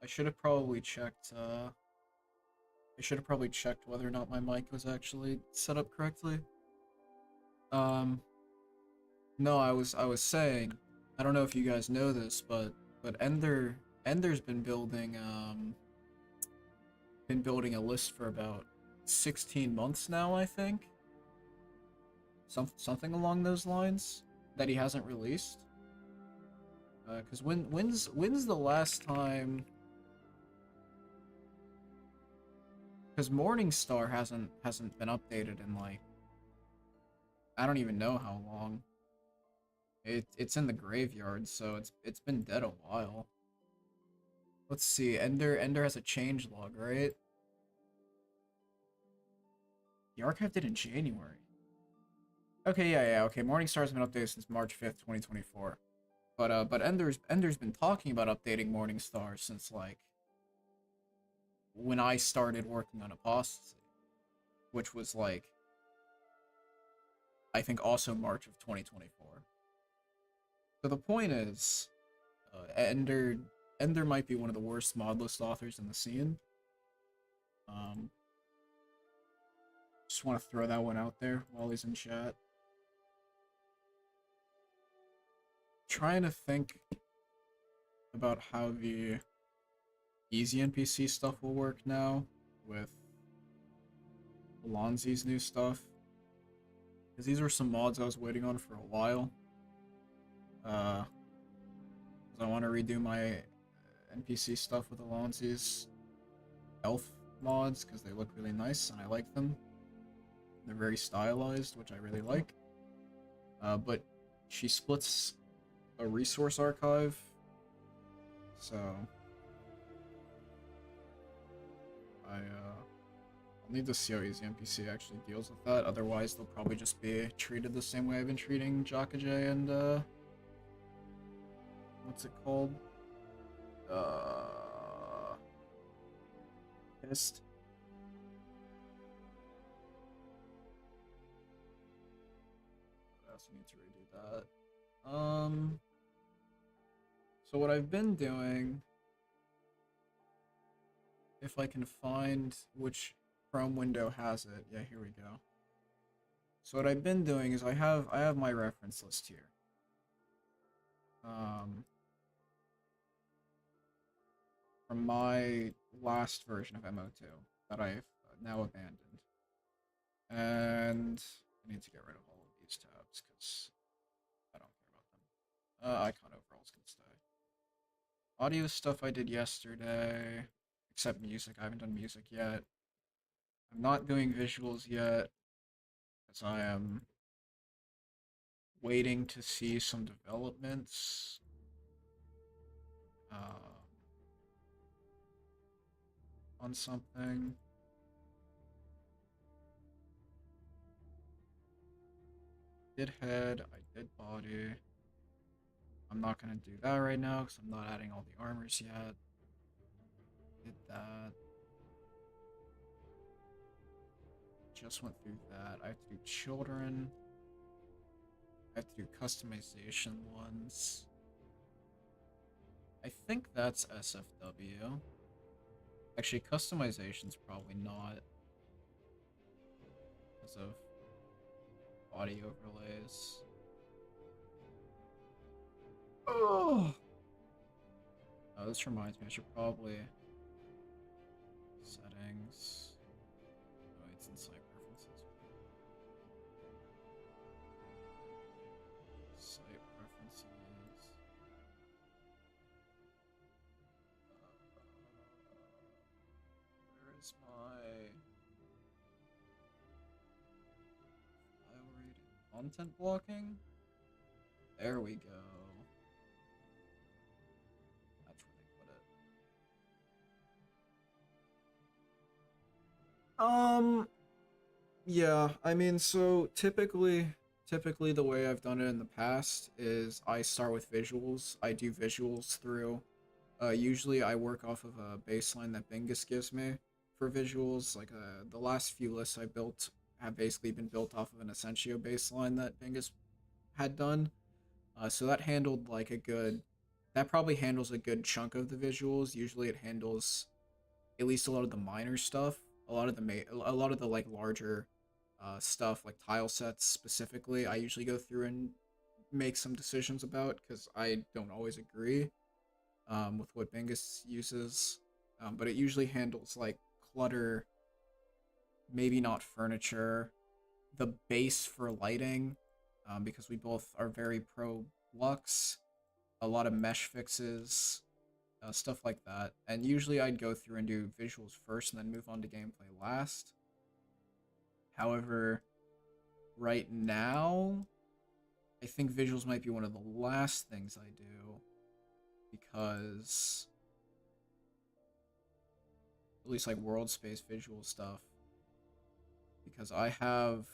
should have probably checked. I should have probably checked whether or not my mic was actually set up correctly. Um, no, I was saying, I don't know if you guys know this, but Ender's been building a list for about 16 months now, I think. Something along those lines that he hasn't released. Cause when's the last time? Cause Morningstar hasn't been updated in like I don't even know how long. It's in the graveyard, so it's been dead a while. Let's see. Ender has a change log, right? The archive did in January. Okay, yeah. Okay, Morningstar's been updated since March 5th, 2024. But Ender's been talking about updating Morningstar since like when I started working on Apostasy, which was like I think also March of 2024. So the point is, Ender might be one of the worst Modlist authors in the scene. Um, just want to throw that one out there while he's in chat. Trying to think about how the easy NPC stuff will work now with Alonzi's new stuff. Because these were some mods I was waiting on for a while. Because I want to redo my NPC stuff with Alonzi's elf mods because they look really nice and I like them. They're very stylized, which I really like. But she splits a resource archive, so I'll need to see how easy NPC actually deals with that. Otherwise, they'll probably just be treated the same way I've been treating Jakaje and what's it called? Pissed. I also need to redo that. So what I've been doing, if I can find which Chrome window has it, yeah, here we go. So what I've been doing is I have my reference list here. From my last version of MO2 that I've now abandoned. And I need to get rid of all of these tabs because I don't care about them. Icon overalls can stay. Audio stuff I did yesterday, except music. I haven't done music yet. I'm not doing visuals yet as I am waiting to see some developments. On something. Did head, I did body. I'm not gonna do that right now because I'm not adding all the armors yet. Did that. Just went through that. I have to do children. I have to do customization ones. I think that's SFW. Actually, customization's probably not because of body overlays. Oh, this reminds me, I should probably settings. Oh, it's in site preferences. Site preferences. Where is my file rating? Content blocking? There we go. That's where they put it. Yeah, I mean, so typically the way I've done it in the past is I start with visuals. I do visuals through. Usually I work off of a baseline that Bingus gives me for visuals. Like the last few lists I built have basically been built off of an Essentio baseline that Bingus had done. So that handled like a good that probably handles a good chunk of the visuals. Usually it handles at least a lot of the minor stuff, a lot of the like larger stuff like tile sets specifically. I usually go through and make some decisions about because I don't always agree with what Bingus uses, but it usually handles like clutter, maybe not furniture, the base for lighting, because we both are very pro Lux, a lot of mesh fixes, stuff like that. And usually I'd go through and do visuals first and then move on to gameplay last. However, right now, I think visuals might be one of the last things I do because at least like world space visual stuff, because I have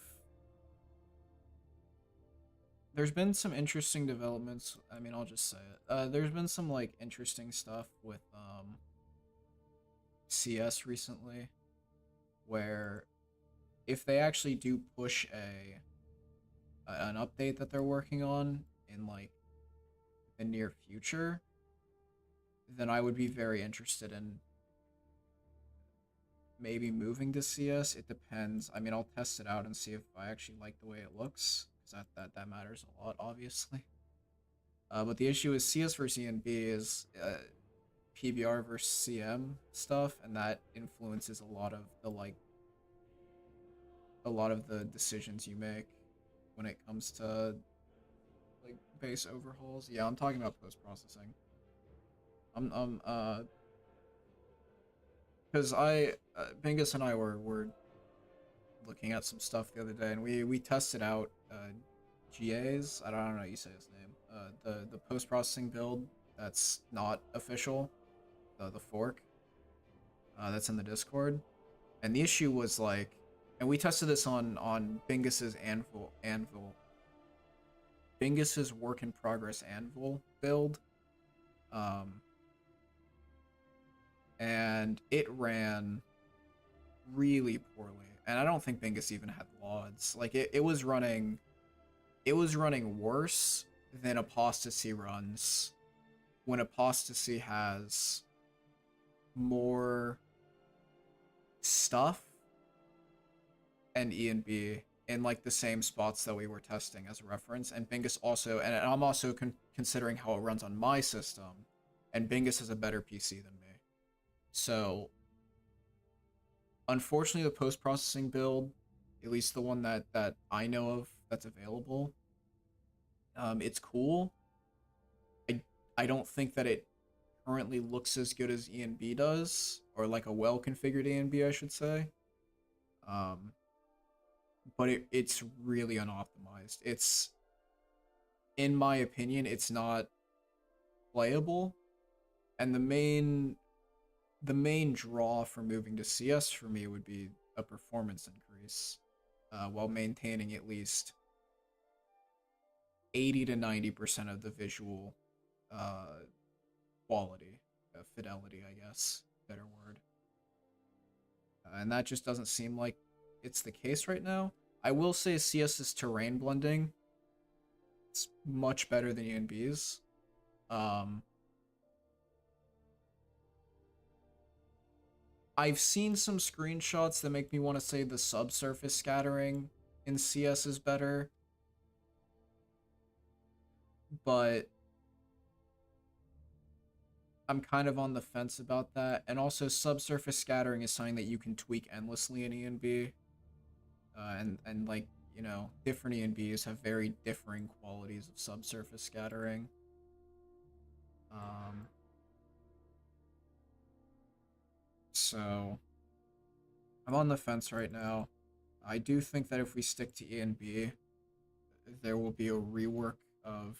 there's been some interesting developments. I mean, I'll just say it. There's been some like interesting stuff with CS recently, where if they actually do push an update that they're working on in like the near future, then I would be very interested in maybe moving to CS. It depends. I mean, I'll test it out and see if I actually like the way it looks, because that matters a lot, obviously. But the issue is CS versus ENB is PBR versus CM stuff, and that influences a lot of the decisions you make when it comes to like base overhauls. Yeah, I'm talking about post processing. I'm because Bingus and I were looking at some stuff the other day, and we tested out GA's. I don't know how you say his name. The post processing build that's not official, the fork that's in the Discord, and the issue was like, and we tested this on Bingus's Bingus's work in progress anvil build, um, and it ran really poorly. And I don't think Bingus even had LODs. Like it was running worse than Apostasy runs when Apostasy has more stuff and E and B in like the same spots that we were testing as a reference. And Bingus also, and I'm also considering how it runs on my system, and Bingus has a better PC than me. So unfortunately, the post processing build, at least the one that I know of that's available, it's cool. I I don't think that it currently looks as good as ENB does, or like a well configured ENB, I should say. Um, but it's really unoptimized. It's, in my opinion, it's not playable, and the main draw for moving to CS for me would be a performance increase, while maintaining at least 80 to 90% of the visual uh, quality, fidelity, I guess, better word. And that just doesn't seem like it's the case right now. I will say CS's terrain blending, it's much better than ENB's. Um, I've seen some screenshots that make me want to say the subsurface scattering in CS is better, but I'm kind of on the fence about that. And also, subsurface scattering is something that you can tweak endlessly in ENB, and like, you know, different ENBs have very differing qualities of subsurface scattering. Um, so I'm on the fence right now. I do think that if we stick to ENB, there will be a rework of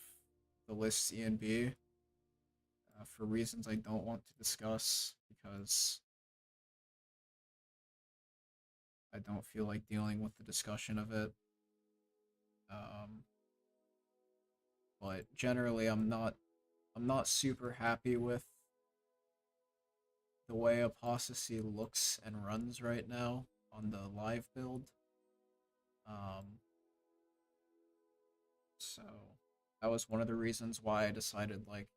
the list ENB, for reasons I don't want to discuss, because I don't feel like dealing with the discussion of it. Um, but generally, I'm not super happy with the way Apostasy looks and runs right now on the live build. Um, so that was one of the reasons why I decided like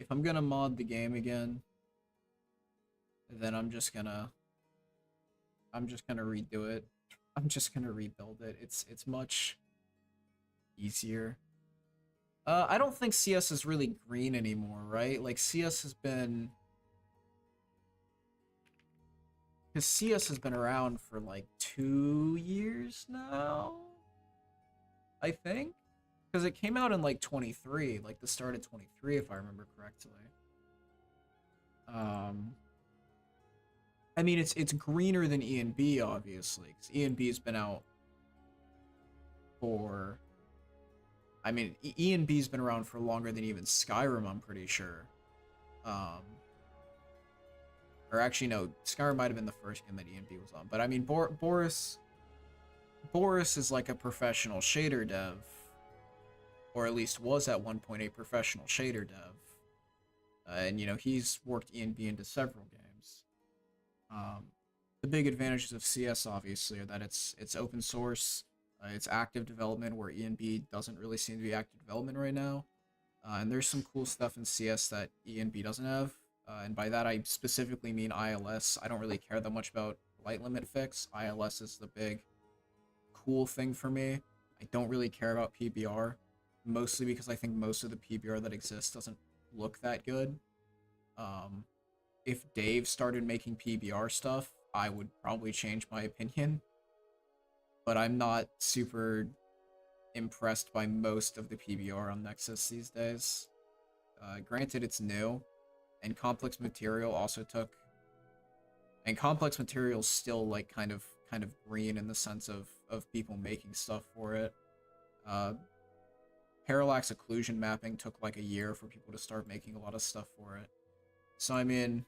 if I'm gonna mod the game again, then I'm just gonna redo it. I'm just gonna rebuild it. It's much easier. I don't think CS is really green anymore, right? Like CS has been, because CS has been around for like 2 years now, I think. Because it came out in like 23, like the start of 23, if I remember correctly. Um, I mean, it's greener than E and B, obviously, because E and B has been out for. I mean, E and B's been around for longer than even Skyrim, I'm pretty sure. Um, or actually, no, Skyrim might have been the first game that E and B was on. But I mean, Boris is like a professional shader dev, or at least was at one point a professional shader dev. And you know, he's worked E and B into several games. The big advantages of CS obviously are that it's open source, it's active development where E and B doesn't really seem to be active development right now, and there's some cool stuff in CS that E and B doesn't have, and by that I specifically mean ILS. I don't really care that much about light limit fix. ILS is the big cool thing for me. I don't really care about PBR, mostly because I think most of the PBR that exists doesn't look that good. If Dave started making PBR stuff, I would probably change my opinion. But I'm not super impressed by most of the PBR on Nexus these days. Granted, it's new, and complex material also took. And complex material's still like kind of green in the sense of people making stuff for it. Parallax occlusion mapping took like a year for people to start making a lot of stuff for it. So I mean,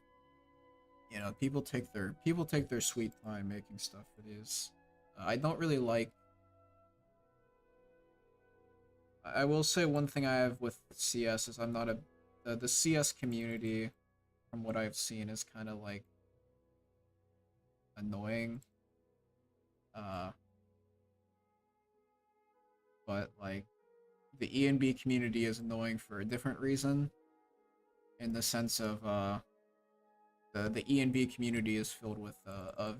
you know, people take their sweet time making stuff for these. I don't really like. I will say one thing I have with CS is I'm not a the CS community, from what I've seen, is kind of like annoying. But like the E and B community is annoying for a different reason, in the sense of the E and B community is filled with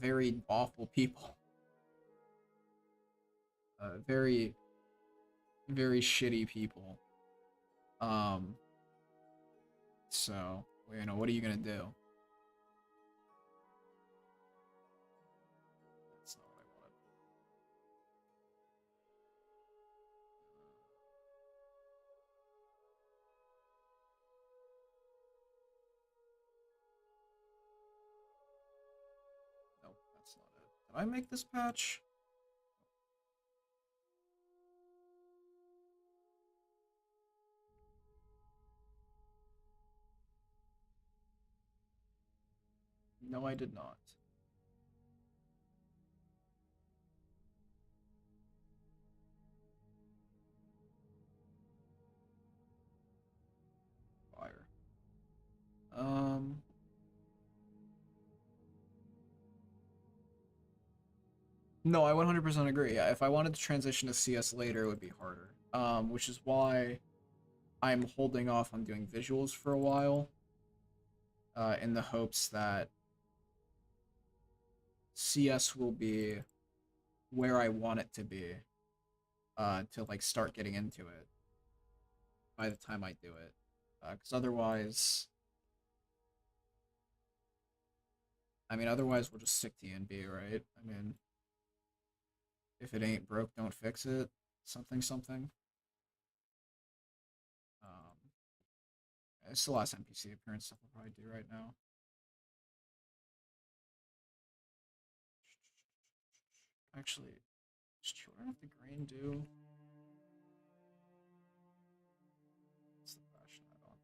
very awful people. Very shitty people. Um, so, you know, what are you gonna do? That's not what I wanted. Nope, that's not it. Did I make this patch? No, I did not. Fire. No, I 100% agree. Yeah, if I wanted to transition to CS later, it would be harder. Which is why I'm holding off on doing visuals for a while, in the hopes that CS will be where I want it to be, to like start getting into it by the time I do it. Because otherwise, I mean, otherwise we'll just stick to ENB, right? I mean, if it ain't broke, don't fix it. Something, something. It's the last NPC appearance stuff I'll probably do right now. Actually, is Children of the Green do? What's the fashion add-on?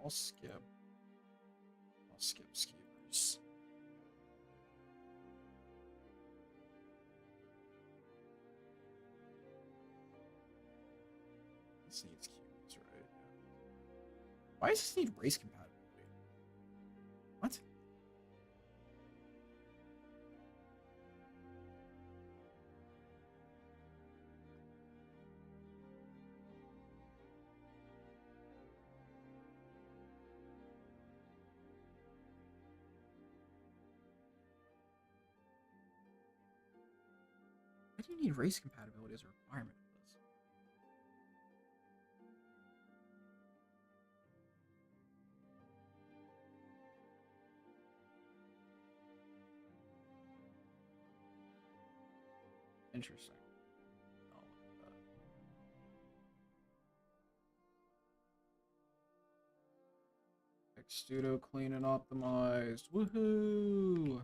I'll skip. I'll skip Skeevers. This needs cues, right? Why does this need race compatibility? What? Why do you need race compatibility as a requirement for this? Interesting. I'll look at that. Extudo clean and optimized. Woohoo!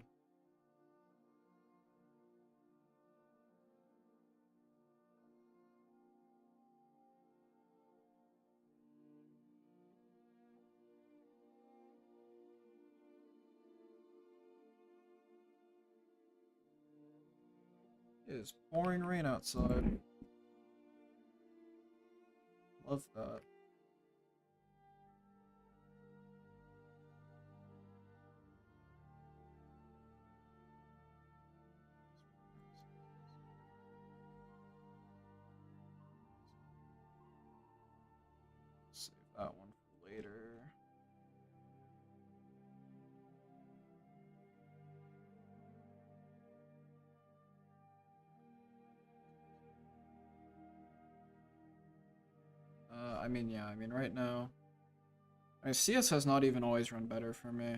It is pouring rain outside. Love that. Save that one for later. I mean, right now, CS has not even always run better for me.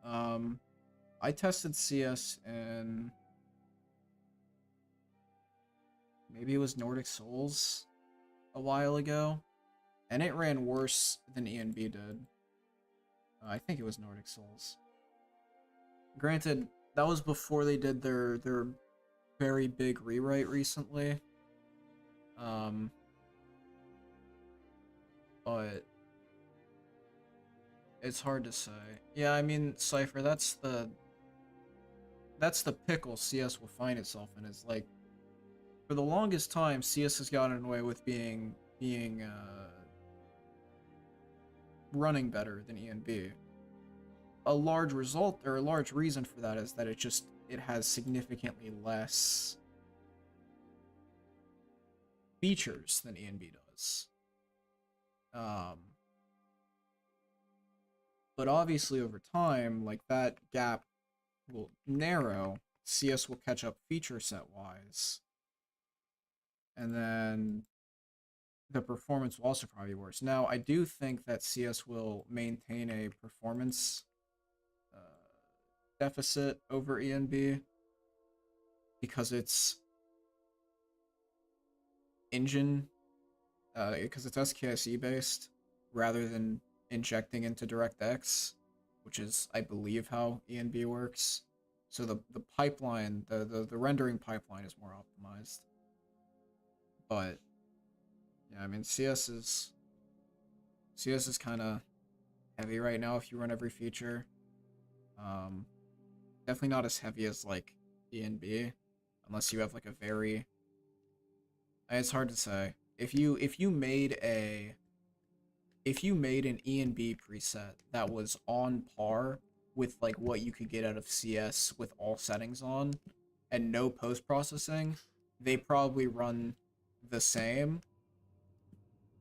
I tested CS in maybe it was Nordic Souls a while ago, and it ran worse than ENB did. I think it was Nordic Souls. Granted, that was before they did their very big rewrite recently. But it's hard to say. Yeah, I mean, Cypher, that's the pickle CS will find itself in. Is like, for the longest time, CS has gotten away with being running better than ENB. A large result, or a large reason for that, is that it has significantly less features than ENB does. But obviously over time, like, that gap will narrow. CS will catch up feature set wise, and then the performance will also probably be worse. Now, I do think that CS will maintain a performance deficit over ENB because it's engine, because it's SKSE based rather than injecting into DirectX, which is, I believe, how ENB works. So the pipeline, the rendering pipeline is more optimized. But yeah, I mean, CS is kind of heavy right now if you run every feature. Definitely not as heavy as like ENB, unless you have like a very. It's hard to say. If you made an ENB preset that was on par with like what you could get out of CS with all settings on and no post processing, they probably run the same.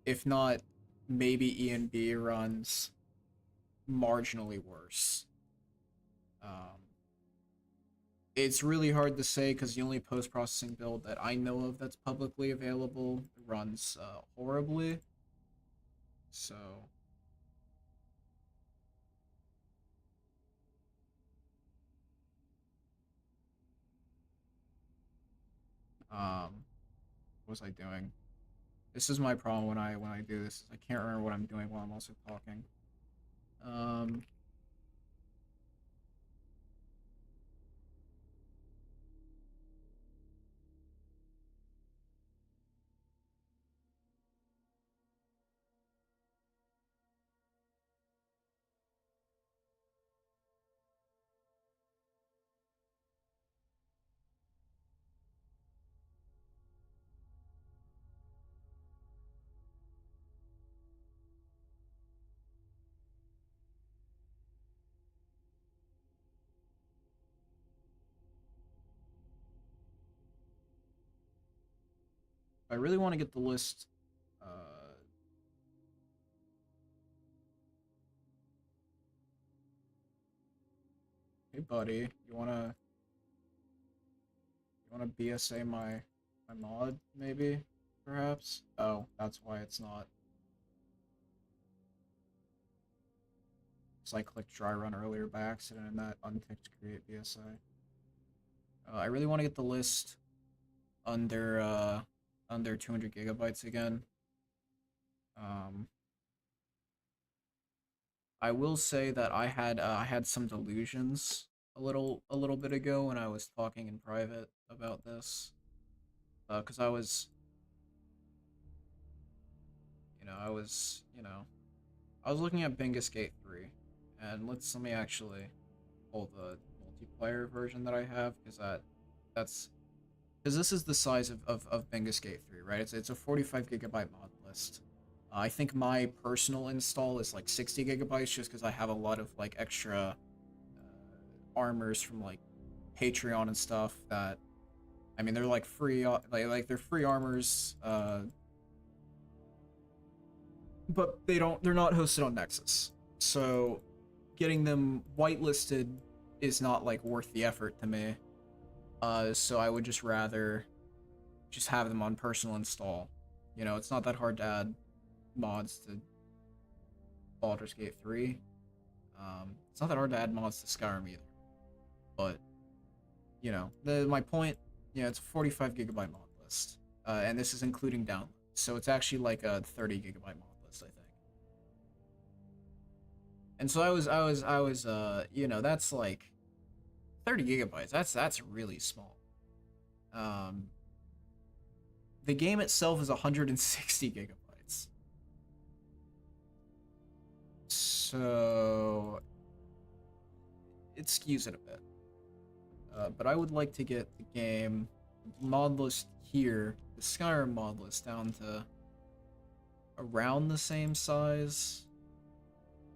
If not, maybe ENB runs marginally worse. It's really hard to say because the only post-processing build that I know of that's publicly available runs horribly. So, what was I doing? This is my problem when I do this. I can't remember what I'm doing while I'm also talking. Um, I really want to get the list. Hey buddy, you wanna BSA my mod maybe, perhaps? Oh, that's why it's not. So I clicked dry run earlier by accident and that unticked create BSA. I really want to get the list under under 200 gigabytes again. Um, I will say that I had some delusions a little bit ago when I was talking in private about this. Because I was looking at Bingus Gate 3, and let me actually pull the multiplayer version that I have because that's because this is the size of Bingus Gate 3, right? It's a 45 gigabyte mod list. I think my personal install is like 60 gigabytes just because I have a lot of like extra armors from like Patreon and stuff that I mean they're like free like they're free armors but they're not hosted on Nexus. So getting them whitelisted is not like worth the effort to me. So I would just rather just have them on personal install. You know, it's not that hard to add mods to Baldur's Gate 3. It's not that hard to add mods to Skyrim either. But, you know, my point, you know, it's a 45 gigabyte mod list. And this is including download. So it's actually like a 30 gigabyte mod list, I think. And so you know, that's like 30 gigabytes. That's really small. Um, the game itself is 160 gigabytes. So it skews it a bit. But I would like to get the game mod list here, the Skyrim mod list, down to around the same size,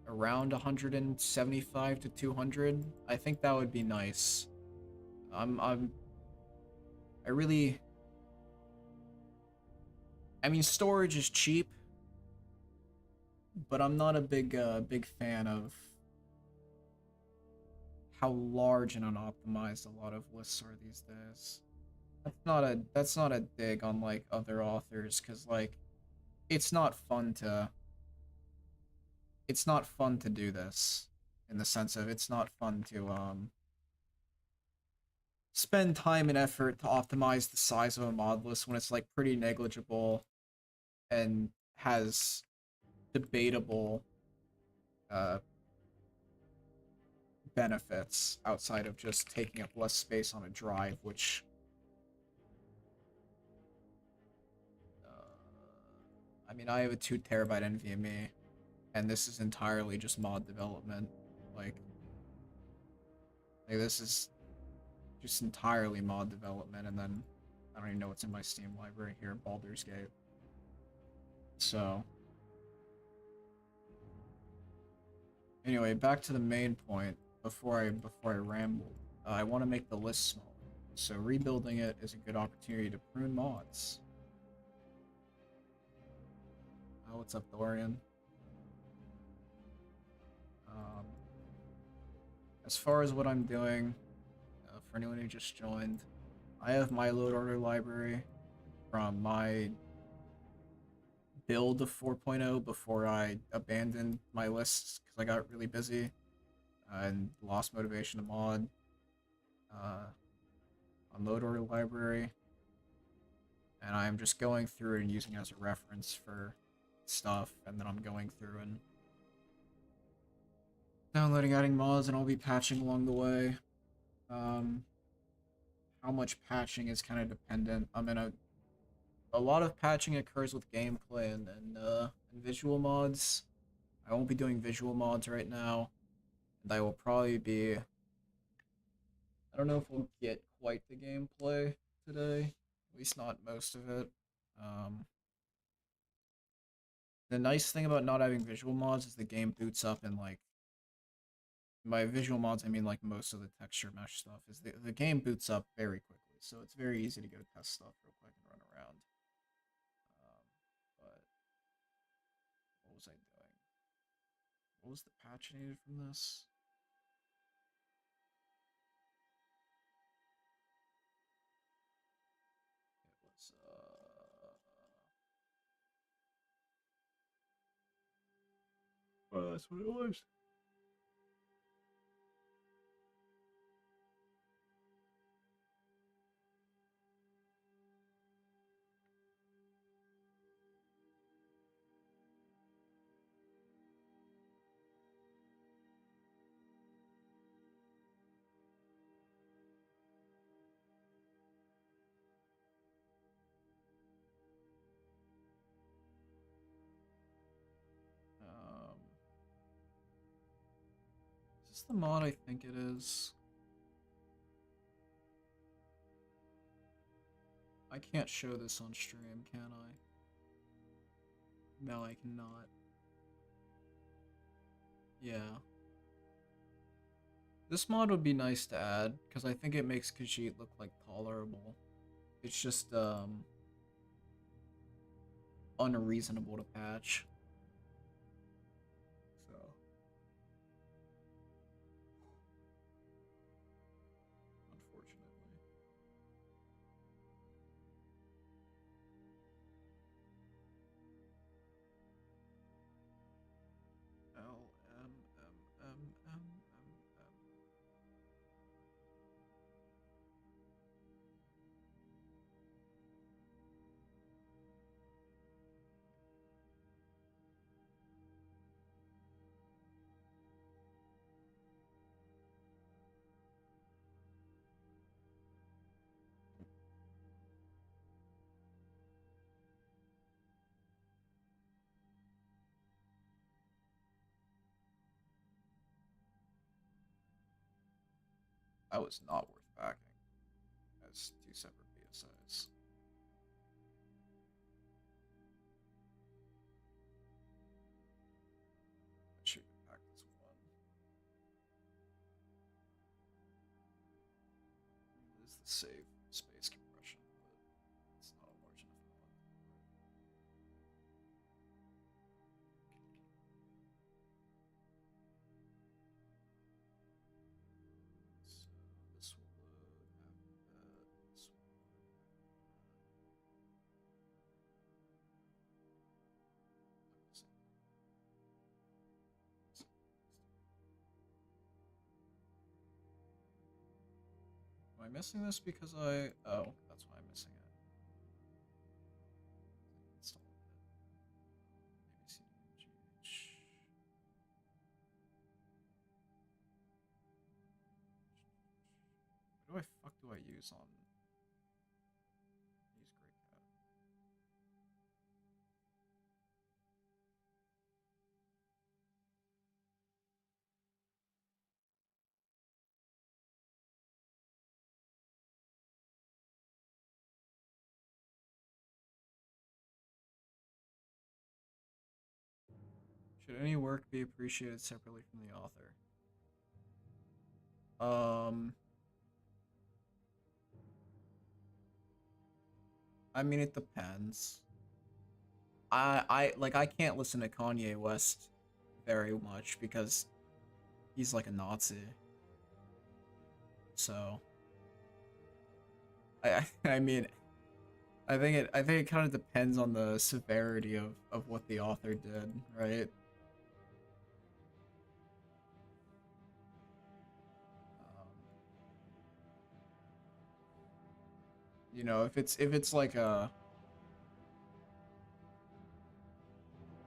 around 175 to 200. I think that would be nice. I really, I mean, storage is cheap, but I'm not a big fan of how large and unoptimized a lot of lists are these days. That's not a dig on like other authors, cause like it's not fun to do this in the sense of it's not fun to spend time and effort to optimize the size of a mod list when it's like pretty negligible and has debatable uh benefits outside of just taking up less space on a drive, which I mean, I have a 2 terabyte NVMe, and this is entirely just mod development. Like, this is just entirely mod development, and then I don't even know what's in my Steam library here, Baldur's Gate. So, anyway, back to the main point. Before I ramble, I want to make the list smaller. So rebuilding it is a good opportunity to prune mods. Oh, what's up, Dorian? Um, as far as what I'm doing, for anyone who just joined, I have my load order library from my build of 4.0 before I abandoned my lists because I got really busy and lost motivation to mod. On load order library, and I'm just going through and using it as a reference for stuff, and then I'm going through and downloading, adding mods, and I'll be patching along the way. How much patching is kind of dependent. I mean, a lot of patching occurs with gameplay and visual mods. I won't be doing visual mods right now, and I will probably be. I don't know if we'll get quite the gameplay today, at least not most of it. Um, the nice thing about not having visual mods is the game boots up in like by visual mods I mean like most of the texture mesh stuff is the game boots up very quickly, so it's very easy to go test stuff real quick and run around. What was the patch needed from this? It was oh, that's what it was. Is this the mod I think it is? I can't show this on stream, can I? No, I cannot. Yeah. This mod would be nice to add, because I think it makes Khajiit look, like, tolerable. It's just, unreasonable to patch. So. Unfortunately. L, M, M, M, M, M, M. That was not worth backing as two separate PSIs. I should have packed this one. It is the save space compression, but it's not a large enough mod. So this will load after that. This will load after that. Am I missing this because I... Oh, that's why I'm missing it. Install it. ABCDGH. What the fuck do I use on... Use Great Cat. Should any work be appreciated separately from the author? I mean, it depends. I can't listen to Kanye West very much because he's like a Nazi. So I mean, I think it kind of depends on the severity of what the author did, right? Um, you know, if it's like a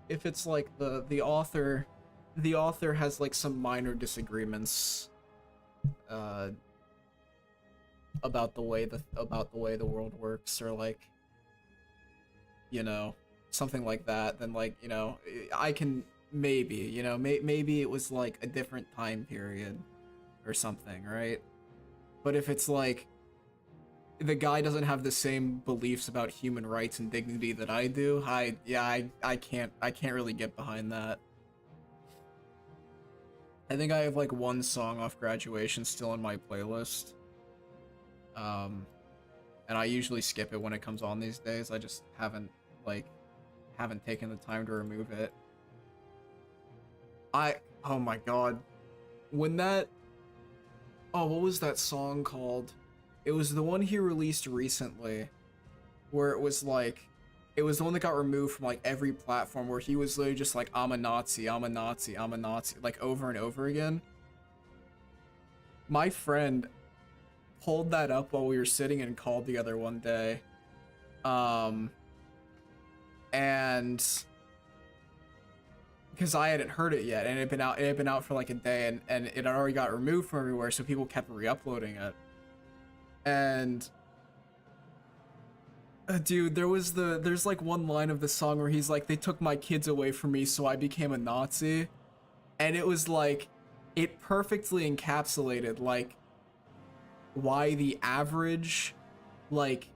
if it's like the author has like some minor disagreements uh about the way the world works, or like, you know, something like that, then, like, you know, I can maybe, you know, maybe it was like a different time period or something, right? But if it's like the guy doesn't have the same beliefs about human rights and dignity that I do, I can't really get behind that. I think I have like one song off Graduation still in my playlist. Um and I usually skip it when it comes on these days. I just haven't, like, haven't taken the time to remove it. Oh my god. When that, oh, what was that song called? It was the one he released recently, where it was like, it was the one that got removed from like every platform, where he was literally just like, I'm a Nazi, I'm a Nazi, I'm a Nazi, like over and over again. My friend pulled that up while we were sitting in call together one day. Um, and because I hadn't heard it yet, and it had been out for like a day, and it had already got removed from everywhere, so people kept re-uploading it. And dude, there's like one line of the song where he's like, they took my kids away from me, so I became a Nazi. And it was like, it perfectly encapsulated like why the average, like,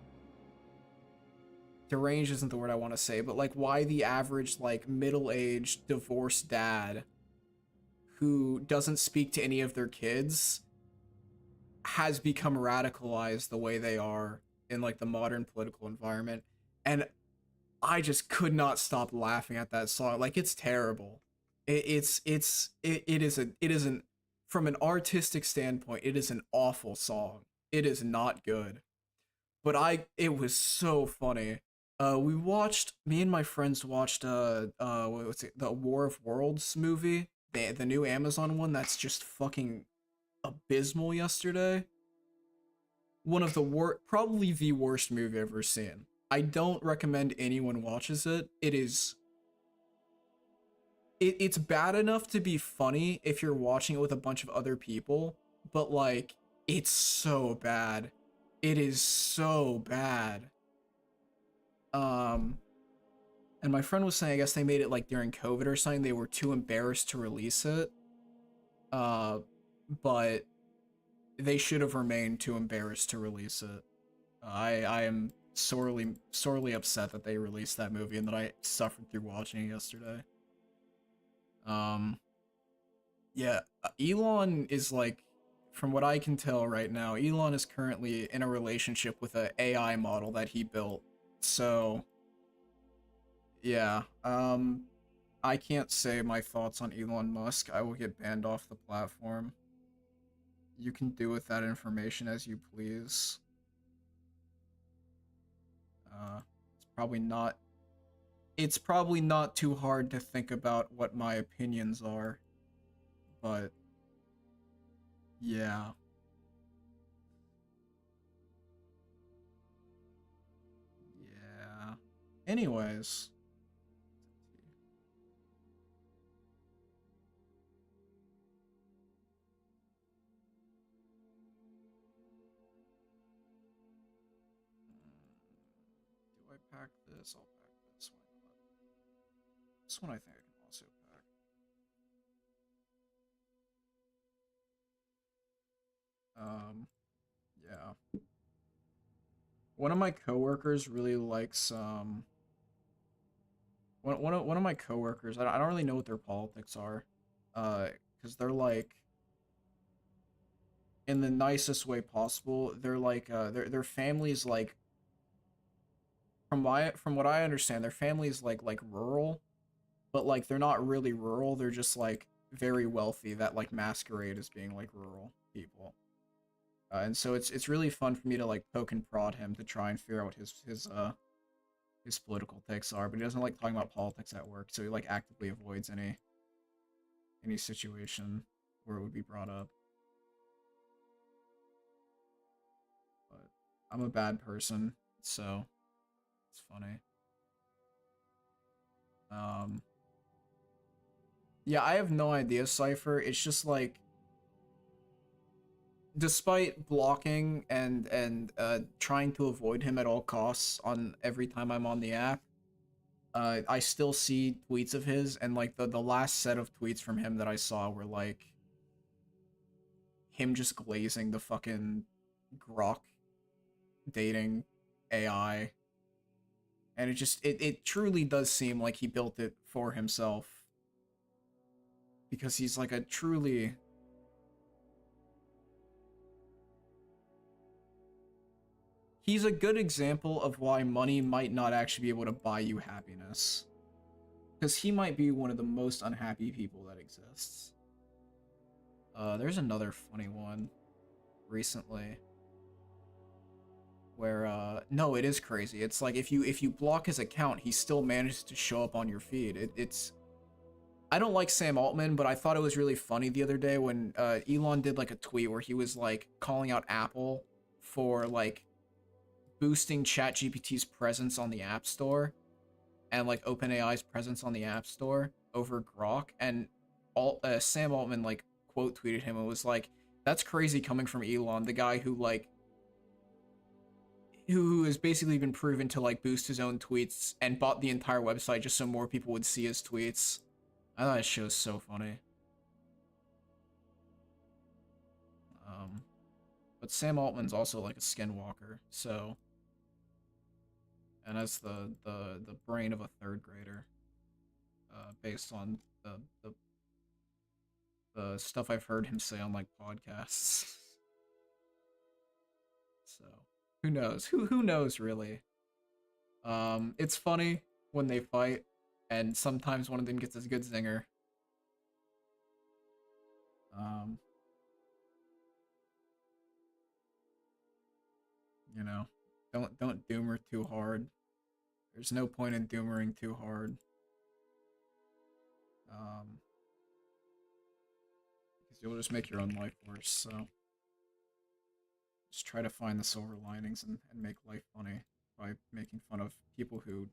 deranged isn't the word I want to say, but like why the average like middle-aged divorced dad who doesn't speak to any of their kids has become radicalized the way they are in like the modern political environment. And I just could not stop laughing at that song. Like, it's terrible. It isn't, from an artistic standpoint, it is an awful song. It is not good. But it was so funny. Me and my friends watched what's it, the War of Worlds movie, the new Amazon one that's just fucking abysmal yesterday. One of the probably the worst movie I've ever seen. I don't recommend anyone watches it. It's bad enough to be funny if you're watching it with a bunch of other people, but like, it's so bad. It is so bad. Um and my friend was saying, I guess they made it like during COVID or something. They were too embarrassed to release it. Uh but they should have remained too embarrassed to release it. I am sorely upset that they released that movie and that I suffered through watching it yesterday. Um, yeah, Elon is like, from what I can tell right now, Elon is currently in a relationship with a AI model that he built. So, yeah, I can't say my thoughts on Elon Musk. I will get banned off the platform. You can do with that information as you please. It's probably not. It's probably not too hard to think about what my opinions are, but yeah. Yeah. Anyways, do I pack this? I'll pack this. Why not? This one I think I can also pack. Yeah. One of my coworkers really likes one of my coworkers. I don't really know what their politics are, because they're like, in the nicest way possible. They're like their family's like, from what I understand, their family's like rural, but like they're not really rural. They're just like very wealthy that like masquerade as being like rural people. And so it's really fun for me to like poke and prod him to try and figure out what his political takes are. But he doesn't like talking about politics at work, so he like actively avoids any situation where it would be brought up. But I'm a bad person, so it's funny. Um, yeah, I have no idea, Cypher. It's just like, despite blocking and trying to avoid him at all costs on every time I'm on the app, I still see tweets of his, and like the last set of tweets from him that I saw were like him just glazing the fucking Grok dating AI, and it truly does seem like he built it for himself, because he's like a truly, he's a good example of why money might not actually be able to buy you happiness. because he might be one of the most unhappy people that exists. There's another funny one recently where no, it is crazy. It's like if you block his account, he still manages to show up on your feed. It's I don't like Sam Altman, but I thought it was really funny the other day when Elon did like a tweet where he was like calling out Apple for like boosting ChatGPT's presence on the App Store and like OpenAI's presence on the App Store over Grok, and Sam Altman like quote tweeted him and was like, "That's crazy coming from Elon, the guy who like who has basically been proven to like boost his own tweets and bought the entire website just so more people would see his tweets." I thought that show's so funny. Um, but Sam Altman's also like a skinwalker, so and as the brain of a third grader, based on the the stuff I've heard him say on like podcasts. So who knows? Who knows really? It's funny when they fight, and sometimes one of them gets a good zinger. Um, you know, don't doomer too hard. There's no point in doomering too hard. Um, because you'll just make your own life worse. So just try to find the silver linings and make life funny by making fun of people who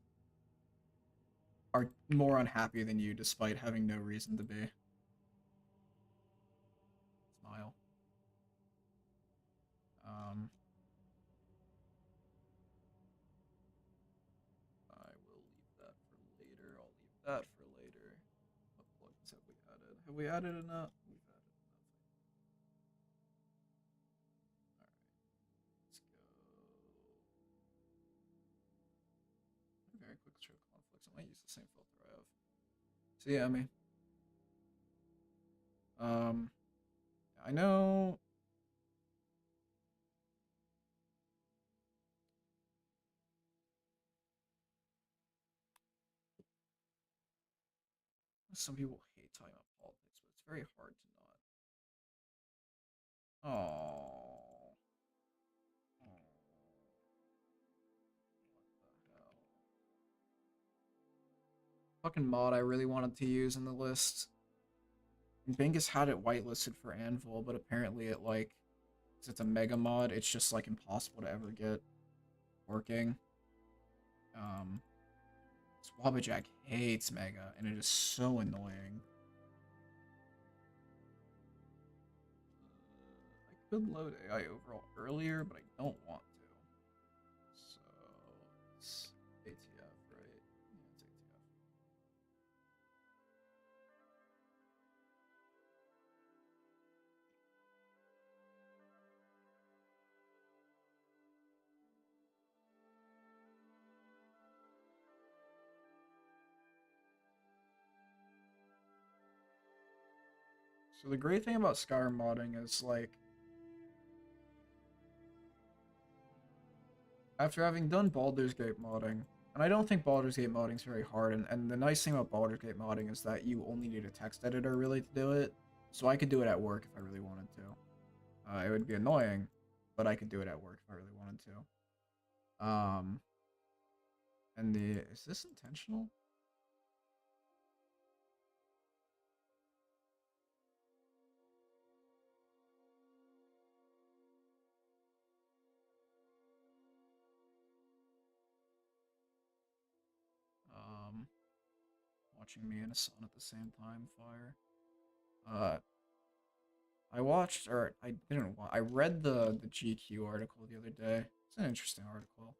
are more unhappy than you despite having no reason to be. Smile. Um, I will leave that for later. I'll leave that for later. What plugins have we added? Have we added enough? We've added nothing. Alright, let's go. Very quick show conflicts. I might use the same filter I have. So yeah, I mean, um, I know some people hate talking about politics, but it's very hard to not. Oh, what the hell? Fucking mod I really wanted to use in the list. Bingus had it whitelisted for Anvil, but apparently it like, 'cause it's a mega mod, it's just like impossible to ever get working. Um, Swabbajack hates mega, and it is so annoying. I could load AI overall earlier, but I don't want to. So it's ATF, right? Yeah, it's ATF. So the great thing about Skyrim modding is like, after having done Baldur's Gate modding, and I don't think Baldur's Gate modding is very hard, and the nice thing about Baldur's Gate modding is that you only need a text editor really to do it, so I could do it at work if I really wanted to. It would be annoying, but I could do it at work if I really wanted to. And is this intentional? Um, Watching me and a son at the same time, fire. Uh, I watched, or I didn't watch, I read the GQ article the other day. It's an interesting article.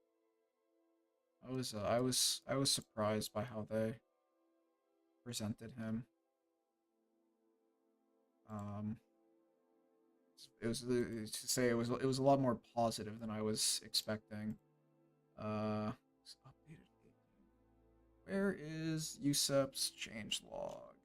I was surprised by how they presented him. Um, it was to say it was a lot more positive than I was expecting. Updated. Where is USEP's change log?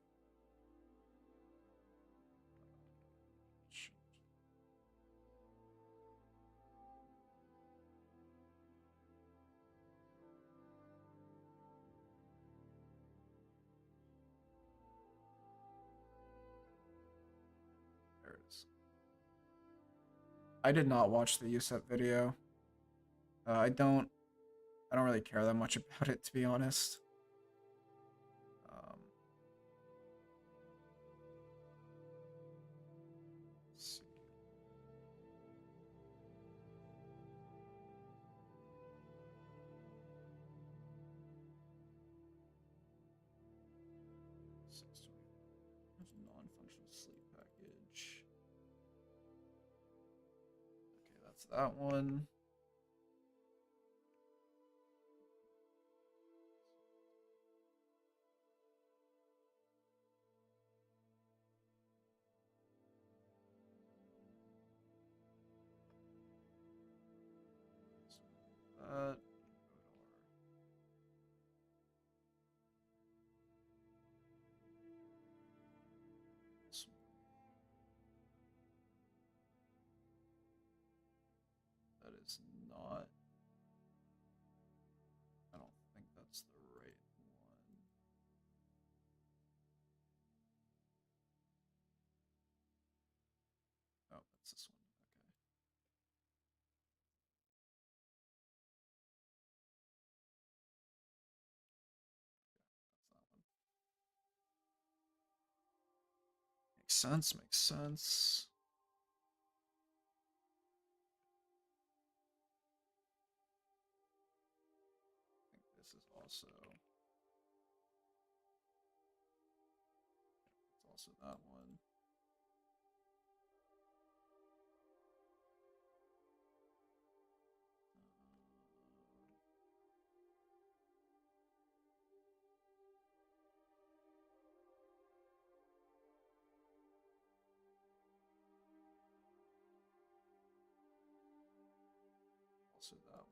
is. I did not watch the USEP video. I don't really care that much about it, to be honest. Let's see. Non-functional sleep package. Okay, that's that one. That. That is not. I don't think that's the right one. Oh, that's this one. Okay, that's that one. Makes sense. Makes sense. I think this is also. It's also that one. Also that one.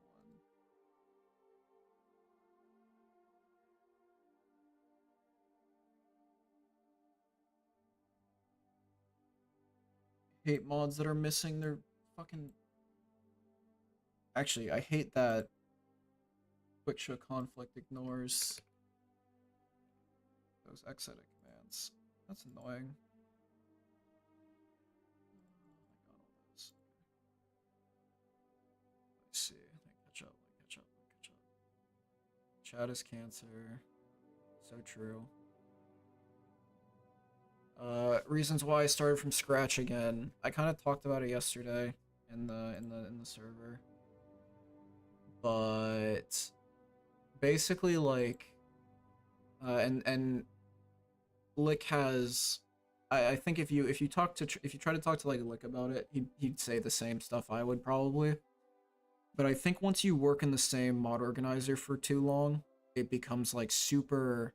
Hate mods that are missing their fucking. Actually, I hate that quick show conflict ignores those exedit commands. That's annoying. Let's see. Catch up. Catch up. Catch up. Chat is cancer. So true. Reasons why I started from scratch again. I kind of talked about it yesterday in the server, but basically like, and Lick has. I think if you try to talk to like Lick about it, he'd say the same stuff I would probably. But I think once you work in the same mod organizer for too long, it becomes like super.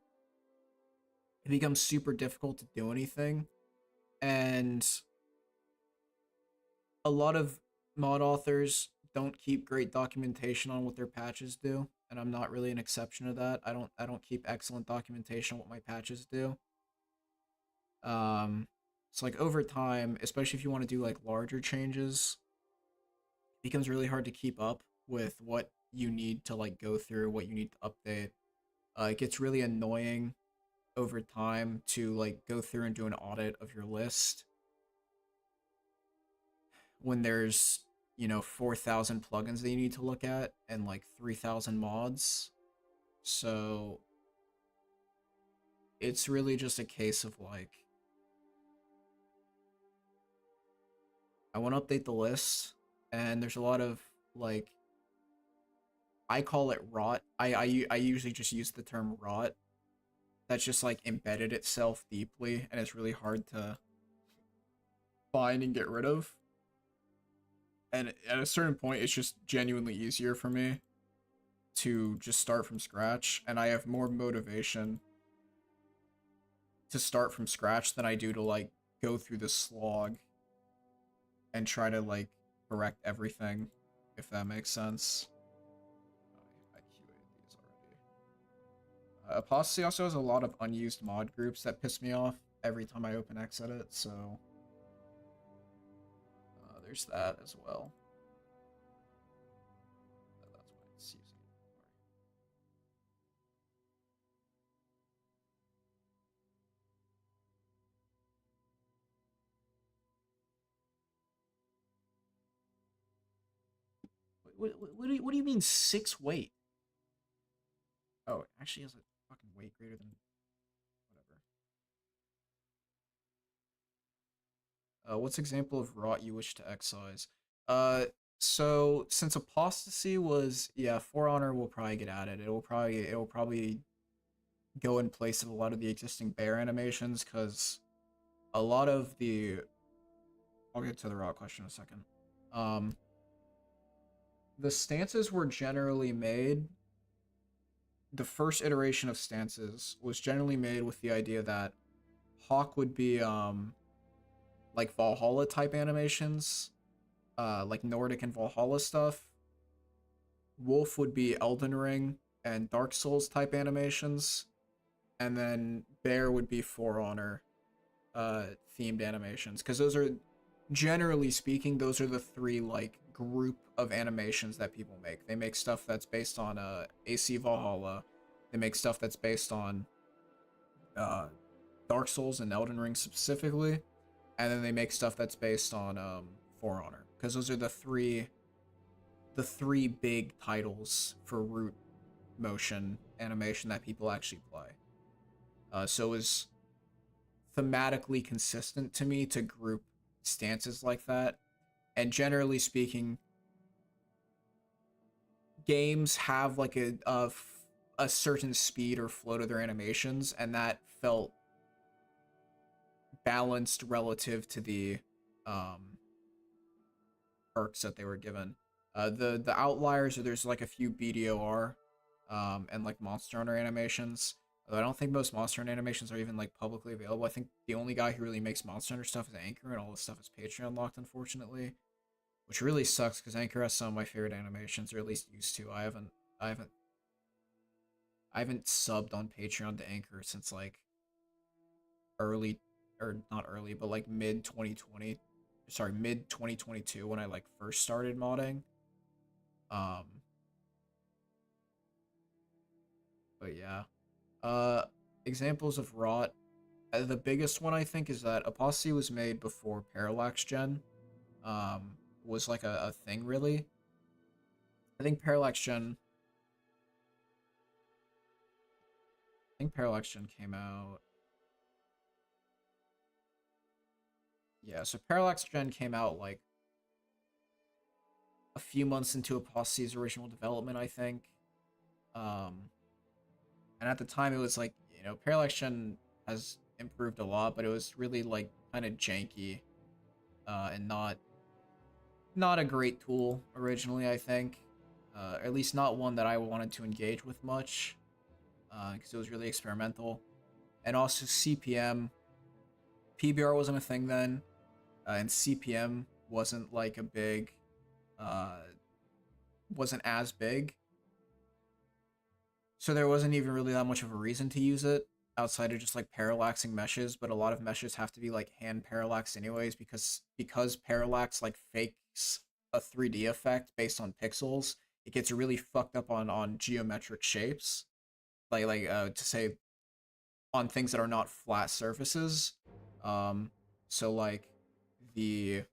It becomes super difficult to do anything, and a lot of mod authors don't keep great documentation on what their patches do, and I'm not really an exception to that. I don't keep excellent documentation on what my patches do. It's like over time, especially if you want to do like larger changes, it becomes really hard to keep up with what you need to like go through, what you need to update. It gets really annoying over time to like go through and do an audit of your list when there's 4,000 plugins that you need to look at and like 3,000 mods. So it's really just a case of like, I want to update the list, and there's a lot of like, I call it rot. I usually just use the term rot. That's just like embedded itself deeply, and it's really hard to find and get rid of. And at a certain point, it's just genuinely easier for me to just start from scratch, and I have more motivation to start from scratch than I do to like go through the slog and try to like correct everything, if that makes sense. I QA'd these already. Apostasy also has a lot of unused mod groups that piss me off every time I open Xedit, so there's that as well. That's why it's using it more. What do you mean 6 weight? Oh, it actually has a fucking weight greater than whatever. What's example of rot you wish to excise? Uh, so since apostasy was, yeah, For Honor will probably get added. It will probably go in place of a lot of the existing bear animations because a lot of the. I'll get to the rot question in a second. Um, the stances were generally made. The first iteration of stances was generally made with the idea that Hawk would be like Valhalla type animations, like Nordic and Valhalla stuff. Wolf would be Elden Ring and Dark Souls type animations, and then Bear would be For Honor themed animations because those are generally speaking those are the three like group of animations that people make. They make stuff that's based on AC Valhalla. They make stuff that's based on uh, Dark Souls and Elden Ring specifically, and then they make stuff that's based on For Honor because those are the three big titles for root motion animation that people actually play. So it was thematically consistent to me to group stances like that. And generally speaking, games have like a certain speed or flow to their animations, and that felt balanced relative to the um, perks that they were given. The outliers are there's like a few BDOR and like Monster Hunter animations. Although I don't think most Monster Hunter animations are even like publicly available. I think the only guy who really makes Monster Hunter stuff is Anchor, and all this stuff is Patreon locked, unfortunately. Which really sucks because Anchor has some of my favorite animations, or at least used to. I haven't, I haven't subbed on Patreon to Anchor since like early, or not early, but like mid 2020. Sorry, mid 2022 when I like first started modding. Um, but yeah. Uh, Examples of rot. The biggest one I think is that Apostasy was made before Parallax Gen. Was like a thing really. I think Parallax Gen. I think Parallax Gen came out. Yeah, so Parallax Gen came out like a few months into Apostasy's original development, I think. Um, and at the time, it was like Parallax Gen has improved a lot, but it was really like kind of janky, and not a great tool originally. I think, at least not one that I wanted to engage with much, because it was really experimental. And also CPM, PBR wasn't a thing then, and CPM wasn't like a big, uh, wasn't as big. So there wasn't even really that much of a reason to use it outside of just like parallaxing meshes, but a lot of meshes have to be like hand parallaxed anyways because parallax like fakes a 3D effect based on pixels. It gets really fucked up on geometric shapes. To say on things that are not flat surfaces. Um so like the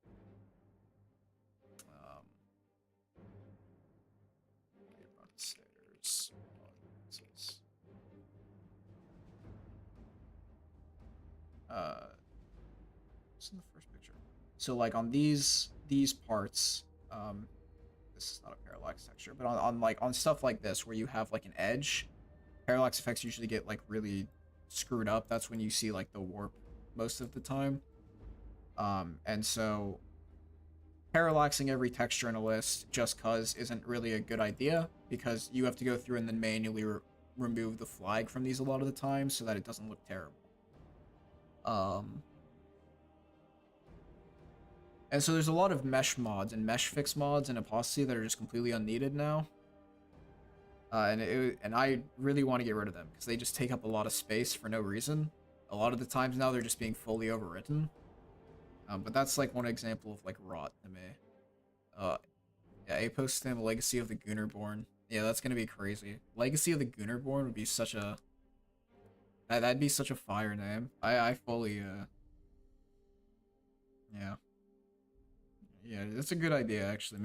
uh what's in the first picture? So like on these parts, this is not a parallax texture, but on like on stuff like this where you have like an edge, parallax effects usually get like really screwed up. That's when you see like the warp most of the time. And so parallaxing every texture in a list just cause isn't really a good idea because you have to go through and then manually remove the flag from these a lot of the time so that it doesn't look terrible. Um, and so there's a lot of mesh mods and mesh fix mods and Apostasy that are just completely unneeded now. And I really want to get rid of them because they just take up a lot of space for no reason. A lot of the times now they're just being fully overwritten. But that's like one example of like rot to me. Uh, yeah, Apostem, Legacy of the Gunnerborn. Yeah, that's gonna be crazy. Legacy of the Gunnerborn would be such a that'd be such a fire name. I fully yeah. Yeah, that's a good idea actually.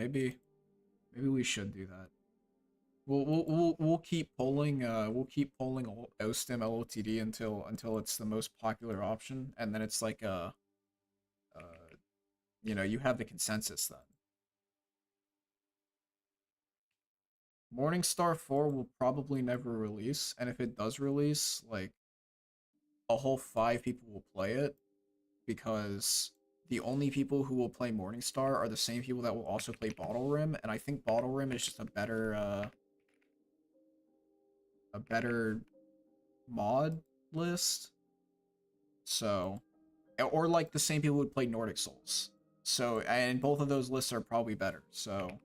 Maybe we should do that. We'll keep polling OSTEM LOTD until it's the most popular option, and then it's like you know, you have the consensus then. Morningstar 4 will probably never release, and if it does release, like a whole 5 people will play it because the only people who will play Morningstar are the same people that will also play Bottle Rim, and I think Bottle Rim is just a better mod list. So, or like the same people would play Nordic Souls. So, and both of those lists are probably better. So,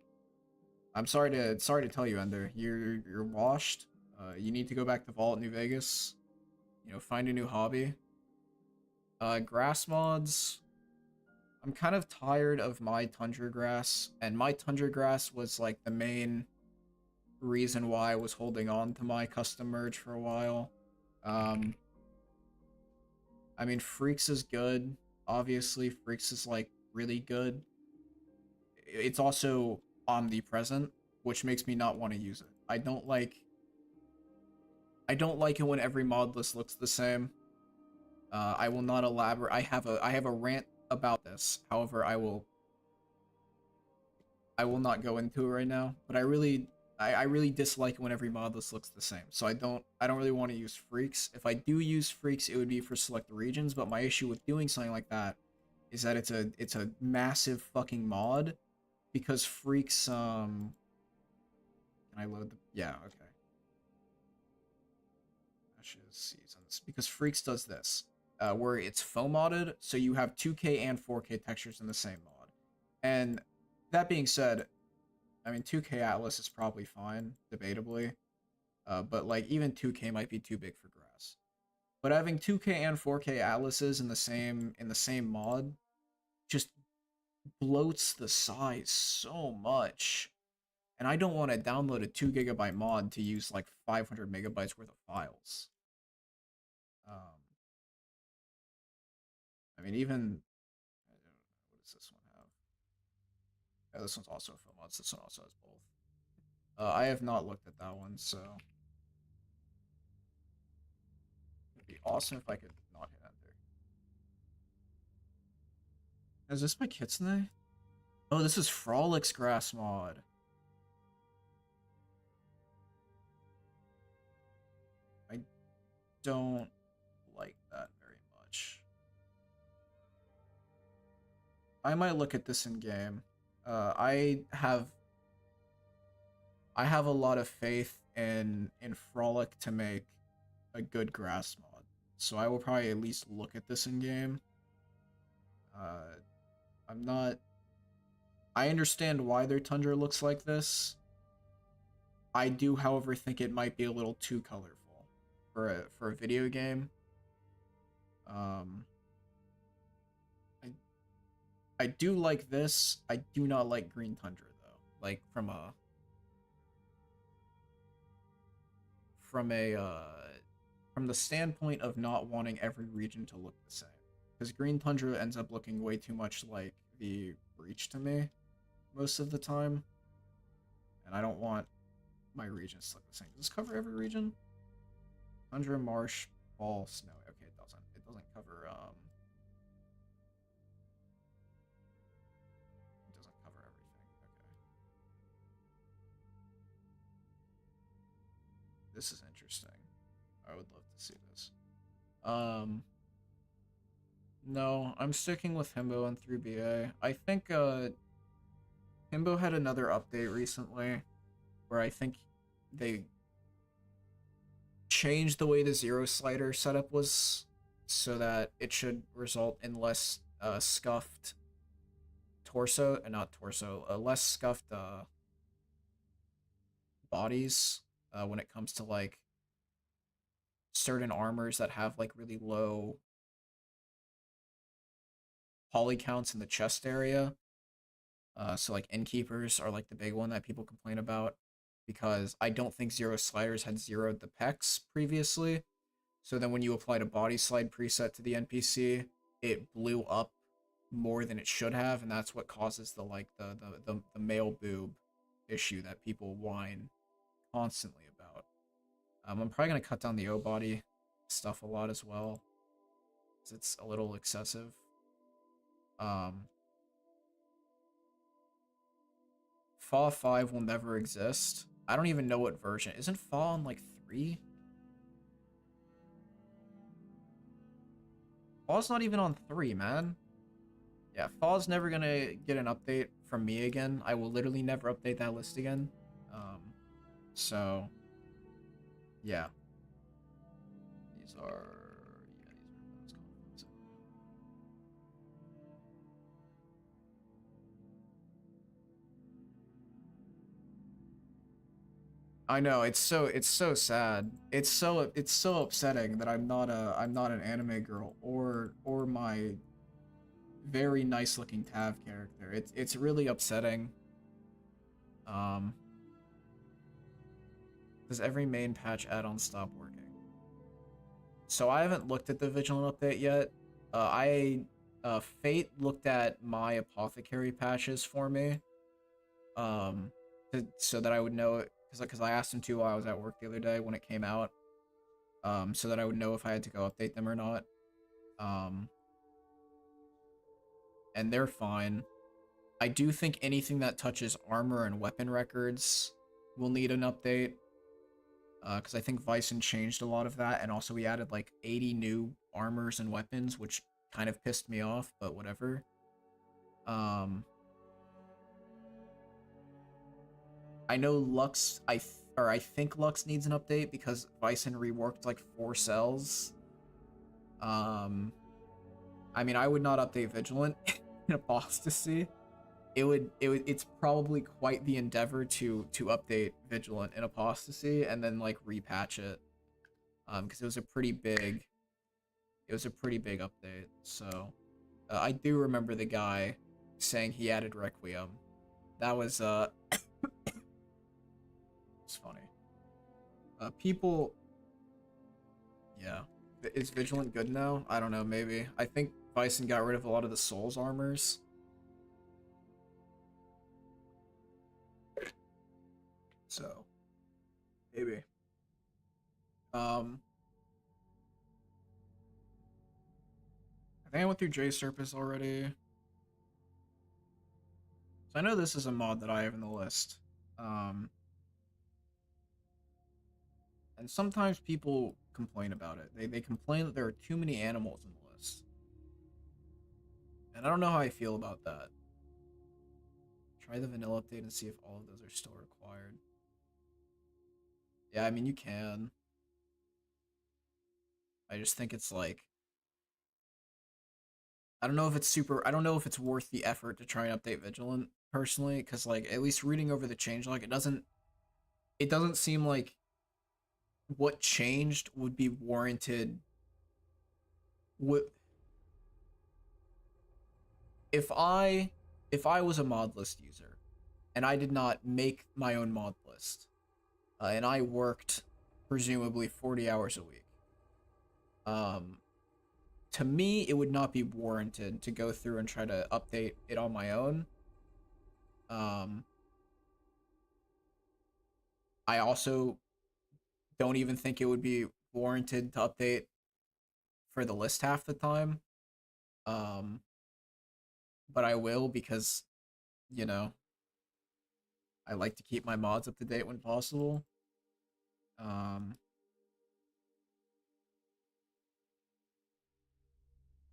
I'm sorry to tell you, Ender, you're washed. You need to go back to Vault New Vegas. You know, find a new hobby. Grass mods. I'm kind of tired of my tundra grass, and my tundra grass was like the main reason why I was holding on to my custom merge for a while. Um, I mean, Freaks is good. Obviously, Freaks is like really good. It's also omnipresent, which makes me not want to use it. I don't like it when every mod list looks the same. I will not elaborate. I have a rant about this. However, I will not go into it right now. But I really dislike it when every mod list looks the same. So I don't really want to use Freaks. If I do use Freaks, it would be for select regions. But my issue with doing something like that is that it's a massive fucking mod because Freaks can I load the yeah, okay. Ashes seasons. Because Freaks does this. Where it's foam modded, so you have 2K and 4K textures in the same mod. And that being said, I mean 2K Atlas is probably fine, debatably. But like even 2K might be too big for grass. But having 2K and 4K Atlases in the same mod just bloats the size so much. And I don't want to download a 2 GB mod to use like 500 megabytes worth of files. Um, I mean, even what does this one have? Yeah, this one's also film mods. This one also has both. I have not looked at that one, so it'd be awesome if I could not hit enter. Is this my Kitsune? Oh, this is Frolic's grass mod. I don't like that very much. I might look at this in game. I have a lot of faith in Frolic to make a good grass mod, so I will probably at least look at this in game. Uh, I'm not. I understand why their tundra looks like this. I do, however, think it might be a little too colorful for a video game. Um, I I do like this. I do not like green tundra though. Like from a from the standpoint of not wanting every region to look the same, because green tundra ends up looking way too much like the breach to me most of the time, and I don't want my regions to look the same. Does this cover every region? Tundra, marsh, fall, snow. Okay, it doesn't. It doesn't cover it doesn't cover everything. Okay. This is interesting. I would love to see this. Um no, I'm sticking with Himbo and 3BA. I think Himbo had another update recently where I think they changed the way the zero slider setup was so that it should result in less scuffed torso and not torso, less scuffed bodies when it comes to like certain armors that have like really low poly counts in the chest area. So like innkeepers are like the big one that people complain about because I don't think zero sliders had zeroed the pecs previously. So then when you applied a body slide preset to the NPC, it blew up more than it should have, and that's what causes the like the male boob issue that people whine constantly about. I'm probably gonna cut down the O body stuff a lot as well, 'cause it's a little excessive. Um, Fall 5 will never exist. I don't even know what version. Isn't Fall on like 3? Fall's not even on 3, man. Yeah, Fall's never gonna get an update from me again. I will literally never update that list again. Um, so yeah, these are these are those. I know it's so sad. It's so upsetting that I'm not an anime girl or my very nice looking Tav character. It's really upsetting. Um, does every main patch add-on stop working? So I haven't looked at the Vigilant update yet. Fate looked at my apothecary patches for me. Um, so that I would know it because I asked him to while I was at work the other day when it came out. So that I would know if I had to go update them or not. Um, and they're fine. I do think anything that touches armor and weapon records will need an update. Because I think Vyson changed a lot of that, and also he added like 80 new armors and weapons, which kind of pissed me off, but whatever. Um, I know Lux, I think Lux needs an update because Vyson reworked like 4 cells. Um, I mean, I would not update Vigilant in Apostasy. It's probably quite the endeavor to update Vigilant in Apostasy and then like repatch it. Because it was a pretty big update. So I do remember the guy saying he added Requiem. That was it's funny. People, yeah. Is Vigilant good now? I don't know. Maybe. I think Bison got rid of a lot of the Souls armors. So maybe. Um, I think I went through J Surface already. So I know this is a mod that I have in the list. Um, and sometimes people complain about it. They complain that there are too many animals in the list. And I don't know how I feel about that. Try the vanilla update and see if all of those are still required. Yeah, I mean, you can. I just think it's like, I don't know if it's worth the effort to try and update Vigilant personally, because like at least reading over the changelog, it doesn't seem like what changed would be warranted. What if I was a mod list user and I did not make my own mod list, and I worked presumably 40 hours a week. Um, to me, it would not be warranted to go through and try to update it on my own. Um, I also don't even think it would be warranted to update for the list half the time. Um, but I will because, you know, I like to keep my mods up to date when possible. Um,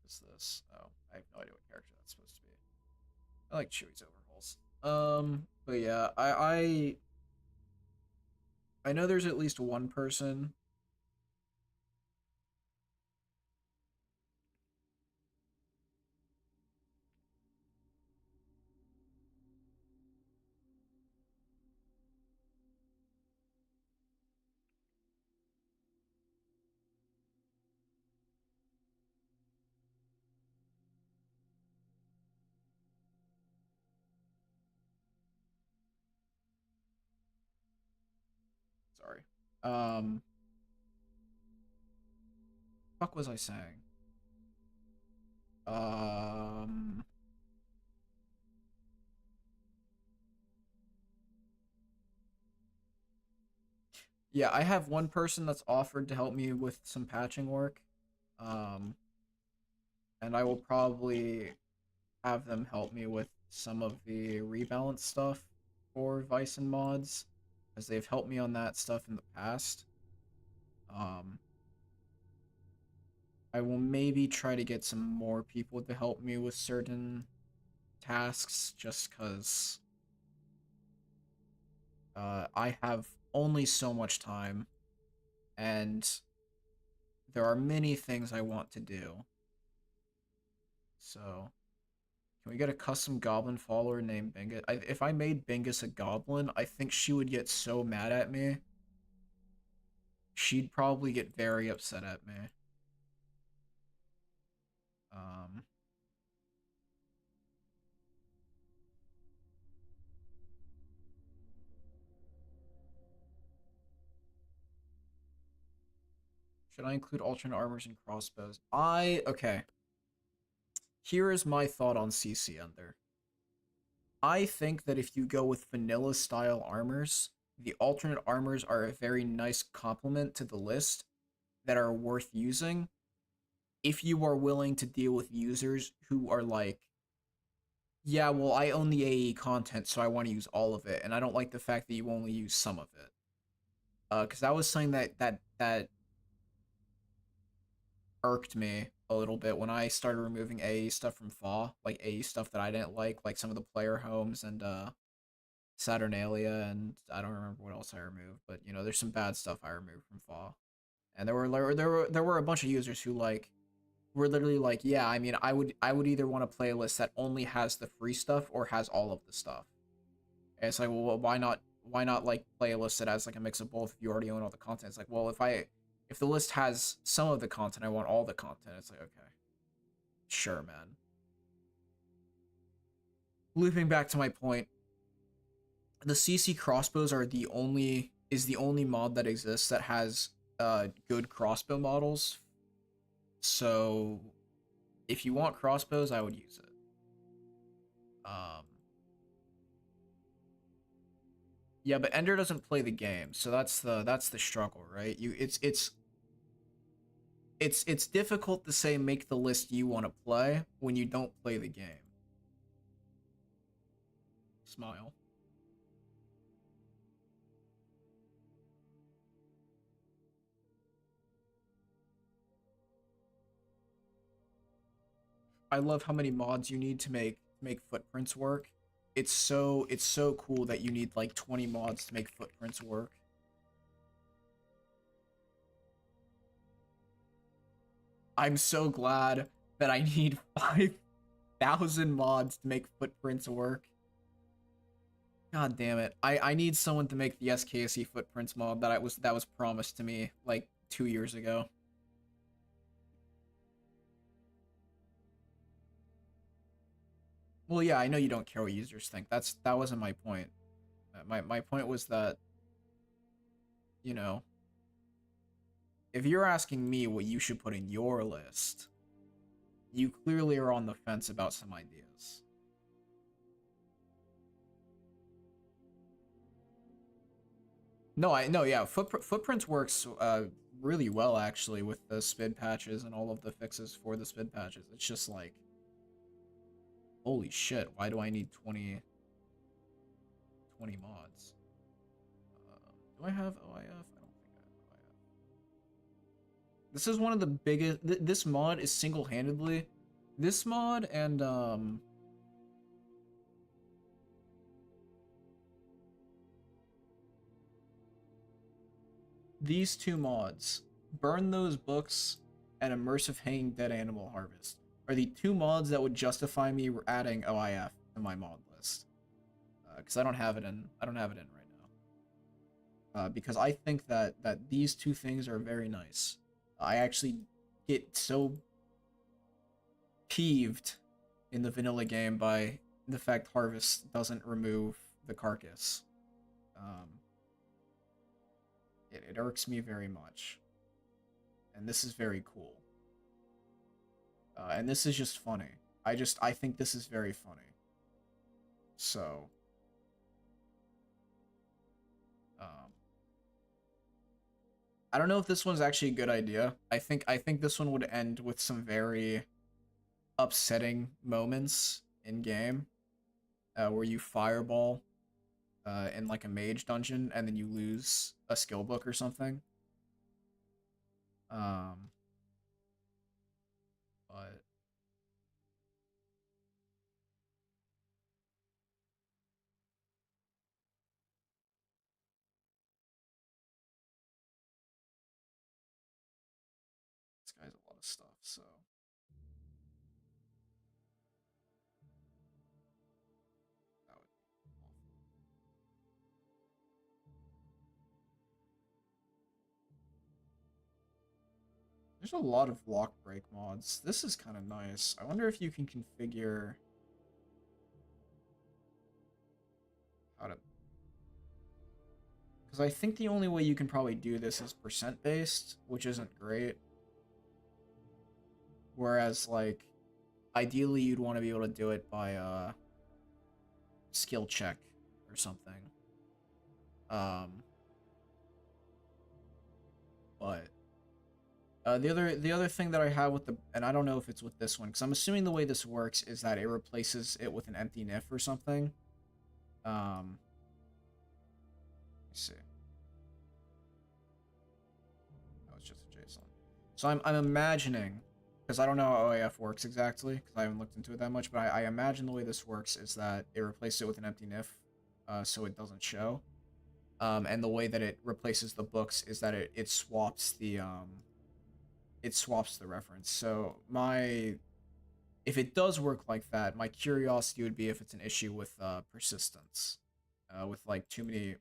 what's this? Oh, I have no idea what character that's supposed to be. I like Chewie's overhauls. But yeah, I know there's at least one person. Sorry. Um, fuck was I saying? Um, Yeah, I have one person that's offered to help me with some patching work. Um, and I will probably have them help me with some of the rebalance stuff for Vice and mods, as they've helped me on that stuff in the past. Um, I will maybe try to get some more people to help me with certain tasks, just because I have only so much time, and there are many things I want to do. So, can we get a custom goblin follower named Bingus? If I made Bingus a goblin, I think she would get so mad at me. She'd probably get very upset at me. Um, should I include alternate armors and crossbows? Okay. Here is my thought on CC Ender. I think that if you go with vanilla style armors, the alternate armors are a very nice complement to the list that are worth using if you are willing to deal with users who are like, yeah, well, I own the AE content, so I want to use all of it, and I don't like the fact that you only use some of it. Because that was something that irked me a little bit when I started removing AE stuff from FAW, like AE stuff that I didn't like some of the player homes and Saturnalia, and I don't remember what else I removed, but you know, there's some bad stuff I removed from FAW, and there were a bunch of users who like were literally like, yeah, I mean, I would either want a playlist that only has the free stuff or has all of the stuff. And it's like, well, why not like play a list that has like a mix of both if you already own all the content? It's like, well, if the list has some of the content, I want all the content. It's like, okay, sure, man. Looping back to my point, the CC crossbows are the only mod that exists that has good crossbow models. So if you want crossbows, I would use it. Um, yeah, but Ender doesn't play the game, so that's the struggle, right? It's difficult to say make the list you want to play when you don't play the game. Smile. I love how many mods you need to make footprints work. It's so cool that you need like 20 mods to make footprints work. I'm so glad that I need 5,000 mods to make footprints work. God damn it. I need someone to make the SKSE footprints mod that was promised to me like 2 years ago. Well, yeah, I know you don't care what users think. That wasn't my point. My point was that, you know, if you're asking me what you should put in your list, you clearly are on the fence about some ideas. No, I no, yeah, footprints works really well actually with the SPID patches and all of the fixes for the SPID patches. It's just like, holy shit, why do I need 20 mods? Do I have OIF? I don't think I have OIF. This is one of the biggest. This mod is single-handedly. This mod and these two mods, Burn Those Books and Immersive Hanging Dead Animal Harvest, are the two mods that would justify me adding OIF to my mod list. Because I don't have it in right now. Because I think that these two things are very nice. I actually get so peeved in the vanilla game by the fact Harvest doesn't remove the carcass. Um, it irks me very much, and this is very cool. And this is just funny. I think this is very funny. So, um, I don't know if this one's actually a good idea. I think this one would end with some very upsetting moments in game, where you fireball in like a mage dungeon and then you lose a skill book or something. Um, but this guy's a lot of stuff, so that would be awful. There's a lot of lock break mods. This is kind of nice. I wonder if you can configure how to, because I think the only way you can probably do this is percent based, which isn't great. Whereas like ideally you'd want to be able to do it by skill check or something. Um, but the other thing that I have with the, and I don't know if it's with this one because I'm assuming the way this works is that it replaces it with an empty NIF or something. Let's see. That was just a JSON. So I'm imagining, because I don't know how OAF works exactly because I haven't looked into it that much, but I imagine the way this works is that it replaces it with an empty NIF, so it doesn't show. And the way that it replaces the books is that it swaps the reference. So my if it does work like that, my curiosity would be if it's an issue with persistence, with like too many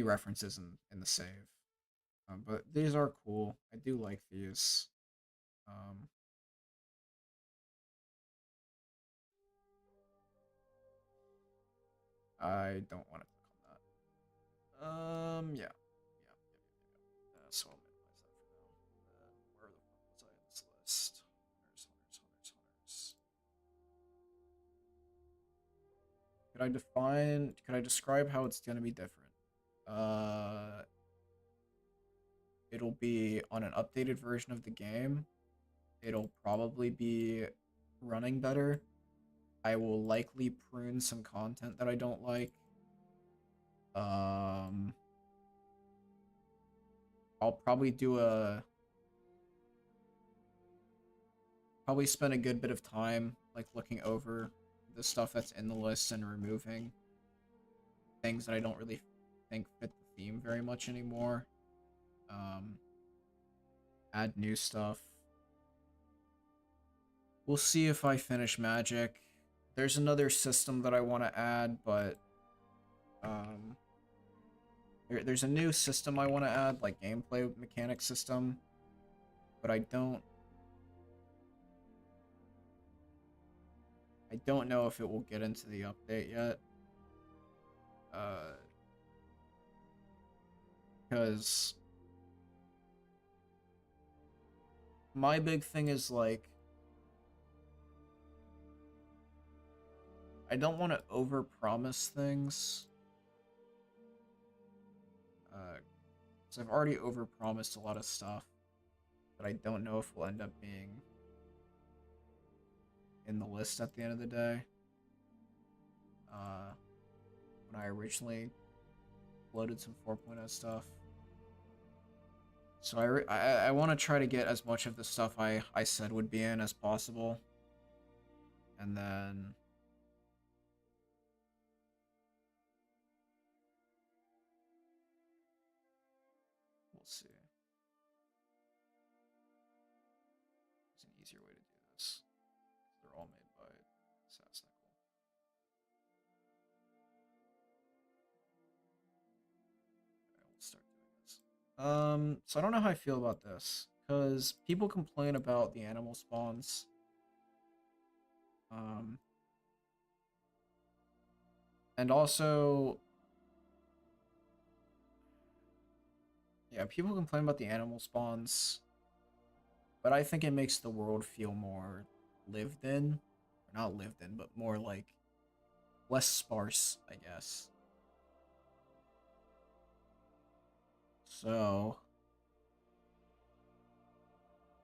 references in the save. But these are cool. I do like these. Um, I don't want to click on that. Yeah. So I'll minimize that for now. Where the fuck was I in this list? Hunters. Could I describe how it's gonna be different? Uh, it'll be on an updated version of the game. It'll probably be running better. I will likely prune some content that I don't like. Um, I'll probably spend a good bit of time like looking over the stuff that's in the list and removing things that I don't really think fit the theme very much anymore. Um, add new stuff. We'll see if I finish Magic. There's another system that I want to add, but um, there's a new system I want to add, like gameplay mechanic system, but I don't know if it will get into the update yet. Because my big thing is like I don't want to overpromise things. Because I've already overpromised a lot of stuff that I don't know if will end up being in the list at the end of the day. Uh, when I originally loaded some 4.0 stuff. So I want to try to get as much of the stuff I said would be in as possible. And then we'll see. There's an easier way to do this. They're all made by Sassnickle. Alright, we'll start doing this. So I don't know how I feel about this. Because people complain about the animal spawns. Um, and also, yeah, people complain about the animal spawns, but I think it makes the world feel more lived in. Or not lived in, but more like less sparse, I guess. So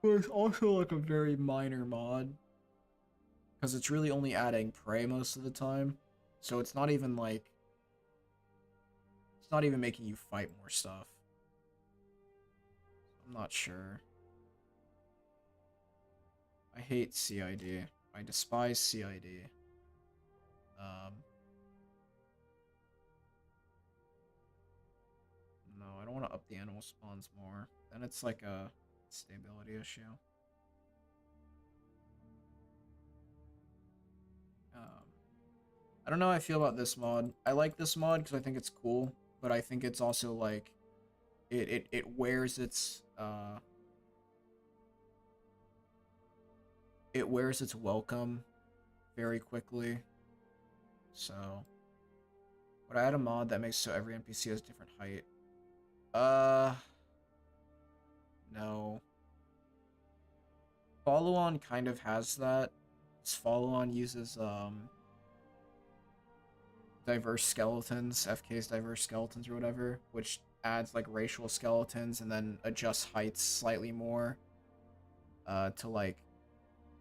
there's also like a very minor mod because it's really only adding prey most of the time. So it's not even like it's not even making you fight more stuff. I'm not sure. I hate CID. I despise CID. No, I don't want to up the animal spawns more. Then it's like a stability issue. I don't know how I feel about this mod. I like this mod because I think it's cool, but I think it's also like it wears its it wears its welcome very quickly. So would I add a mod that makes so every NPC has different height? No. Follow on kind of has that. This follow on uses diverse skeletons, FK's diverse skeletons or whatever, which adds like racial skeletons and then adjusts heights slightly more to like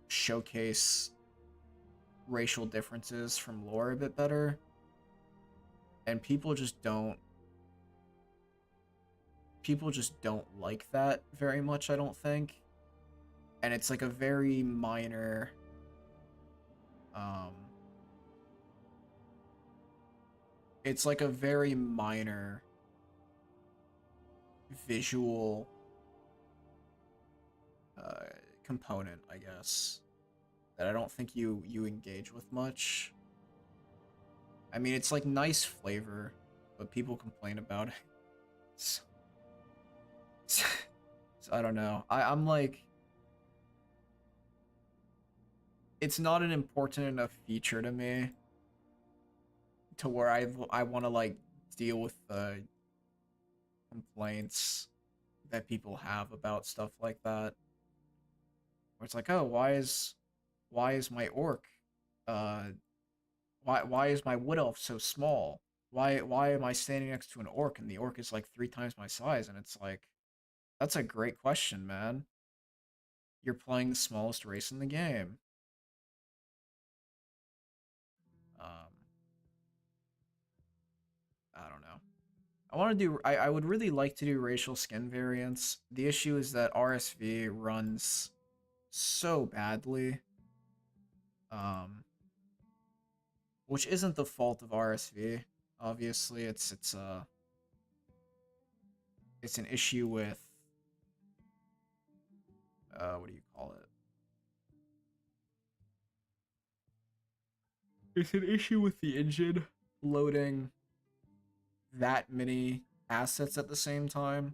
showcase racial differences from lore a bit better. And people just don't like that very much, I don't think. And it's like a very minor it's like a very minor visual component, I guess, that I don't think you engage with much. I mean, it's like nice flavor, but people complain about it. So, I don't know. I'm like, it's not an important enough feature to me to where I want to like deal with the complaints that people have about stuff like that. Where it's like, oh, why is my orc uh why is my wood elf so small? Why am I standing next to an orc and the orc is like 3 times my size? And it's like, that's a great question, man. You're playing the smallest race in the game. Um, I don't know. I would really like to do racial skin variants. The issue is that RSV runs so badly. Which isn't the fault of RSV. Obviously, it's an issue with what do you call it? It's an issue with the engine loading that many assets at the same time.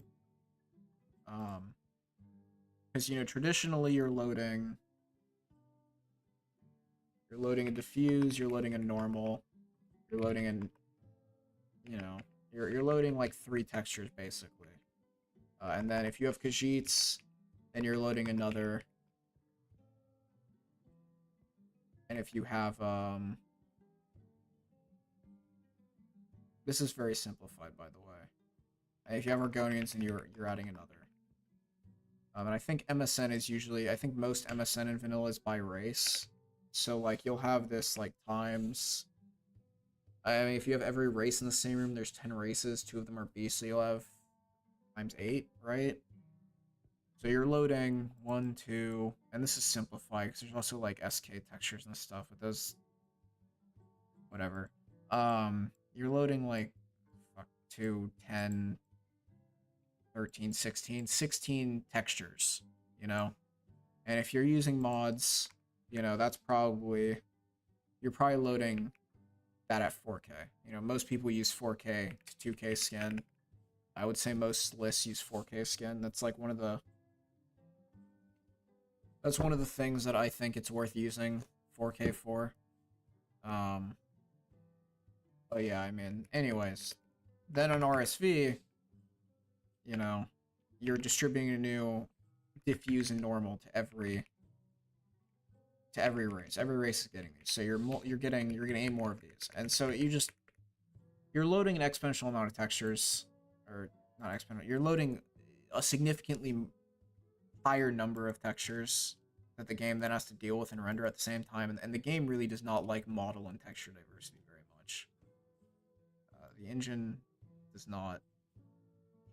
Because traditionally you're loading a diffuse, you're loading a normal, you're loading an you're loading like 3 textures basically. And then if you have Khajiits, then you're loading another. And if you have this is very simplified, by the way. And if you have Argonians, then you're adding another. And I think MSN is usually, I think most MSN in vanilla is by race. So like you'll have this like times. I mean, if you have every race in the same room, there's 10 races. 2 of them are beasts, so you'll have times 8, right? So you're loading 1, 2, and this is simplified because there's also like SK textures and stuff with those. Whatever. You're loading like 2, 10, 13, 16 textures, And if you're using mods, that's you're probably loading that at 4K. Most people use 4K to 2K skin. I would say most lists use 4K skin. That's like one of the things that I think it's worth using 4K for. But yeah, I mean, anyways, then on RSV, you're distributing a new diffuse and normal to every race. Every race is getting these, so you're getting 8 more of these, and so you're loading an exponential amount of textures, or not exponential. You're loading a significantly higher number of textures that the game then has to deal with and render at the same time, and the game really does not like model and texture diversity very much. The engine does not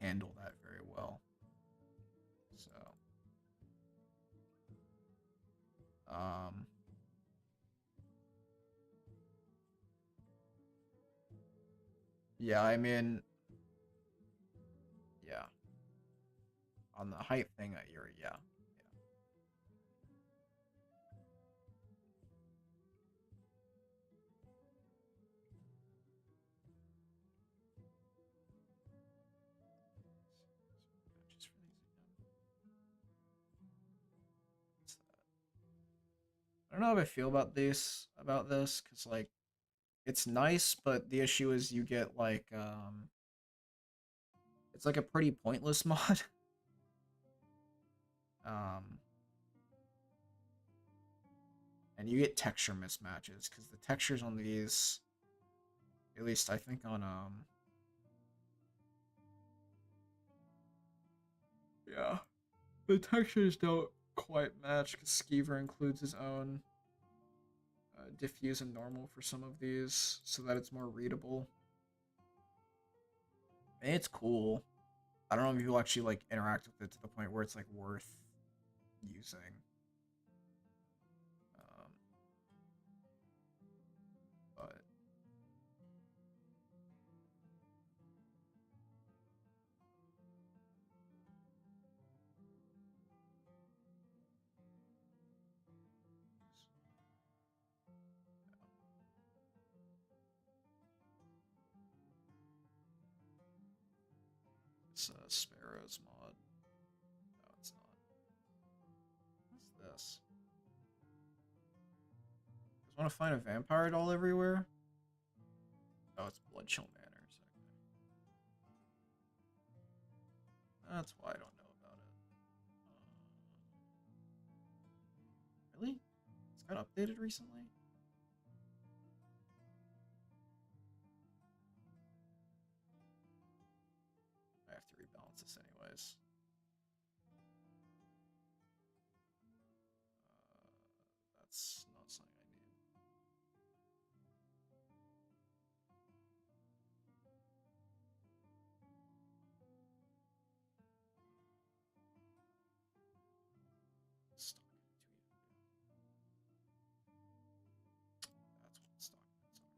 handle that very well. So, um, yeah, I mean, yeah, on the height thing, you're, yeah. I don't know how I feel about this, because like it's nice, but the issue is you get like it's like a pretty pointless mod. um and you get texture mismatches because the textures on these, at least I think on yeah, the textures don't quite match because Skeever includes his own diffuse and normal for some of these so that it's more readable. And it's cool. I don't know if you'll actually like interact with it to the point where it's like worth using. Um, but it's Sparrow's mod. No, it's not. What's this? Just want to find a vampire doll everywhere? Oh, it's Blood Chill Manners. Okay. That's why I don't know about it. Really? It's got updated recently? I have to rebalance this anyways. That's not something I need. Stock tweet. That's what stock bits are.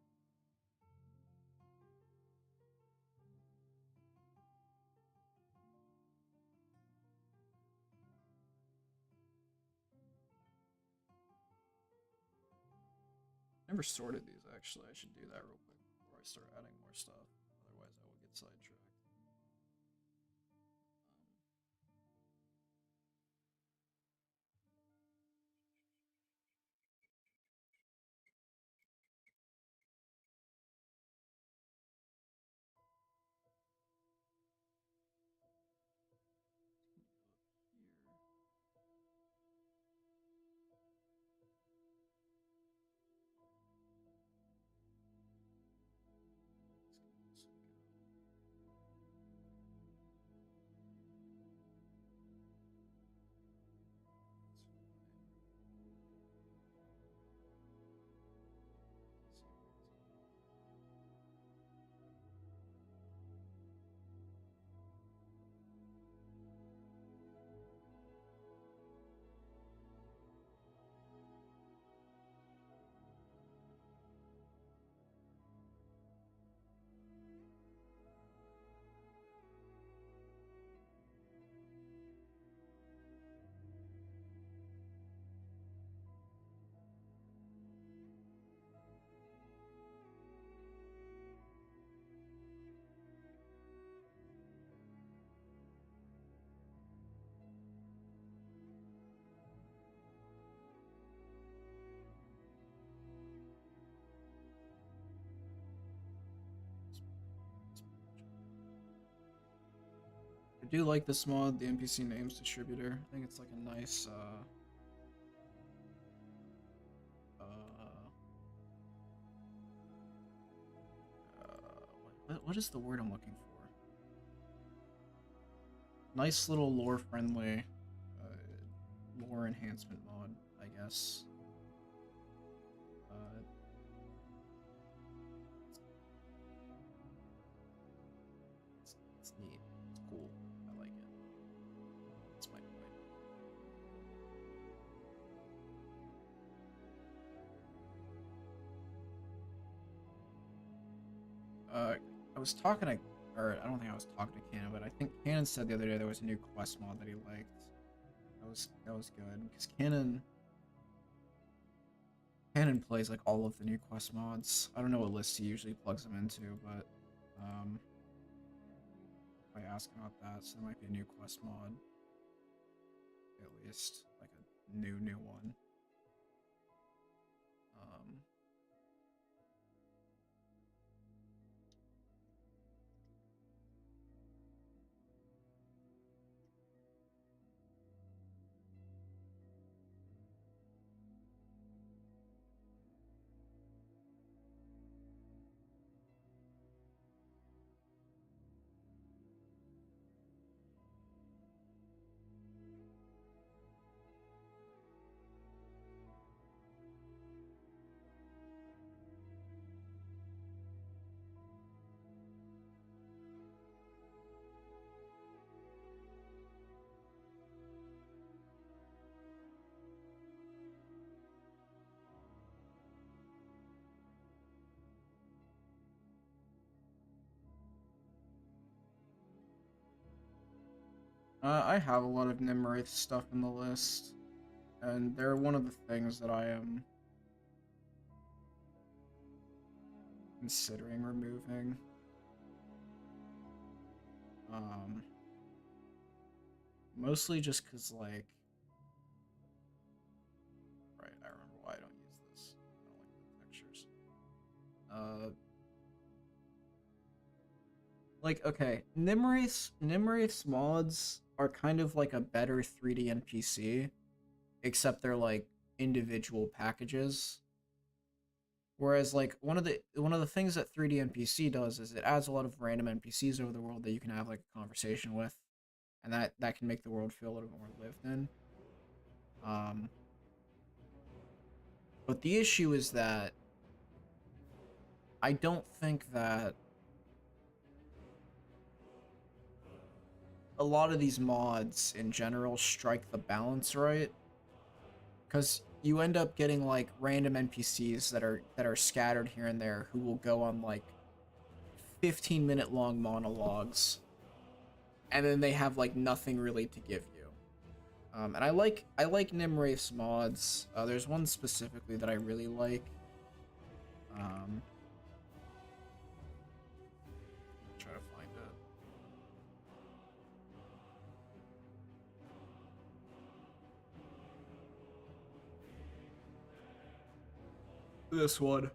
Never sorted these actually. I should do that real quick before I start adding more stuff. Otherwise, I will get sidetracked. I do like this mod, the NPC names distributor. I think it's like a nice what is the word I'm looking for? nice little lore-friendly lore enhancement mod, I guess. It's neat. It's cool. I like it. That's my point. I was talking to, or I don't think I was talking to Cannon, but I think Cannon said the other day there was a new quest mod that he liked. That was good because Cannon plays like all of the new quest mods. I don't know what list he usually plugs them into, but if I ask about that, so there might be a new quest mod, at least like a new one. I have a lot of Nimwraith stuff in the list, and they're one of the things that I am considering removing. Mostly just because, like, right, I remember why I don't use this. I don't like the textures. Like, okay, Nimwraith's mods are kind of like a better 3D NPC, except they're like individual packages. Whereas like one of the things that 3D NPC does is it adds a lot of random NPCs over the world that you can have like a conversation with, and that can make the world feel a little bit more lived in. But the issue is that I don't think that a lot of these mods in general strike the balance right, because you end up getting like random NPCs that are scattered here and there who will go on like 15-minute long monologues, and then they have like nothing really to give you. And I like Nimwraith's mods. There's one specifically that I really like. Try to find it. This one,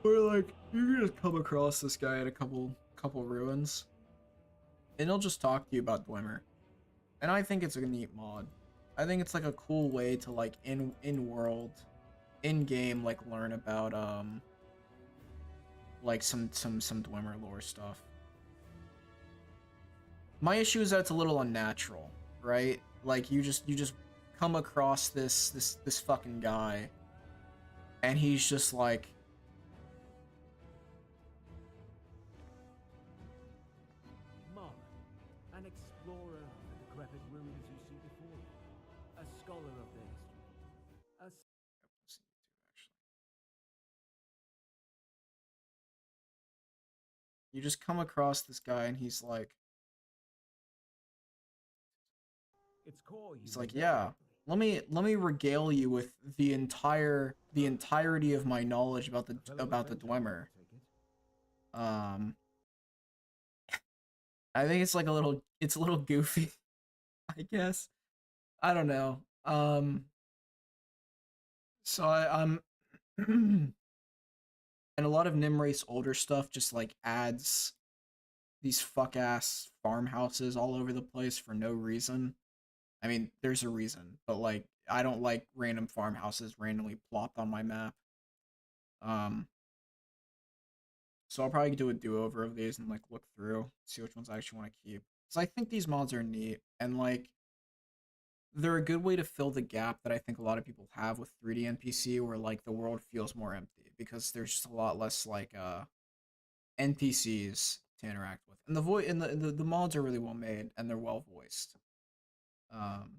where like you just come across this guy at a couple ruins, and he'll just talk to you about Dwemer. And I think it's a neat mod. I think it's like a cool way to like in world, in game, like learn about like some Dwemer lore stuff. My issue is that it's a little unnatural, right? Like you just come across this fucking guy, and he's just like, an explorer of the decrepit ruins you see before you, a scholar of their history, you just come across this guy, and he's like, yeah, let me regale you with the entirety of my knowledge about the Dwemer. I think it's like it's a little goofy, I guess. I don't know. So I'm and a lot of Nimwraith's older stuff just like adds these fuck ass farmhouses all over the place for no reason. I mean, there's a reason, but like I don't like random farmhouses randomly plopped on my map. So I'll probably do a do-over of these and like look through, see which ones I actually want to keep. Because I think these mods are neat and like they're a good way to fill the gap that I think a lot of people have with 3D NPC where like the world feels more empty because there's just a lot less like NPCs to interact with. And the voice and the mods are really well made and they're well voiced. Um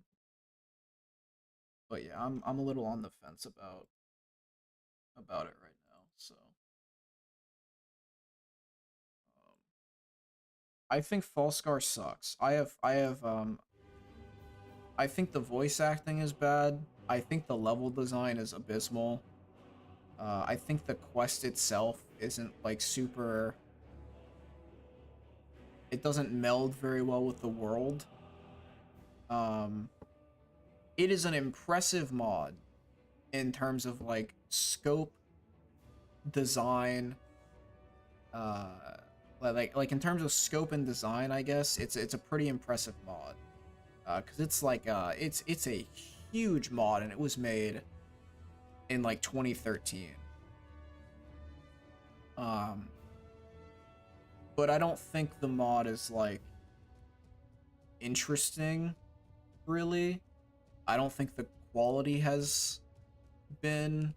but yeah, I'm a little on the fence about it right now. So I think False Scar sucks. I think the voice acting is bad. I think the level design is abysmal. I think the quest itself isn't like super. It doesn't meld very well with the world. Um, it is an impressive mod in terms of like scope, design, uh, like in terms of scope and design. I guess it's a pretty impressive mod. Because it's like it's a huge mod and it was made in like 2013. Um, but I don't think the mod is like interesting, really. I don't think the quality has been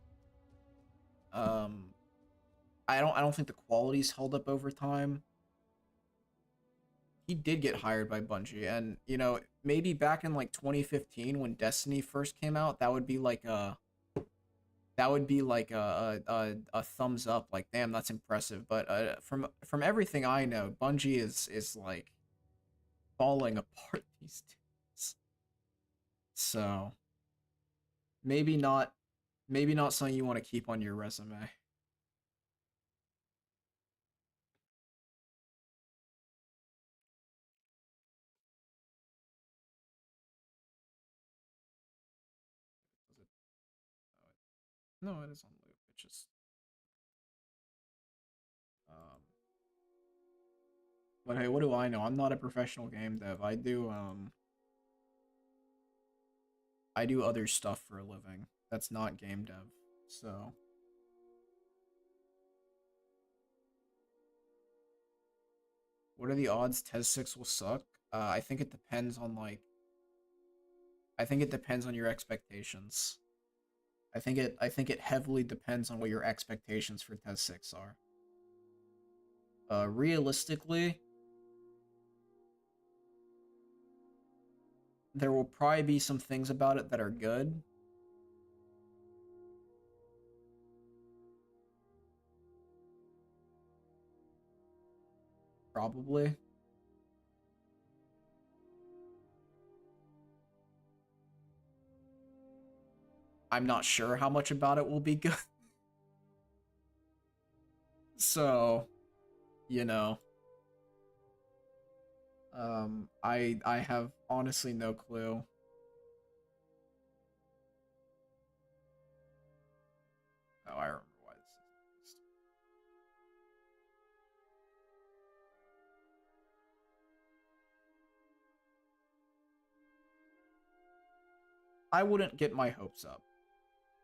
um I don't think the quality's held up over time. He did get hired by Bungie and you know, maybe back in like 2015 when Destiny first came out, that would be like a thumbs up like damn that's impressive, but from everything I know, Bungie is like falling apart these days. So maybe not maybe not something you want to keep on your resume. Was it, no, it is on loop. It's just um but hey, what do I know? I'm not a professional game dev. I do other stuff for a living. That's not game dev. So what are the odds Tes 6 will suck? I think it depends on like I think it depends on your expectations. I think it heavily depends on what your expectations for Tes 6 are. Realistically, there will probably be some things about it that are good. Probably. I'm not sure how much about it will be good. So, you know, I have honestly no clue. Oh, I remember why this is. I wouldn't get my hopes up.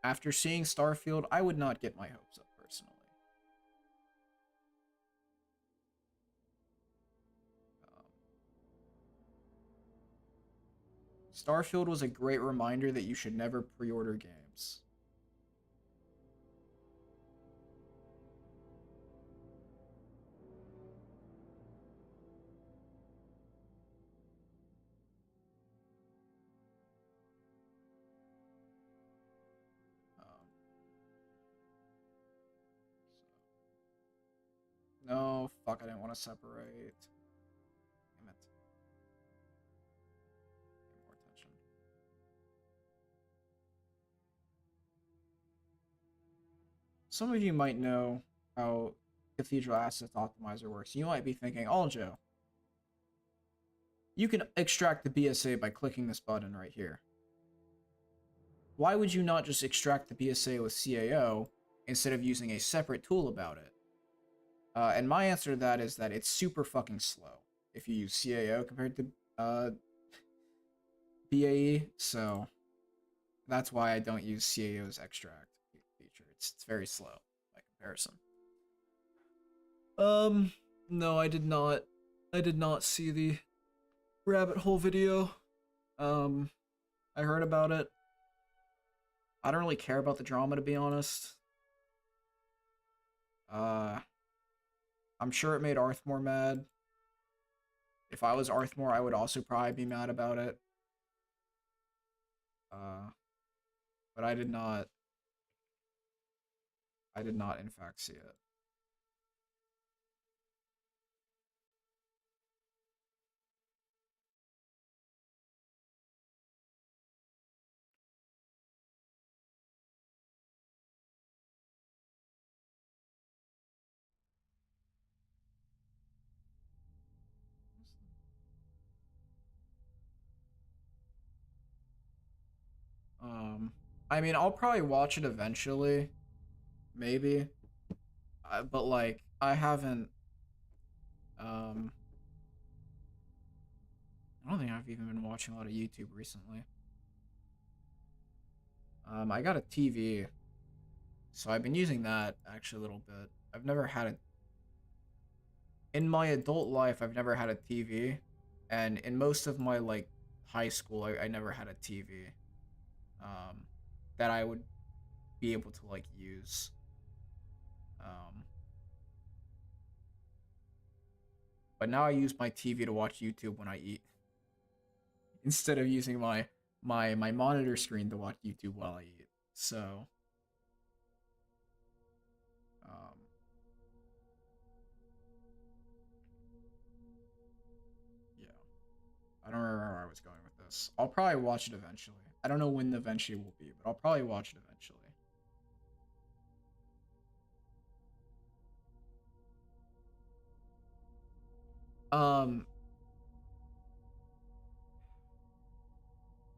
After seeing Starfield, I would not get my hopes up personally. Um, Starfield was a great reminder that you should never pre-order games. Um, no, fuck, I didn't want to separate. Damn it. Pay more attention. Some of you might know how Cathedral Assets Optimizer works. You might be thinking, oh, Joe, you can extract the BSA by clicking this button right here. Why would you not just extract the BSA with CAO instead of using a separate tool about it? And my answer to that is that it's super fucking slow if you use CAO compared to BAE, so that's why I don't use CAO's extract feature. It's very slow by comparison. No, I did not. I did not see the rabbit hole video. Um, I heard about it. I don't really care about the drama, to be honest. Uh, I'm sure it made Arthmore mad. If I was Arthmore, I would also probably be mad about it. Uh, but I did not. I did not, in fact, see it. Um, I mean, I'll probably watch it eventually, maybe. But like, I haven't. Um, I don't think I've even been watching a lot of YouTube recently. I got a TV, so I've been using that actually a little bit. I've never had a in my adult life. I've never had a TV, and in most of my like high school, I never had a TV. Um, that I would be able to like use. Um, but now I use my TV to watch YouTube when I eat instead of using my monitor screen to watch YouTube while I eat. So, um, yeah, I don't remember where I was going with this. I'll probably watch it eventually. I don't know when the eventually will be, but I'll probably watch it eventually. Um,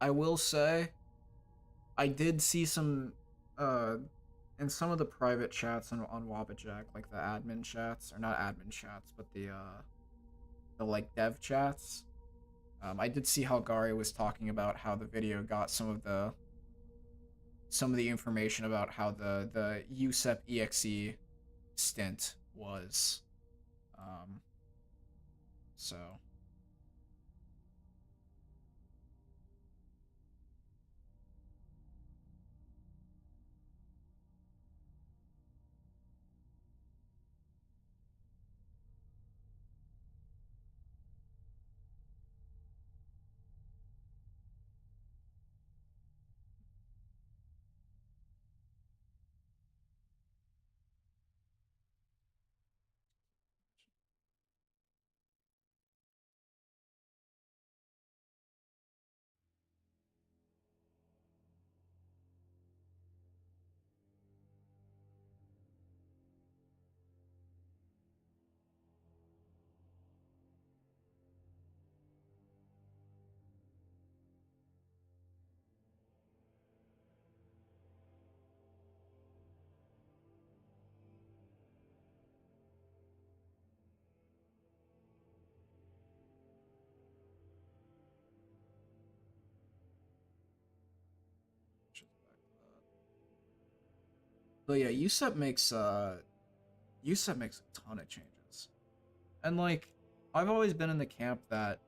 I will say I did see some uh in some of the private chats on Wabbajack, like the admin chats, or not admin chats, but the like dev chats. I did see how Gary was talking about how the video got some of the information about how the USEP EXE stint was. Um, so but yeah, USEP makes a ton of changes. And like I've always been in the camp that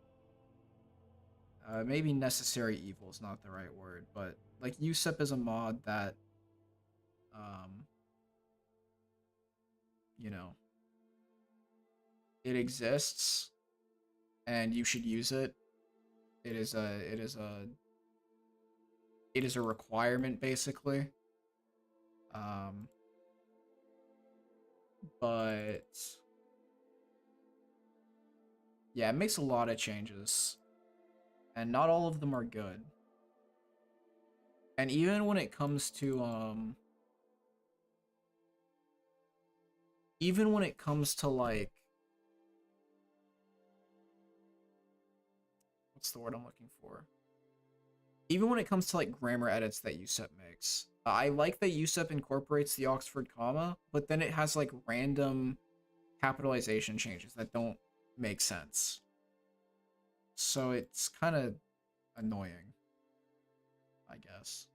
maybe necessary evil is not the right word, but like USEP is a mod that um you know, it exists and you should use it. It is a requirement basically. Um but yeah, it makes a lot of changes and not all of them are good. And even when it comes to like what's the word I'm looking for? Even when it comes to like grammar edits that USEP makes. I like that USEP incorporates the Oxford comma, but then it has like random capitalization changes that don't make sense. So it's kind of annoying, I guess.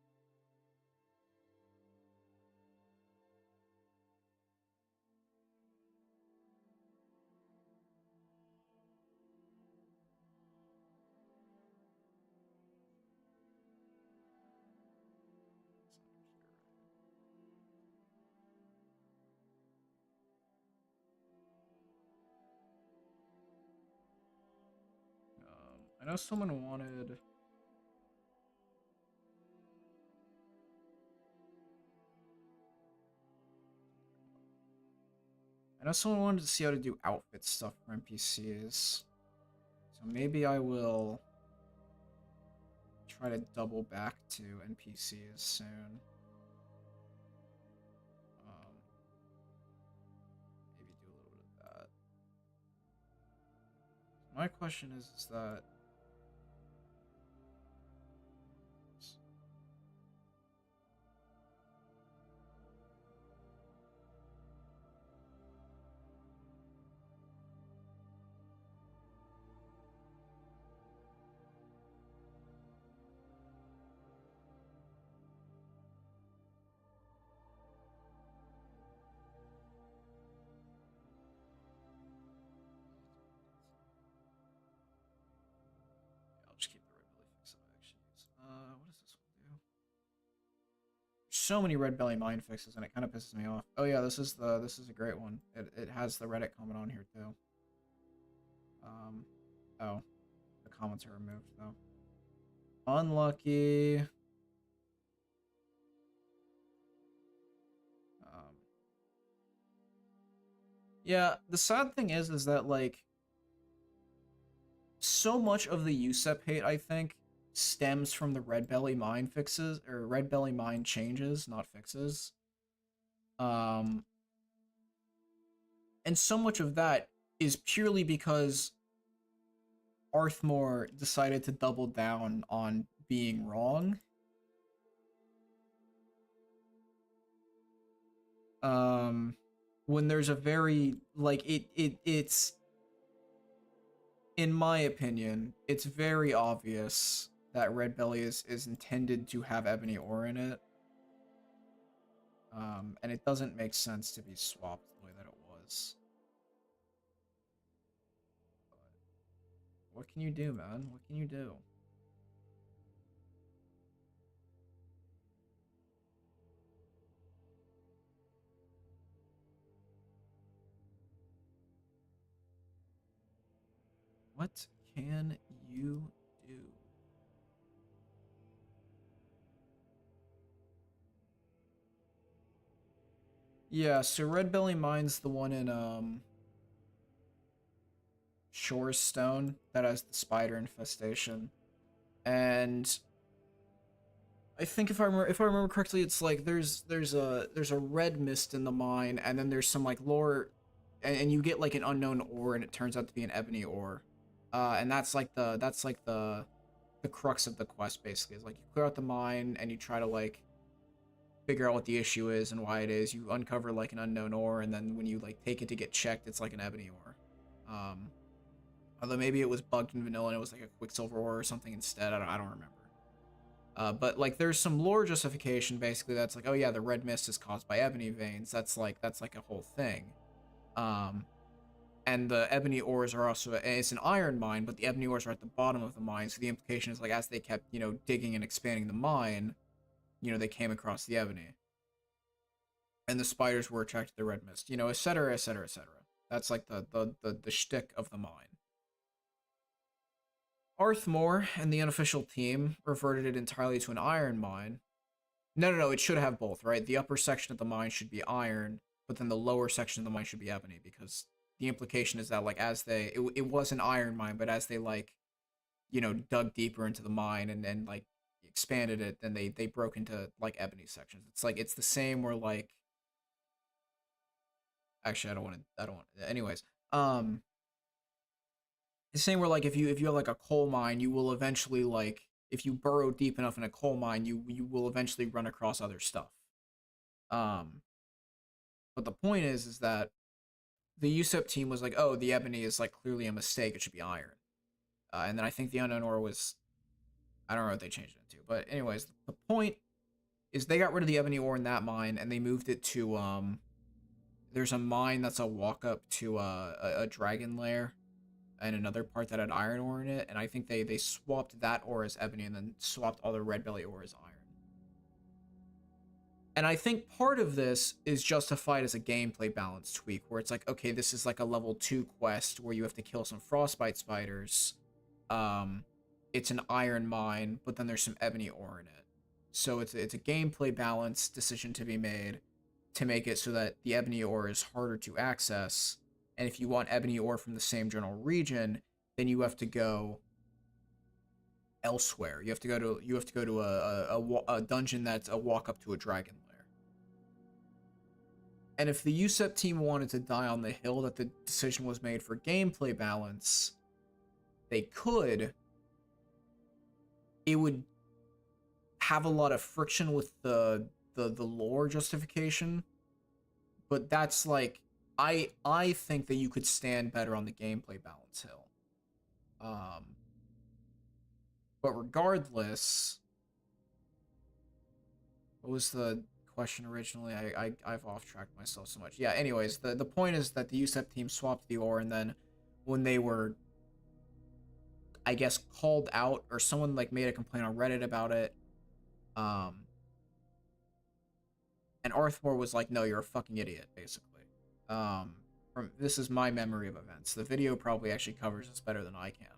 I know someone wanted... I know someone wanted to see how to do outfit stuff for NPCs. So maybe I will try to double back to NPCs soon. Maybe do a little bit of that. My question is that... I'll just keep the red belly fix that I actually use. What does this one do? So many red belly mind fixes, and it kind of pisses me off. Oh yeah, this is a great one. It has the Reddit comment on here too. Oh, the comments are removed though. Unlucky. Yeah, the sad thing is that like so much of the USEP hate, I think, stems from the red belly mind fixes or red belly mind changes, not fixes. And so much of that is purely because Arthmore decided to double down on being wrong. When there's a very like it's in my opinion, it's very obvious that Red Belly is intended to have ebony ore in it. And it doesn't make sense to be swapped the way that it was. But what can you do, man? What can you do? What can you do? Yeah, so Red Belly Mine's the one in Shore's Stone that has the spider infestation. And I think if I remember correctly, it's like there's a red mist in the mine, and then there's some like lore, and you get like an unknown ore, and it turns out to be an ebony ore, and that's like the crux of the quest basically. Is like you clear out the mine and you try to like figure out what the issue is and why it is. You uncover like an unknown ore, and then when you like take it to get checked, it's like an ebony ore. Although maybe it was bugged in vanilla and it was like a quicksilver ore or something instead. I don't remember. But like there's some lore justification basically that's like, oh yeah, the red mist is caused by ebony veins. That's like a whole thing. And the ebony ores are also, it's an iron mine, but the ebony ores are at the bottom of the mine. So the implication is like as they kept, digging and expanding the mine, they came across the ebony. And the spiders were attracted to the red mist, et cetera, et cetera, et cetera. That's like the shtick of the mine. Arthmore and the unofficial team reverted it entirely to an iron mine. No, it should have both, right? The upper section of the mine should be iron, but then the lower section of the mine should be ebony, because the implication is that, like, it was an iron mine, but as they, like, dug deeper into the mine and then, like, expanded it, then they broke into, like, ebony sections. It's, like, it's the same where, like, actually, I don't want to, anyways, the same where like if you have like a coal mine, you will eventually like if you burrow deep enough in a coal mine, you will eventually run across other stuff. But the point is that the USEP team was like, oh, the ebony is like clearly a mistake. It should be iron. And then I think the unknown ore was, I don't know what they changed it to, but anyways, the point is they got rid of the ebony ore in that mine and they moved it to there's a mine that's a walk up to a dragon lair. And another part that had iron ore in it, and I think they swapped that ore as ebony and then swapped all the red belly ore as iron. And I think part of this is justified as a gameplay balance tweak, where it's like, okay, this is like a level 2 quest where you have to kill some frostbite spiders, it's an iron mine, but then there's some ebony ore in it. So it's a gameplay balance decision to be made to make it so that the ebony ore is harder to access. And if you want ebony ore from the same general region, then you have to go elsewhere. You have to go to a dungeon that's a walk up to a dragon lair. And if the USEP team wanted to die on the hill that the decision was made for gameplay balance, they could. It would have a lot of friction with the lore justification, but that's like I think that you could stand better on the gameplay balance hill. But regardless, what was the question originally? I've off tracked myself so much. Yeah. Anyways, the point is that the USEP team swapped the ore, and then when they were, I guess, called out, or someone like made a complaint on Reddit about it, and Arthmore was like, "No, you're a fucking idiot," basically. This is my memory of events. The video probably actually covers this better than I can,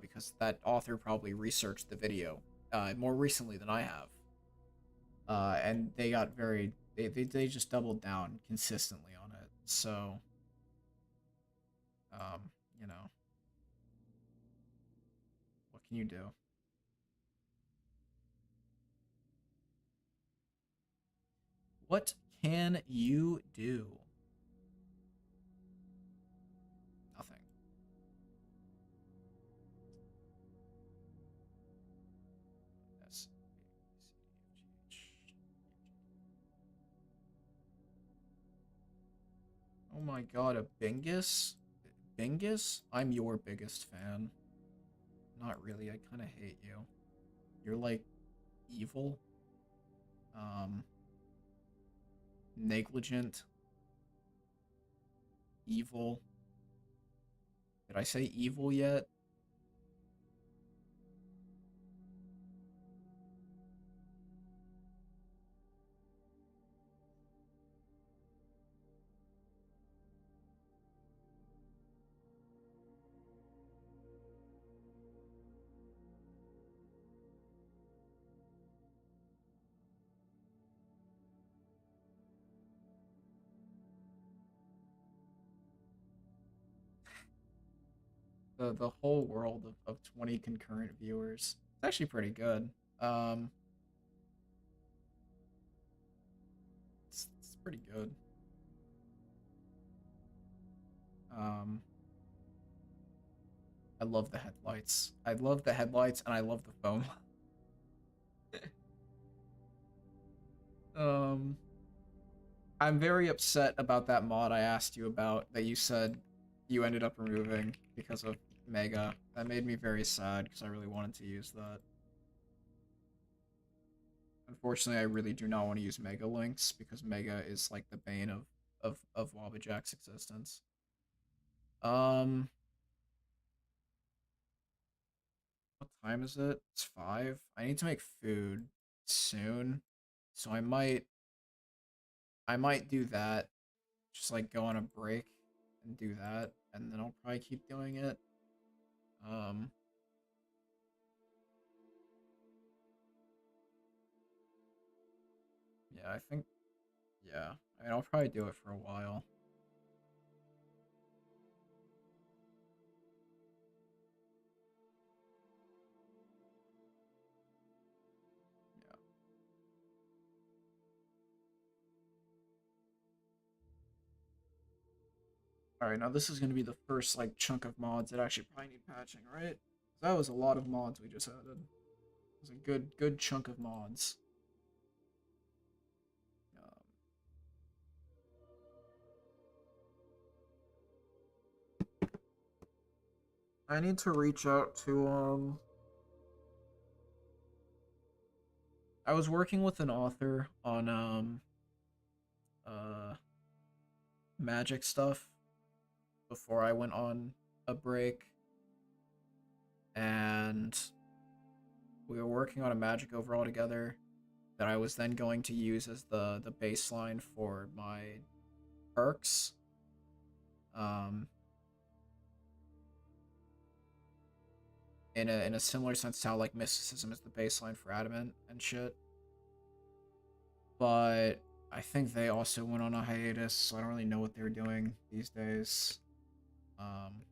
because that author probably researched the video more recently than I have. And they got they just doubled down consistently on it. So, you know, what can you do? What can you do? Nothing. S, A, C, H, oh my god, a Bingus? Bingus? I'm your biggest fan. Not really, I kind of hate you. You're like evil. Negligent. Evil. Did I say evil yet? The whole world of 20 concurrent viewers. It's actually pretty good. It's pretty good. I love the headlights. I love the headlights, and I love the foam. I'm very upset about that mod I asked you about that you said you ended up removing because of Mega. That made me very sad because I really wanted to use that. Unfortunately, I really do not want to use Mega links because Mega is like the bane of Wabbajack's existence. What time is it? It's 5. I need to make food soon, so I might do that. Just like go on a break and do that, and then I'll probably keep doing it. Yeah, I think, yeah. I mean, I'll probably do it for a while. Yeah. Alright, now this is going to be the first, like, chunk of mods that actually probably need patching, right? That was a lot of mods we just added. It was a good chunk of mods. I need to reach out to, I was working with an author on, magic stuff before I went on a break, and we were working on a magic overall together that I was then going to use as the baseline for my perks. in a similar sense to how like mysticism is the baseline for adamant and shit. But I think they also went on a hiatus, so I don't really know what they're doing these days. Um,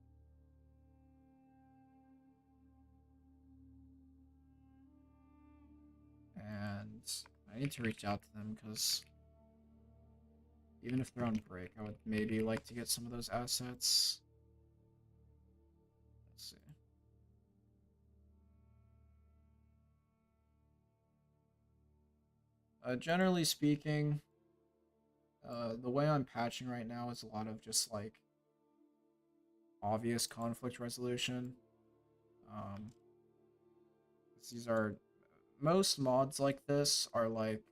and I need to reach out to them because even if they're on break, I would maybe like to get some of those assets. Let's see. Generally speaking, the way I'm patching right now is a lot of just like obvious conflict resolution. Um, these are most mods like this are like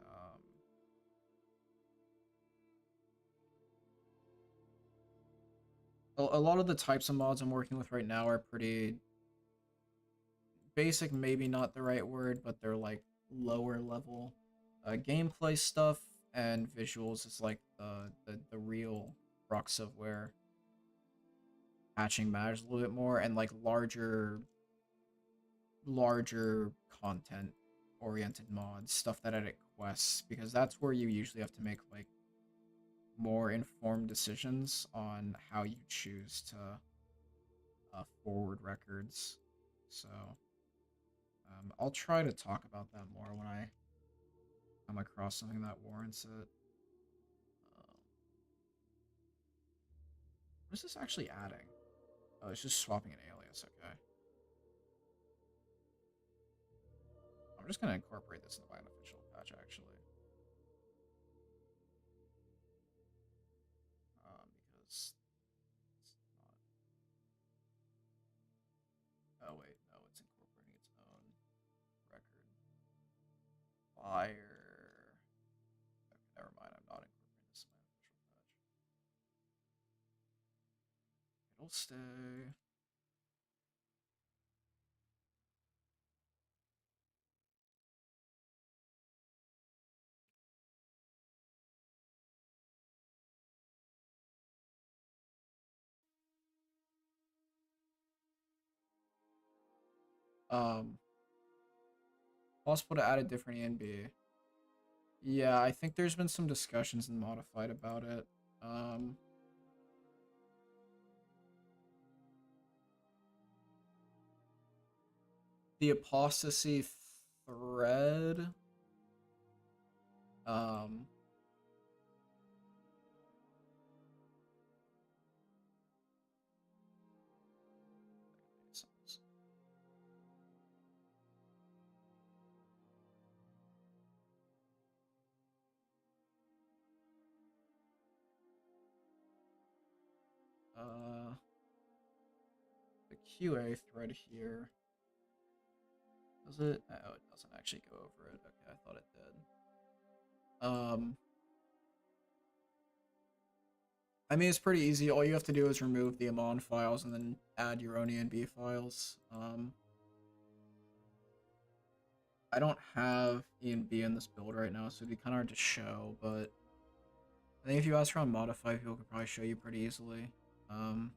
um, a lot of the types of mods I'm working with right now are pretty basic, maybe not the right word, but they're like lower level. Gameplay stuff and visuals is like the real crux of where patching matters a little bit more, and like larger content oriented mods, stuff that edit quests, because that's where you usually have to make like more informed decisions on how you choose to forward records. So I'll try to talk about that more when I come across something that warrants it. What is this actually adding? Oh, it's just swapping an alias. Okay. I'm just gonna incorporate this into my unofficial patch actually, because it's not. Oh wait, no, it's incorporating its own record. Fire. Okay, never mind. I'm not incorporating this in my official patch. It'll stay. Um, Possible to add a different ENB. Yeah, I think there's been some discussions in Modified about it. Um, the Apostasy thread. Um, uh, the QA thread here. Does it? Oh, it doesn't actually go over it. Okay, I thought it did. I mean, it's pretty easy. All you have to do is remove the Amon files and then add your own ENB files. I don't have ENB in this build right now, so it'd be kind of hard to show, but I think if you ask around Modify, people could probably show you pretty easily. Um,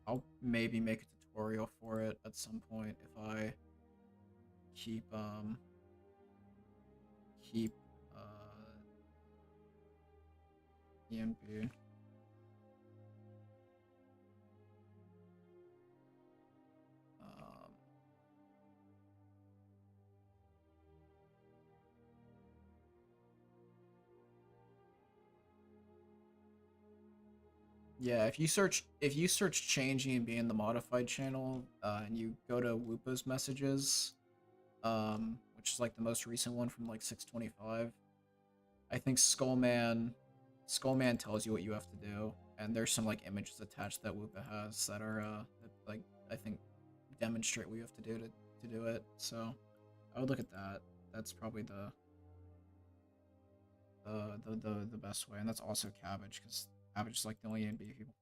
I'll maybe make a tutorial for it at some point if I keep, keep, ENB. Um, Yeah, if you search change ENB in the modified channel, and you go to Whoopa's messages, which is like the most recent one from like 625, I think Skullman tells you what you have to do, and there's some like images attached that Whoopa has that are that, like I think demonstrate what you have to do to do it. So I would look at that. That's probably the best way, and that's also Cabbage because Cabbage is like the only ENB people.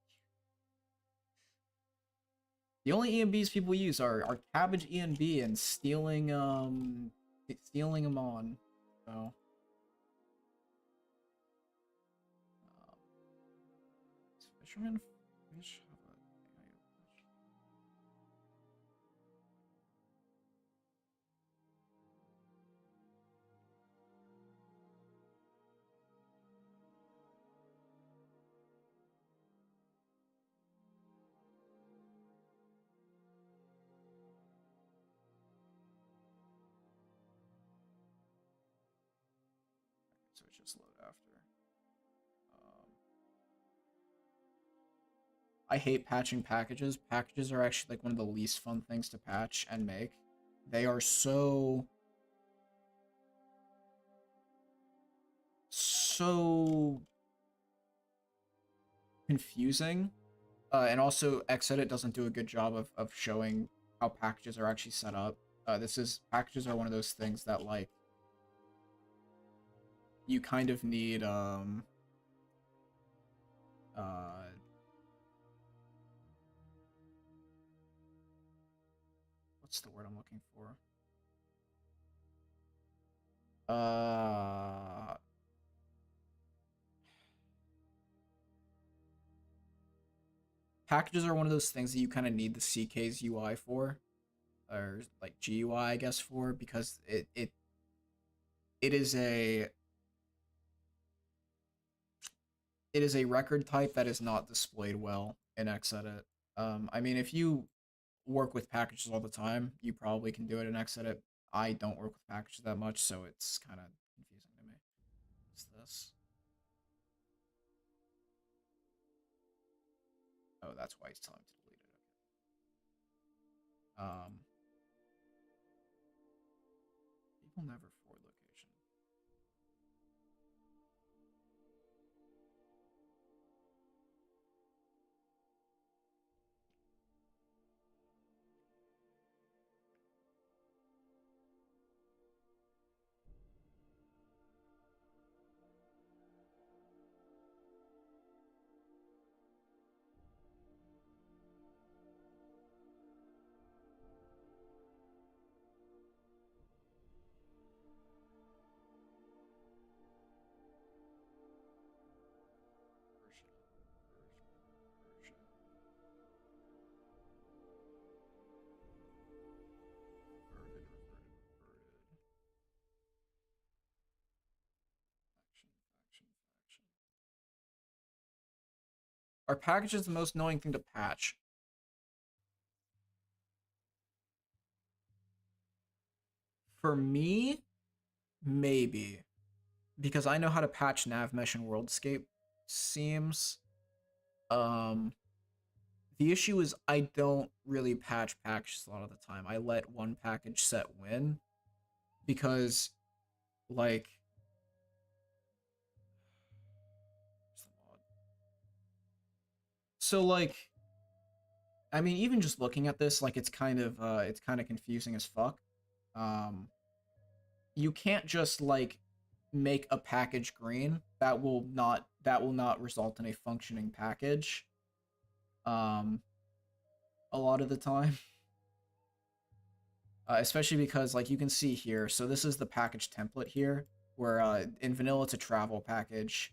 The only ENBs people use are Cabbage ENB and stealing them on. So fisherman fish have a thing. just load after. I hate patching packages. Packages are actually like one of the least fun things to patch and make. They are so confusing. And also Xedit doesn't do a good job of showing how packages are actually set up. Packages are one of those things that like you kind of need what's the word I'm looking for? Packages are one of those things that you kind of need the CK's UI for, or like GUI, I guess, for, because it is a record type that is not displayed well in Xedit. I mean, if you work with packages all the time, you probably can do it in Xedit. I don't work with packages that much, so it's kind of confusing to me. What's this? Oh, that's why he's telling me to delete it. Okay. People never forward location. Are packages the most annoying thing to patch? For me, maybe. Because I know how to patch nav mesh and worldscape seams. The issue is I don't really patch packages a lot of the time. I let one package set win because, like, so like, I mean, even just looking at this, like, it's kind of confusing as fuck. You can't just like make a package green. That will not result in a functioning package. A lot of the time. Especially because, like, you can see here, so this is the package template here, where in vanilla it's a travel package,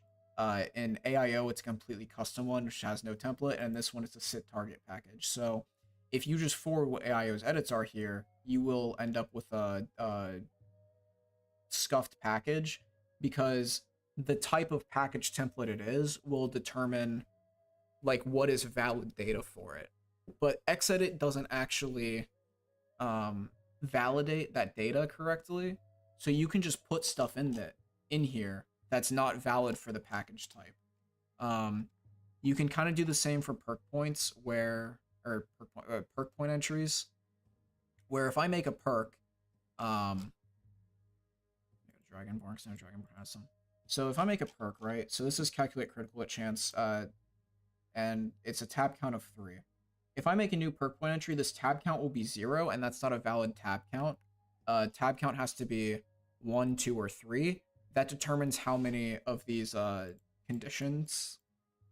in AIO it's a completely custom one which has no template, and this one is a sit target package. So if you just forward what AIO's edits are here, you will end up with a scuffed package, because the type of package template it is will determine like what is valid data for it. But Xedit doesn't actually validate that data correctly, so you can just put stuff in here that's not valid for the package type. You can kind of do the same for perk points, perk point entries, where if I make a perk, Dragonborn, because no Dragonborn has some. So if I make a perk, right? So this is calculate critical hit chance, and it's a tab count of 3. If I make a new perk point entry, this tab count will be 0, and that's not a valid tab count. Tab count has to be 1, 2, or 3. That determines how many of these conditions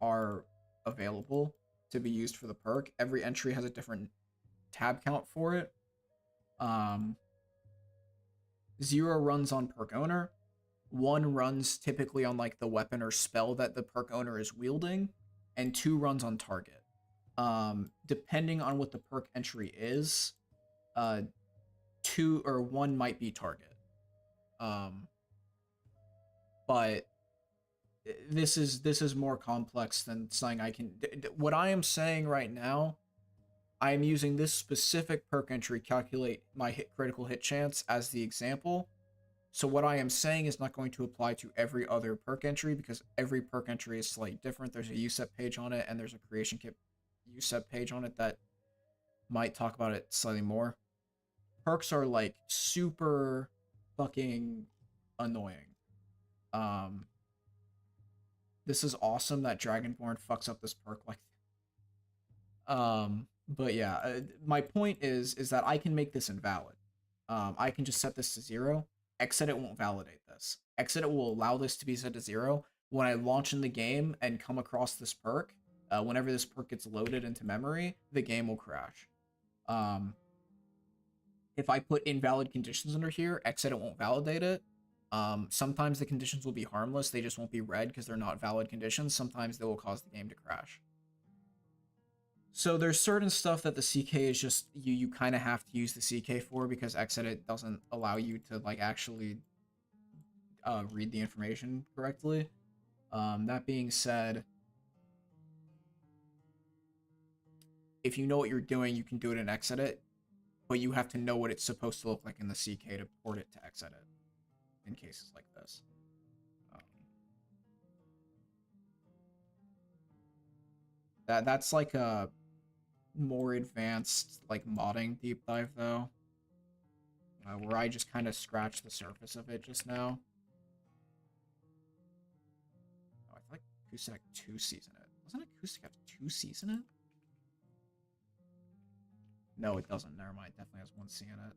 are available to be used for the perk. Every entry has a different tab count for it. 0 runs on perk owner. 1 runs typically on like the weapon or spell that the perk owner is wielding, and 2 runs on target. Depending on what the perk entry is, 2 or 1 might be target. But this is more complex than saying I can. What I am saying right now, I am using this specific perk entry calculate my critical hit chance as the example. So what I am saying is not going to apply to every other perk entry because every perk entry is slightly different. There's a USEP page on it and there's a creation kit USEP page on it that might talk about it slightly more. Perks are like super fucking annoying. This is awesome that Dragonborn fucks up this perk like but yeah, my point is that I can make this invalid. I can just set this to 0. Xedit won't validate this. Xedit will allow this to be set to 0. When I launch in the game and come across this perk, whenever this perk gets loaded into memory, the game will crash. If I put invalid conditions under here, Xedit won't validate it. Sometimes the conditions will be harmless, they just won't be read because they're not valid conditions. Sometimes they will cause the game to crash. So there's certain stuff that the CK is just, you kind of have to use the CK for because Xedit doesn't allow you to like actually read the information correctly. That being said, if you know what you're doing, you can do it in Xedit, but you have to know what it's supposed to look like in the CK to port it to Xedit in cases like this. That's like a more advanced like modding deep dive though, where I just kind of scratched the surface of it just now. Oh, I feel like Acoustic 2 season it. Doesn't Acoustic have 2 season it? No, it doesn't. Never mind. It definitely has 1 C in it.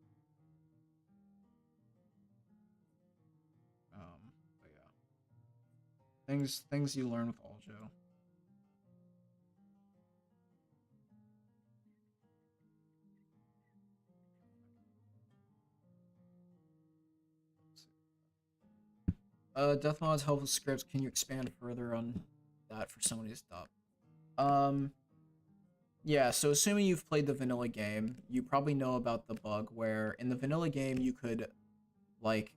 But yeah. Things you learn with Aljo. Deathmod's helpful scripts. Can you expand further on that for someone who's dumb? Yeah, so assuming you've played the vanilla game, you probably know about the bug where in the vanilla game you could like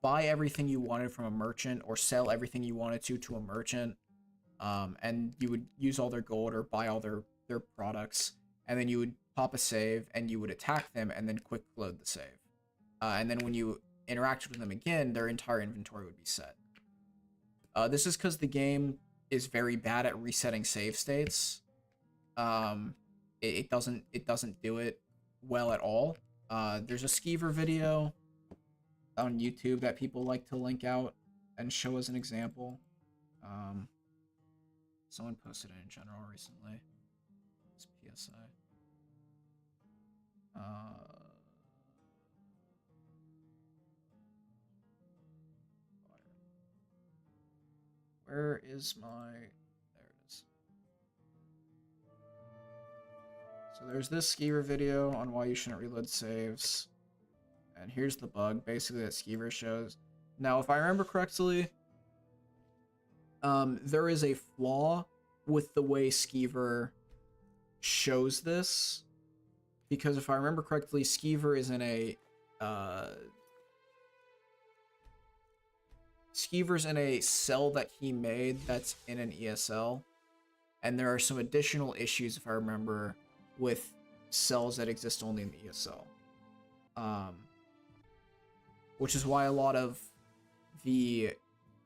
buy everything you wanted from a merchant or sell everything you wanted to a merchant, and you would use all their gold or buy all their products, and then you would pop a save and you would attack them and then quick load the save. And then when you interacted with them again, their entire inventory would be set. This is because the game is very bad at resetting save states. It doesn't do it well at all. There's a Skeever video on YouTube that people like to link out and show as an example. Someone posted it in general recently. It's PSI. Where is my... There it is. So there's this Skeever video on why you shouldn't reload saves. And here's the bug, basically, that Skeever shows. Now, if I remember correctly, there is a flaw with the way Skeever shows this. Because if I remember correctly, Skeever is in a... Skeever's in a cell that he made that's in an ESL. And there are some additional issues, if I remember, with cells that exist only in the ESL. Which is why a lot of the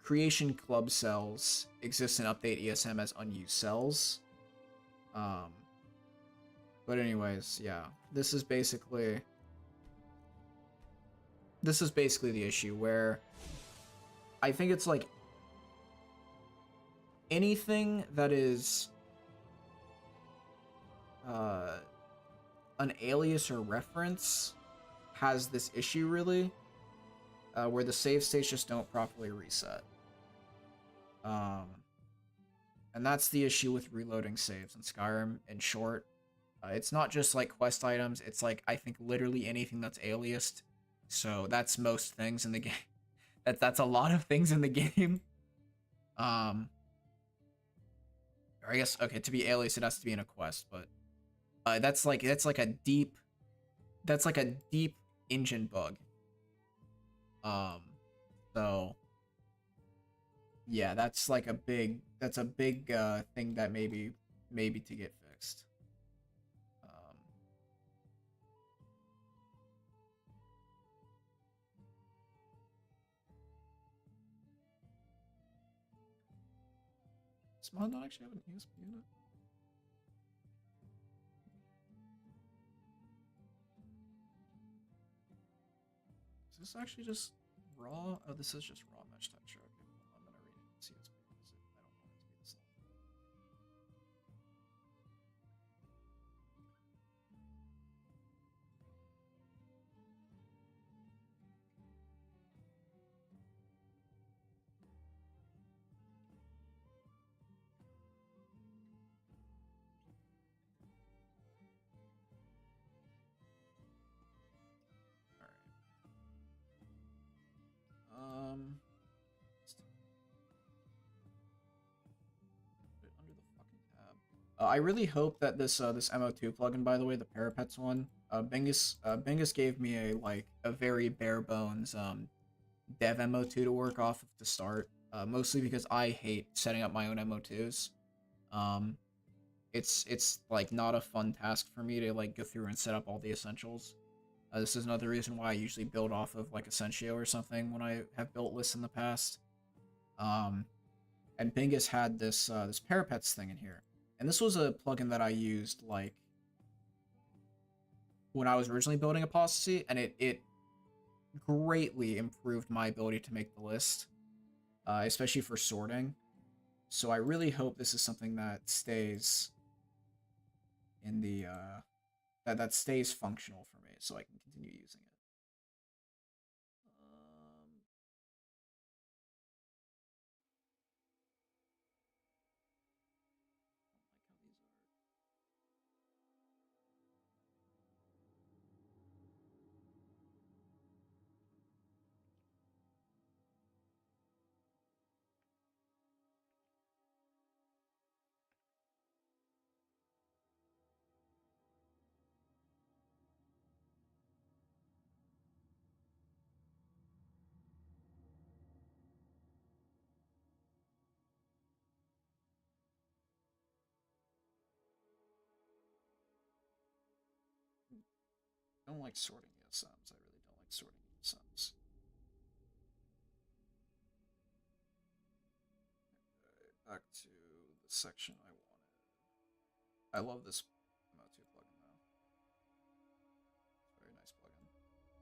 Creation Club cells exist in Update ESM as unused cells. But anyways, yeah. This is basically the issue where I think it's like anything that is an alias or reference has this issue really, where the save states just don't properly reset. And that's the issue with reloading saves in Skyrim, in short. It's not just like quest items, it's like, I think literally anything that's aliased. So that's most things in the game. That's a lot of things in the game. Or I guess, okay, to be aliased it has to be in a quest, but that's like a deep engine bug. So yeah, that's a big thing that maybe to get fixed. this mod not actually have an ESP in it? Is this actually just raw? Oh, this is just raw mesh texture. Okay, well, I'm gonna read it and see it's because I don't want it to be this long. Let's put it under the fucking tab. I really hope that this this MO2 plugin, by the way, the Parapets one, Bingus gave me a very bare bones dev MO2 to work off of to start. Mostly because I hate setting up my own MO2s. Um, it's like not a fun task for me to like go through and set up all the essentials. This is another reason why I usually build off of like Essentio or something when I have built lists in the past. And Bingus had this this Parapets thing in here, and this was a plugin that I used like when I was originally building Apostasy, and it greatly improved my ability to make the list, especially for sorting. So I really hope this is something that stays in the that stays functional for me, so I can continue using it. I don't like sorting ESMs. I really don't like sorting ESMs. Back to the section I wanted. I love this MO2 plugin though. It's a very nice plugin. Where did I put my...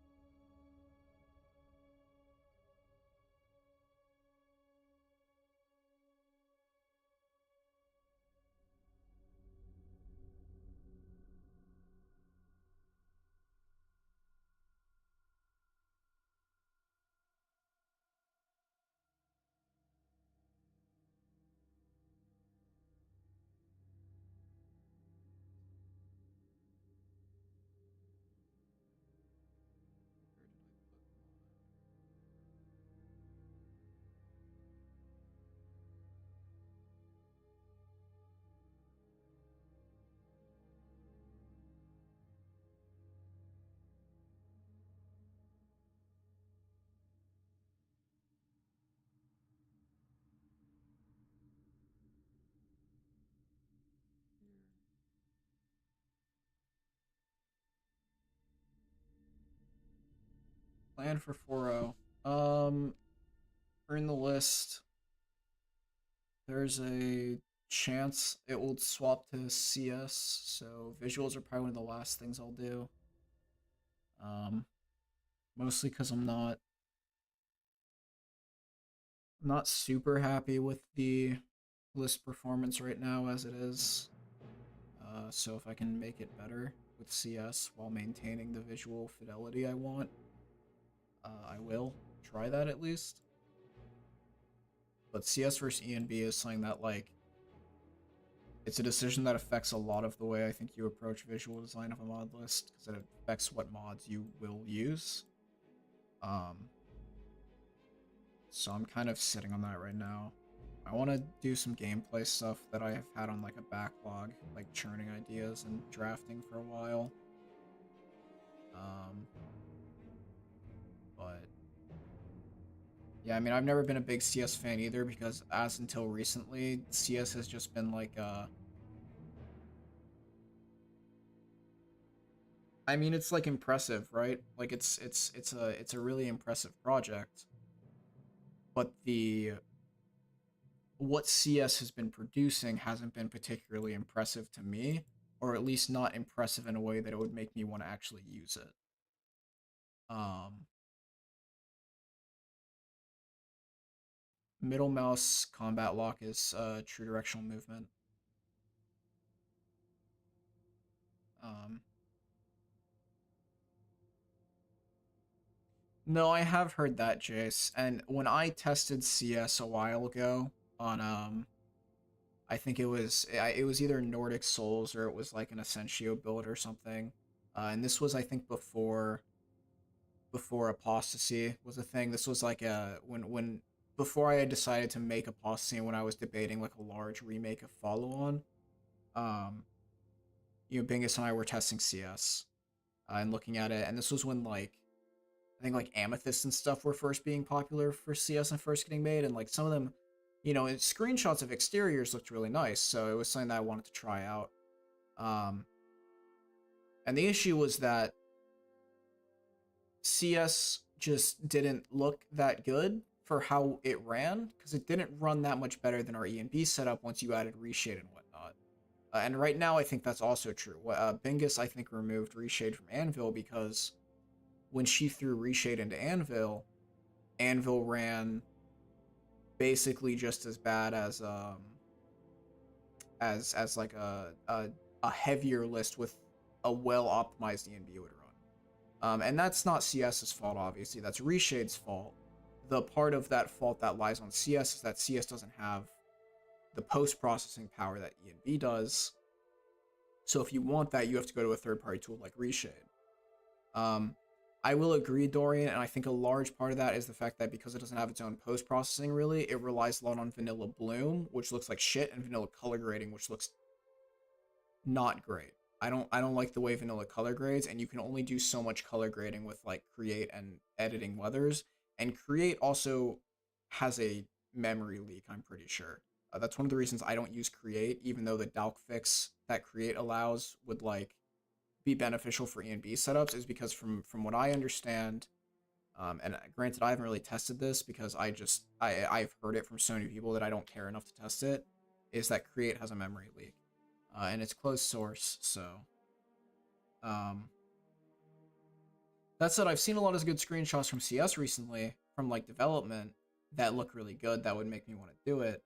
Plan for 4.0. For in the list, there's a chance it will swap to CS, so visuals are probably one of the last things I'll do. Mostly because I'm not super happy with the list performance right now as it is. So if I can make it better with CS while maintaining the visual fidelity I want, I will try that at least. But CS versus ENB is something that like it's a decision that affects a lot of the way I think you approach visual design of a mod list because it affects what mods you will use. So I'm kind of sitting on that right now. I want to do some gameplay stuff that I have had on like a backlog, like churning ideas and drafting for a while. But yeah, I mean, I've never been a big CS fan either because as until recently, CS has just been like I mean, it's like impressive, right? Like it's a really impressive project. But what CS has been producing hasn't been particularly impressive to me, or at least not impressive in a way that it would make me want to actually use it. Um, Middle mouse combat lock is true directional movement. Um, no, I have heard that, Jace. And when I tested CS a while ago on I think it was either Nordic Souls or it was like an Essentio build or something. And this was I think before Apostasy was a thing. This was like a when before I had decided to make Apostasy and when I was debating like a large remake of follow on. Um, Bingus and I were testing CS and looking at it, and this was when like I think like Amethyst and stuff were first being popular for CS and first getting made, and like some of them, screenshots of exteriors looked really nice, so it was something that I wanted to try out. Um, and the issue was that CS just didn't look that good for how it ran, because it didn't run that much better than our ENB setup once you added reshade and whatnot. And right now, I think that's also true. Bingus, I think, removed reshade from Anvil because when she threw reshade into Anvil, Anvil ran basically just as bad as like a heavier list with a well optimized ENB would run. And that's not CS's fault, obviously. That's reshade's fault. The part of that fault that lies on CS is that CS doesn't have the post processing power that ENB does. So if you want that, you have to go to a third party tool like Reshade. I will agree, Dorian, and I think a large part of that is the fact that because it doesn't have its own post-processing, really, it relies a lot on vanilla bloom, which looks like shit, and vanilla color grading, which looks not great. I don't like the way vanilla color grades, and you can only do so much color grading with like create and editing weathers. And create also has a memory leak, I'm pretty sure. That's one of the reasons I don't use create, even though the Dalk fix that create allows would like be beneficial for ENB setups, is because from what I understand, and granted I haven't really tested this because I've heard it from so many people that I don't care enough to test it, is that create has a memory leak, and it's closed source. So that said, I've seen a lot of good screenshots from CS recently from like development that look really good that would make me want to do it.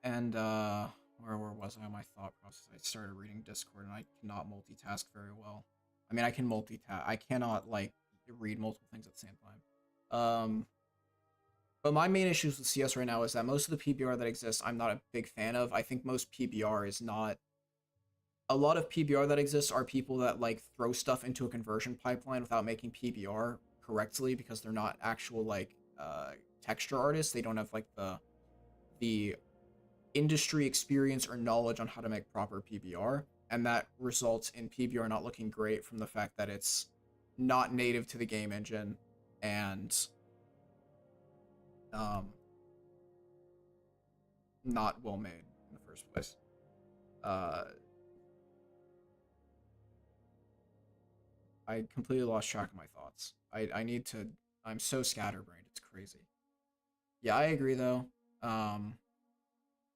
And where was I on my thought process? I started reading Discord and I cannot multitask very well. I mean, I can multitask. I cannot like read multiple things at the same time. But my main issues with CS right now is that most of the PBR that exists, I'm not a big fan of. I think most PBR is not. A lot of PBR that exists are people that like throw stuff into a conversion pipeline without making PBR correctly because they're not actual like texture artists. They don't have like the industry experience or knowledge on how to make proper PBR, and that results in PBR not looking great from the fact that it's not native to the game engine and not well made in the first place. I completely lost track of my thoughts. I need to. I'm so scatterbrained. It's crazy. Yeah, I agree though.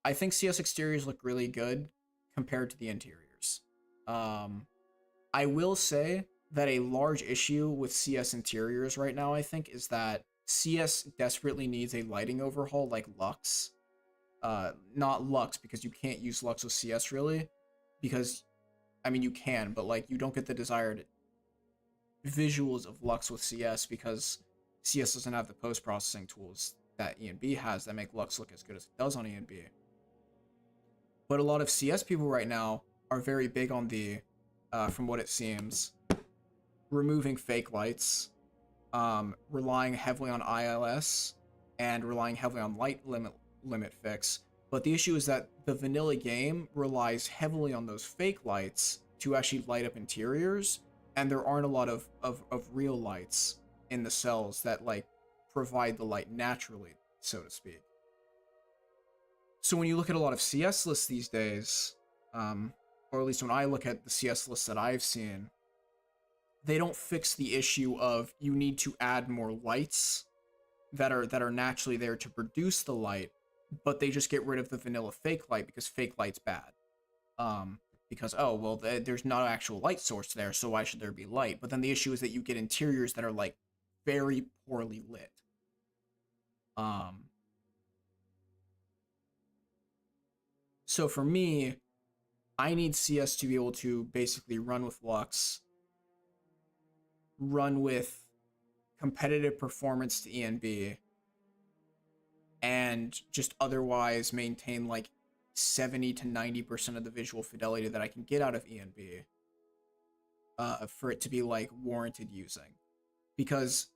I think CS exteriors look really good compared to the interiors. I will say that a large issue with CS interiors right now, I think, is that CS desperately needs a lighting overhaul like Lux. Not Lux, because you can't use Lux with CS really, because, I mean, you can, but like you don't get the desired visuals of Lux with CS because CS doesn't have the post-processing tools that ENB has that make Lux look as good as it does on ENB. But a lot of CS people right now are very big on the, from what it seems, removing fake lights, relying heavily on ILS, and relying heavily on light limit fix. But the issue is that the vanilla game relies heavily on those fake lights to actually light up interiors, and there aren't a lot of real lights in the cells that like provide the light naturally, so to speak. So when you look at a lot of CS lists these days, or at least when I look at the CS lists that I've seen, they don't fix the issue of you need to add more lights that are naturally there to produce the light, but they just get rid of the vanilla fake light because fake light's bad. Because oh well, there's not an actual light source there, so why should there be light? But then the issue is that you get interiors that are like very poorly lit. Um, so for me, I need CS to be able to basically run with Lux, run with competitive performance to ENB, and just otherwise maintain like 70 to 90% of the visual fidelity that I can get out of ENB, for it to be like warranted using. Because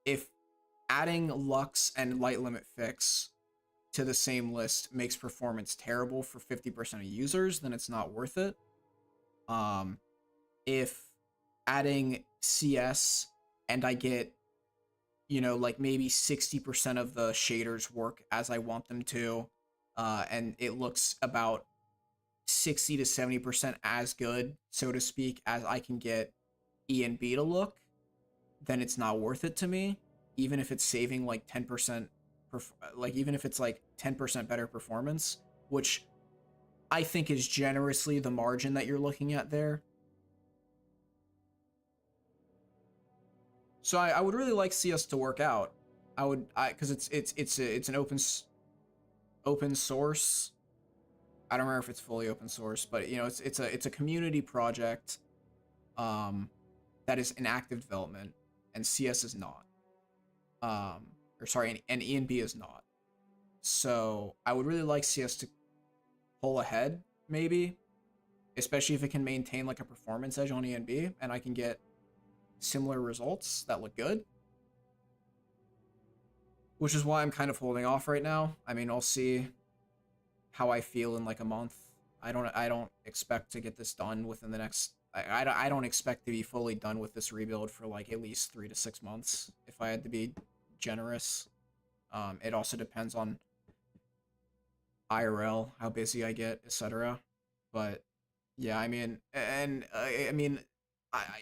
if adding Lux and Light Limit Fix to the same list makes performance terrible for 50% of users, then it's not worth it. If adding CS and I get, you know, like maybe 60% of the shaders work as I want them to, and it looks about 60 to 70% as good, so to speak, as I can get E and B to look, then it's not worth it to me, even if it's saving like 10%, like even if it's like 10% better performance, which I think is generously the margin that you're looking at there. So I would really like CS to work out. Because it's an open source. I don't remember if it's fully open source, but you know it's a community project, that is in active development, and CS is not. Or sorry, and ENB is not. So I would really like CS to pull ahead, maybe, especially if it can maintain like a performance edge on ENB, and I can get similar results that look good. Which is why I'm kind of holding off right now. I mean, I'll see how I feel in like a month. I don't expect to get this done within the next. I don't expect to be fully done with this rebuild for like at least 3 to 6 months, if I had to be generous. It also depends on IRL, how busy I get, etc. But yeah, I mean, and I mean,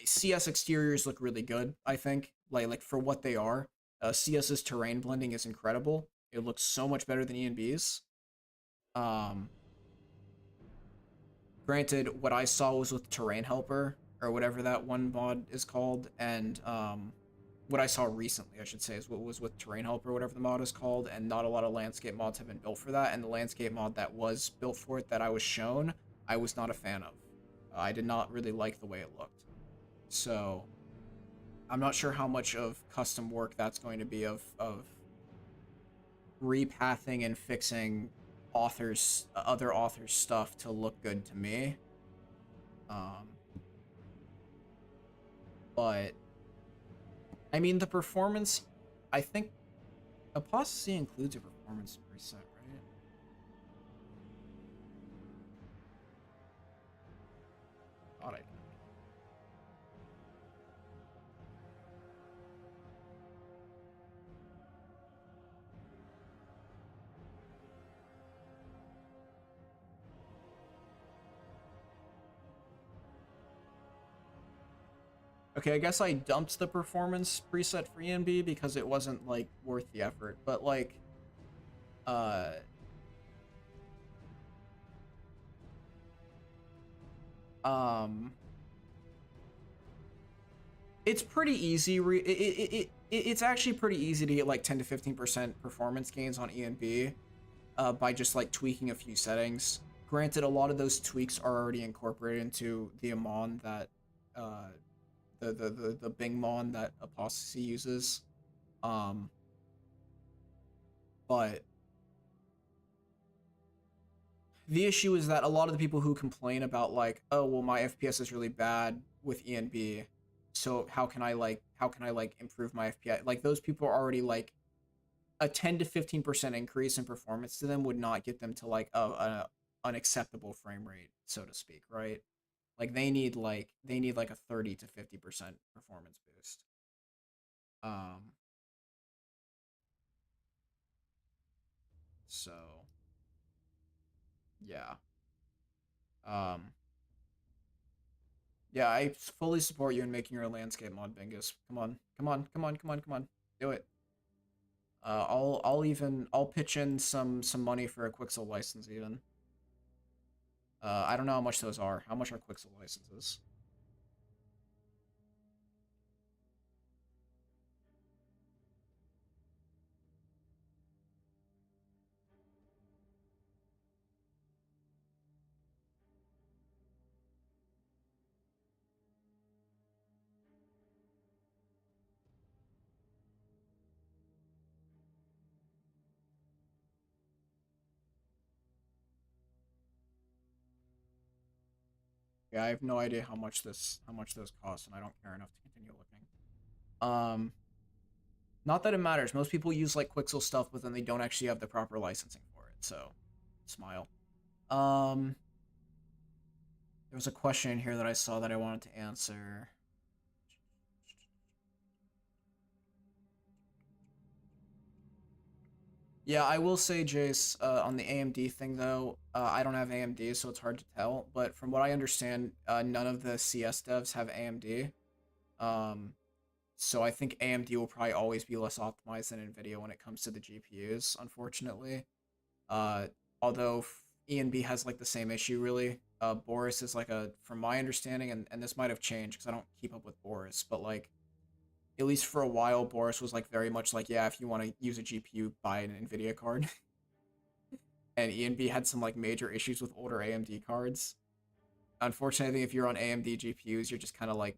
CS exteriors look really good. I think like for what they are. CS's terrain blending is incredible. It looks so much better than ENB's. Um, Granted, what I saw was with Terrain Helper, or whatever that one mod is called, and what I saw recently, I should say, is what was with Terrain Helper, whatever the mod is called, and not a lot of landscape mods have been built for that, and the landscape mod that was built for it that I was shown, I was not a fan of. I did not really like the way it looked. So, I'm not sure how much of custom work that's going to be of repathing and fixing other authors' stuff to look good to me. Um, but I mean, the performance, I think Apostasy includes a performance preset, right? Thought I did. Okay, I guess I dumped the performance preset for ENB because it wasn't like worth the effort. But like, uh, um, it's pretty easy. It's actually pretty easy to get like 10 to 15% performance gains on ENB, by just like tweaking a few settings. Granted, a lot of those tweaks are already incorporated into the Amon that, uh, the Bing Mon that Apostasy uses. Um, but the issue is that a lot of the people who complain about like, oh well, my FPS is really bad with ENB, so how can I like improve my FPS? Like those people are already like a 10 to 15% increase in performance to them would not get them to like a unacceptable frame rate, so to speak, right? Like they need like a 30 to 50% performance boost. Um, so yeah. Um, yeah, I fully support you in making your landscape mod, Bingus. Come on, come on, come on, come on, come on. Do it. I'll pitch in some money for a Quixel license even. I don't know how much those are. How much are Quixel licenses? Yeah, I have no idea how much those cost, and I don't care enough to continue looking. Not that it matters. Most people use like Quixel stuff, but then they don't actually have the proper licensing for it. So, smile. Um, there was a question in here that I saw that I wanted to answer. Yeah, I will say, Jace, on the AMD thing though, I don't have AMD, so it's hard to tell. But from what I understand, none of the CS devs have AMD. Um, so I think AMD will probably always be less optimized than NVIDIA when it comes to the GPUs, unfortunately. Uh, although ENB has like the same issue really. Boris is like from my understanding, and this might have changed because I don't keep up with Boris, but like at least for a while, Boris was like very much like, yeah, if you want to use a GPU, buy an NVIDIA card. And ENB had some like major issues with older AMD cards. Unfortunately, I think if you're on AMD GPUs, you're just kind of like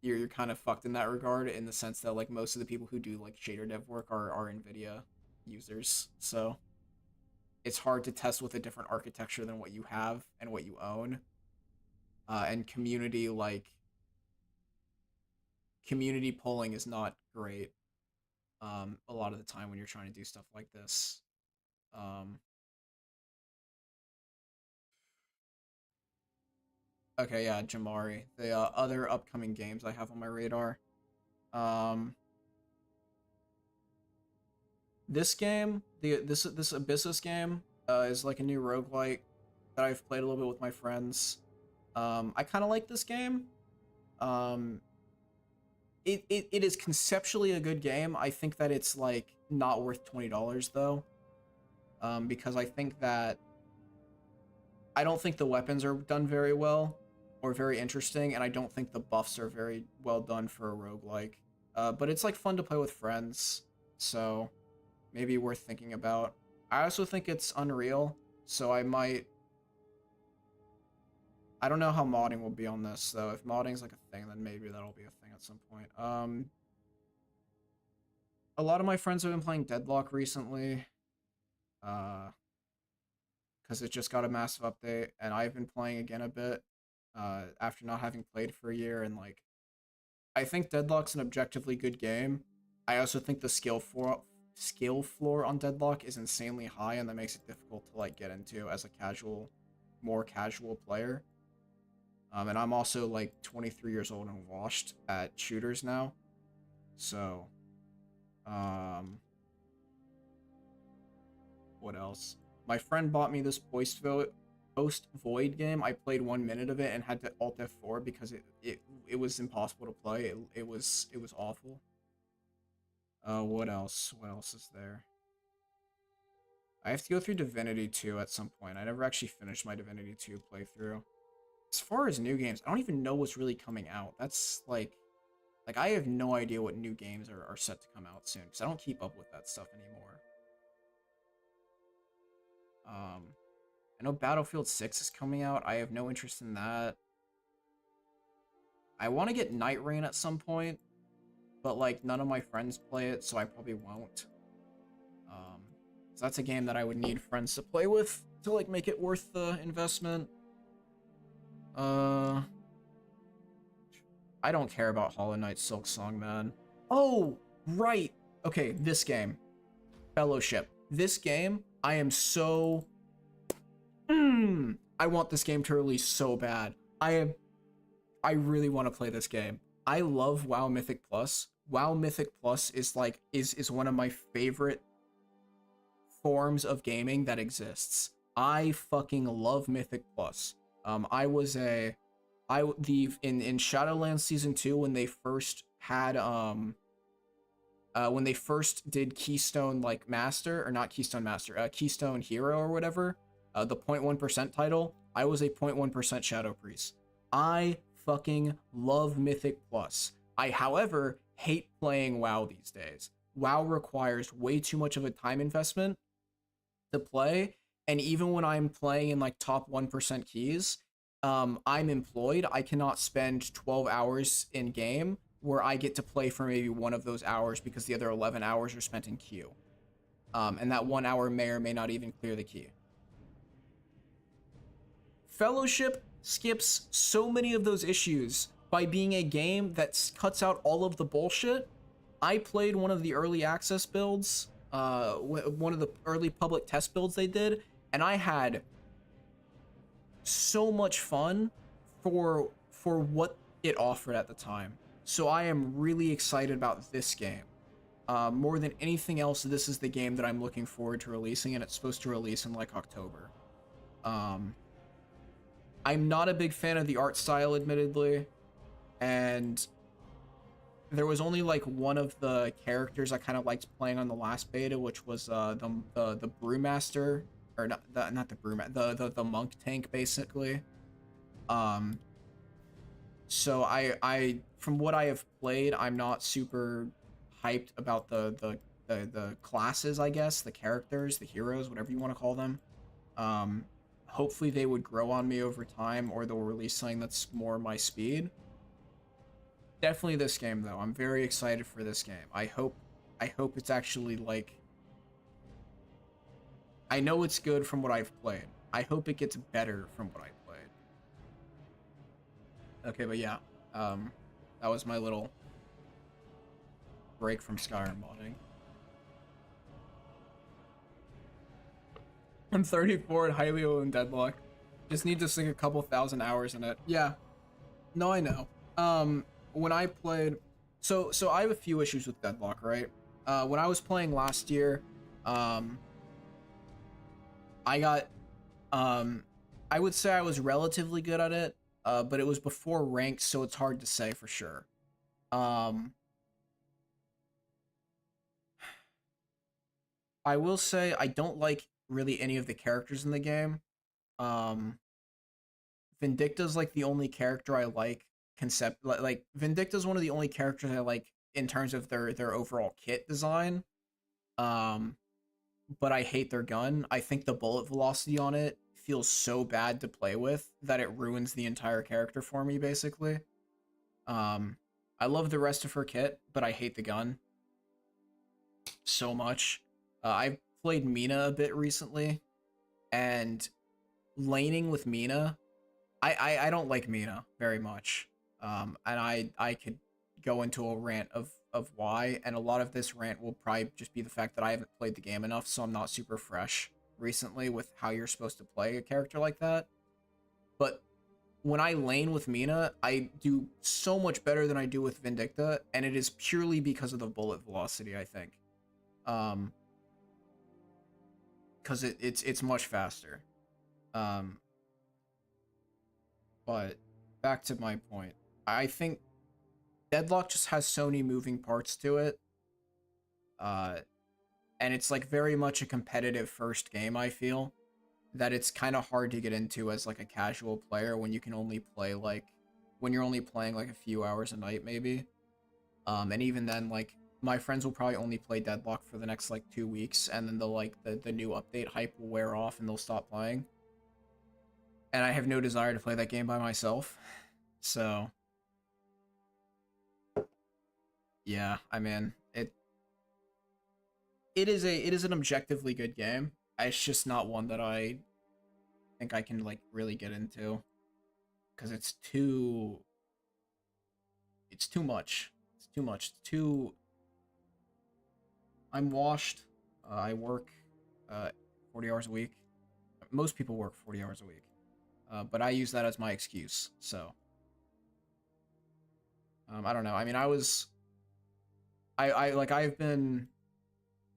you're kind of fucked in that regard, in the sense that like most of the people who do like shader dev work are NVIDIA users. So it's hard to test with a different architecture than what you have and what you own. And community polling is not great. A lot of the time when you're trying to do stuff like this. Um, okay, yeah, Jamari. The other upcoming games I have on my radar. Um, this game, this Abyssus game, is like a new roguelike that I've played a little bit with my friends. I kind of like this game. Um, it is conceptually a good game. I think that it's like not worth $20 though. Because I don't think the weapons are done very well or very interesting, and I don't think the buffs are very well done for a roguelike. But it's like fun to play with friends, so maybe worth thinking about. I also think it's Unreal, so I don't know how modding will be on this though. If modding's like a thing, then maybe that'll be a thing at some point. A lot of my friends have been playing Deadlock recently, because it just got a massive update, and I've been playing again a bit, after not having played for a year, and like, I think Deadlock's an objectively good game. I also think the skill floor on Deadlock is insanely high, and that makes it difficult to like get into as a more casual player. And I'm also like 23 years old and washed at shooters now. So, um, what else? My friend bought me this Post Void game. I played 1 minute of it and had to Alt F4 because it was impossible to play. It was awful. What else? What else is there? I have to go through Divinity 2 at some point. I never actually finished my Divinity 2 playthrough. As far as new games, I don't even know what's really coming out. That's like I have no idea what new games are set to come out soon, because I don't keep up with that stuff anymore. I know Battlefield 6 is coming out. I have no interest in that. I want to get Night Rain at some point, but like none of my friends play it, so I probably won't. So that's a game that I would need friends to play with to like make it worth the investment. I don't care about Hollow Knight Silksong, man. Oh, right. Okay, this game. Fellowship. This game, I am so... I want this game to release so bad. I really want to play this game. I love WoW Mythic Plus. WoW Mythic Plus is like is one of my favorite forms of gaming that exists. I fucking love Mythic Plus. I was a in Shadowlands Season 2 when they first had when they first did Keystone like Master, or not Keystone Master, Keystone Hero or whatever, the 0.1% title, I was a 0.1% Shadow Priest. I fucking love Mythic Plus. I, however, hate playing WoW these days. WoW requires way too much of a time investment to play, and even when I'm playing in like top 1% keys, I'm employed. I cannot spend 12 hours in game where I get to play for maybe one of those hours because the other 11 hours are spent in queue. And that 1 hour may or may not even clear the key. Fellowship skips so many of those issues by being a game that cuts out all of the bullshit. I played one of the early access builds, one of the early public test builds they did, and I had so much fun for what it offered at the time. So I am really excited about this game. More than anything else, this is the game that I'm looking forward to releasing, and it's supposed to release in like October. I'm not a big fan of the art style, admittedly, and there was only like one of the characters I kind of liked playing on the last beta, which was the brewmaster, or not the brewmaster, the monk tank basically. So I from what I have played, I'm not super hyped about the classes, I guess, the characters, the heroes, whatever you want to call them. Hopefully they would grow on me over time, or they'll release something that's more my speed. Definitely this game though. I'm very excited for this game. I hope it's actually like, I know it's good from what I've played. I hope it gets better from what I've played. Okay, but yeah. That was my little break from Skyrim modding. I'm 34 and highly low in Deadlock. Just need to sink a couple thousand hours in it. Yeah. No, I know. When I played, so I have a few issues with Deadlock, right? When I was playing last year, I got, I would say I was relatively good at it, but it was before ranked, so it's hard to say for sure. I will say I don't like really any of the characters in the game. Vindicta's like the only character I like like Vindicta's one of the only characters I like in terms of their overall kit design. But I hate their gun. I think the bullet velocity on it feels so bad to play with that it ruins the entire character for me, basically. I love the rest of her kit, but I hate the gun so much. I've played Mina a bit recently, and laning with Mina, I don't like Mina very much. And I could go into a rant of why, and a lot of this rant will probably just be the fact that I haven't played the game enough, so I'm not super fresh recently with how you're supposed to play a character like that. But when I lane with Mina, I do so much better than I do with Vindicta, and it is purely because of the bullet velocity, I think. Because it's much faster. But back to my point, I think Deadlock just has so many moving parts to it. And it's like very much a competitive first game, I feel, that it's kind of hard to get into as like a casual player when you can only play like, when you're only playing like a few hours a night maybe. And even then, like, my friends will probably only play Deadlock for the next like 2 weeks, and then the new update hype will wear off and they'll stop playing. And I have no desire to play that game by myself. So yeah, I mean, it is an objectively good game. It's just not one that I think I can like really get into, because it's too much. It's too much. I'm washed. I work 40 hours a week. Most people work 40 hours a week. But I use that as my excuse. So I don't know. I mean, I've been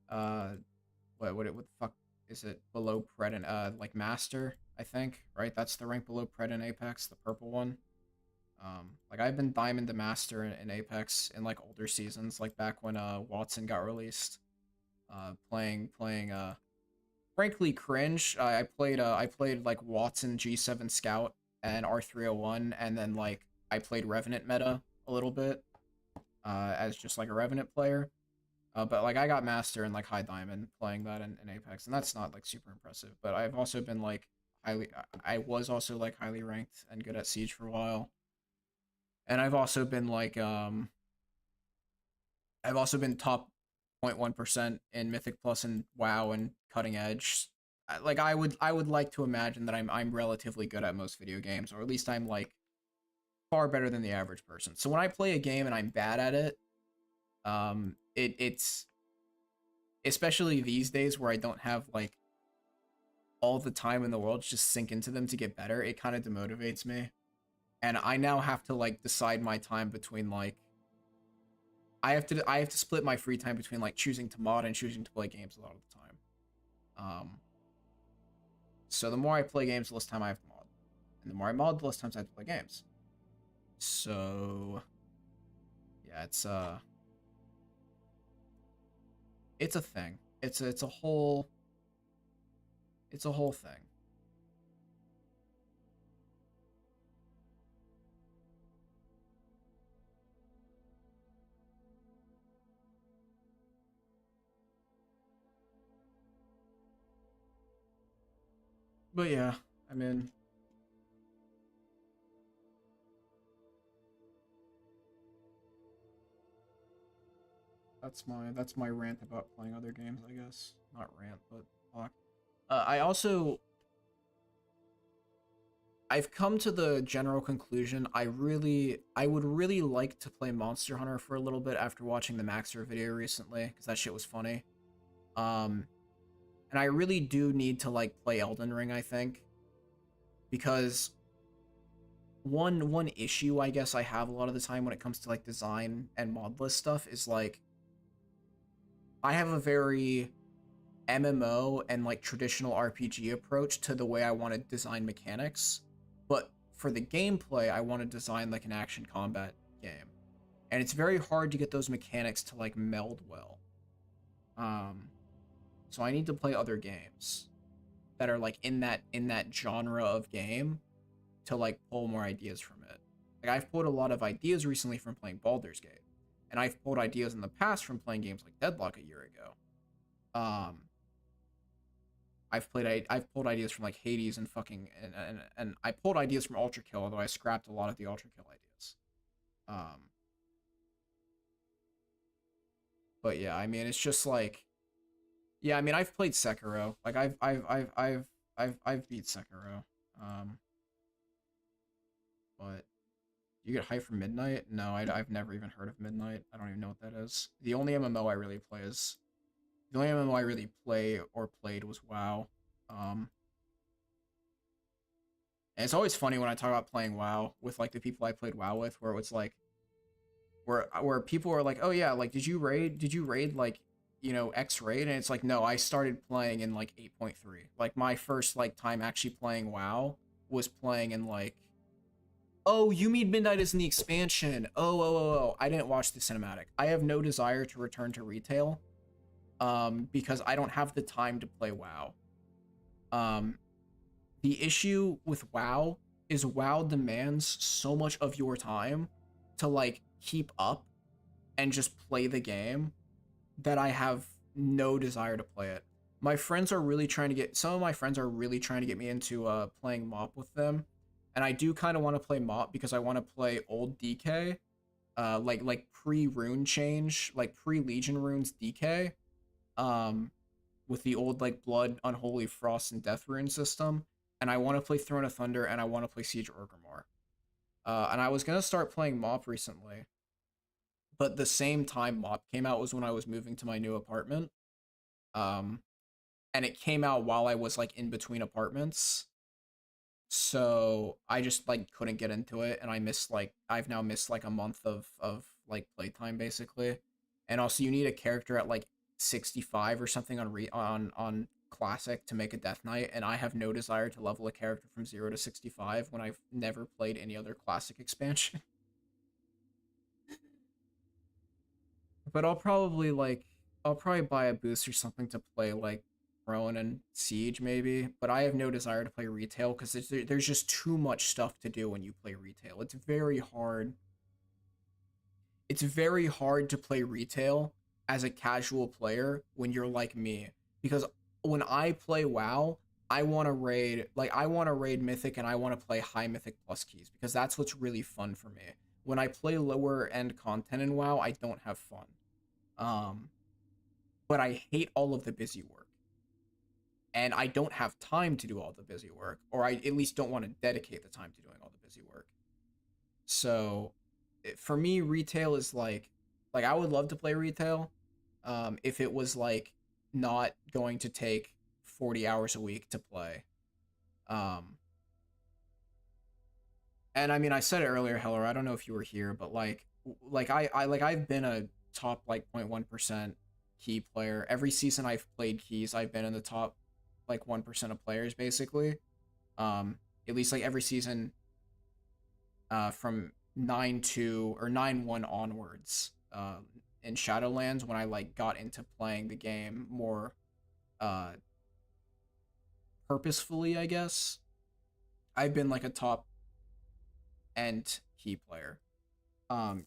what the fuck is it, below Pred and like Master, I think, right? That's the rank below Pred and Apex, the purple one. Like I've been Diamond to Master in Apex in like older seasons, like back when Watson got released. Playing frankly cringe. I played like Watson G7 Scout and R301, and then like I played Revenant meta a little bit as just like a Revenant player. But like I got Master and like High Diamond playing that in Apex, and that's not like super impressive. But I've also been like highly, I was also like highly ranked and good at Siege for a while, and I've also been top 0.1% in Mythic Plus and WoW and Cutting Edge. Like I would like to imagine that I'm relatively good at most video games, or at least I'm like far better than the average person. So when I play a game and I'm bad at it, it's especially these days where I don't have like all the time in the world to just sink into them to get better. It kind of demotivates me, and I now have to like decide my time between like I have to split my free time between like choosing to mod and choosing to play games a lot of the time. So the more I play games, the less time I have to mod, and the more I mod, the less times I have to play games. So yeah, it's a thing. It's a whole thing. But yeah, I mean, that's my rant about playing other games, I guess. Not rant, but talk. I also I've come to the general conclusion I would really like to play Monster Hunter for a little bit after watching the Maxer video recently, because that shit was funny. Um and I really do need to like play Elden Ring, I think. Because one issue I guess I have a lot of the time when it comes to like design and mod list stuff is like I have a very MMO and like traditional RPG approach to the way I want to design mechanics, but for the gameplay, I want to design like an action combat game, and it's very hard to get those mechanics to like meld well. Um, so I need to play other games that are like in that genre of game to like pull more ideas from it. Like I've pulled a lot of ideas recently from playing Baldur's Gate, and I've pulled ideas in the past from playing games like Deadlock a year ago. Um, I've pulled ideas from like Hades and fucking and I pulled ideas from Ultra Kill, although I scrapped a lot of the Ultra Kill ideas. Um, but yeah, I mean it's just like yeah, I mean I've played Sekiro, like I've beat Sekiro. Um, but you get hype from Midnight? No, I've never even heard of Midnight. I don't even know what that is. The only MMO I really play or played was WoW. Um, And it's always funny when I talk about playing WoW with like the people I played WoW with, where it's like where people are like, oh yeah, like did you raid like X raid, and it's like no, I started playing in like 8.3. Like my first like time actually playing WoW was playing in like oh you mean Midnight is in the expansion I didn't watch the cinematic. I have no desire to return to retail because I don't have the time to play WoW. Um, the issue with WoW is WoW demands so much of your time to like keep up and just play the game that I have no desire to play it. My friends are really trying to get some of my friends are really trying to get me into playing MOP with them. And I do kind of want to play MOP because I want to play old DK, like pre rune change, like pre Legion runes DK. Um with the old like Blood, Unholy, Frost, and Death rune system, and I want to play Throne of Thunder, and I want to play Siege of Orgrimmar. And I was gonna start playing MOP recently, but the same time MOP came out was when I was moving to my new apartment. Um, and it came out while I was like in between apartments, so I just like couldn't get into it, and I've now missed like a month of like playtime basically. And also you need a character at like 65 or something on classic to make a Death Knight, and I have no desire to level a character from 0 to 65 when I've never played any other classic expansion. But I'll probably buy a boost or something to play like Throne and Siege maybe. But I have no desire to play retail because there's just too much stuff to do when you play retail. It's very hard. It's very hard to play retail as a casual player when you're like me, because when I play WoW, I want to raid Mythic and I want to play high Mythic plus keys because that's what's really fun for me. When I play lower end content in WoW, I don't have fun. Um, but I hate all of the busy work. And I don't have time to do all the busy work, or I at least don't want to dedicate the time to doing all the busy work. So for me, retail is like I would love to play retail if it was like not going to take 40 hours a week to play. Um, and I mean, I said it earlier, Heller. I don't know if you were here, but I've been a top like 0.1% key player. Every season I've played keys, I've been in the top like 1% of players basically. At least like every season from 9-2 or 9-1 onwards in Shadowlands when I like got into playing the game more uh purposefully, I guess. I've been like a top end key player.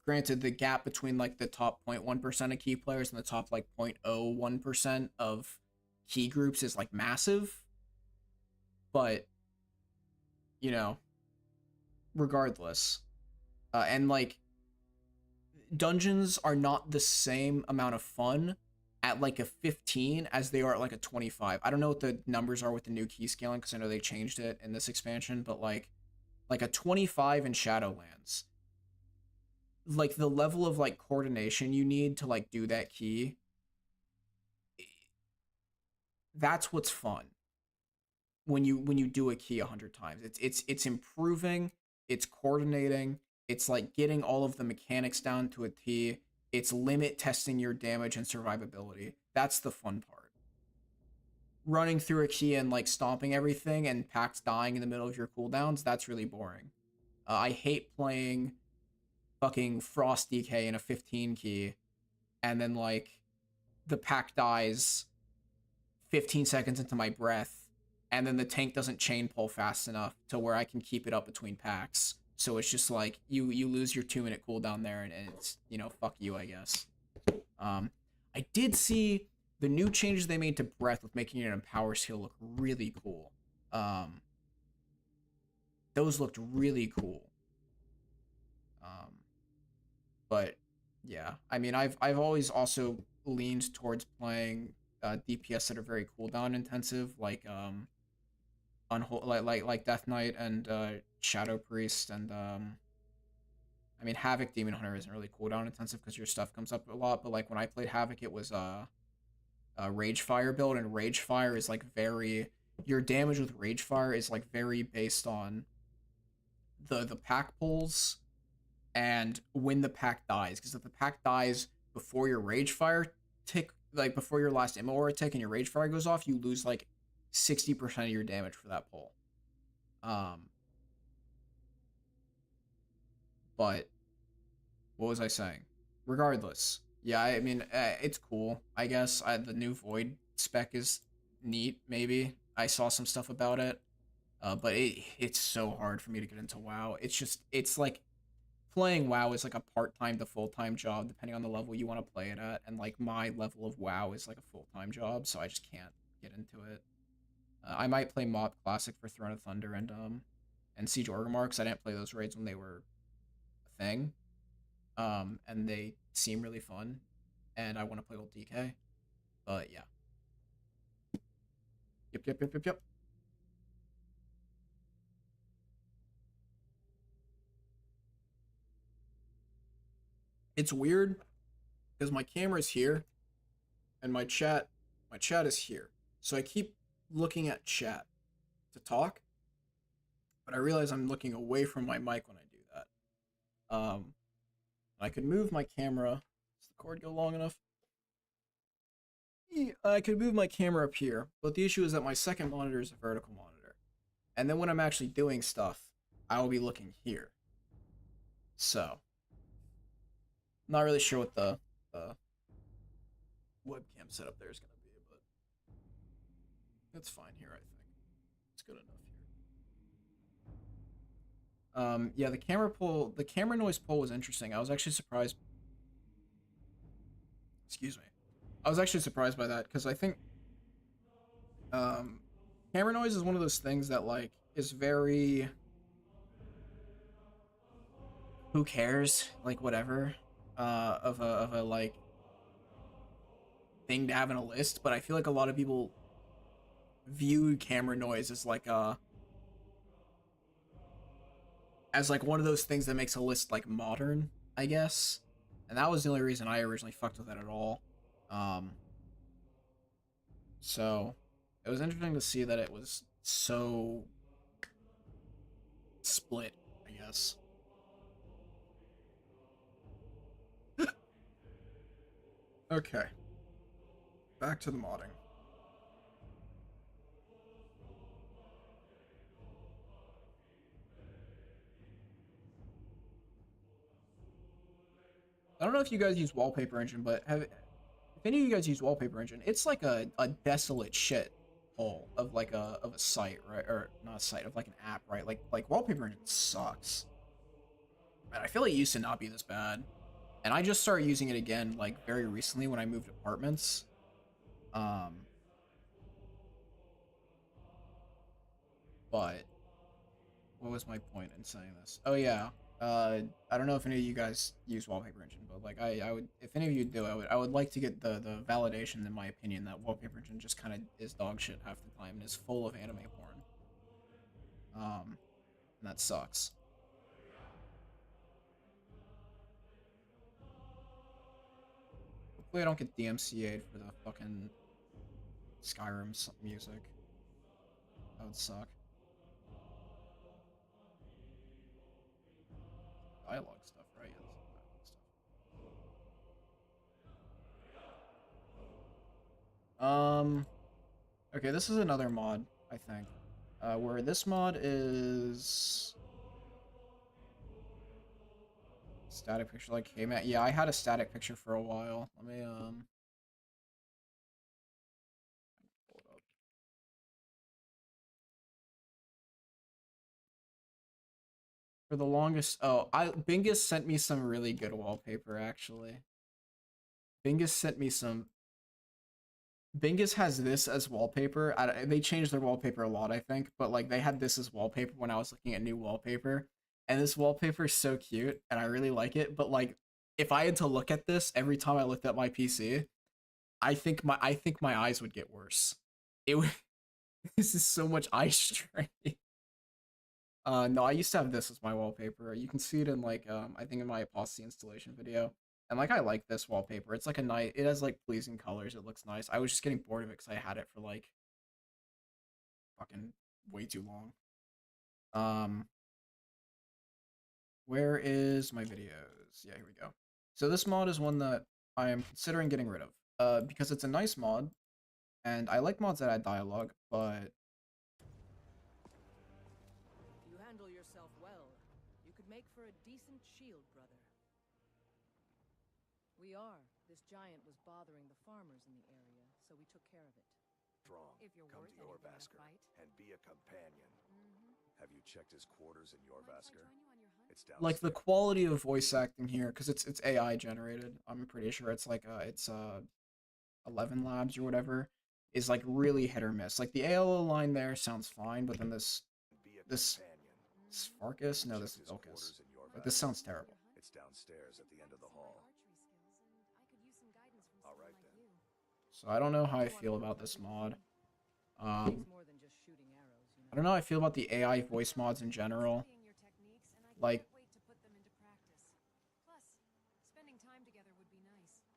Granted, the gap between like the top 0.1% of key players and the top like 0.01% of key groups is like massive, but you know, regardless, and like dungeons are not the same amount of fun at like a 15 as they are at like a 25. I don't know what the numbers are with the new key scaling because I know they changed it in this expansion, but like a 25 in Shadowlands, like the level of like coordination you need to like do that key, that's what's fun when you do a key 100 times. It's improving, it's coordinating, it's like getting all of the mechanics down to a T. It's limit testing your damage and survivability. That's the fun part. Running through a key and like stomping everything and packs dying in the middle of your cooldowns, that's really boring. I hate playing fucking Frost DK in a 15 key and then like the pack dies 15 seconds into my breath and then the tank doesn't chain pull fast enough to where I can keep it up between packs. So it's just like you lose your 2-minute cooldown there and it's, you know, fuck you, I guess. I did see the new changes they made to breath with making it an empower skill look really cool. Those looked really cool. But yeah, I mean, I've always also leaned towards playing DPS that are very cooldown intensive, like like Death Knight and Shadow Priest and I mean Havoc Demon Hunter isn't really cooldown intensive because your stuff comes up a lot, but like when I played Havoc, it was Rage Fire build, and Rage Fire is like very, your damage with Rage Fire is like very based on the pack pulls and when the pack dies, because if the pack dies before your Rage Fire tick, like before your last Immo Aura tick and your Rage Fire goes off, you lose like 60% of your damage for that pull. But what was I saying? Regardless, yeah, I mean, it's cool. I guess the new Void spec is neat. Maybe I saw some stuff about it, but it's so hard for me to get into WoW. It's like playing WoW is like a part-time to full-time job depending on the level you want to play it at, and like my level of WoW is like a full-time job, so I just can't get into it. I might play Mob Classic for Throne of Thunder and Siege Orgrimmar because I didn't play those raids when they were a thing, and they seem really fun, and I want to play old DK. But yeah, yep. It's weird because my camera's here and my chat is here, so I keep looking at chat to talk, but I realize I'm looking away from my mic when I do that. I could move my camera. Does the cord go long enough? I could move my camera up here, but the issue is that my second monitor is a vertical monitor. And then when I'm actually doing stuff, I will be looking here. So, not really sure what the webcam setup there is going to be, but that's fine here, I think. It's good enough here. Yeah, the camera noise pull was interesting. I was actually surprised. Excuse me. I was actually surprised by that because I think um, camera noise is one of those things that like is very who cares, like whatever, of a like thing to have in a list. But I feel like a lot of people view camera noise as like one of those things that makes a list like modern, I guess. And that was the only reason I originally fucked with it at all. Um, so it was interesting to see that it was so split, I guess. Okay, back to the modding. I don't know if you guys use Wallpaper Engine, but if any of you guys use Wallpaper Engine, it's like a desolate shit hole of like a site, right? Or not a site, of like an app, right? Like Wallpaper Engine sucks. Man, I feel like it used to not be this bad. And I just started using it again like very recently when I moved apartments. Um, but what was my point in saying this? Oh yeah. I don't know if any of you guys use Wallpaper Engine, but like I would, if any of you do, I would like to get the validation in my opinion that Wallpaper Engine just kind of is dog shit half the time and is full of anime porn. And that sucks. Hopefully I don't get DMCA'd for the fucking Skyrim music. That would suck. Dialogue stuff, right? Yeah, this is dialogue stuff. Okay, this is another mod, I think. Where this mod is static picture like hey man. Yeah, I had a static picture for a while. Let me pull it up. For the longest I Bingus sent me some really good wallpaper actually. Bingus sent me some Bingus has this as wallpaper. They changed their wallpaper a lot, I think, but like they had this as wallpaper when I was looking at new wallpaper. And this wallpaper is so cute and I really like it, but like if I had to look at this every time I looked at my PC, I think my eyes would get worse. It would this is so much eye strain. No, I used to have this as my wallpaper. You can see it in like I think in my Apostasy installation video. And like I like this wallpaper. It's like a nice it has like pleasing colors. It looks nice. I was just getting bored of it because I had it for like fucking way too long. Um where is my videos? Yeah, here we go. So this mod is one that I am considering getting rid of. Because it's a nice mod, and I like mods that add dialogue, but If you handle yourself well, you could make for a decent shield, brother. We are. This giant was bothering the farmers in the area, so we took care of it. Strong. If you're Come worth to your anything in a Vasker fight. and be a companion. Have you checked his quarters in your Mind if I Vasker? join you on your hunt? It's like the downstairs. quality of voice acting here, because it's AI generated. I'm pretty sure it's like it's 11 Labs or whatever, is like really hit or miss. Like the ALO line there sounds fine, but then Be a this companion. Sparkus, no, this Checked is his Ilkus. quarters in your Like this Vasker. sounds terrible. It's downstairs at the end of the hall. All right then. So I don't know how I You want feel to about work this with mod. me? Takes more than just shooting arrows, you I don't know how I feel about the AI voice mods in general. Like,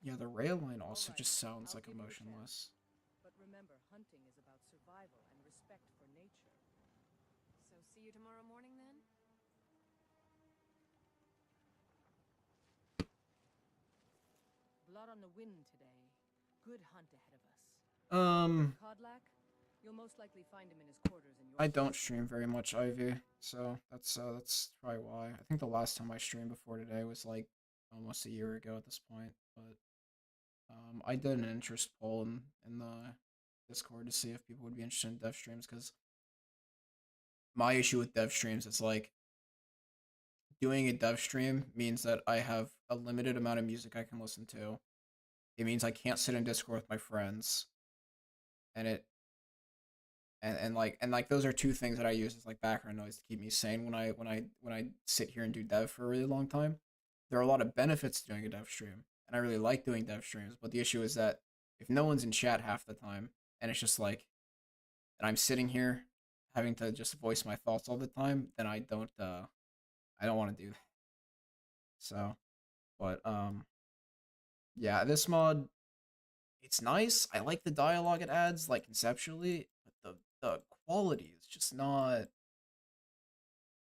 yeah, the rail line also Alright, just sounds I'll like give you a chance. emotionless. But remember, hunting is about survival and respect for nature. So see you tomorrow morning then? Blood on the wind today. good hunt ahead of us. Um, Codlac, you'll most likely find him in his quarters in your I don't system. stream very much, Ivy, so that's probably why. I think the last time I streamed before today was like almost a year ago at this point, but I did an interest poll in the Discord to see if people would be interested in dev streams, because my issue with dev streams is like doing a dev stream means that I have a limited amount of music I can listen to. It means I can't sit in Discord with my friends, and it and like those are two things that I use as like background noise to keep me sane when I sit here and do dev for a really long time. There are a lot of benefits to doing a dev stream, and I really like doing dev streams, but the issue is that if no one's in chat half the time, and it's just like, and I'm sitting here having to just voice my thoughts all the time, then I don't want to do that. So, but yeah, this mod, it's nice. I like the dialogue it adds, like conceptually, but the quality is just not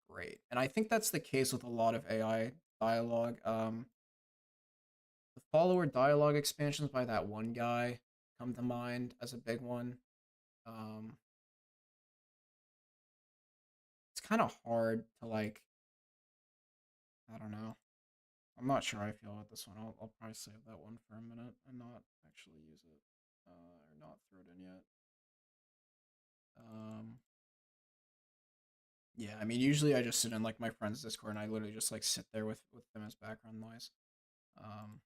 great. And I think that's the case with a lot of AI dialogue. The follower dialogue expansions by that one guy come to mind as a big one. Um, it's kind of hard to like, I don't know. I'm not sure how I feel about this one. I'll probably save that one for a minute and not actually use it, or not throw it in yet. Yeah, I mean, usually I just sit in like my friend's Discord and I literally just like sit there with them as background noise. Um,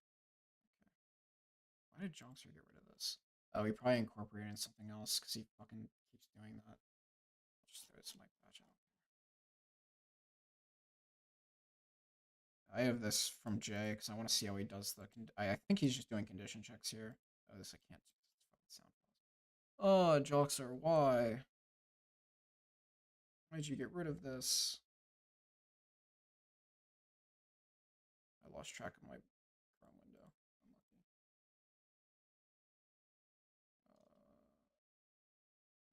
why did Jonkster get rid of this? Oh, he probably incorporated in something else because he fucking keeps doing that. I'll just throw this mic patch out. I have this from Jay because I want to see how he does the. I think he's just doing condition checks here. Oh, this I can't. Fucking sound. Oh, Joxer, why? Why'd you get rid of this? I lost track of my Chrome window. Unlucky.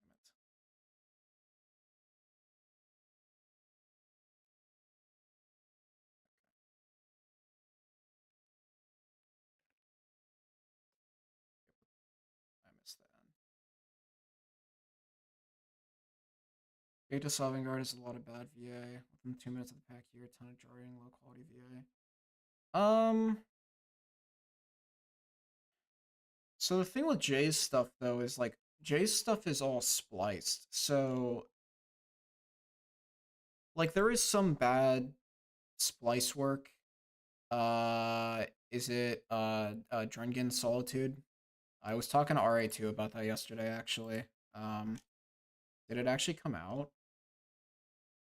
Damn it. I missed that end. Beta Solving Guard has a lot of bad VA. Within 2 minutes of the pack here, ton of jarring, low quality VA. So the thing with Jay's stuff though is like Jay's stuff is all spliced. So like there is some bad splice work. Is it Drengen Solitude? I was talking to RA2 about that yesterday actually. Um did it actually come out?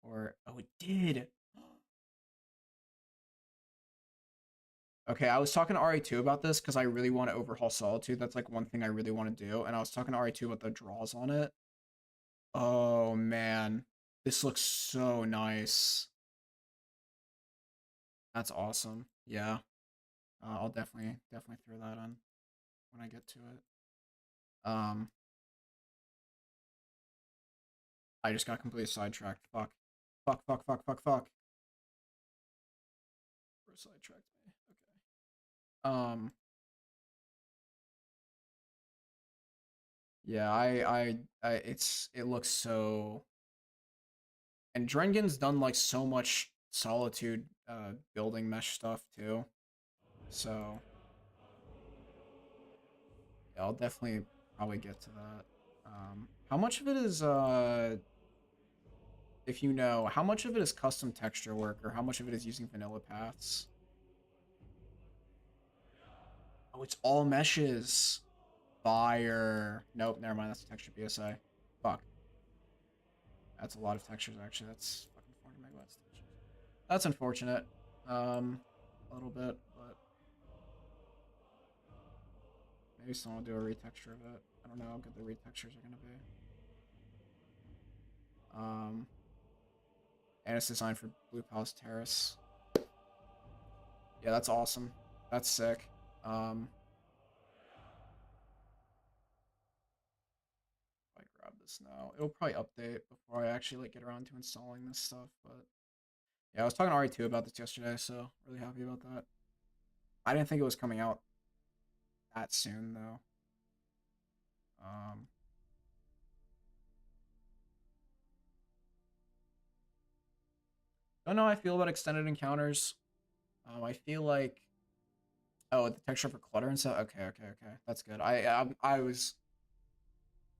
Or oh it did. Okay, I was talking to RA2 about this because I really want to overhaul Solitude. That's like one thing I really want to do. And I was talking to RA2 about the draws on it. Oh man, this looks so nice. That's awesome. Yeah, I'll definitely throw that on when I get to it. I just got completely sidetracked. Fuck. Fuck, fuck, fuck, fuck, fuck. Bro sidetracked me. Okay. Yeah, it looks so, and Drengen's done like so much Solitude building mesh stuff too. So yeah, I'll definitely probably get to that. How much of it is if you know, how much of it is custom texture work or how much of it is using vanilla paths? Oh, it's all meshes. Fire. Nope, never mind. That's a texture PSI. Fuck. That's a lot of textures, actually. That's fucking 400 megawatts textures. That's unfortunate. A little bit, but maybe someone will do a retexture of it. I don't know how good the retextures are going to be. And it's designed for Blue Palace Terrace. Yeah, that's awesome. That's sick. If I grab this now, it'll probably update before I actually like get around to installing this stuff. But yeah, I was talking to RE2 about this yesterday, so really happy about that. I didn't think it was coming out that soon though. Don't know how I feel about extended encounters. I feel like, oh, the texture for clutter and stuff. Okay, that's good. I was,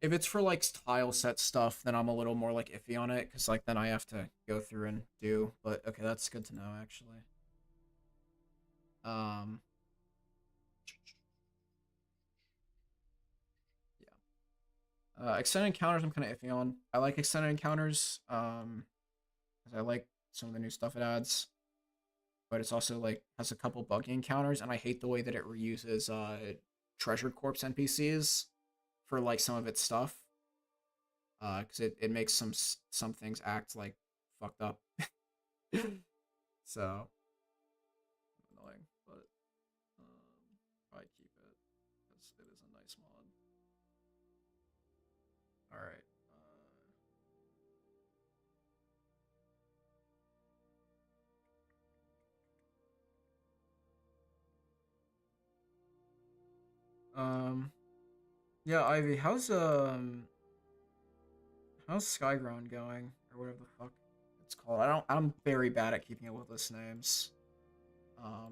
if it's for like tile set stuff, then I'm a little more like iffy on it because like then I have to go through and do. But okay, that's good to know actually. Yeah. Extended encounters I'm kind of iffy on. I like extended encounters. Because I like some of the new stuff it adds. But it's also like has a couple buggy encounters, and I hate the way that it reuses treasure corpse NPCs for like some of its stuff. Because it makes some things act like fucked up. So annoying, but probably keep it because it is a nice mod. All right. Yeah, Ivy, how's Skyground going or whatever the fuck it's called? I'm very bad at keeping up with list names. But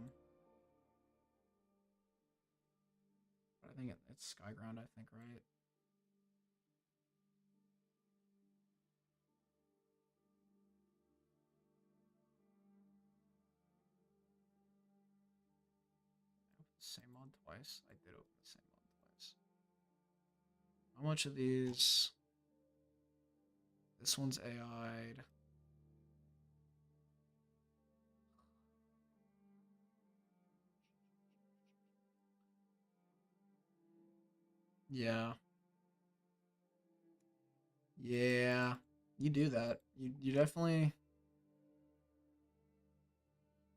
I think it's Skyground, I think, right? Same mod twice. I did open the same mod twice. How much of these? This one's AI'd. Yeah. Yeah. You do that. You definitely.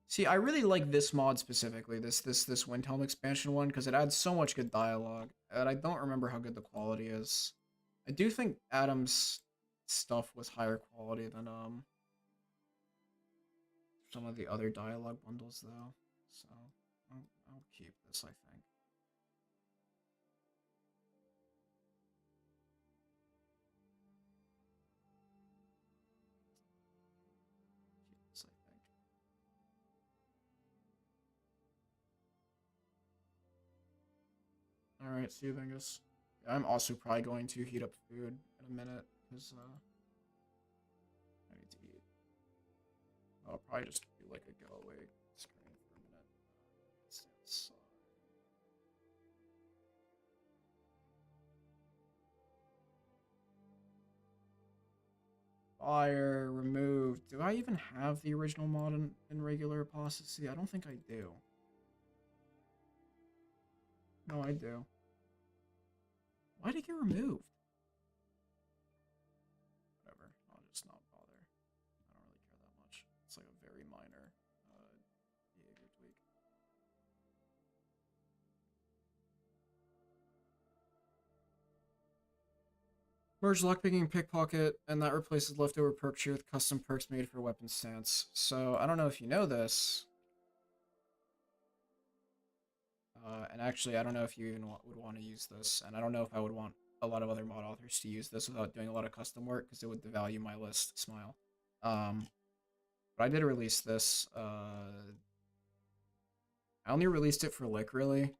See, I really like this mod specifically, this Windhelm expansion one, because it adds so much good dialogue, and I don't remember how good the quality is. I do think Adam's stuff was higher quality than some of the other dialogue bundles though. So I'll keep this, I think. Keep this, I think. All right, see you, Bingus. Yeah, I'm also probably going to heat up food in a minute because I need to eat. I'll probably just do like a go away screen for a minute. Stay outside. Fire removed. Do I even have the original mod in regular Apostasy? I don't think I do. No, I do. Why did it get removed? Whatever. I'll just not bother. I don't really care that much. It's like a very minor behavior tweak. Merge lockpicking pickpocket, and that replaces leftover perk tree with custom perks made for weapon stance. So I don't know if you know this. And actually, I don't know if you even would want to use this, and I don't know if I would want a lot of other mod authors to use this without doing a lot of custom work, because it would devalue my list. Smile. But I did release this. I only released it for Lick, really.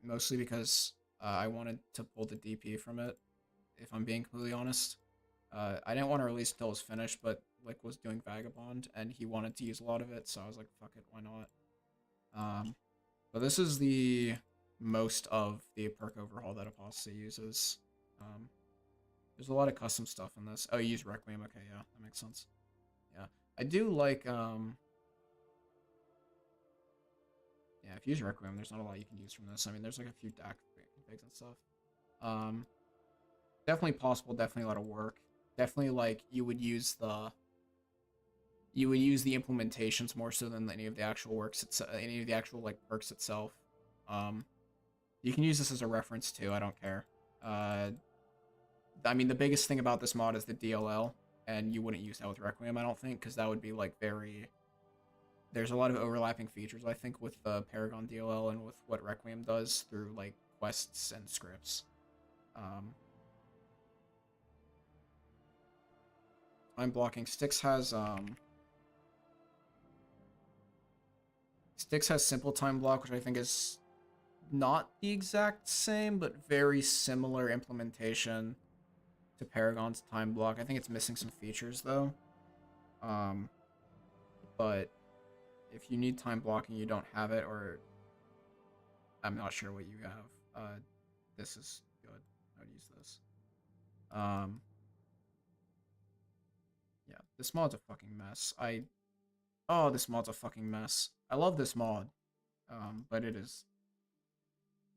Mostly because I wanted to pull the DP from it, if I'm being completely honest. I didn't want to release until it was finished, but Lick was doing Vagabond, and he wanted to use a lot of it, so I was like, fuck it, why not? But this is the most of the perk overhaul that Apostasy uses. There's a lot of custom stuff in this. Oh, you use Requiem. Okay, yeah, that makes sense. Yeah, I do like, yeah, if you use Requiem, there's not a lot you can use from this. I mean, there's like a few DAC configs and stuff. Definitely possible, definitely a lot of work. Definitely, like, you would use the implementations more so than any of the actual works, any of the actual like perks itself. You can use this as a reference too. I don't care. I mean, the biggest thing about this mod is the DLL, and you wouldn't use that with Requiem, I don't think, because that would be like very. There's a lot of overlapping features, I think, with the Paragon DLL and with what Requiem does through like quests and scripts. Time blocking. Styx has simple time block, which I think is not the exact same, but very similar implementation to Paragon's time block. I think it's missing some features though. But if you need time blocking, you don't have it, or I'm not sure what you have. This is good. I would use this. Yeah, this mod's a fucking mess. Oh, this mod's a fucking mess. I love this mod, but it is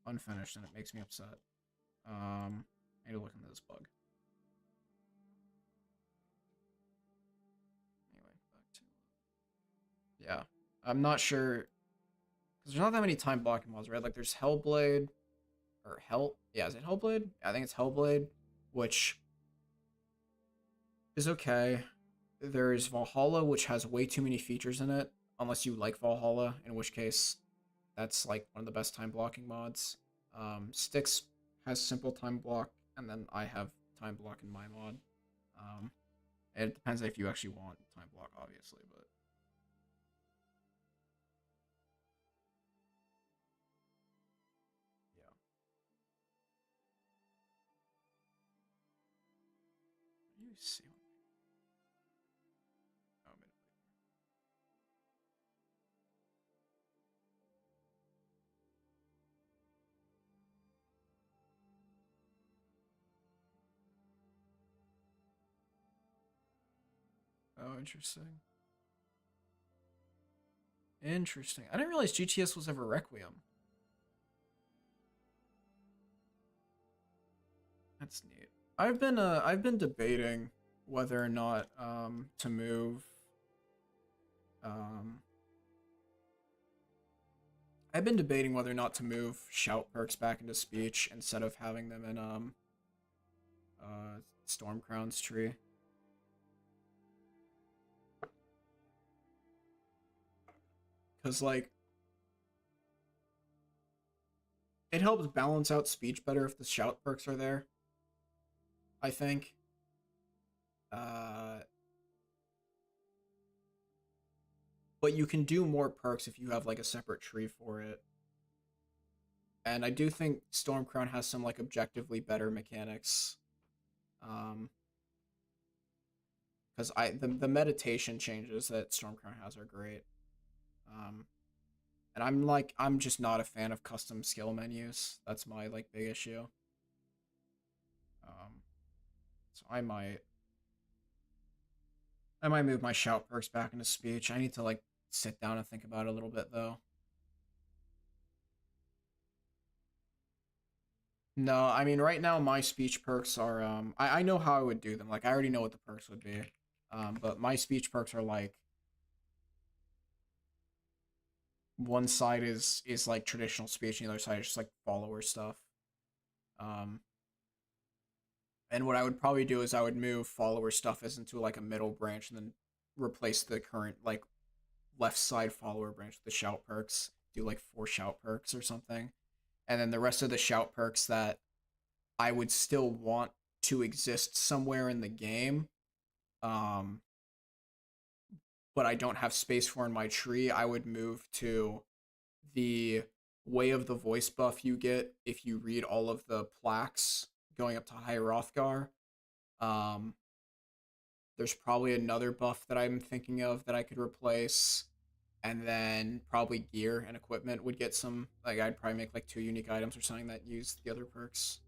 unfinished and it makes me upset. I need to look into this bug. Anyway, back to... Yeah, I'm not sure, because there's not that many time blocking mods, right? Like, there's Hellblade, or yeah, is it Hellblade? I think it's Hellblade, which is okay. There's Valhalla, which has way too many features in it, unless you like Valhalla, in which case that's like one of the best time blocking mods. Styx has simple time block, and then I have time block in my mod. It depends if you actually want time block, obviously, but yeah. What do you see? Oh, minute. Oh, interesting. Interesting. I didn't realize GTS was ever Requiem. That's neat. I've been debating whether or not to move um I've been debating whether or not to move shout perks back into speech instead of having them in Stormcrown's tree. Cause like it helps balance out speech better if the shout perks are there, I think. But you can do more perks if you have like a separate tree for it. And I do think Stormcrown has some like objectively better mechanics. Because the meditation changes that Stormcrown has are great. And I'm just not a fan of custom skill menus. That's my like big issue. So I might move my shout perks back into speech. I need to like sit down and think about it a little bit though. No, I mean right now my speech perks are I know how I would do them. Like I already know what the perks would be. But my speech perks are like one side is like traditional speech and the other side is just like follower stuff. Um and what I would probably do is I would move follower stuff as into like a middle branch and then replace the current like left side follower branch with the shout perks. Do like 4 shout perks or something. And then the rest of the shout perks that I would still want to exist somewhere in the game, but I don't have space for in my tree, I would move to the Way of the Voice buff you get if you read all of the plaques going up to High Hrothgar. There's probably another buff that I'm thinking of that I could replace. And then probably gear and equipment would get some, like I'd probably make like 2 unique items or something that use the other perks.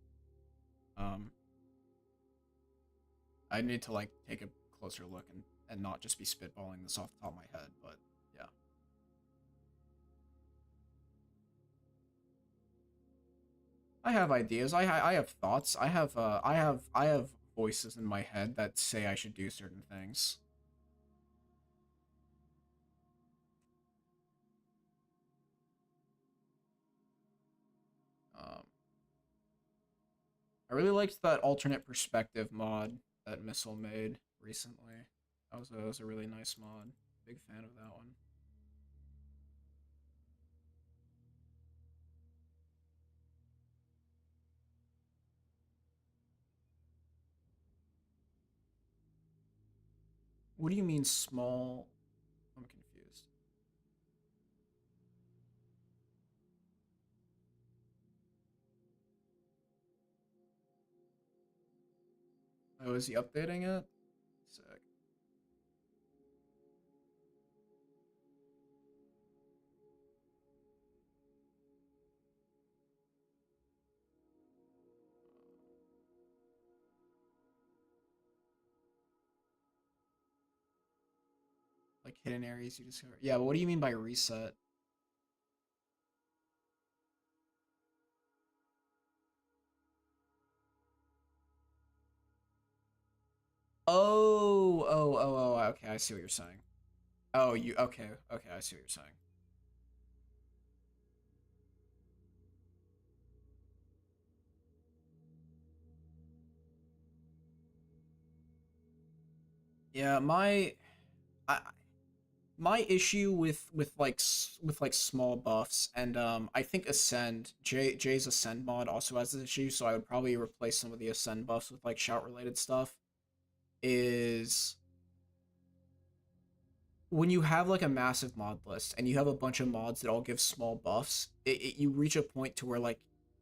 I need to like take a closer look and not just be spitballing this off the top of my head, but yeah. I have ideas. I have thoughts. I have voices in my head that say I should do certain things. I really liked that alternate perspective mod that Missile made recently. That was a really nice mod. Big fan of that one. What do you mean small? I'm confused. Oh, is he updating it? Sick. Like hidden areas you discover. Yeah, but what do you mean by reset? Oh. Okay, I see what you're saying. Oh, you okay? Okay, I see what you're saying. Yeah, I, my issue with like small buffs and I think Ascend Jay's Ascend mod also has this issue, so I would probably replace some of the Ascend buffs with like shout related stuff. Is when you have like a massive mod list and you have a bunch of mods that all give small buffs, you reach a point to where like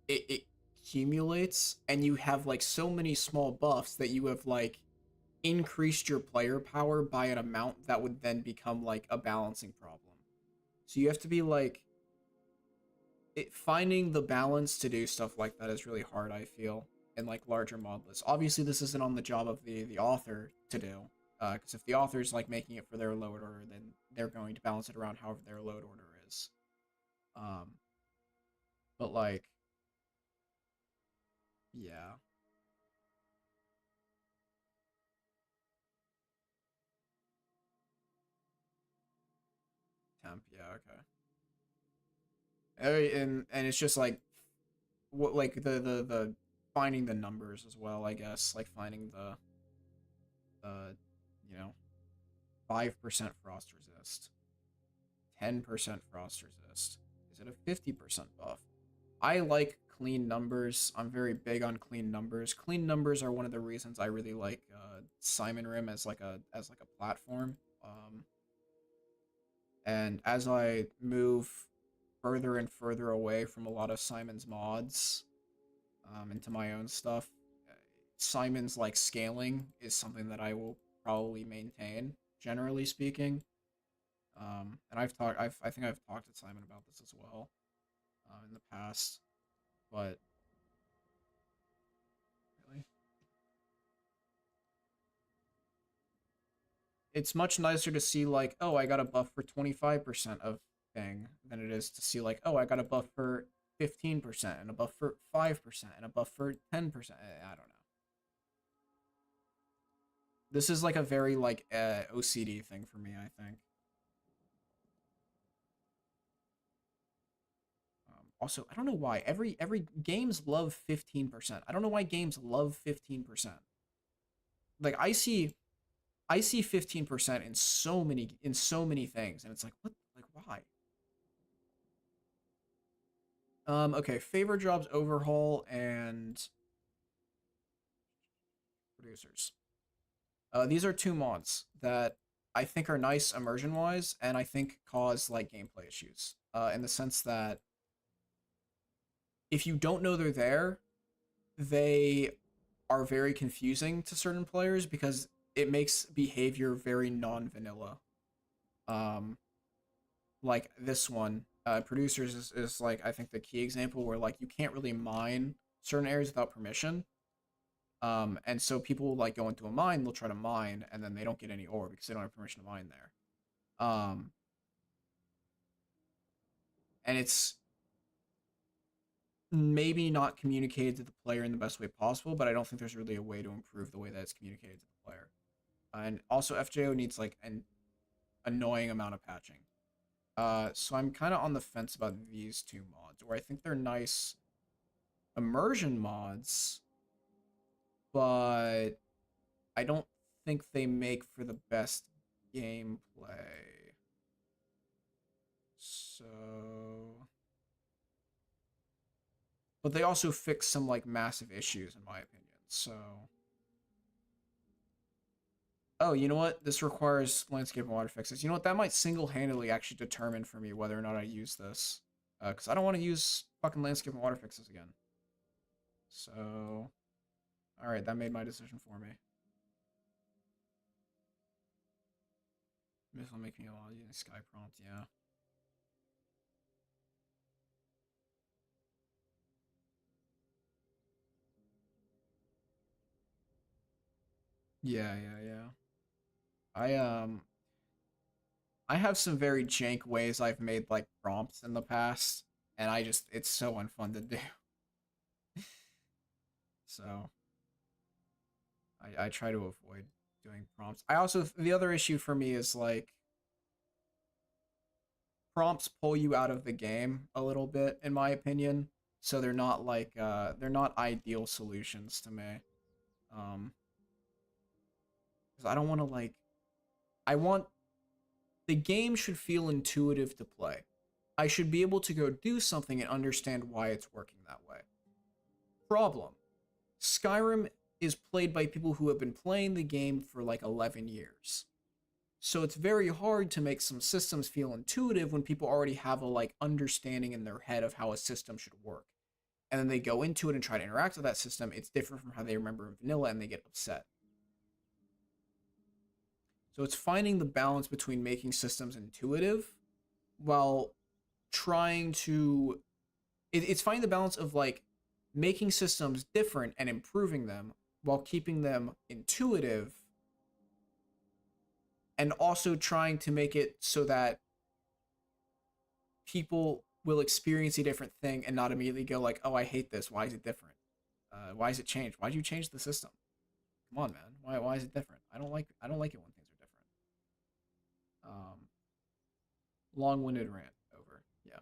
it accumulates and you have like so many small buffs that you have like increased your player power by an amount that would then become like a balancing problem. So you have to be like finding the balance to do stuff like that is really hard, I feel, in like larger mod lists. Obviously, this isn't on the job of the author to do, because if the author's like making it for their load order, then they're going to balance it around however their load order is. Um, but like, yeah, temp, yeah, okay. And it's just like what like the finding the numbers as well, I guess, like finding the you know 5% frost resist, 10% frost resist. Is it a 50% buff? I like clean numbers. I'm very big on clean numbers. Clean numbers are one of the reasons I really like Simon Rim as like a platform. And as I move further and further away from a lot of Simon's mods into my own stuff, Simon's like scaling is something that I will probably maintain, generally speaking. And I think I've talked to Simon about this as well in the past, but really, it's much nicer to see like, oh, I got a buff for 25% of thing than it is to see like, oh, I got a buff for 15% and a buff for 5% and a buff for 10%. I don't know. This is like a very like OCD thing for me, I think. Also, I don't know why every games love 15%. I don't know why games love 15%. Like I see 15% in so many things, and it's like what like why? Okay, favor jobs, overhaul, and producers. These are two mods that I think are nice immersion wise, and I think cause like gameplay issues. In the sense that if you don't know they're there, they are very confusing to certain players because it makes behavior very non-vanilla. Um, like this one, producers is like I think the key example where like you can't really mine certain areas without permission. And so people will like go into a mine, they'll try to mine, and then they don't get any ore because they don't have permission to mine there. Um, and it's maybe not communicated to the player in the best way possible, but I don't think there's really a way to improve the way that it's communicated to the player. And also FJO needs like an annoying amount of patching. So I'm kind of on the fence about these two mods, where I think they're nice immersion mods, but I don't think they make for the best gameplay. So, but they also fix some like massive issues in my opinion. So, oh, you know what? This requires landscape and water fixes. You know what? That might single-handedly actually determine for me whether or not I use this. Because I don't want to use fucking landscape and water fixes again. So, alright, that made my decision for me. This will make me a lot using Sky Prompt, yeah. Yeah. I have some very jank ways I've made like prompts in the past, and it's so unfun to do. So I try to avoid doing prompts. I also the other issue for me is like prompts pull you out of the game a little bit, in my opinion. So they're not ideal solutions to me. Um, because I don't want to like I want the game should feel intuitive to play. I should be able to go do something and understand why it's working that way. Problem: Skyrim is played by people who have been playing the game for like 11 years. So it's very hard to make some systems feel intuitive when people already have a like understanding in their head of how a system should work. And then they go into it and try to interact with that system. It's different from how they remember in vanilla and they get upset. So it's finding the balance between making systems intuitive while trying to it's finding the balance of like making systems different and improving them while keeping them intuitive, and also trying to make it so that people will experience a different thing and not immediately go like, oh, I hate this, why is it different, why is it changed, why did you change the system, come on man, why is it different, I don't like it when things are different. Long-winded rant over, yeah.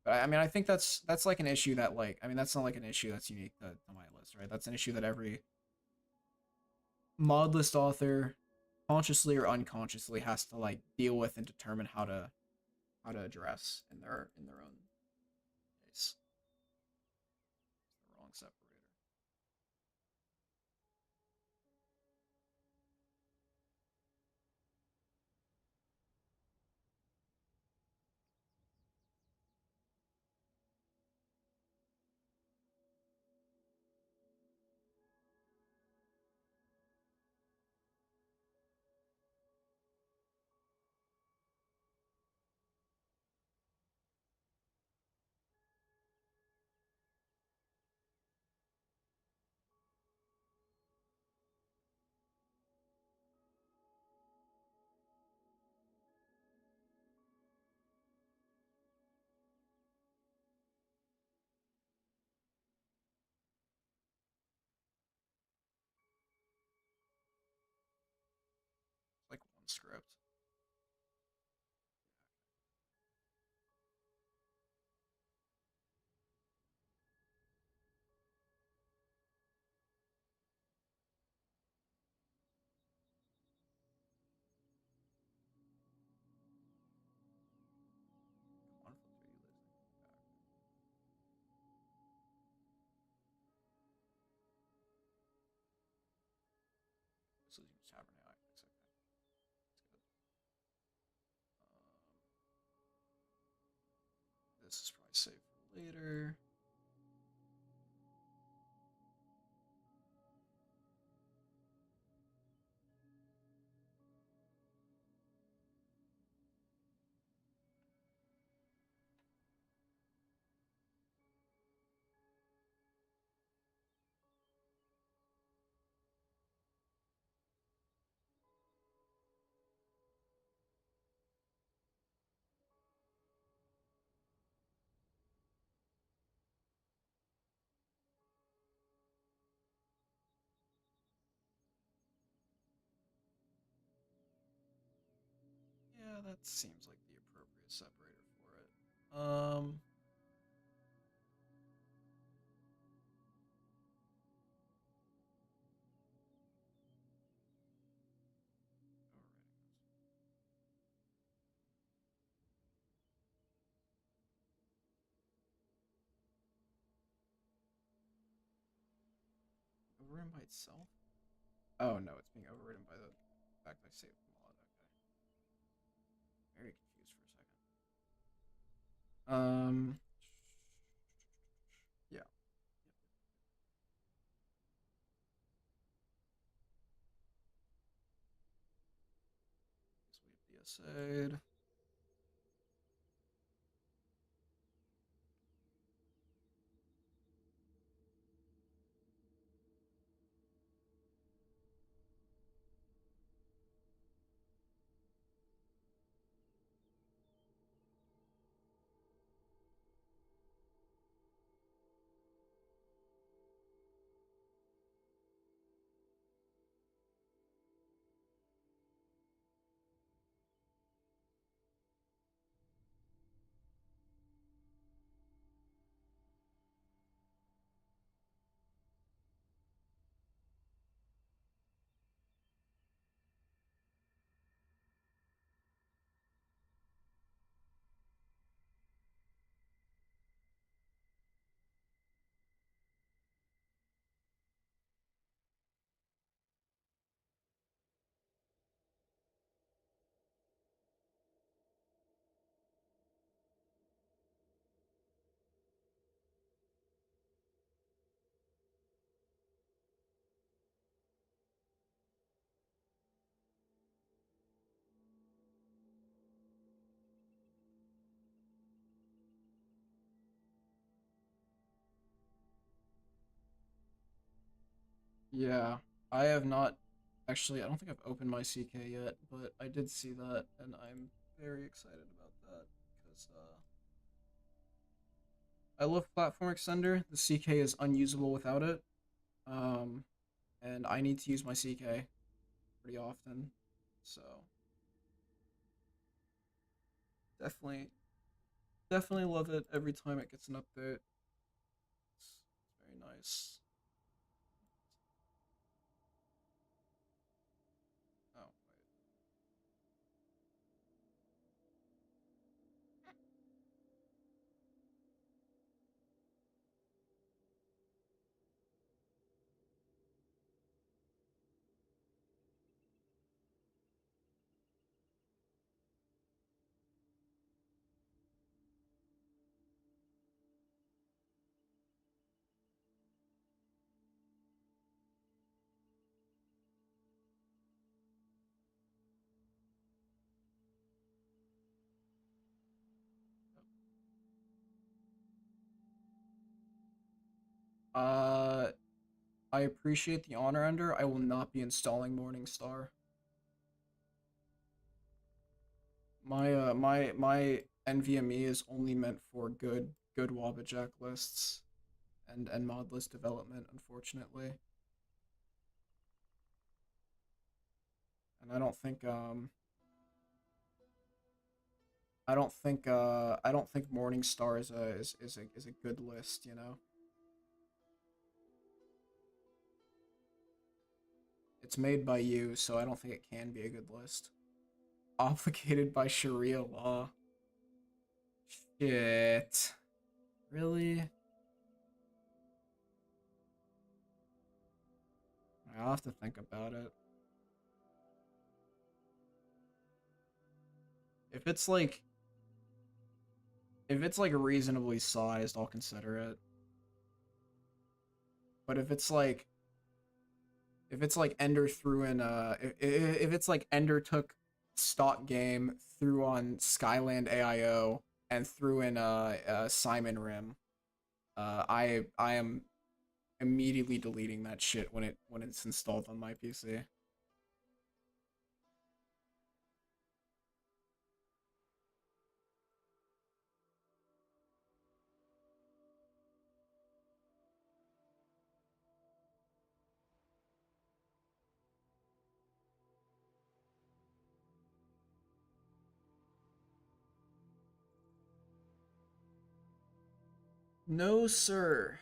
But I mean, I think that's like an issue that like I mean that's not like an issue that's unique to my list, right? That's an issue that every Modlist author, consciously or unconsciously, has to like deal with and determine how to address in their own case. It's the wrong separator. It's like one script. One flip through you losing. This is tavern AI. It's okay. It's good. This is probably saved for later. Yeah, that seems like the appropriate separator for it. A room by itself? Oh no, it's being overridden by the fact I saved the mod. Okay. Very confused for a second. Yeah. So we have DSA'd. Yeah, I have not actually. I don't think I've opened my CK yet, but I did see that, and I'm very excited about that because I love Platform Extender. The CK is unusable without it, um, and I need to use my CK pretty often, so definitely, definitely love it every time it gets an update. It's very nice. Oh, wait. Uh, I appreciate the honor, Ender. I will not be installing Morningstar. My NVMe is only meant for good Wabbajack lists and Modlist development, unfortunately. And I don't think Morningstar is a good list, you know. It's made by you, so I don't think it can be a good list. Obligated by Sharia law. Shit. Really? I'll have to think about it. If it's like if it's like reasonably sized, I'll consider it. But if it's like Ender threw in if it's like Ender took stock game, threw on Skyland AIO, and threw in Simon Rim, I am immediately deleting that shit when it's installed on my PC. No, sir.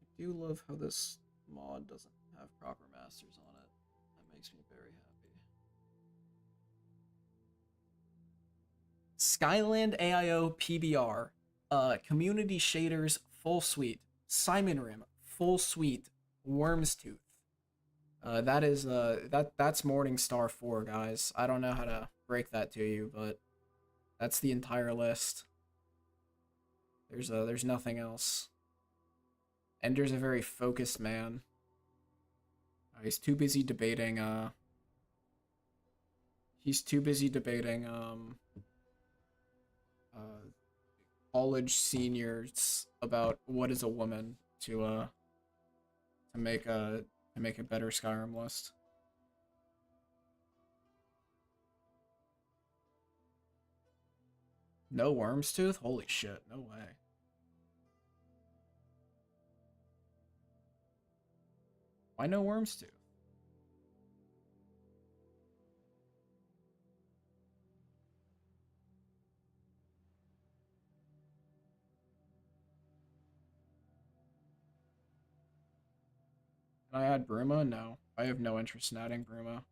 I do love how this mod doesn't have proper masters on it. That makes me very happy. Skyland AIO PBR. Community shaders full suite. Simon Rim, full suite, Worm's Tooth. That's Morningstar 4, guys. I don't know how to break that to you, but that's the entire list. There's nothing else. Ender's a very focused man. He's too busy debating uh college seniors about what is a woman to make a better Skyrim list. No Worm's Tooth? Holy shit, no way. Why no Worm's Tooth? Can I add Bruma? No. I have no interest in adding Bruma.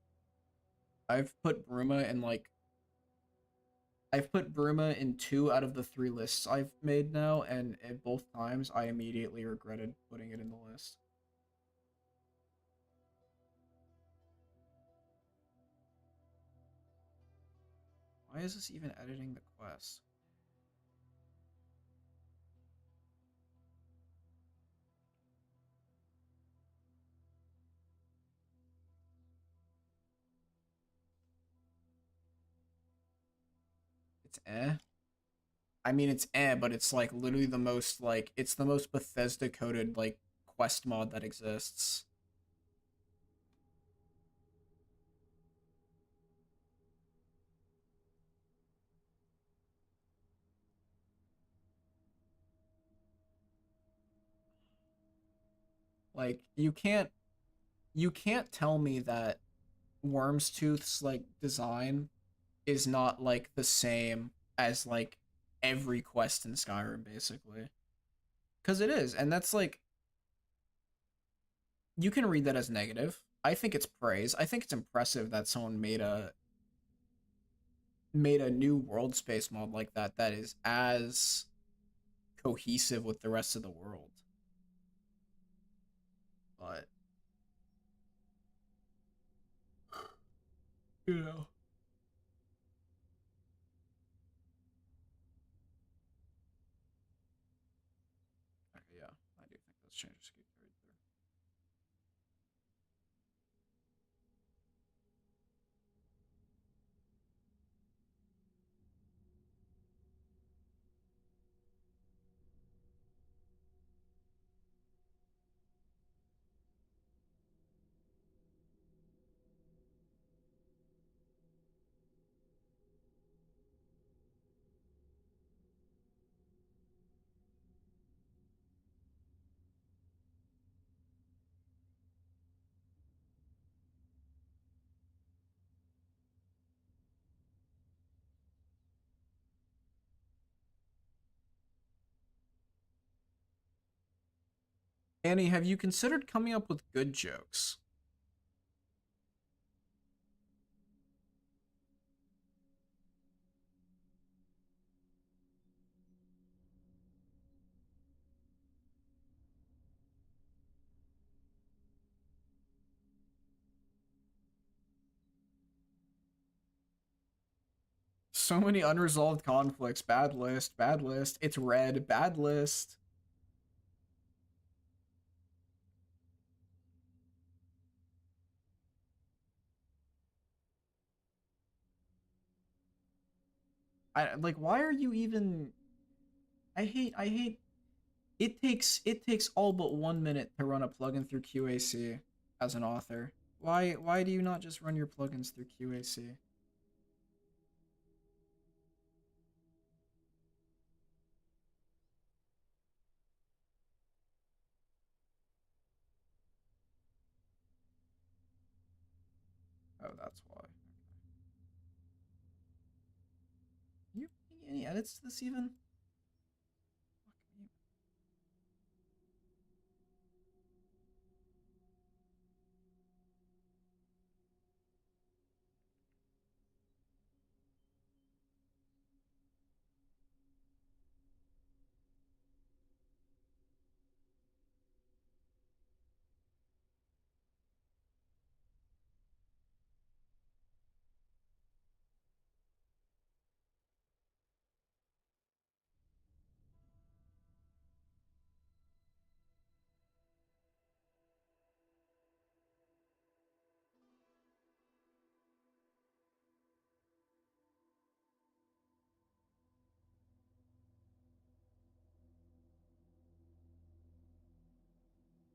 I've put Bruma in like I've put Bruma in 2 out of the 3 lists I've made now, and at both times I immediately regretted putting it in the list. Why is this even editing the quest? It's eh. I mean, it's eh, but it's like literally the most like it's the most Bethesda coded like quest mod that exists. Like you can't tell me that Worm's Tooth's like design is not like the same as like every quest in Skyrim basically. Cuz it is, and that's like you can read that as negative. I think it's praise. I think it's impressive that someone made a new world space mod like that is as cohesive with the rest of the world. But you know, okay, yeah, I do think those changes get carried through. Annie, have you considered coming up with good jokes? So many unresolved conflicts. Bad list, bad list. It's red, bad list. I like why are you even I hate it takes all but 1 minute to run a plugin through QAC as an author. Why do you not just run your plugins through QAC? Oh, that's why. You any edits to this even?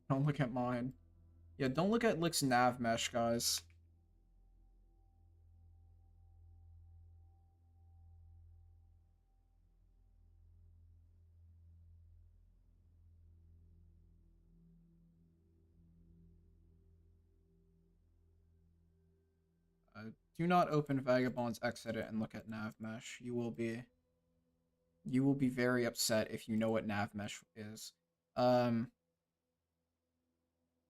Don't look at mine. Yeah, don't look at Lick's nav mesh, guys. Do not open Vagabond's Xedit and look at nav mesh. You will be very upset if you know what nav mesh is.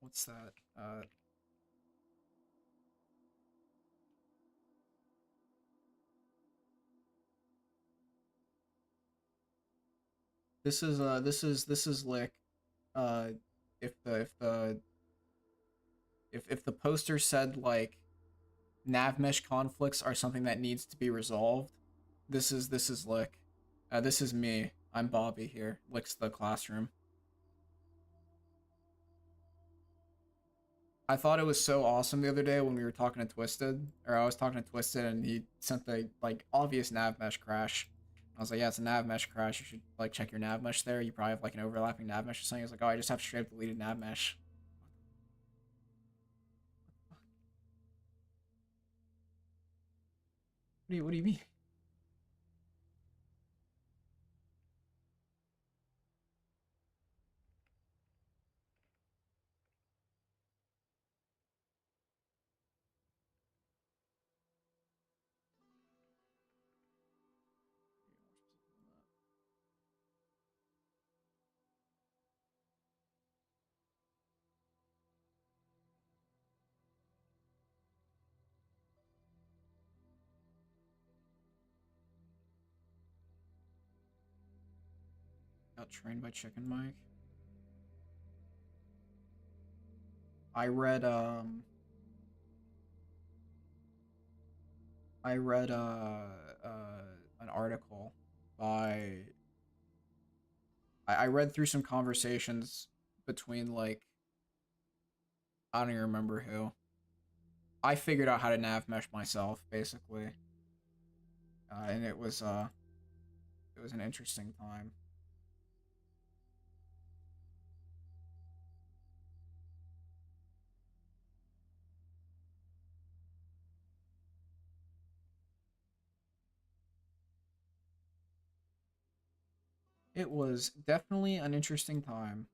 What's that? This is Lick. Uh, if the poster said like nav mesh conflicts are something that needs to be resolved, this is Lick. This is me. I'm Bobby here. Lick's the classroom. I thought it was so awesome the other day when we were talking to Twisted, or I was talking to Twisted, and he sent the like obvious nav mesh crash. I was like, yeah, it's a nav mesh crash. You should like check your nav mesh there. You probably have like an overlapping nav mesh or something. He was like, oh, I just have straight up deleted nav mesh. What do you mean? Got trained by Chicken Mike. I read an article by I read through some conversations between like I don't even remember who. I figured out how to nav mesh myself basically, and it was an interesting time. It was definitely an interesting time.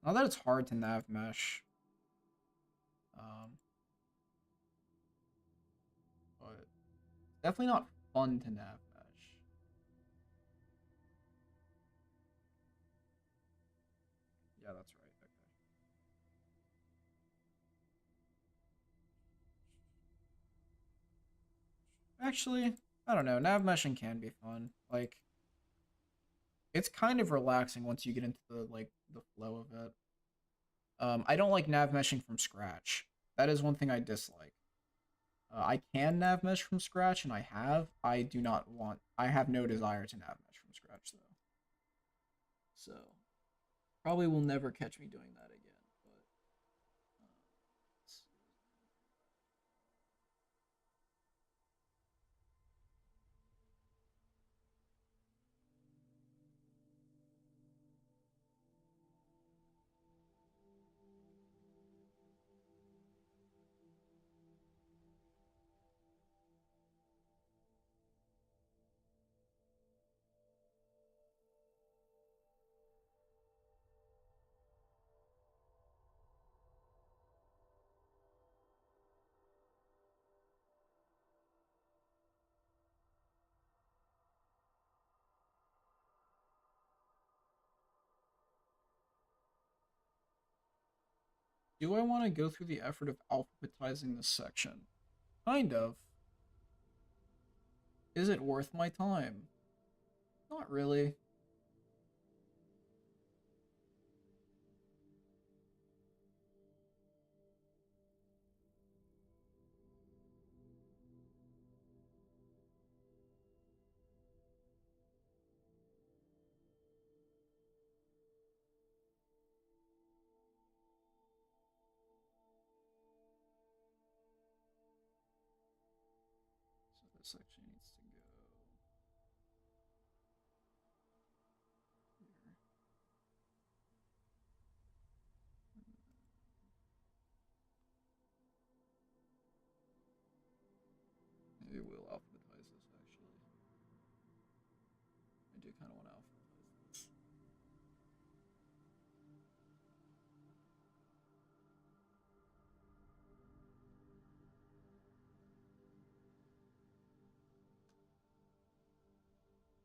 Now that it's hard to nav mesh, um, but definitely not fun to nav mesh. Yeah, that's right. Okay. Actually, I don't know. Nav meshing can be fun. Like, it's kind of relaxing once you get into the flow of it. I don't like nav meshing from scratch. That is one thing I dislike. I can nav mesh from scratch, and I have. I do not want. I have no desire to nav mesh from scratch though. So probably will never catch me doing that again. But do I want to go through the effort of alphabetizing this section? Kind of. Is it worth my time? Not really. So this section needs to go here.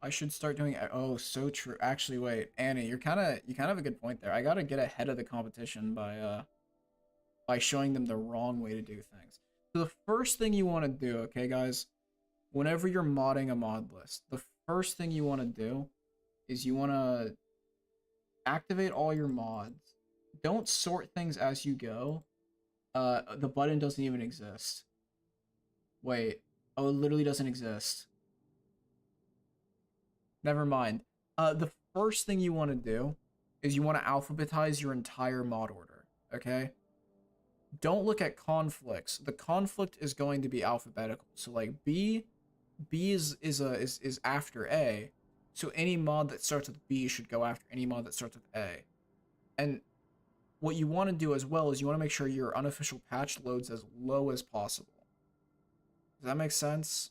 I should start doing. Oh, so true. Actually, wait, Annie, you kind of have a good point there. I gotta get ahead of the competition by showing them the wrong way to do things. So the first thing you want to do, okay, guys, whenever you're modding a mod list, the first thing you want to do is you want to activate all your mods. Don't sort things as you go. The button doesn't even exist. Wait. Oh, it literally doesn't exist. Never mind. The first thing you want to do is you want to alphabetize your entire mod order, okay? Don't look at conflicts. The conflict is going to be alphabetical. So like B is after A. So any mod that starts with B should go after any mod that starts with A. And what you want to do as well is you want to make sure your unofficial patch loads as low as possible. Does that make sense?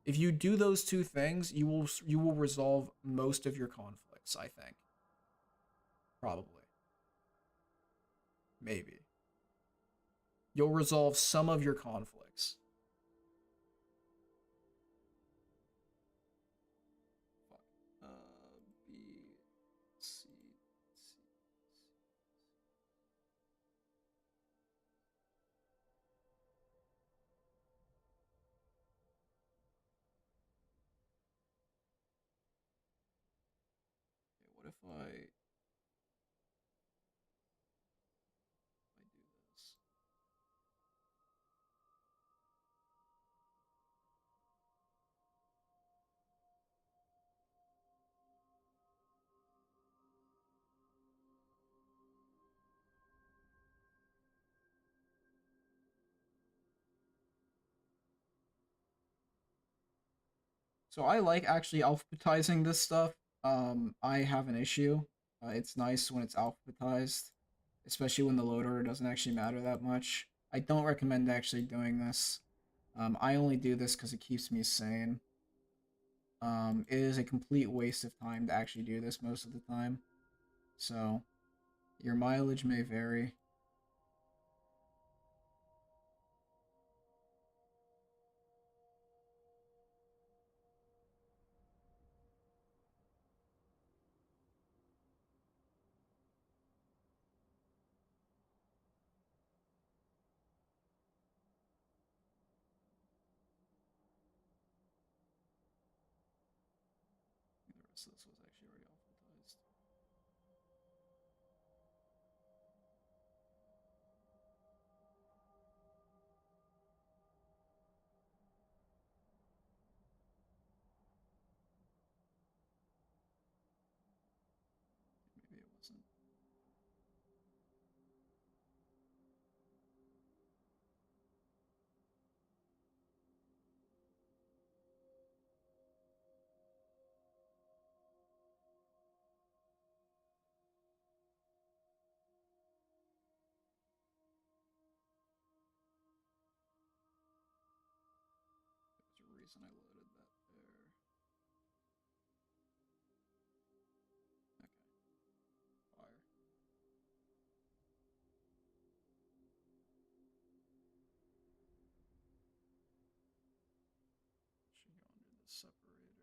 If you do those two things, you will resolve most of your conflicts, I think. Probably. Maybe. You'll resolve some of your conflicts. Fuck. B, C, C. Okay, what if I do this? So I like actually alphabetizing this stuff. I have an issue. It's nice when it's alphabetized, especially when the load order doesn't actually matter that much. I don't recommend actually doing this. I only do this because it keeps me sane. It is a complete waste of time to actually do this most of the time. So, your mileage may vary. The rest of this was actually already alphabetized. Maybe it wasn't. There's a reason I loaded that there. Okay, fire. Should go under the separator.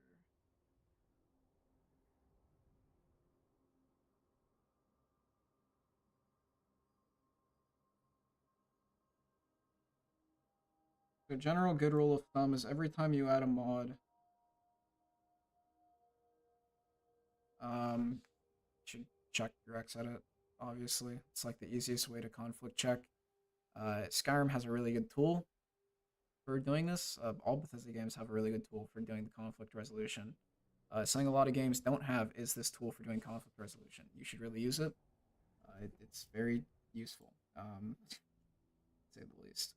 So general good rule of thumb is every time you add a mod, um, you should check your Xedit. Obviously, it's like the easiest way to conflict check. Skyrim has a really good tool for doing this. All Bethesda games have a really good tool for doing the conflict resolution. Something a lot of games don't have is this tool for doing conflict resolution. You should really use it. It's very useful, to say the least.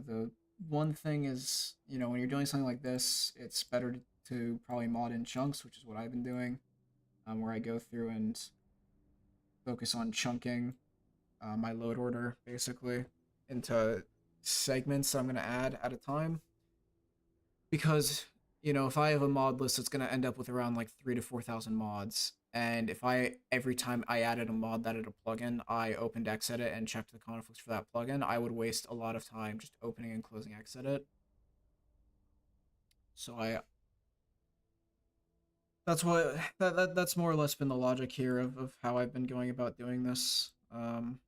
The one thing is, when you're doing something like this, it's better to probably mod in chunks, which is what I've been doing, where I go through and focus on chunking my load order, basically, into segments I'm going to add at a time. Because, if I have a mod list, it's going to end up with around like 3 to 4,000 mods. And if every time I added a mod that had a plugin, I opened Xedit and checked the conflicts for that plugin, I would waste a lot of time just opening and closing Xedit. So that's what that's more or less been the logic here of how I've been going about doing this. I'm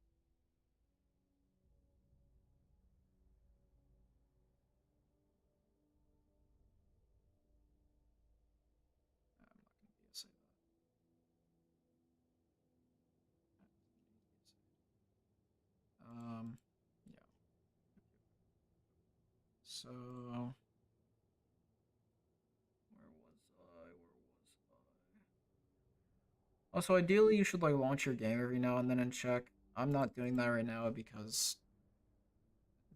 not gonna say that. Yeah. So where was I? Also, ideally, you should like launch your game every now and then and check. I'm not doing that right now because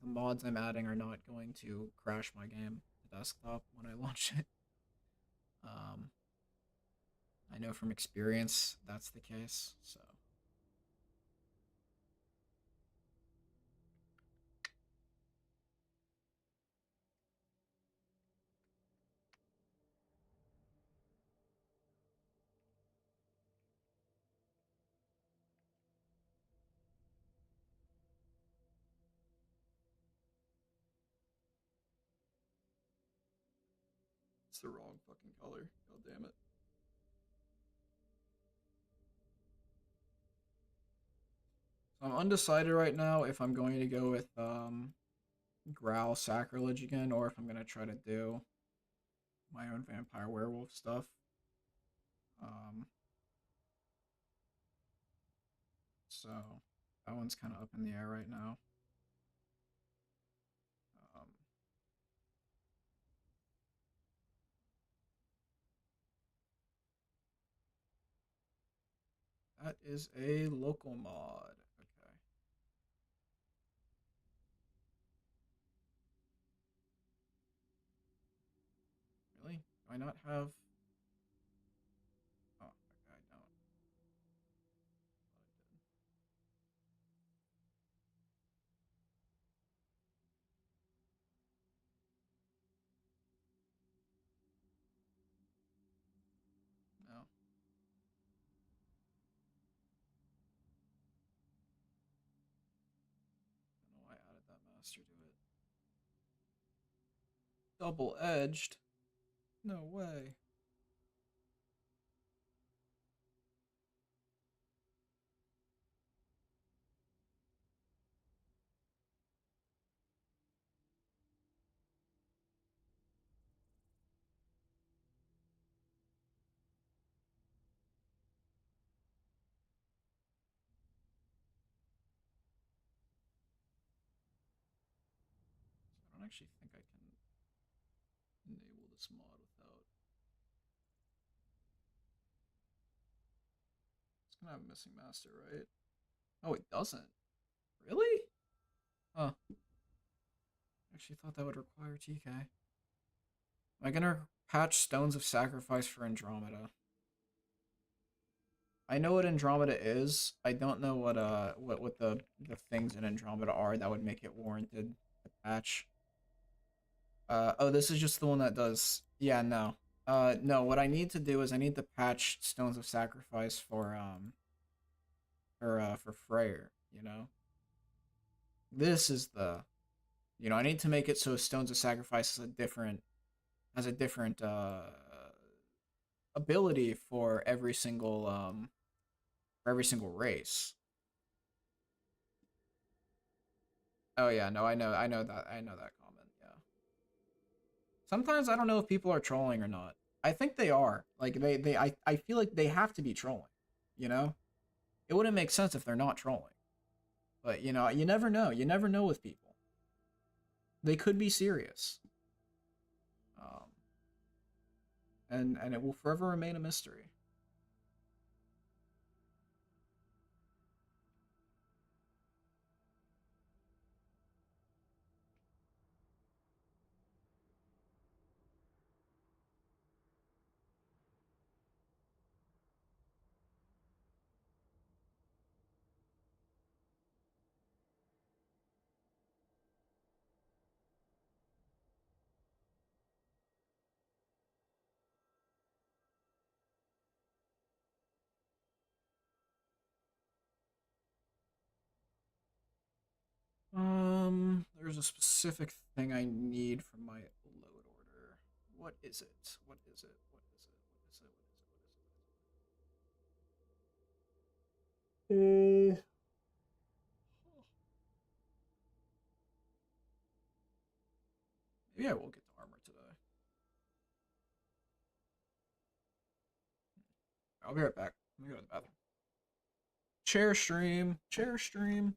the mods I'm adding are not going to crash my game to desktop when I launch it. Um, I know from experience that's the case. So it's the wrong fucking color. God damn it. So I'm undecided right now if I'm going to go with Growl Sacrilege again or if I'm gonna try to do my own vampire werewolf stuff. Um, so that one's kind of up in the air right now. Um, that is a local mod. Okay. Really? Do I not have? Oh, okay, I don't. No. I don't know why I added that master to it. Double edged? No way. I don't actually think I can enable this mod without. It's gonna have missing master, right? Oh, it doesn't. Really? Huh. Actually thought that would require TK. Am I gonna patch Stones of Sacrifice for Andromeda? I know what Andromeda is. I don't know what the things in Andromeda are that would make it warranted to patch. Oh, this is just the one that does. Yeah, no. No. What I need to do is I need to patch Stones of Sacrifice for Freyr. You know, this is the. You know, I need to make it so Stones of Sacrifice has a different ability for every single race. Oh yeah, no, I know that comment. Yeah. Sometimes I don't know if people are trolling or not. I think they are. Like I feel like they have to be trolling. You know, it wouldn't make sense if they're not trolling. But you know, you never know. You never know with people. They could be serious. Um, and it will forever remain a mystery. There's a specific thing I need from my load order. What is it? What is it? What is it? What is it? What is it? Maybe I will get the armor today. I'll be right back. Let me go to the bathroom. Chair stream. Chair stream.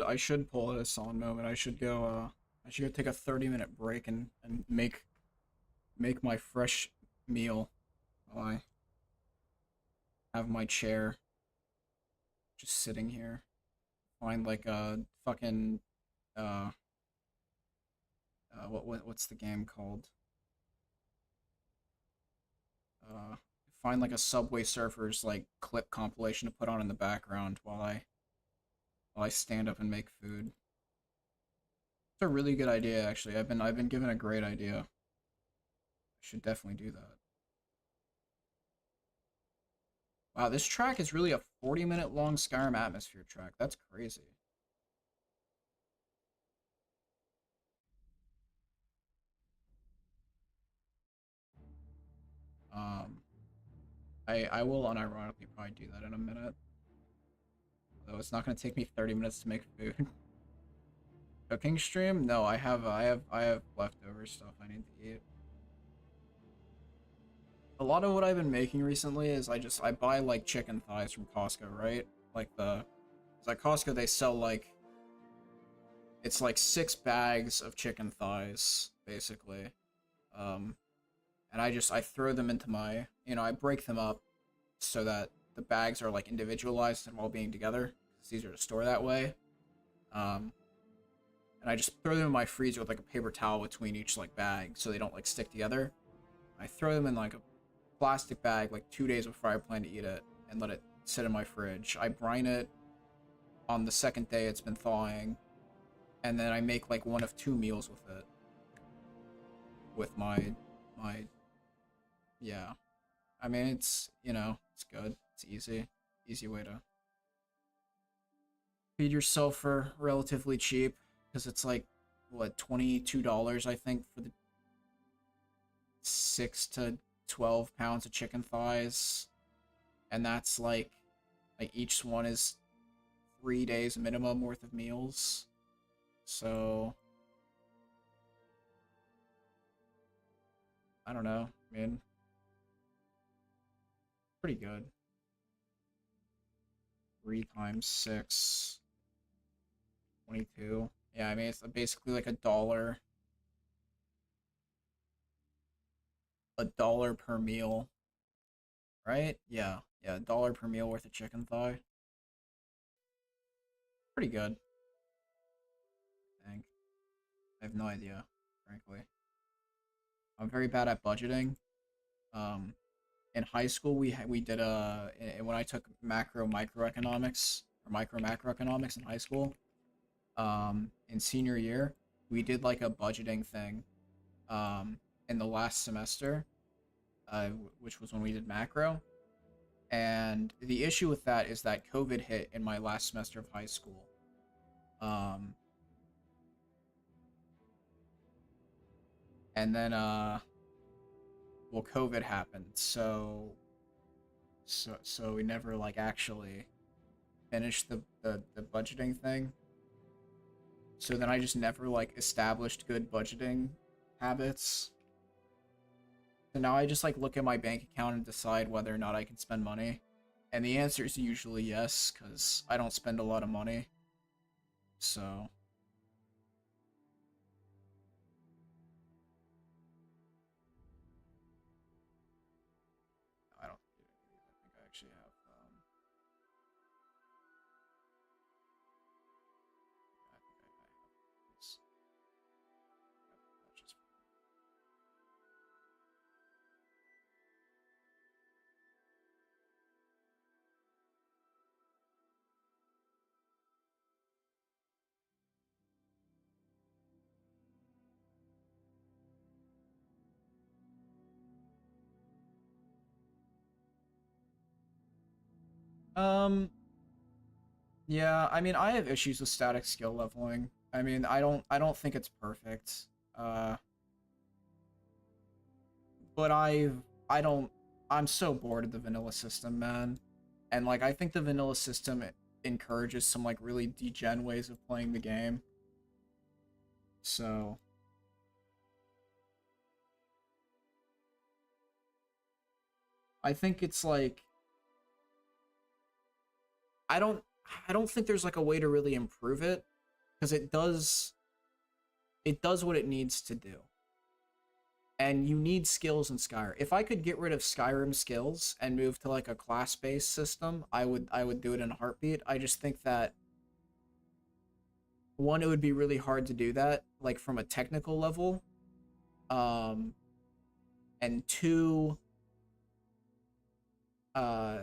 I should pull a Son moment. I should go take a 30-minute break and make my fresh meal while I have my chair just sitting here. Find like a fucking uh what's the game called? Uh Find like a Subway Surfers like clip compilation to put on in the background while I stand up and make food. It's a really good idea actually. I've been given a great idea. I should definitely do that. Wow, this track is really a 40-minute long Skyrim atmosphere track. That's crazy. Um, I will unironically probably do that in a minute. Though it's not gonna take me 30 minutes to make food. Cooking stream? No, I have leftover stuff I need to eat. A lot of what I've been making recently is I buy like chicken thighs from Costco, right? Like it's like Costco they sell like it's like 6 bags of chicken thighs basically. Um, and I throw them into my I break them up so that the bags are like individualized and while being together. It's easier to store that way. Um, and I just throw them in my freezer with like a paper towel between each like bag so they don't like stick together. I throw them in like a plastic bag like 2 days before I plan to eat it and let it sit in my fridge. I brine it on the second day it's been thawing, and then I make like one of 2 meals with it. With my yeah. I mean it's good. It's easy way to feed yourself for relatively cheap because it's like what $22 I think for the 6 to 12 pounds of chicken thighs, and that's like each one is 3 days minimum worth of meals. So I don't know. I mean, pretty good. 3 times 6, 22. Yeah, I mean, it's basically like a dollar per meal, right? Yeah, yeah, a dollar per meal worth of chicken thigh. Pretty good, I think. I have no idea, frankly. I'm very bad at budgeting. Um, in high school, we did when I took microeconomics or macroeconomics in high school. In senior year, we did like a budgeting thing. In the last semester, which was when we did macro. And the issue with that is that COVID hit in my last semester of high school. And then well, COVID happened, so we never like actually finished the budgeting thing. So then I just never like established good budgeting habits. So now I just like look at my bank account and decide whether or not I can spend money. And the answer is usually yes, because I don't spend a lot of money. So I don't I think I actually have I think I have this. That's just yeah, I mean I have issues with static skill leveling. I mean I don't think it's perfect. Uh but I don't I'm so bored of the vanilla system, man. And like I think the vanilla system encourages some like really degen ways of playing the game. So I think it's like I don't I don't think there's like a way to really improve it because it does what it needs to do. And you need skills in Skyrim. If I could get rid of Skyrim skills and move to like a class-based system, I would do it in a heartbeat. I just think that one, it would be really hard to do that, like from a technical level. Um, and two, uh,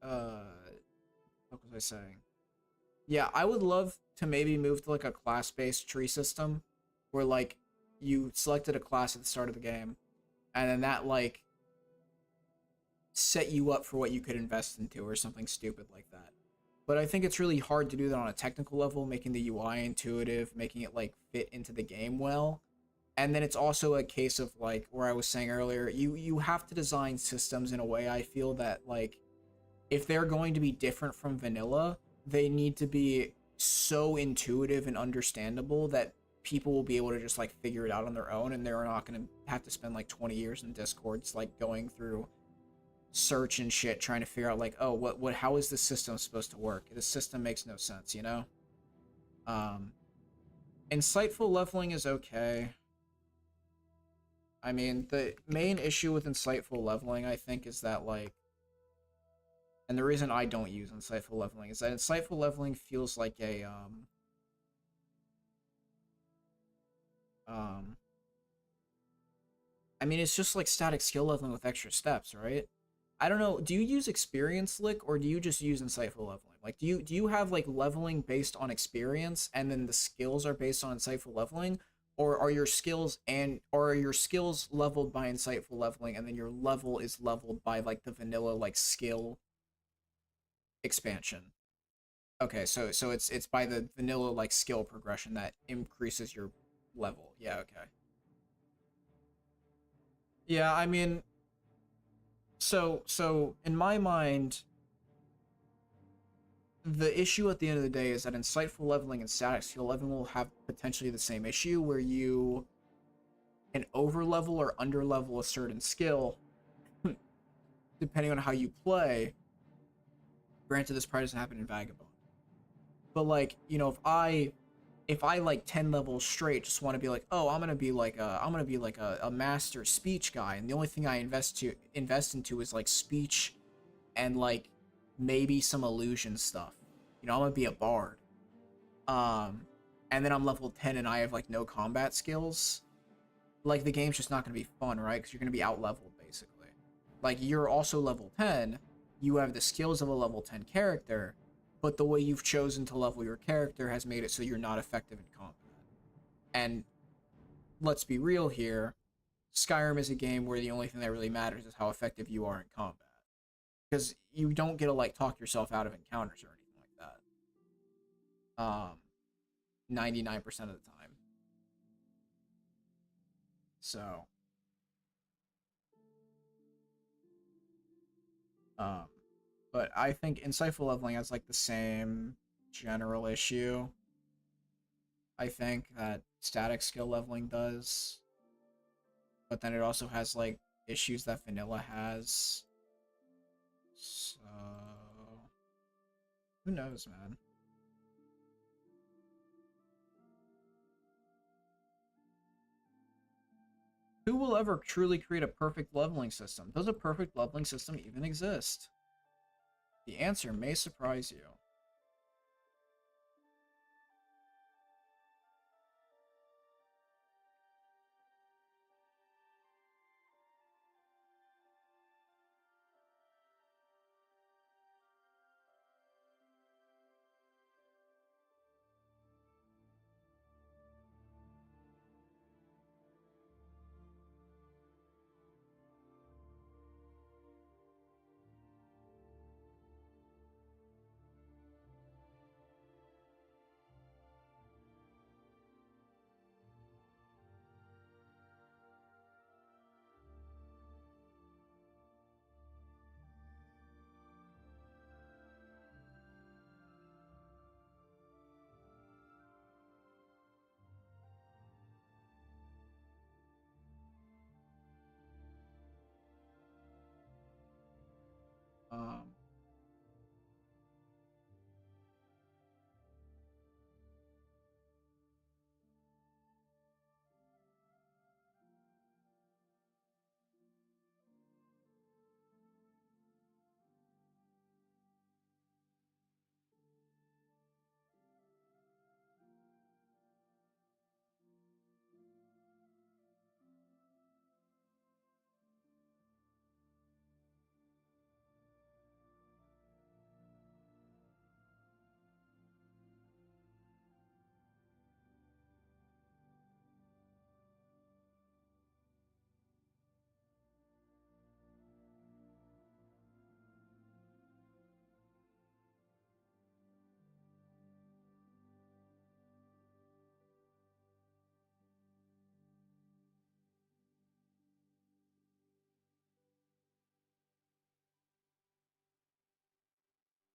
uh, what was I saying? Yeah, I would love to maybe move to like a class-based tree system where like you selected a class at the start of the game and then that like set you up for what you could invest into or something stupid like that. But I think it's really hard to do that on a technical level, making the UI intuitive, making it like fit into the game well. And then it's also a case of like where I was saying earlier, you have to design systems in a way I feel that like if they're going to be different from vanilla, they need to be so intuitive and understandable that people will be able to just like figure it out on their own and they're not going to have to spend like 20 years in discords like going through search and shit trying to figure out like, oh, what how is this system supposed to work? The system makes no sense, you know. um Insightful leveling is okay. I mean, the main issue with insightful leveling, I think, is that like, and the reason I don't use insightful leveling is that insightful leveling feels like a um I mean, it's just like static skill leveling with extra steps, right? I don't know. Do you use experience lick or do you just use insightful leveling? Like, do you have like leveling based on experience and then the skills are based on insightful leveling, or are your skills leveled by insightful leveling and then your level is leveled by like the vanilla like skill expansion? Okay, so it's by the vanilla like skill progression that increases your level. Yeah, okay. Yeah, I mean, so in my mind, the issue at the end of the day is that insightful leveling and static skill leveling will have potentially the same issue where you can over level or under level a certain skill depending on how you play. Granted, this probably doesn't happen in Vagabond. But like, you know, if I like 10 levels straight just want to be like, oh, I'm gonna be like a master speech guy, and the only thing I invest into is like speech and like maybe some illusion stuff. You know, I'm gonna be a bard. And then I'm level 10 and I have like no combat skills. Like the game's just not gonna be fun, right? Because you're gonna be out leveled basically. Like you're also level 10, you have the skills of a level 10 character, but the way you've chosen to level your character has made it so you're not effective in combat. And let's be real here, Skyrim is a game where the only thing that really matters is how effective you are in combat. Because you don't get to like talk yourself out of encounters or anything like that. 99% of the time. So but I think insightful leveling has like the same general issue. I think that static skill leveling does. But then it also has like issues that vanilla has. So who knows, man? Who will ever truly create a perfect leveling system? Does a perfect leveling system even exist? The answer may surprise you. Um,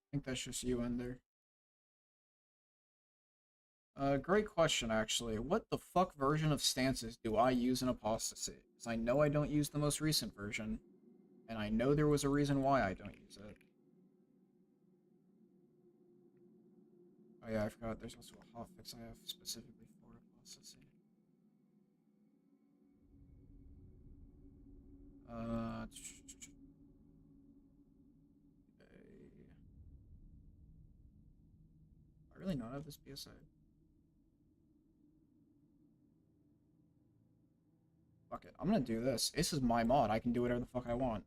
I think that's just you, Ender. Great question, actually. What the fuck version of stances do I use in Apostasy? Because I know I don't use the most recent version, and I know there was a reason why I don't use it. Oh yeah, I forgot there's also a hotfix I have specifically for Apostasy. I really not have this PSA. Fuck it, I'm gonna do this. This is my mod. I can do whatever the fuck I want.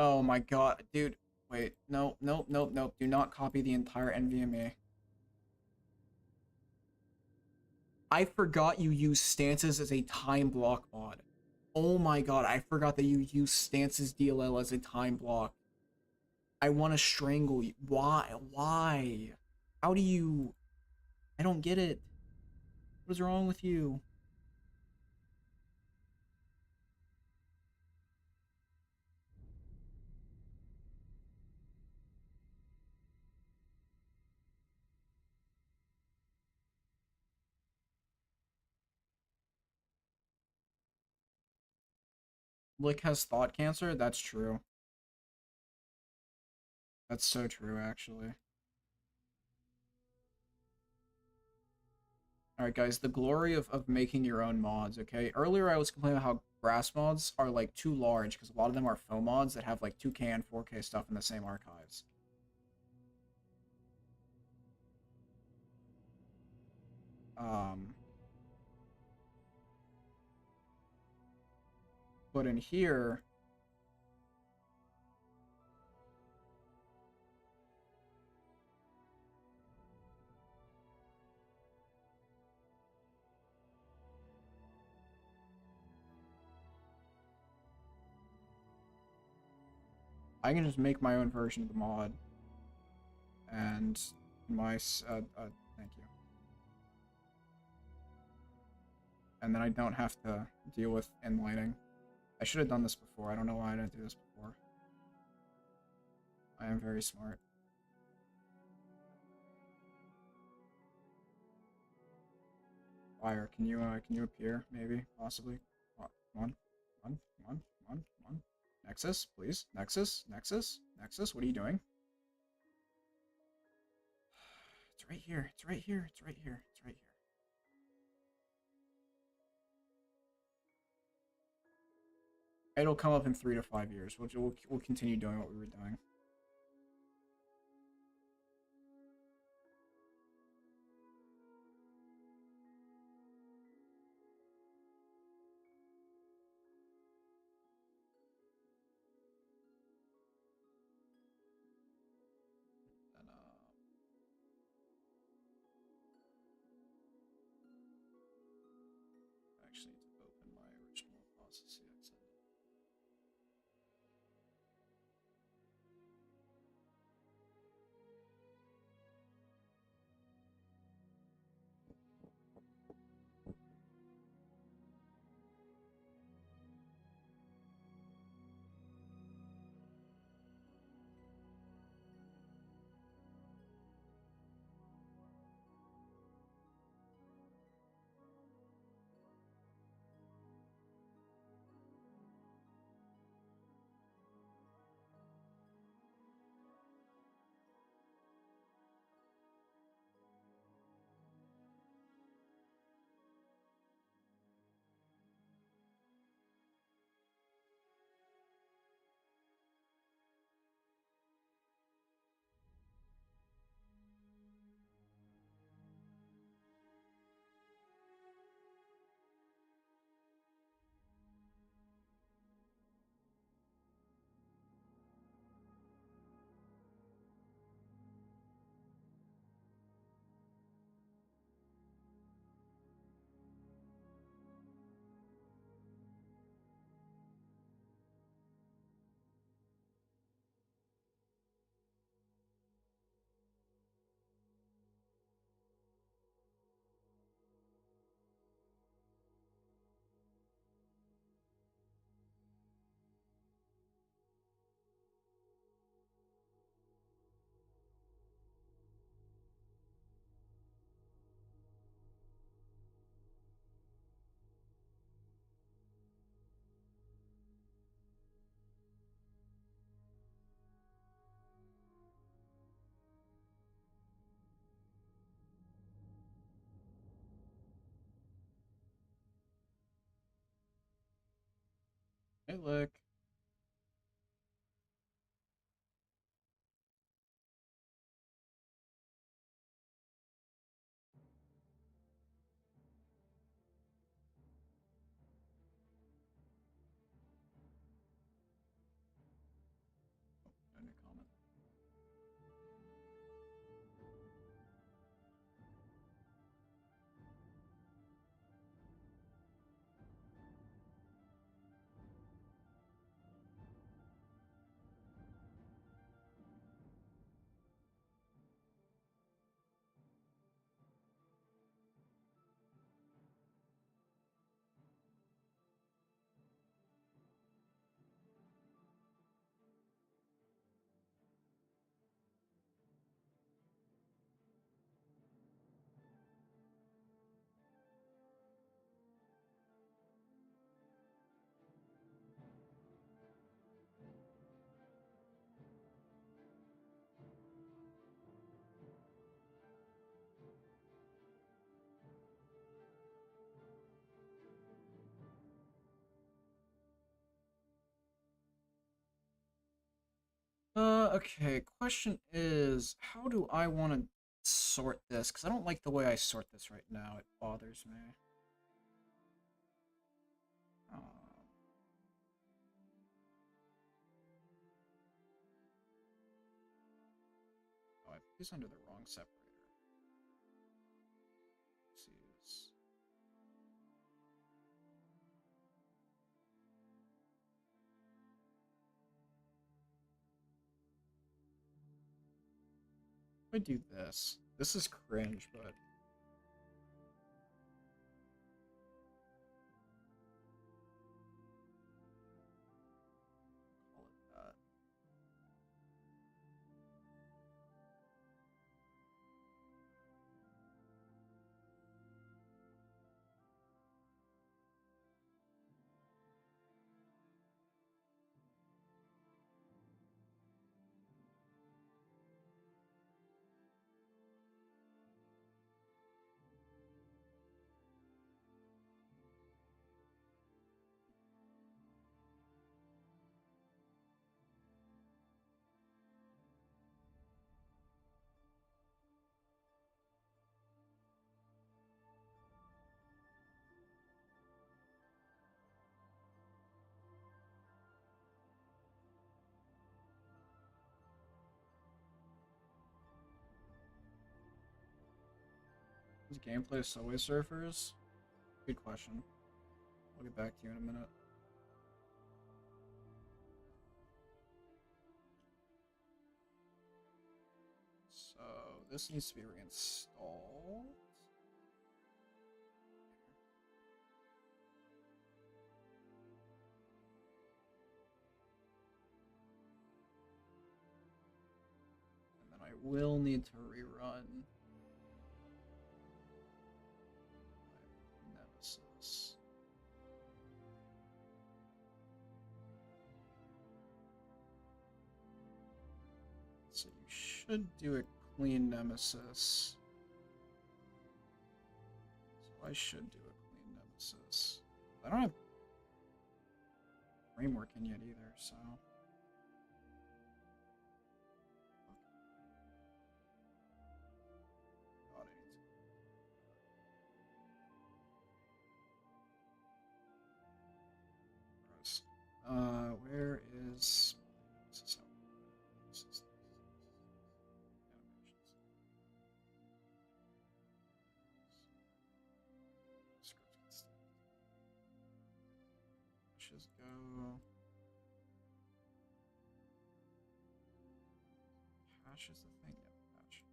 Oh my god, dude. Wait, no, nope, nope, nope. Do not copy the entire NVMe. I forgot you use stances as a time block mod. Oh my god, I forgot that you use stances DLL as a time block. I want to strangle you. Why? Why? How do you... I don't get it. What is wrong with you? Lick has thought cancer? That's true. That's so true, actually. Alright, guys, the glory of making your own mods, okay? Earlier I was complaining about how grass mods are, like, too large, because a lot of them are faux mods that have, like, 2K and 4K stuff in the same archives. But in here... I can just make my own version of the mod. And my... thank you. And then I don't have to deal with inlighting. I should have done this before. I don't know why I didn't do this before. I am very smart. Fire, can you appear, maybe, possibly? Come on, come on, come on, come on, come on. Nexus, please. Nexus, Nexus, Nexus, what are you doing? It's right here, it's right here, it's right here, it's right here. It'll come up in 3 to 5 years. We'll continue doing what we were doing. And, I actually need to open my original Apostasy exit. Hey, look. No new comment. Okay, question is, how do I want to sort this? Because I don't like the way I sort this right now. It bothers me. Um, oh, I put these under the wrong separator. Let's use... If I do this, this is cringe, but call it that. Is gameplay Subway Surfers? Good question. I'll get back to you in a minute. So this needs to be reinstalled. And then I will need to rerun my Nemesis. So you should do a clean Nemesis. So I should do a clean Nemesis. I don't have framework in yet either, so. God, I need to. Gross. Where is this is this is animations. Script gets started. Let's just go. Patch is the thing, yeah, patch.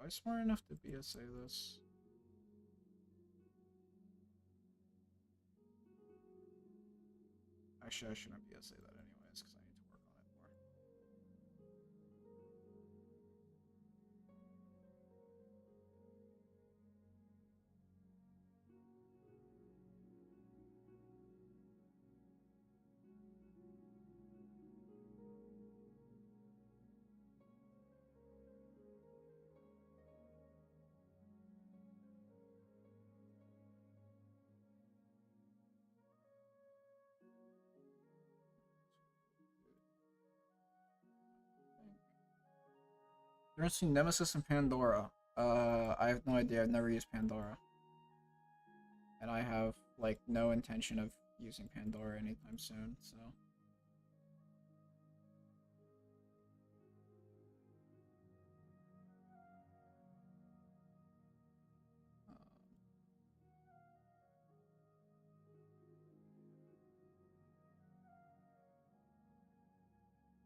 Am I smart enough to BSA this? Actually, I shouldn't BSA that anyways, because I need to work on it more. You ever seen Nemesis and Pandora? I have no idea. I've never used Pandora. And I have, like, no intention of using Pandora anytime soon, so.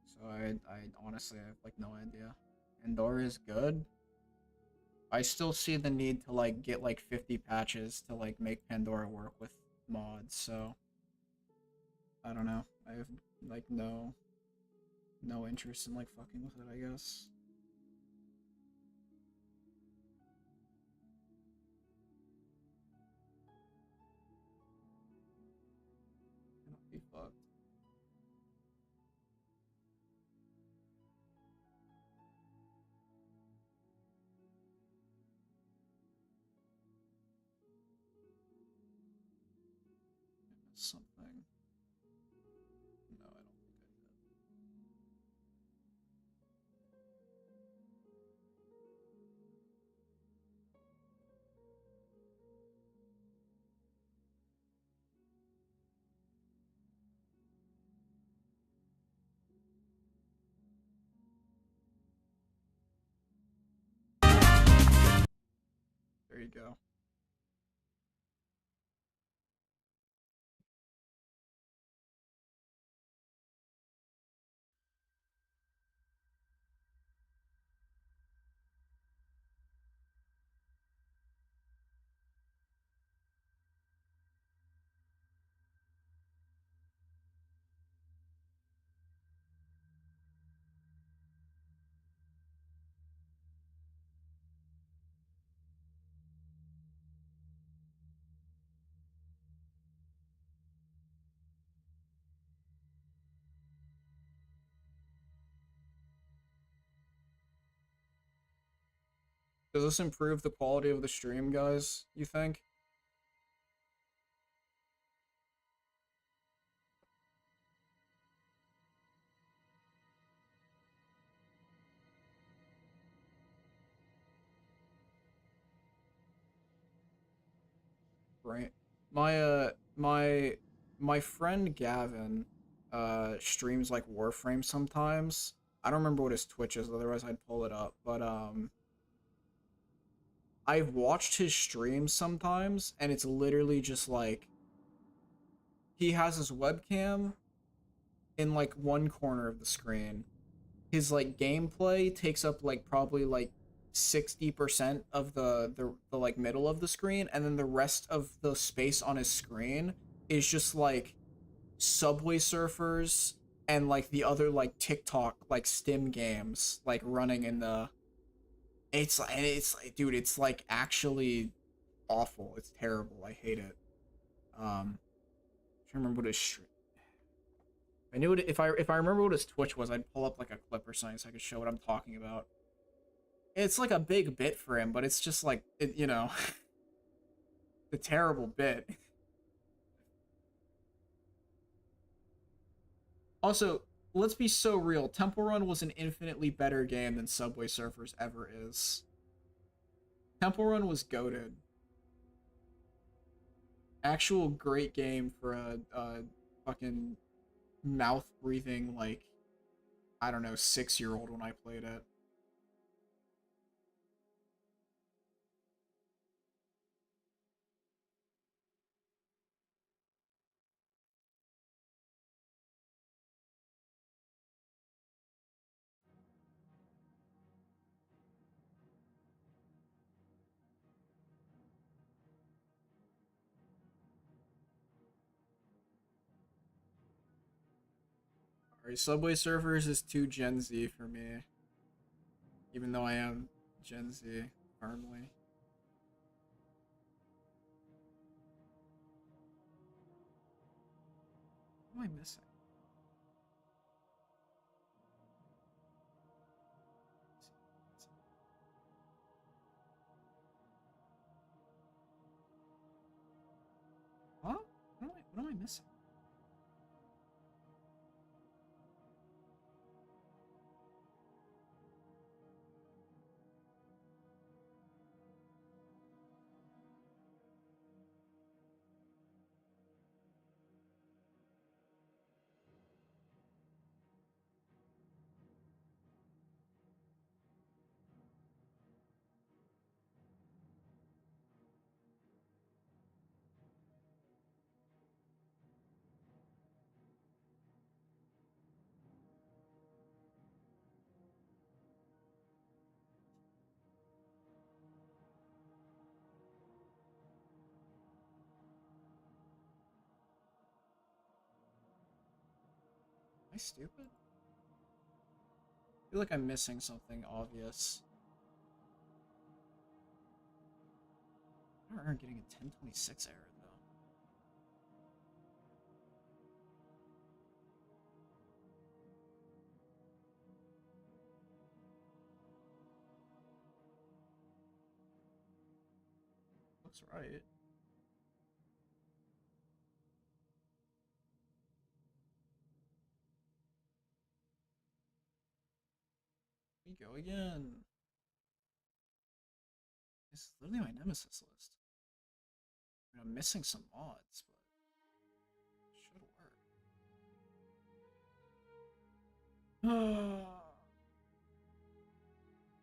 So I honestly have, like, no idea. Pandora is good. I still see the need to, like, get, like, 50 patches to, like, make Pandora work with mods, so. I don't know. I have like no interest in like fucking with it, I guess. Cannot be fucked. Something. No, I don't think I did. There you go. Does this improve the quality of the stream, guys, you think? Right. My friend Gavin streams like Warframe sometimes. I don't remember what his Twitch is, otherwise I'd pull it up. But I've watched his streams sometimes and it's literally just like he has his webcam in like one corner of the screen. His like gameplay takes up like probably like 60% of the like middle of the screen, and then the rest of the space on his screen is just like Subway Surfers and like the other like TikTok like Stim games like running in the it's like dude, it's like actually awful. It's terrible. I hate it. I remember what his I knew it if I remember what his Twitch was, I'd pull up like a clip or something so I could show what I'm talking about. It's like a big bit for him, but it's just like you know, the terrible bit. Also, let's be so real. Temple Run was an infinitely better game than Subway Surfers ever is. Temple Run was goated. Actual great game for a fucking mouth breathing like I don't know 6-year old when I played it. Alright, Subway Surfers is too Gen Z for me. Even though I am Gen Z firmly. What am I missing? What? What am I missing? I stupid? I feel like I'm missing something obvious. I don't remember getting a 1026 error though. Looks right. We go again. This is literally my nemesis list. I mean, I'm missing some mods, but it should work.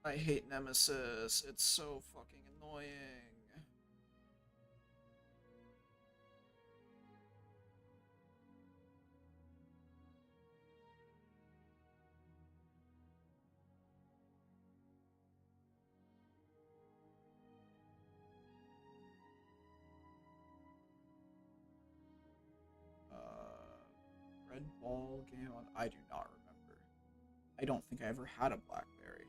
I hate Nemesis. It's so fucking annoying. Red ball game on. I do not remember. I don't think I ever had a BlackBerry.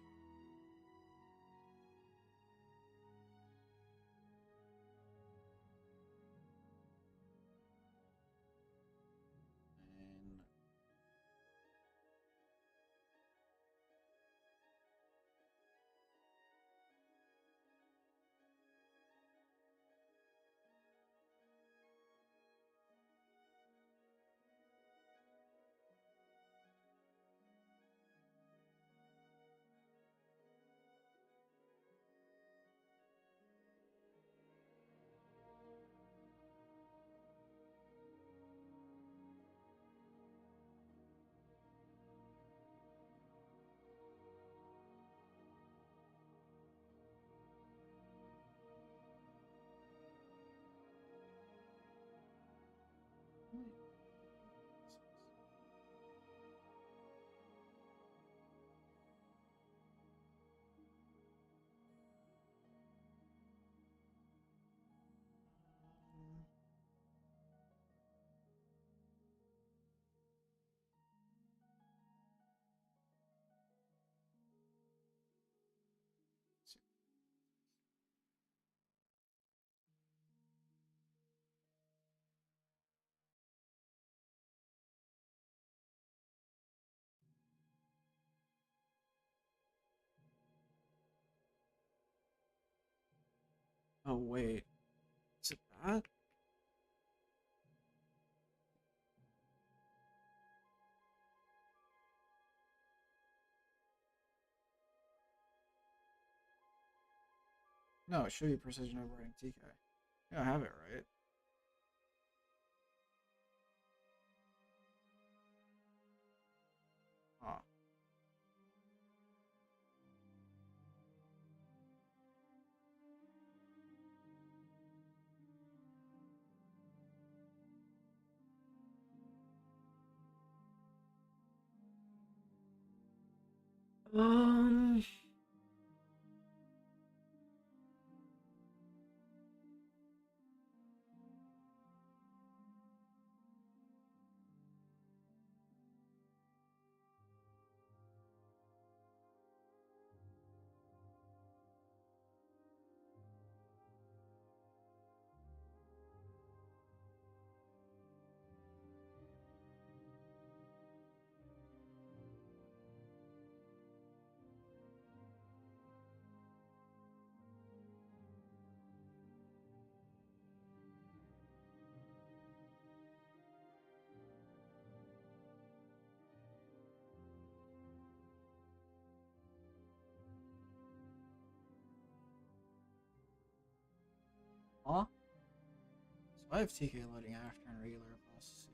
And oh wait, is it that? No, it should be precision overriding TK. Yeah, I have it right. Huh. Um. Huh? So I have TK loading after and regular apostasy.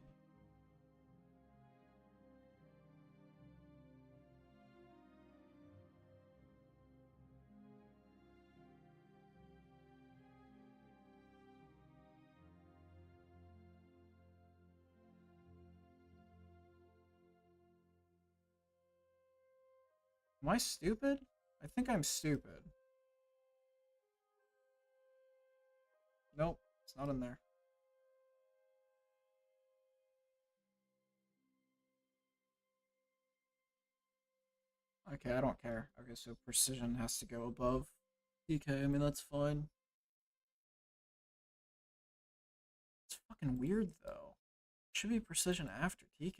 Am I stupid? I think I'm stupid. Nope, it's not in there. Okay, I don't care. Okay, so precision has to go above TK. I mean, that's fine. It's fucking weird, though. It should be precision after TK.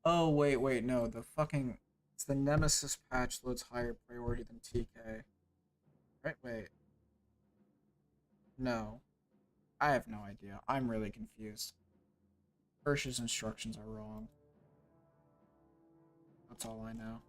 Oh, wait, no. The fucking... It's the Nemesis patch loads higher priority than TK. Right, wait. No. I have no idea. I'm really confused. Ursh's instructions are wrong. That's all I know.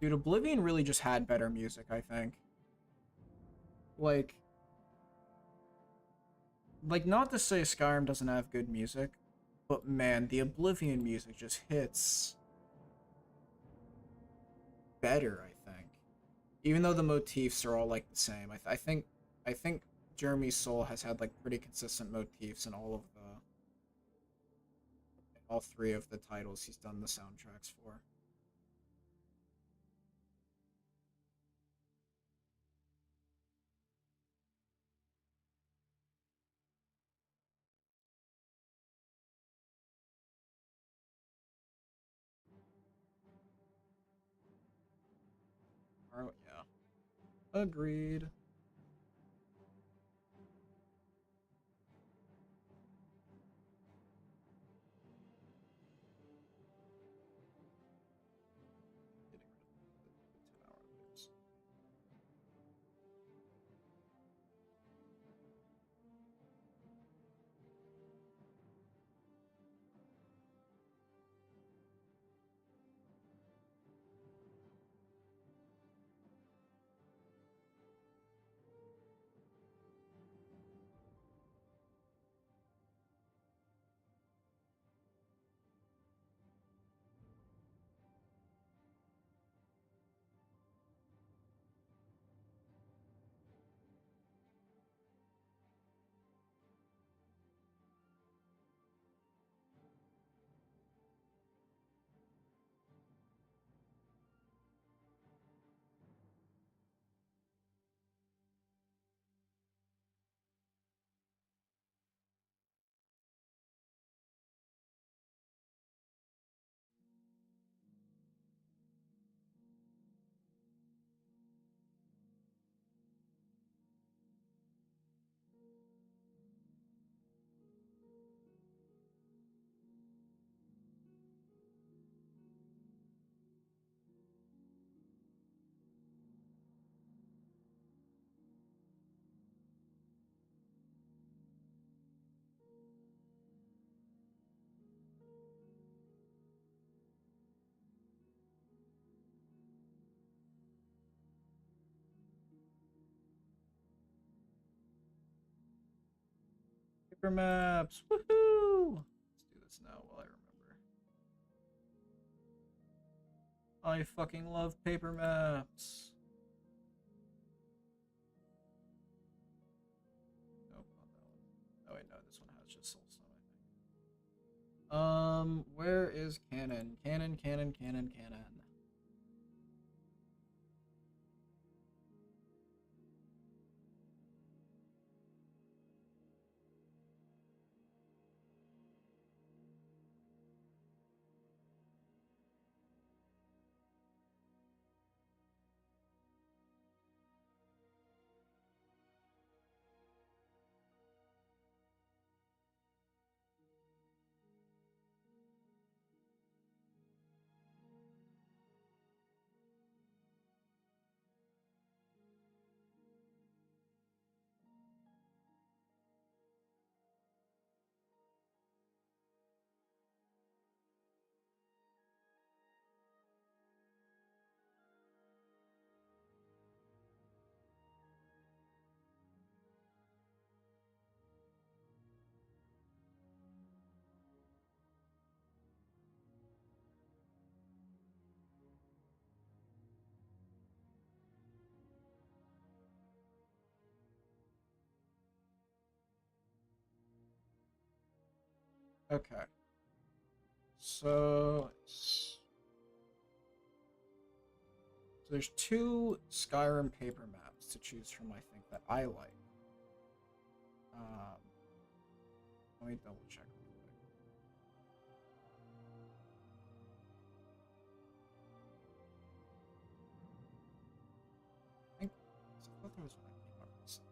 Dude, Oblivion really just had better music, I think. Like, not to say Skyrim doesn't have good music, but man, the Oblivion music just hits better, I think. Even though the motifs are all like the same, I think Jeremy's Soul has had like pretty consistent motifs in all three of the titles he's done the soundtracks for. Oh yeah, agreed. Getting rid of the 10-hour loops. Paper maps, woohoo! Let's do this now while I remember. I fucking love paper maps. Nope, not that one. Oh wait, no, this one has just Soulstone, I think. Where is Cannon? Cannon. Okay. So there's two Skyrim paper maps to choose from, I think, that I like. Let me double check real quick. I thought there was one that came out recently.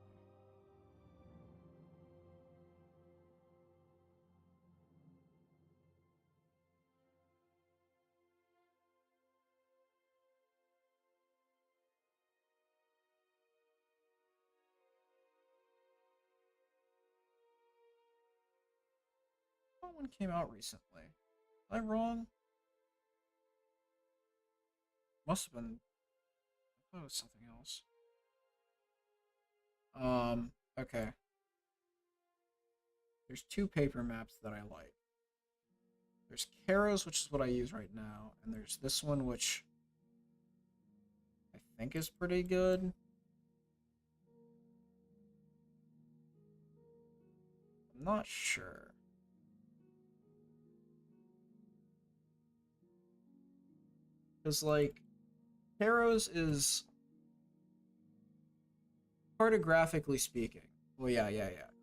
That one came out recently. Am I wrong? Must have been. I thought it was something else. Okay. There's two paper maps that I like. There's Karos, which is what I use right now, and there's this one, which I think is pretty good. I'm not sure. Because, like, Karos is, cartographically speaking, well, yeah.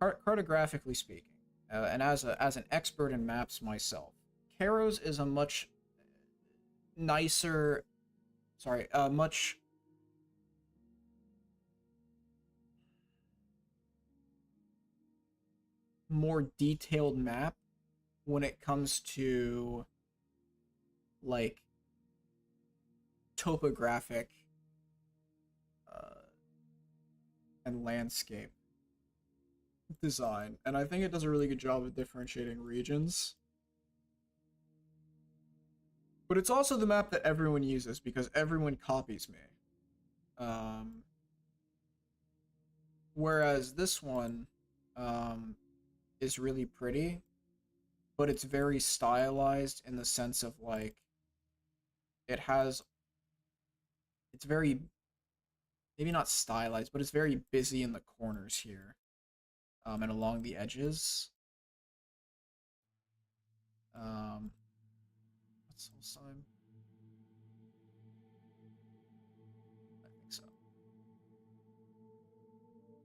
Cartographically speaking, and as an expert in maps myself, Karos is a much nicer, much more detailed map when it comes to, like, topographic and landscape design, and I think it does a really good job of differentiating regions. But it's also the map that everyone uses because everyone copies me. Whereas this one is really pretty, but it's very stylized in the sense of, like, it's very, maybe not stylized, but it's very busy in the corners here, and along the edges. What's the sign? I think so.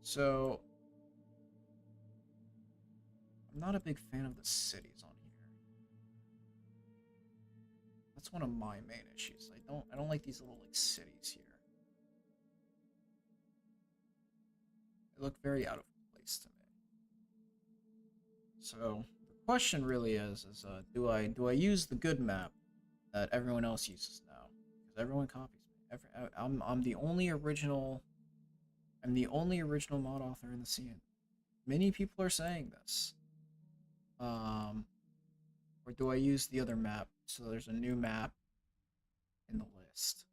So I'm not a big fan of the cities on here. That's one of my main issues. I don't like these little, like, cities here. They look very out of place to me. So the question really is do I use the good map that everyone else uses now? Because everyone copies me. I'm the only original. I'm the only original mod author in the scene. Many people are saying this. Or do I use the other map? So there's a new map in the list.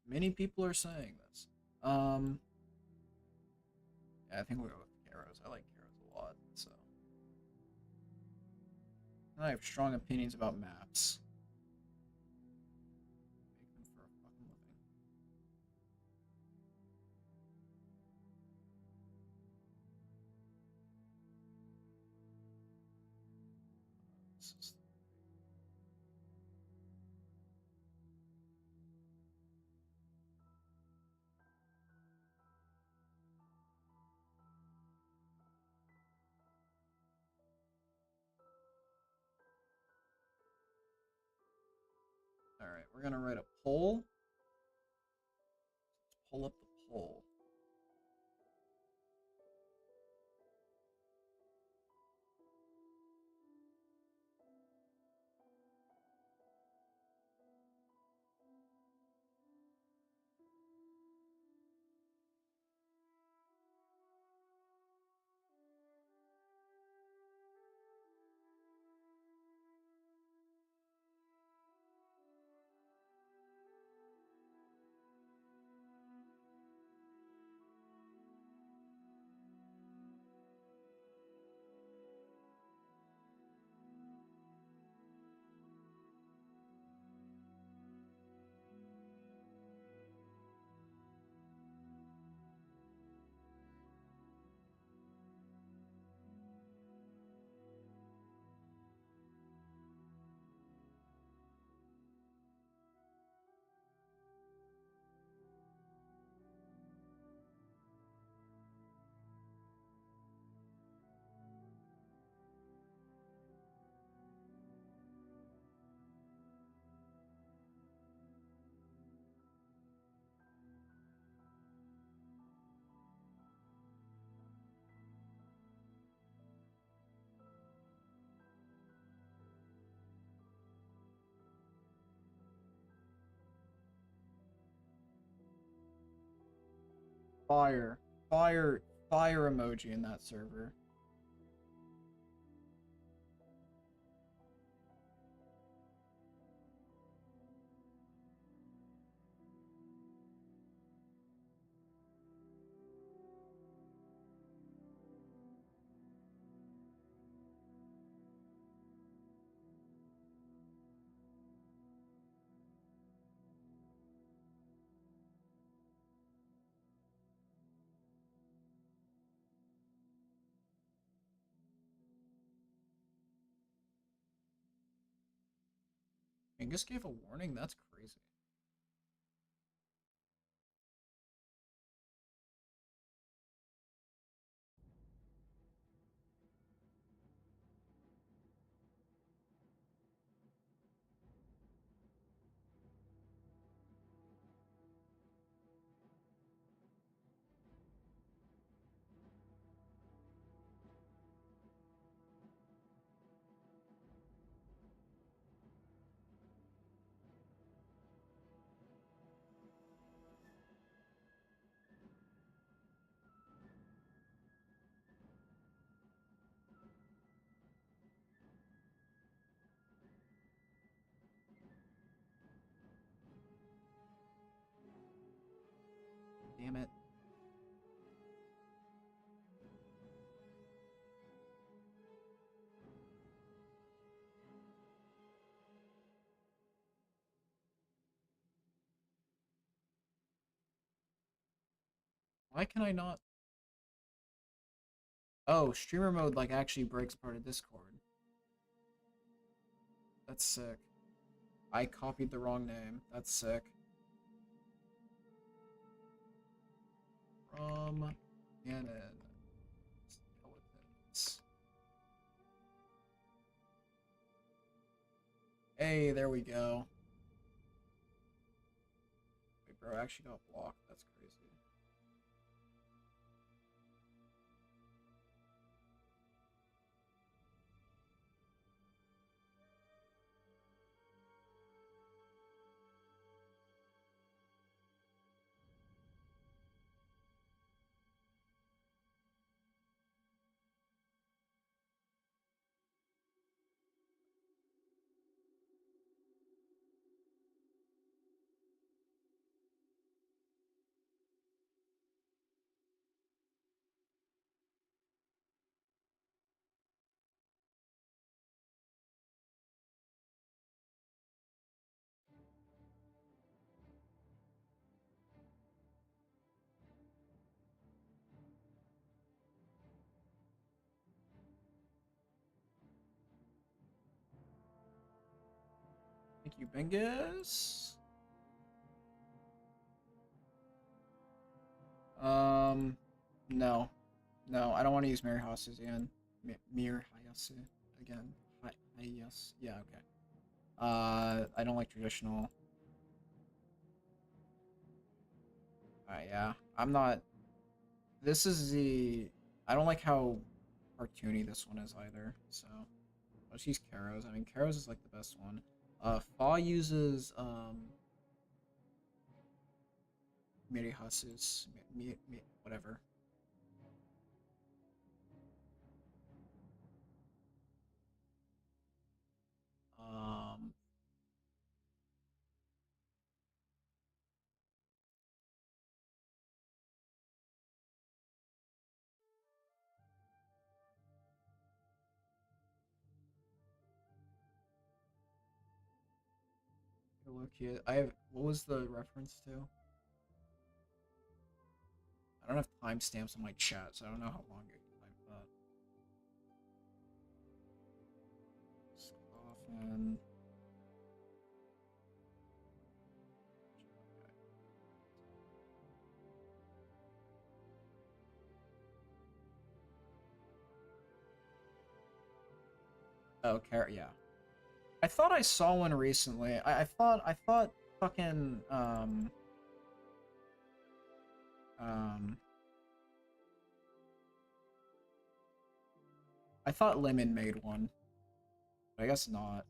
Many people are saying this. Yeah, I think we'll go with Karos. I like Karos a lot, so. And I have strong opinions about maps. Make them for a fucking living. This is Alright, we're gonna write a poll. Let's pull up the poll. Fire. Fire. Fire emoji in that server. Angus gave a warning? That's crazy. Damn it. Why can I not? Oh, streamer mode like actually breaks part of Discord. That's sick. I copied the wrong name. That's sick. From Canon Skeletons. Hey, there we go. Wait, bro, I actually got blocked. That's crazy. Thank you, Bingus. No. No, I don't want to use Mary Hosses again. Mir Hayase again. Yes. Yeah, okay. I don't like traditional. Yeah. I'm not. This is the. I don't like how cartoony this one is either, so. Let's use Karos. I mean, Karos is like the best one. Fa uses, Miri Hasu's. Whatever. Um. Look here. I have. What was the reference to? I don't have timestamps on my chat, so I don't know how long it type that. Often. Oh, yeah. I thought I saw one recently. I thought fucking I thought Lemon made one. But I guess not.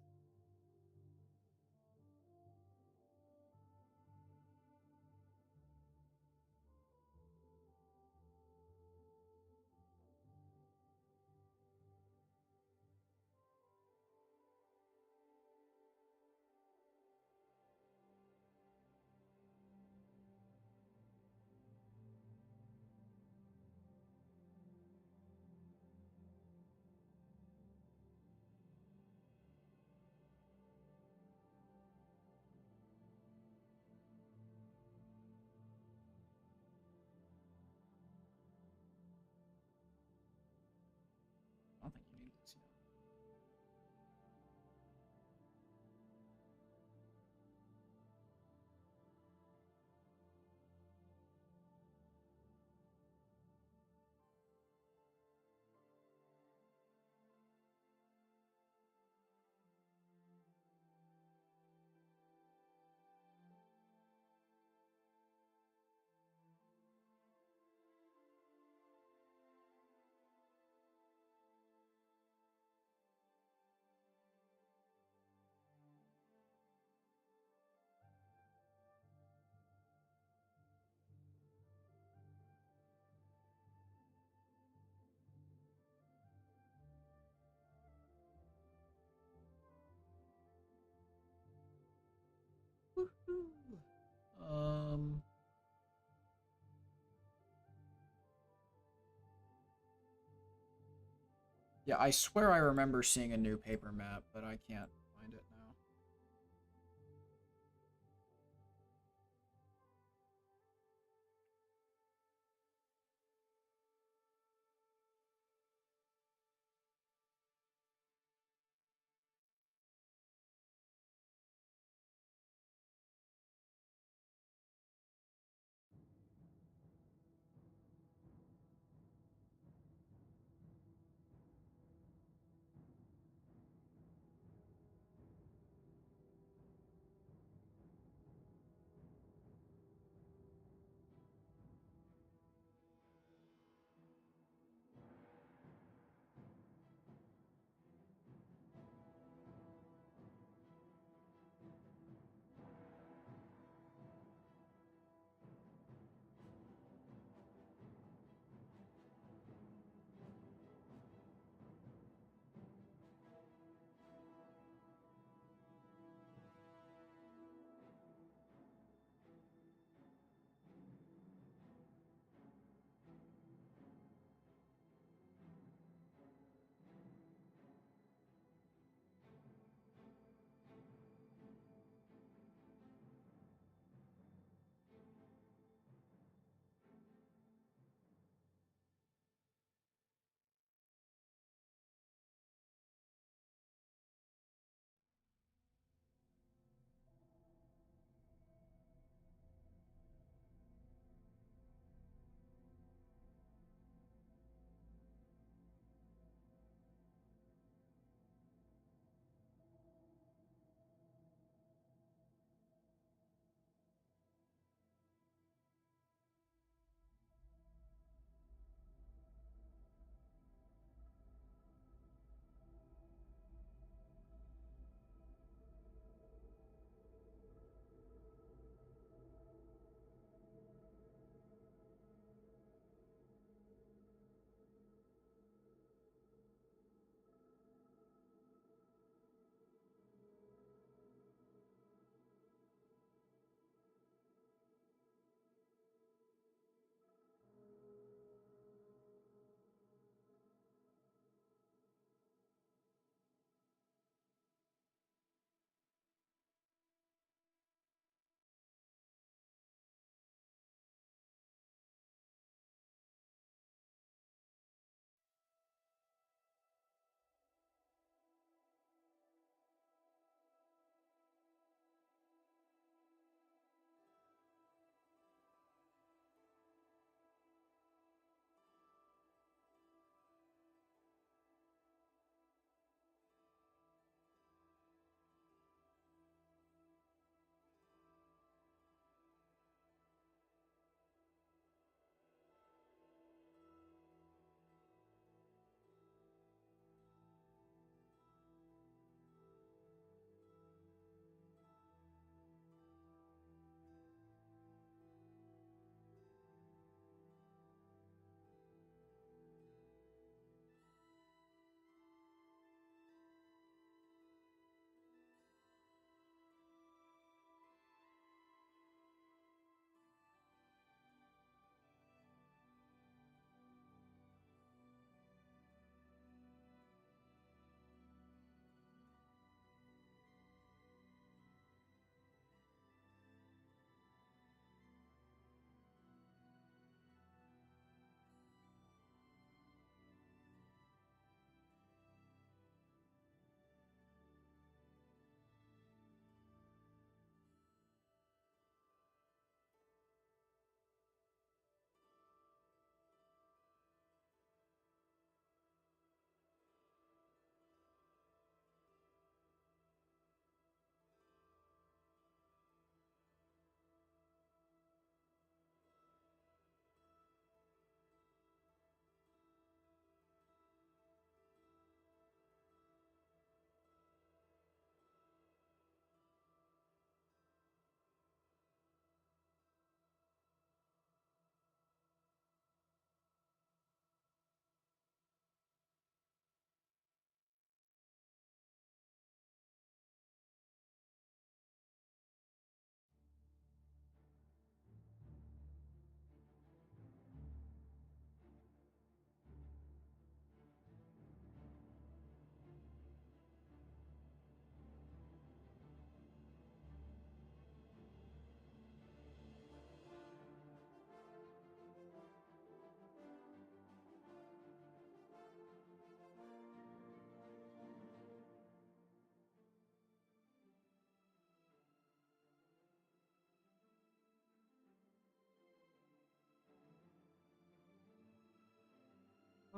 Um. Yeah, I swear I remember seeing a new paper map, but I can't find it now.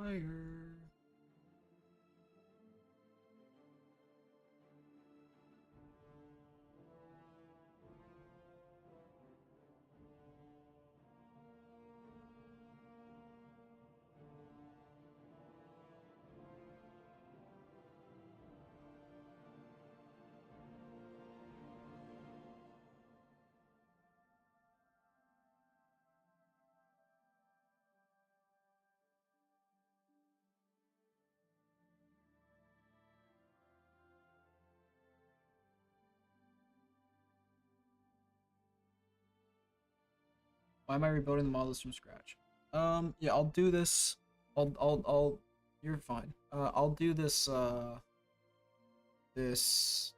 Fire. Why am I rebuilding the models from scratch? Yeah, I'll do this. You're fine. I'll do this, this,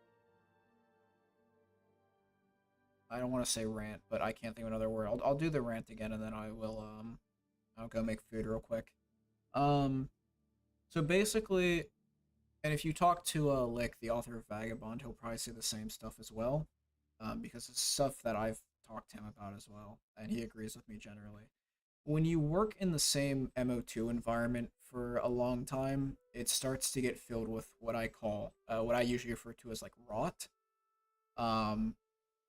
I don't want to say rant, but I can't think of another word. I'll do the rant again, and then I'll go make food real quick. So basically, and if you talk to, Lick, the author of Vagabond, he'll probably say the same stuff as well, because it's stuff that I've talked to him about as well, and he agrees with me generally. When you work in the same MO2 environment for a long time, it starts to get filled with what I call, what I usually refer to as like rot. Um,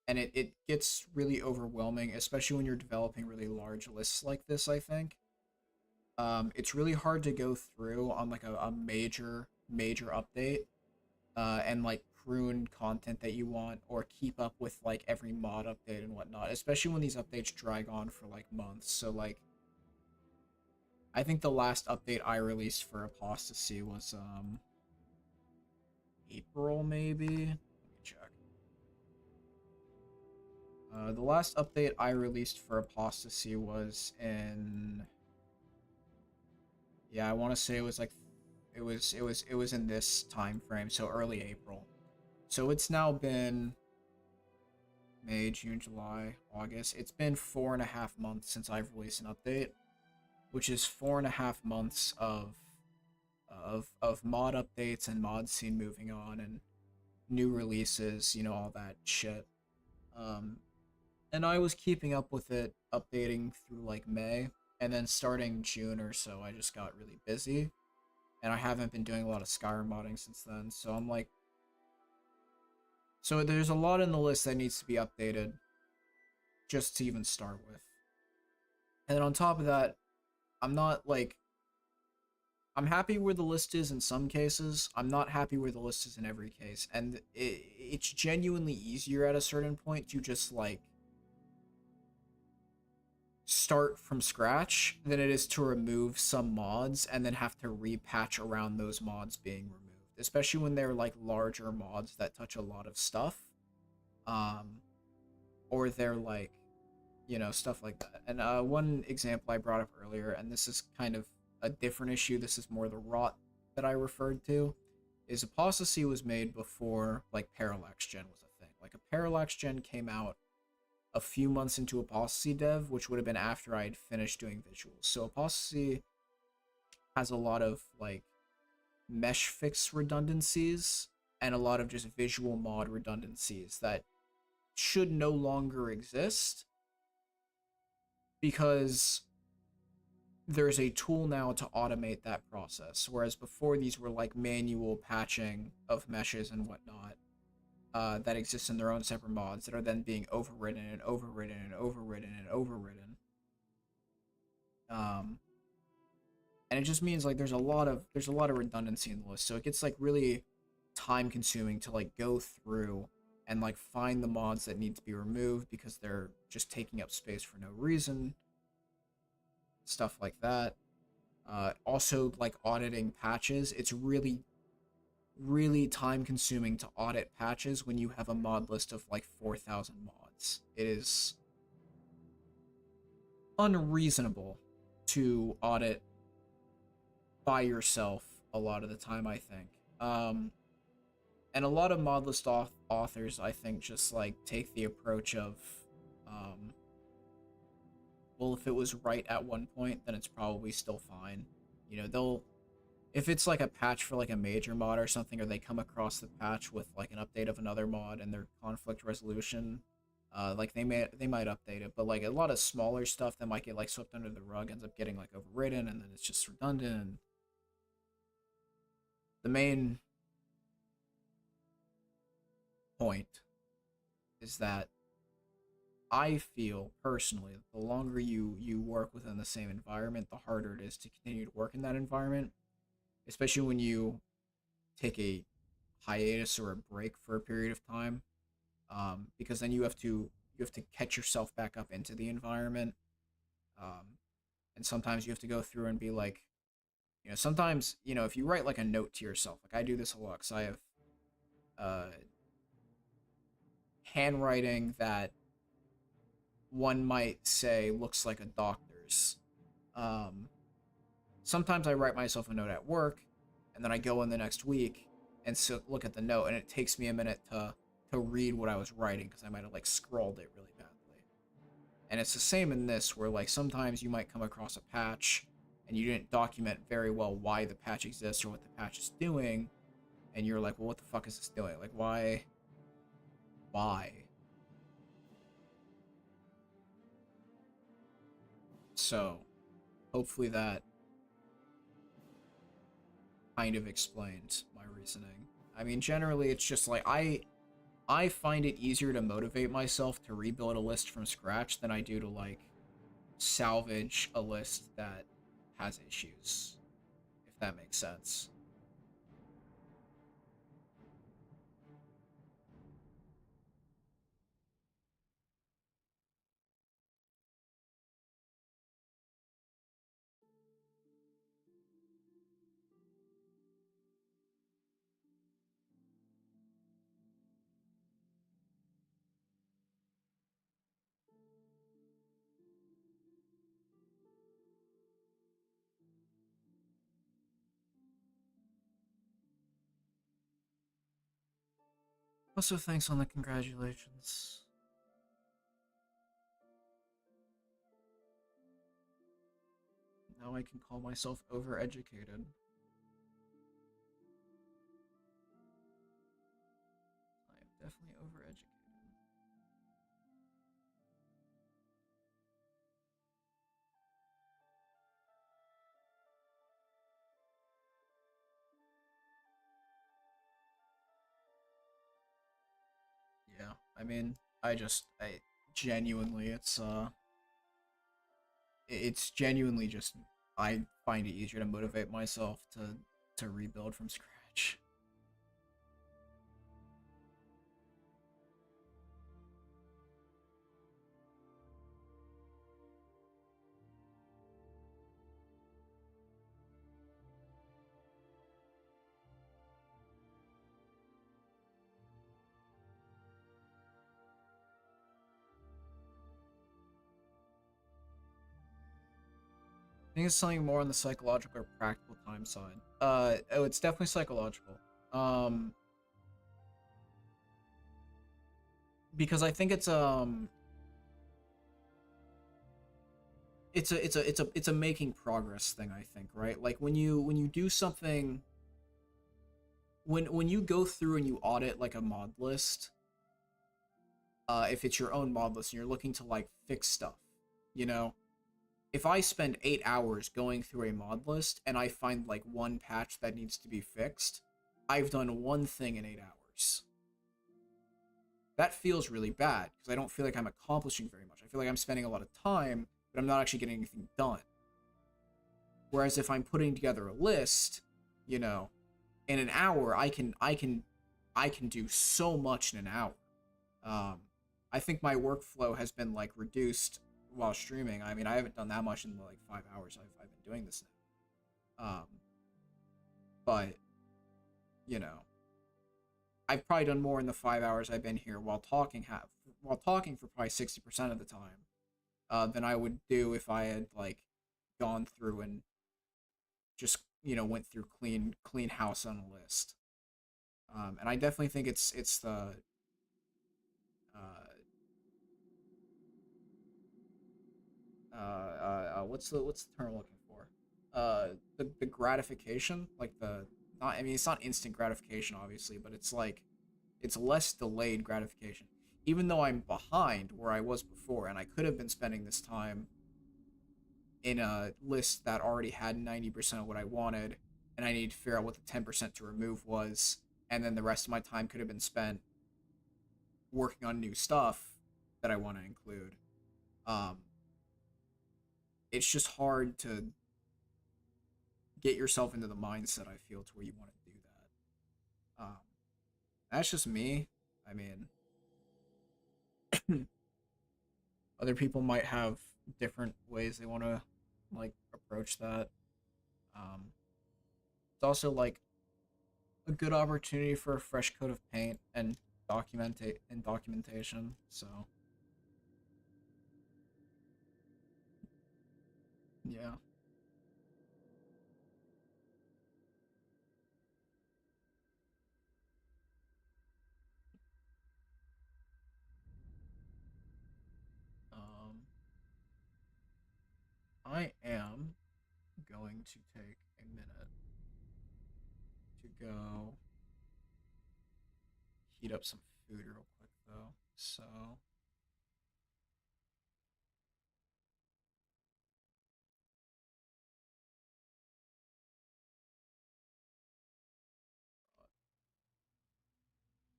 and it gets really overwhelming, especially when you're developing really large lists like this, I think. It's really hard to go through on like a major update, and like prune content that you want or keep up with like every mod update and whatnot, especially when these updates drag on for like months. So like I think the last update I released for Apostasy was April maybe. Let me check. The last update I released for Apostasy was in, yeah, I want to say it was like it was in this time frame, so early April. So it's now been May, June, July, August. It's been 4.5 months since I've released an update, which is 4.5 months of mod updates and mod scene moving on and new releases, you know, all that shit. And I was keeping up with it, updating through like May, and then starting June or so, I just got really busy, and I haven't been doing a lot of Skyrim modding since then. So I'm like, so there's a lot in the list that needs to be updated just to even start with. And then on top of that, I'm not like, I'm happy where the list is in some cases. I'm not happy where the list is in every case. And it's genuinely easier at a certain point to just like start from scratch than it is to remove some mods and then have to repatch around those mods being removed, especially when they're like larger mods that touch a lot of stuff, or they're like, you know, stuff like that. And one example I brought up earlier, and this is kind of a different issue, this is more the rot that I referred to, is Apostasy was made before like Parallax Gen was a thing. Like a Parallax Gen came out a few months into Apostasy dev, which would have been after I had finished doing visuals. So Apostasy has a lot of like mesh fix redundancies and a lot of just visual mod redundancies that should no longer exist because there's a tool now to automate that process, whereas before these were like manual patching of meshes and whatnot. That exist in their own separate mods that are then being overridden and overridden and overridden and overridden. And it just means like there's a lot of redundancy in the list, so it gets like really time consuming to like go through and like find the mods that need to be removed because they're just taking up space for no reason. Stuff like that. Also like auditing patches. It's really time consuming to audit patches when you have a mod list of like 4,000 mods. It is unreasonable to audit by yourself a lot of the time, I think. And a lot of mod list authors, I think, just like take the approach of, well, if it was right at one point, then it's probably still fine. You know, if it's like a patch for like a major mod or something, or they come across the patch with like an update of another mod and their conflict resolution Like they might update it, but like a lot of smaller stuff that might get like swept under the rug ends up getting like overridden, and then it's just redundant. And the main point is that I feel personally that the longer you work within the same environment, the harder it is to continue to work in that environment, especially when you take a hiatus or a break for a period of time, because then you have to catch yourself back up into the environment, um, and sometimes you have to go through and be like, sometimes if you write like a note to yourself, like I do this a lot because I have uh, handwriting that one might say looks like a doctor's. Um, Sometimes I write myself a note at work, and then I go in the next week and so look at the note, and it takes me a minute to read what I was writing because I might have like scrawled it really badly. And it's the same in this, where like sometimes you might come across a patch and you didn't document very well why the patch exists or what the patch is doing, and you're like, well, what the fuck is this doing? Like, why? So, hopefully that kind of explained my reasoning. I mean, generally, it's just like I find it easier to motivate myself to rebuild a list from scratch than I do to like salvage a list that has issues, if that makes sense. Also, thanks on the congratulations. Now I can call myself overeducated. I am definitely overeducated. Yeah, I mean, I genuinely, it's genuinely just, I find it easier to motivate myself to rebuild from scratch. I think it's something more on the psychological or practical time side. Oh, it's definitely psychological. Um, because I think it's a making progress thing, I think, right? Like when you do something, when you go through and you audit like a mod list, if it's your own mod list and you're looking to like fix stuff, you know, if I spend 8 hours going through a mod list and I find like one patch that needs to be fixed, I've done one thing in 8 hours. That feels really bad because I don't feel like I'm accomplishing very much. I feel like I'm spending a lot of time, but I'm not actually getting anything done. Whereas if I'm putting together a list, you know, in an hour, I can do so much in an hour. Um, I think my workflow has been like reduced while streaming. I mean, I haven't done that much in the like 5 hours I've been doing this now. But you know, I've probably done more in the 5 hours I've been here while talking for probably 60% of the time, than I would do if I had like gone through and just went through clean house on a list. And I definitely think it's the uh, what's the term I'm looking for? The gratification, like the not. I mean, it's not instant gratification, obviously, but it's like it's less delayed gratification. even though I'm behind where I was before, and I could have been spending this time in a list that already had 90% of what I wanted, and I need to figure out what the 10% to remove was, and then the rest of my time could have been spent working on new stuff that I want to include. Um, it's just hard to get yourself into the mindset, I feel, to where you want to do that. That's just me. I mean, other people might have different ways they want to like approach that. It's also like a good opportunity for a fresh coat of paint and documentation. So yeah. Um, I am going to take a minute to go heat up some food real quick though. So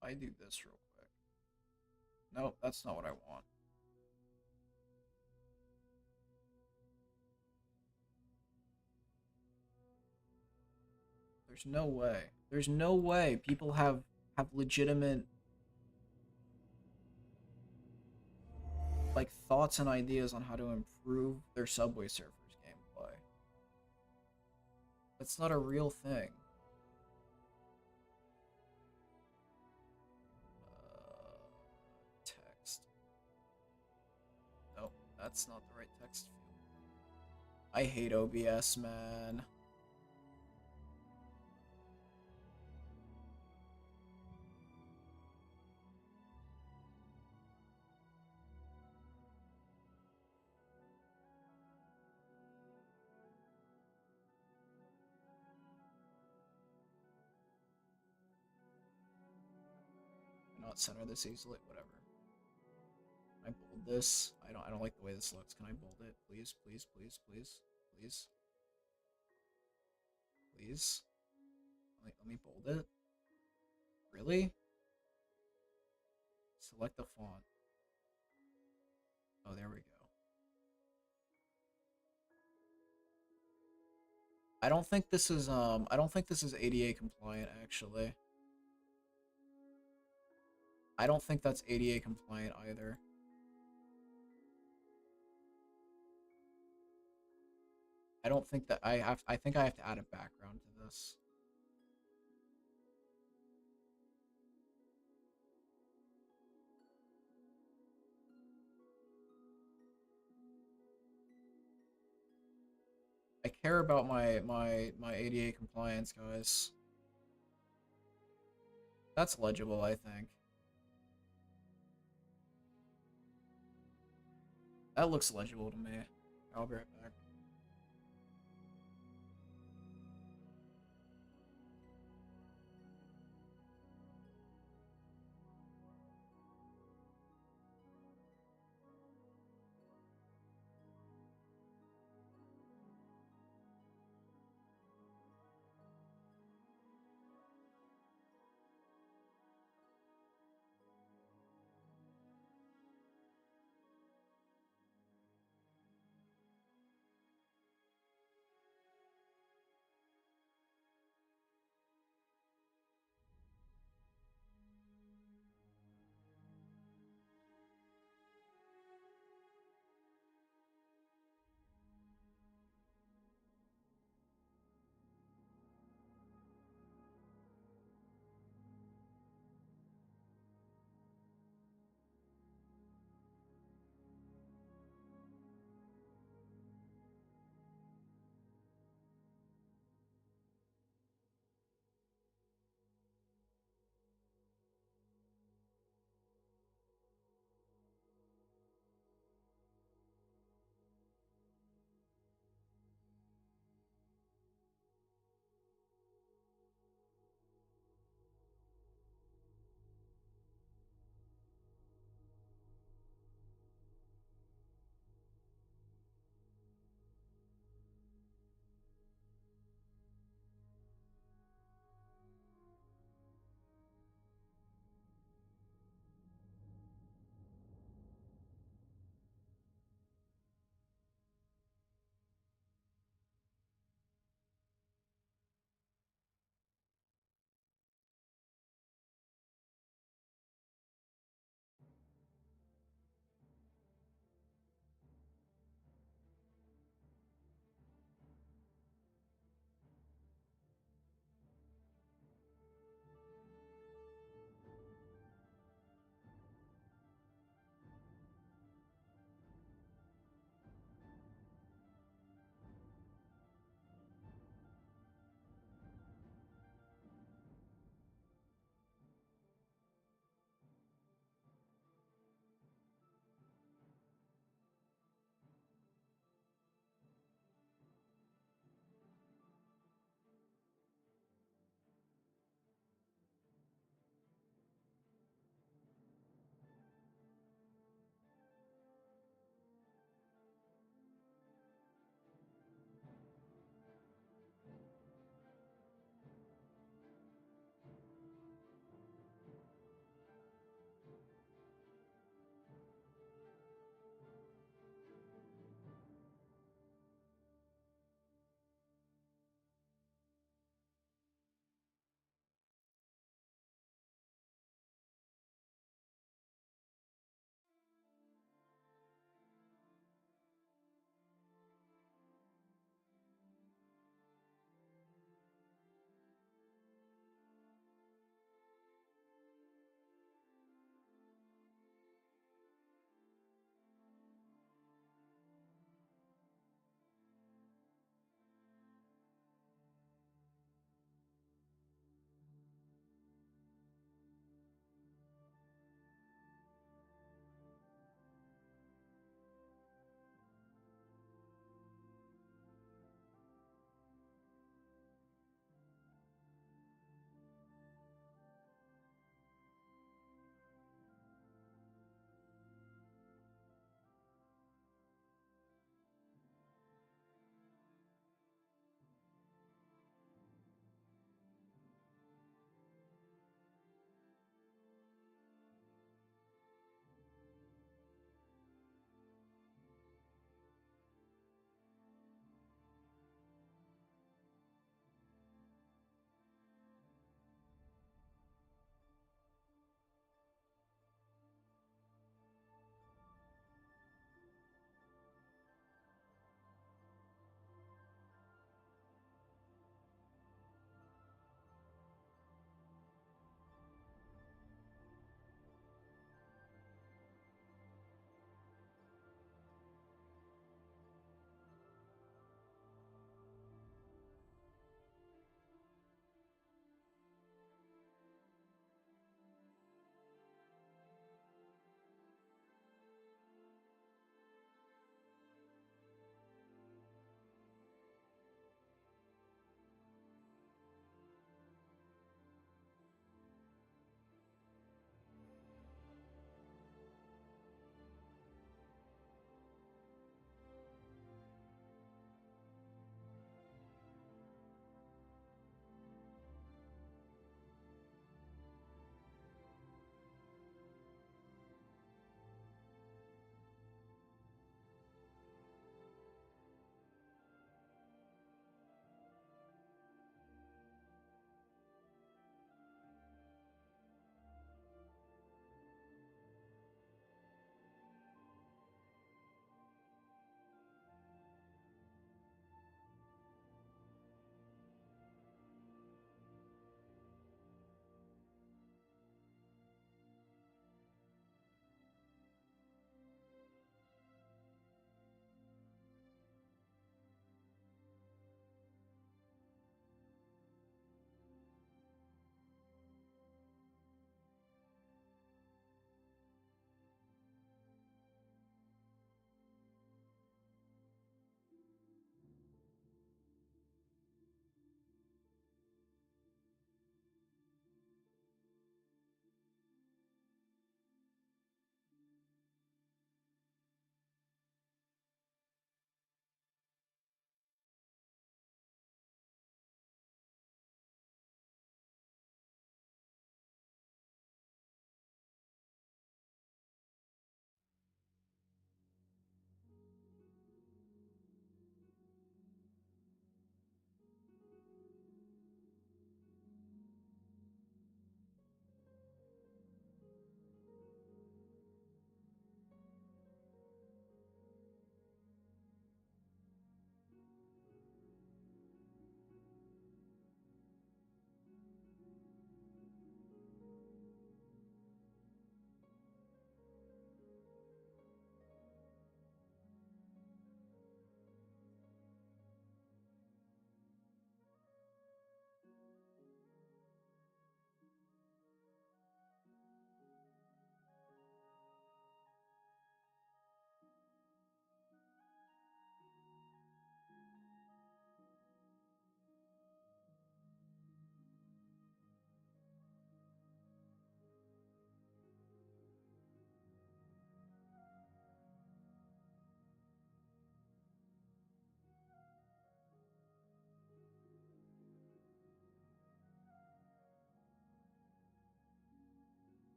I do this real quick. Nope, that's not what I want. There's no way. There's no way people have legitimate like thoughts and ideas on how to improve their Subway Surfers gameplay. That's not a real thing. Text. Nope, that's not the right text field. I hate OBS, man. Not center this easily. Whatever. Can I bold this? I don't like the way this looks. Can I bold it? Please, please, please, please, please. Please. Let me bold it. Really? Select the font. Oh, there we go. I don't think this is ADA compliant actually. I don't think that's ADA compliant either. I don't think that I think I have to add a background to this. I care about my ADA compliance, guys. That's legible, I think. That looks legible to me. I'll be right back.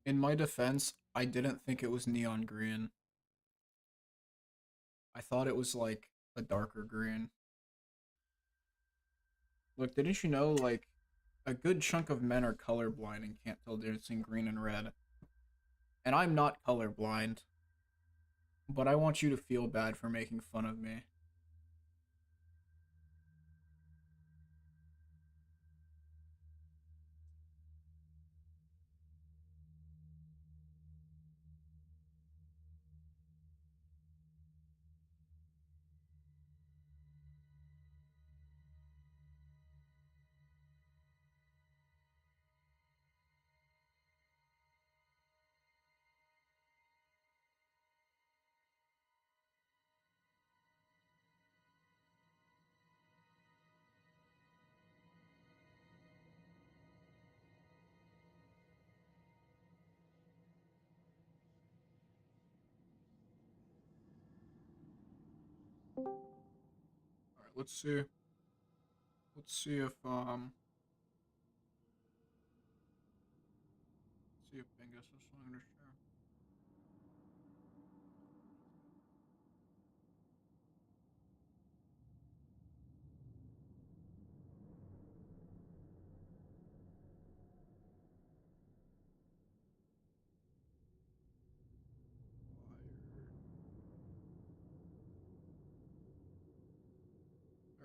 In my defense, I didn't think it was neon green. I thought it was like a darker green. Look, didn't you know, like, a good chunk of men are colorblind and can't tell the difference between green and red? And I'm not colorblind, but I want you to feel bad for making fun of me. Alright, let's see. Let's see if, see if Bingus is something to share.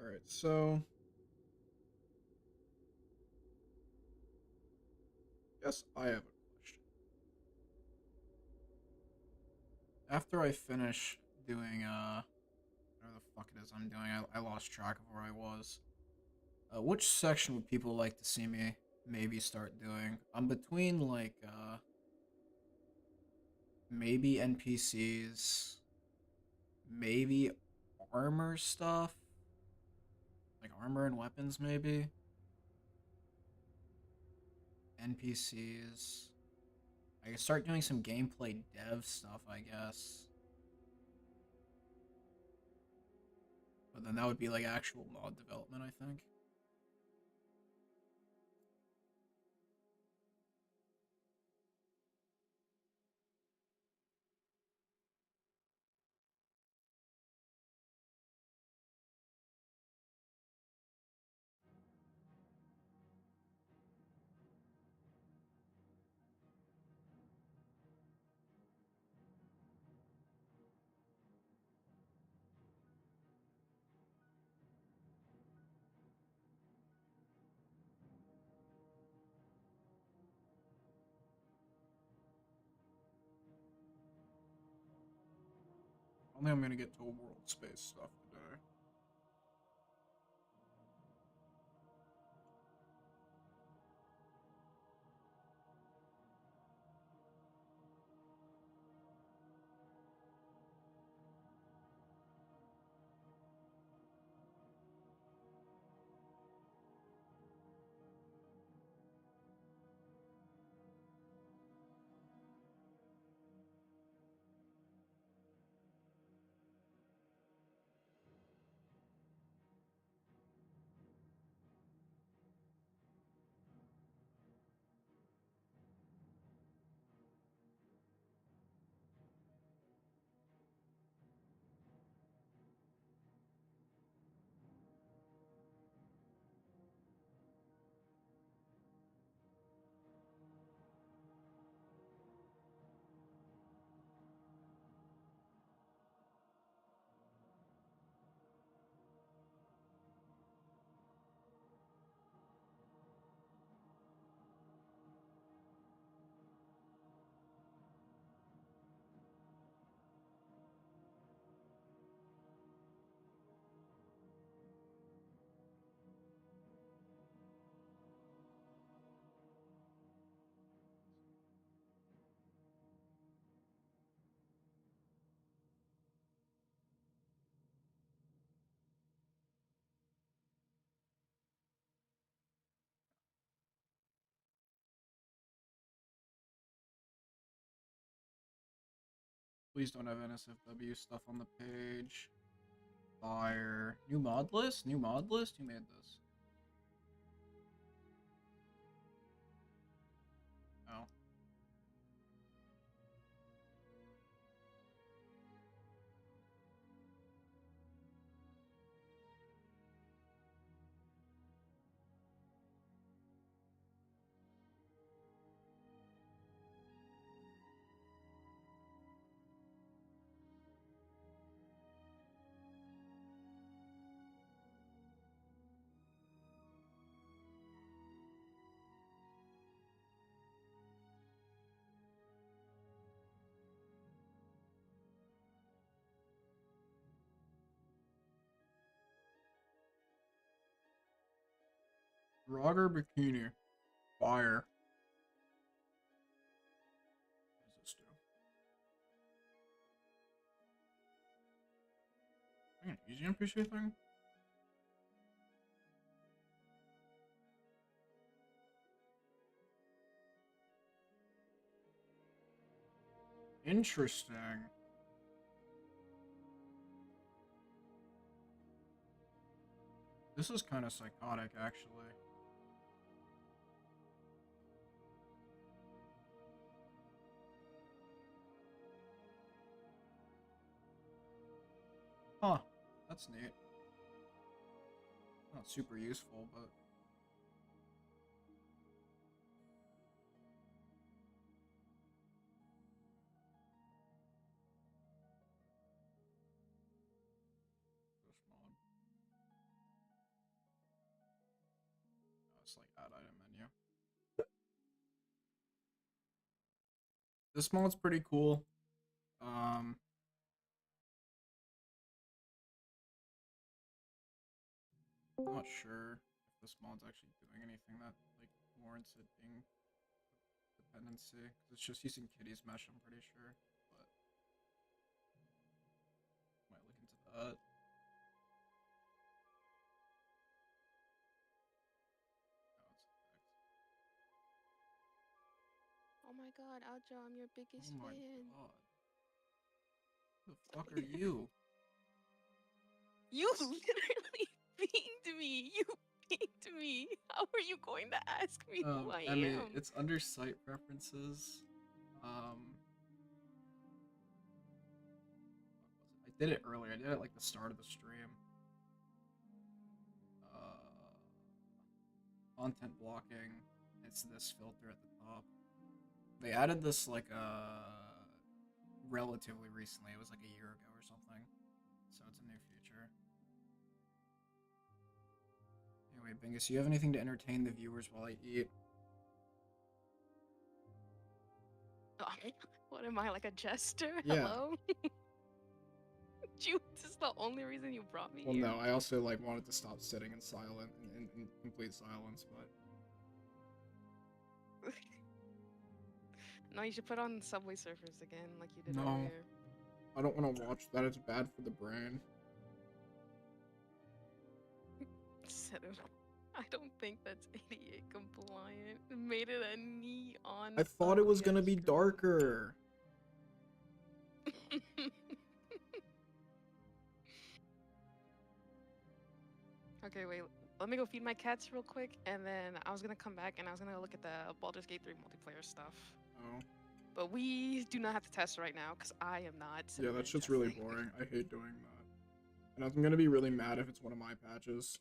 Alright, so guess I have a question. After I finish doing whatever the fuck it is I'm doing, I lost track of where I was. Which section would people like to see me maybe start doing? I'm between like maybe NPCs, maybe armor stuff, like armor and weapons maybe. NPCs. I could start doing some gameplay dev stuff, I guess. But then that would be like actual mod development, I think. I think I'm gonna get to world space stuff today. Please don't have NSFW stuff on the page. Fire. New mod list? New mod list? Who made this? Oh. Roger Bikini. Fire. What does this do? An easy NPC thing? Interesting. This is kind of psychotic, actually. Huh. That's neat. Not super useful, but... This mod. Oh, it's like add item menu. This mod's pretty cool. I'm not sure if this mod's actually doing anything that like warrants it being dependency, because it's just using Kitty's mesh, I'm pretty sure. But might look into that. Oh my god, Aljo, I'm your biggest Oh my fan. god. Who the fuck are you? You literally pinged me. You pinged me. How are you going to ask me who I Emmy, am? it's under site preferences. I did it earlier. I did it at like the start of the stream. Content blocking. It's this filter at the top. They added this like relatively recently. It was like a year ago or something. So it's a new feature. Anyway, Bingus, you have anything to entertain the viewers while I eat? What am I, like a jester? Yeah. Hello? This is the only reason you brought me Well, here. no, I also like wanted to stop sitting in silent in complete silence, but No, you should put on Subway Surfers again, like you did no, earlier. I don't want to watch that. It's bad for the brain. I don't think that's ADA compliant. It made it a neon. I thought it was Subway gonna be screen. darker. Okay, wait. Let me go feed my cats real quick, and then I was gonna come back and I was gonna look at the Baldur's Gate 3 multiplayer stuff. Oh. But we do not have to test right now, because I am not. Yeah, that shit's really testing. boring. I hate doing that. And I'm gonna be really mad if it's one of my patches.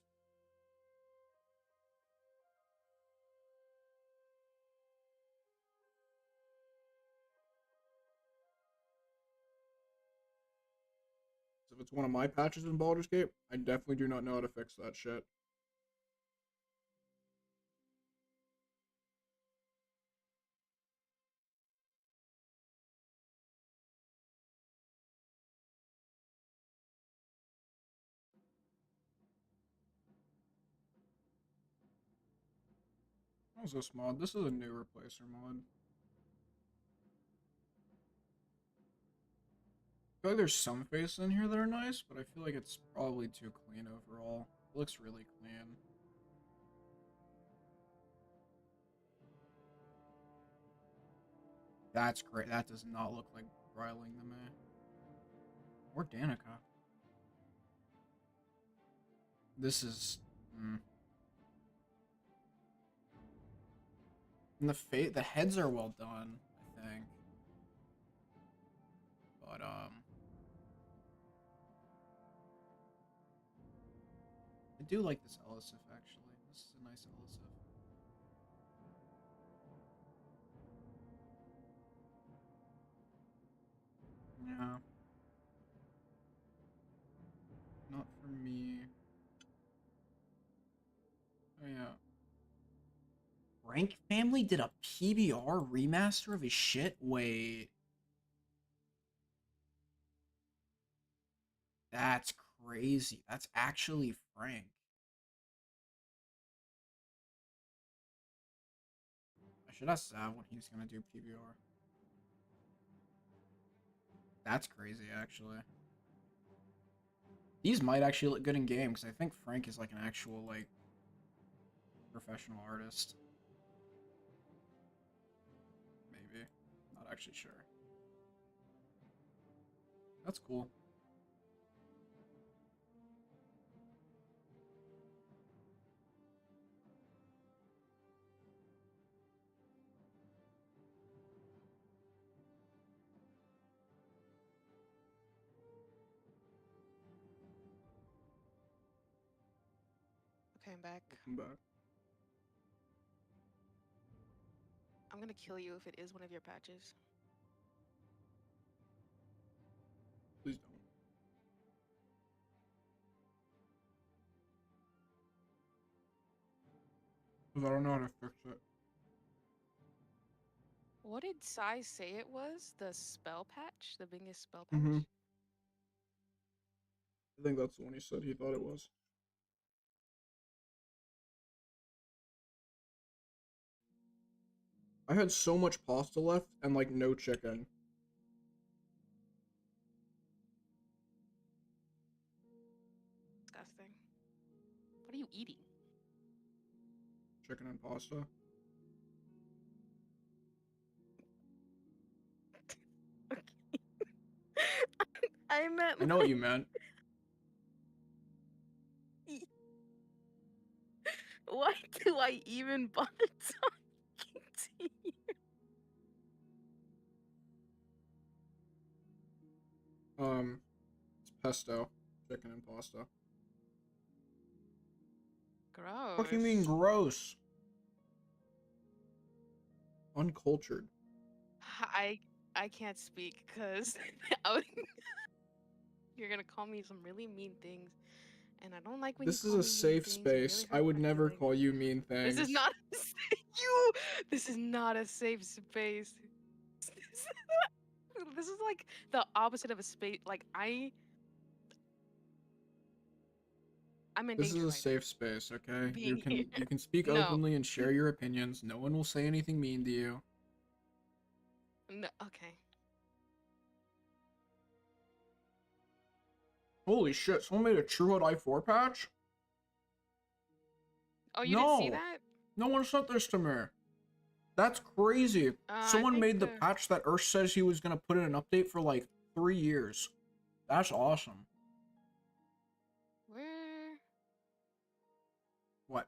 If it's one of my patches in Baldur's Gate, I definitely do not know how to fix that shit. How's this mod? This is a new replacer mod. I feel like there's some faces in here that are nice, but I feel like it's probably too clean overall. It looks really clean. That's great. That does not look like Bryling to me. Or Danica. This is... And the heads are well done, I think. But, I do like this Elisif, actually. This is a nice Elisif. Yeah. Not for me. Oh, yeah. Rank Family did a PBR remaster of his shit? Wait. That's crazy. That's actually Frank. should ask Sav when he's gonna do PBR. That's crazy, actually. These might actually look good in game, because I think Frank is like an actual, like, professional artist. Maybe. Not actually sure. That's cool. Okay, I'm back. Welcome back. I'm gonna kill you if it is one of your patches. Please don't. Because I don't know how to fix it. What did Sai say it was? The spell patch? The biggest spell patch? Mm-hmm. I think that's the one he said he thought it was. I had so much pasta left and like no chicken. Disgusting. What are you eating? Chicken and pasta. I meant I know what you meant. Why do I even bother talking to you? It's pesto. Chicken and pasta. Gross. What do you mean gross? Uncultured. I can't speak because you're gonna call me some really mean things, and I don't like when This you is call a me mean safe things. It space. really I hurts would my never feelings. call you mean things. This is not you. This is not a safe space. This is like the opposite of a space. Like I'm in This danger is a right safe space, okay? Being here. You can speak No. openly and share your opinions. No one will say anything mean to you. now. No, okay. Holy shit, someone made a True Hot i4 patch? Oh, you didn't see No. that? No one sent this to me. That's crazy. I Someone think made the the- patch that Ursh says he was gonna put in an update for like 3 years. That's awesome. Where? What?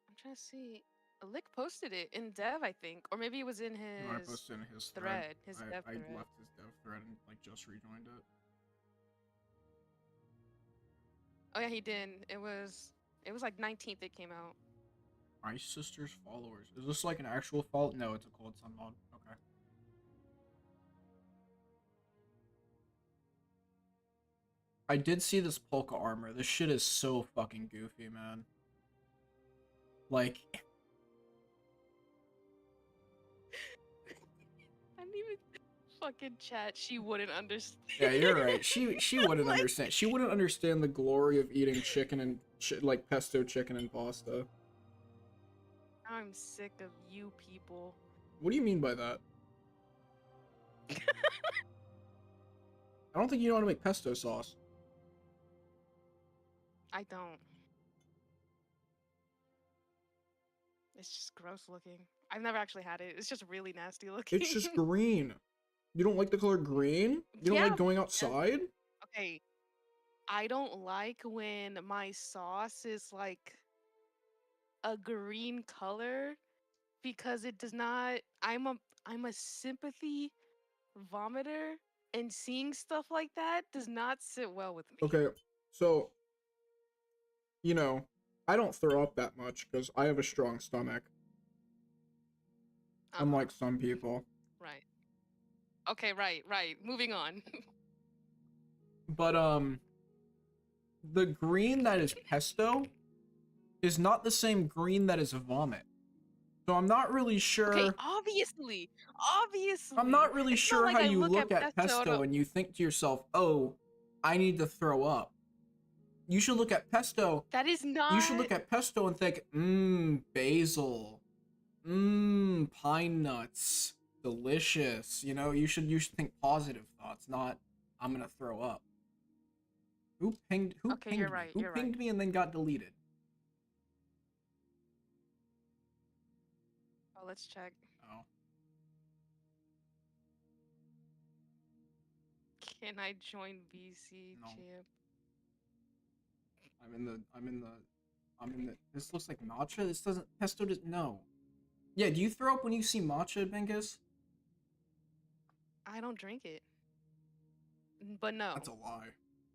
I'm trying to see. Lick posted it in dev, I think, or maybe it was in You want his to post it in his thread. His I dev thread. left his dev thread and like just rejoined it. Oh yeah, he did. It was like 19th it came out. My sister's followers. Is this like an actual fault? No, it's a cold sun mod. Okay. I did see this polka armor. This shit is so fucking goofy, man. Like, I didn't even fucking chat. She wouldn't understand. yeah, you're right. She wouldn't Like- understand. She wouldn't understand the glory of eating chicken and like pesto chicken and pasta. I'm sick of you people. What do you mean by that? I don't think you know how to make pesto sauce. I don't. It's just gross looking. I've never actually had it. It's just really nasty looking. It's just green. You don't like the color green? You don't Yeah, like going outside? Okay. I don't like when my sauce is like a green color because it does not I'm a sympathy vomiter, and seeing stuff like that does not sit well with me. Okay, so, you know, I don't throw up that much because I have a strong stomach, unlike some people. Right. Okay, right. Moving on. But, the green that is pesto is not the same green that is vomit. So I'm not really sure. Okay, obviously. I'm not really It's not sure like how I you look at pesto pesto and you think to yourself, oh, I need to throw up. You should look at pesto. That is not. You should look at pesto and think, basil. Pine nuts. Delicious. You know, you should think positive thoughts, not I'm gonna throw up. Who pinged Okay, you're me? right, Who you're pinged right. me and then got deleted? Oh, let's check. Oh. Can I join VC No. champ? I'm in the this looks like matcha? This doesn't pesto does no. Yeah, do you throw up when you see matcha, Bengus? I don't drink it. But no. That's a lie.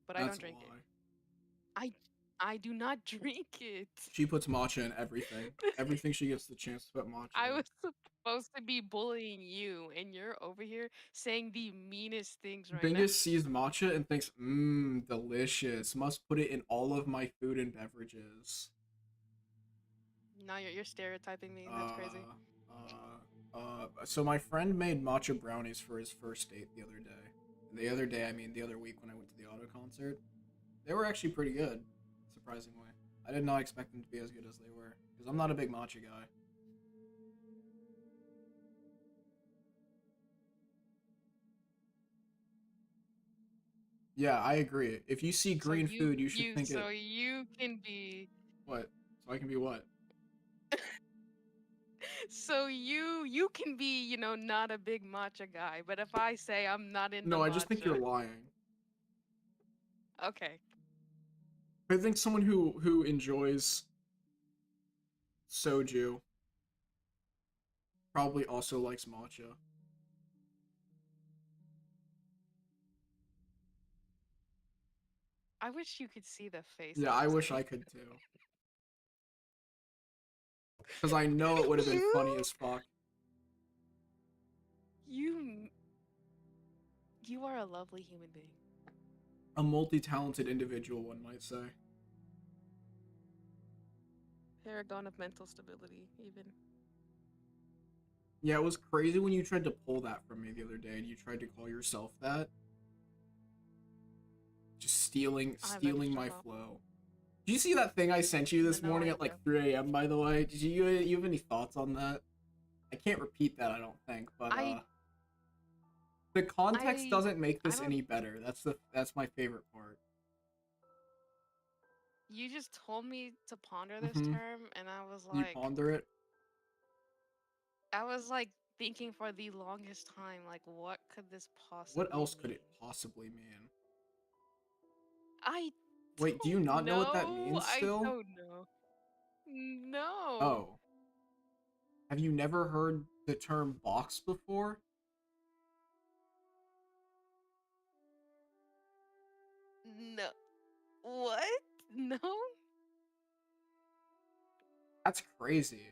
But I That's don't drink a lie. it. I do not drink it. She puts matcha in everything. Everything she gets the chance to put matcha I in. was supposed to be bullying you, and you're over here saying the meanest things right now. Bingus sees matcha and thinks, delicious. Must put it in all of my food and beverages. Now you're stereotyping me. That's crazy. So my friend made matcha brownies for his first date the other day. And the other day, I mean the other week when I went to the auto concert. They were actually pretty good, surprisingly. I did not expect them to be as good as they were, because I'm not a big matcha guy. Yeah, I agree. If you see green food, you should think So you can be. What? So I can be what? So you can be, you know, not a big matcha guy. But if I say I'm not into No, matcha, I just think you're lying. Okay. I think someone who enjoys soju probably also likes matcha. I wish you could see the face. Yeah, I wish I could too. Because I know it would have been funny as fuck. You are a lovely human being. A multi-talented individual, one might say. Paragon of mental stability, even. Yeah, it was crazy when you tried to pull that from me the other day and you tried to call yourself that. Just stealing my flow. Did you see that thing I sent you this morning at like 3 a.m. by the way? Did you have any thoughts on that? I can't repeat that, I don't think, but the context doesn't make this any better. That's my favorite part. You just told me to ponder this term, and I was like, you ponder it? I was like thinking for the longest time, like, what could this possibly What else could mean? it possibly mean? Wait, do you not know what that means still? I don't know. No. Oh. Have you never heard the term box before? No. What? No? That's crazy.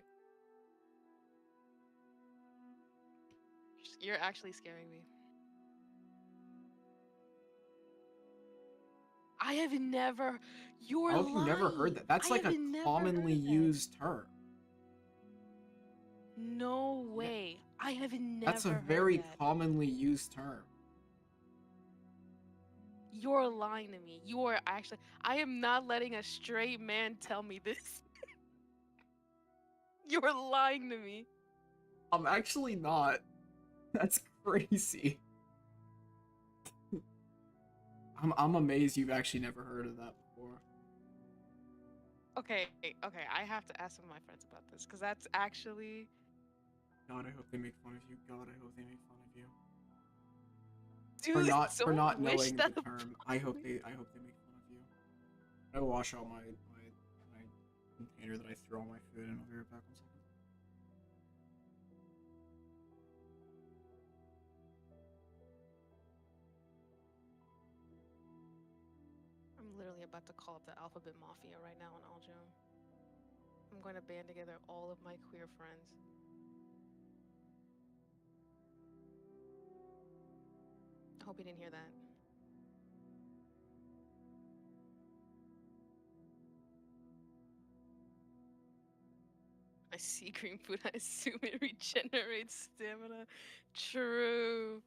You're actually scaring me. I have never. You're How have you never heard that? That's like a commonly used term. No way. I have never. That's a very commonly used term. You're lying to me. You are actually. I am not letting a straight man tell me this. You're lying to me. I'm actually not. That's crazy. I'm amazed you've actually never heard of that before. Okay, I have to ask some of my friends about this, because that's actually... God, I hope they make fun of you. God, I hope they make fun of you. Dude, for not knowing the term. I hope they make fun of you. I will wash out my container that I throw all my food in. I'll be right back 1 second. I'm literally about to call up the Alphabet Mafia right now on Aljum. I'm going to band together all of my queer friends. I hope you didn't hear that. I see green food, I assume it regenerates stamina. True.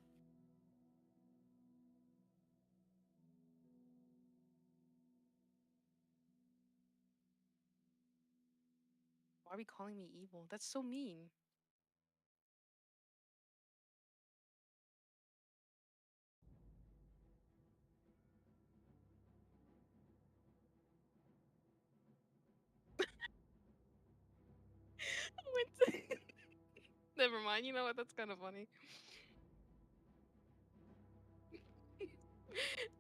are we calling me evil? That's so mean. Never mind. You know what? That's kind of funny.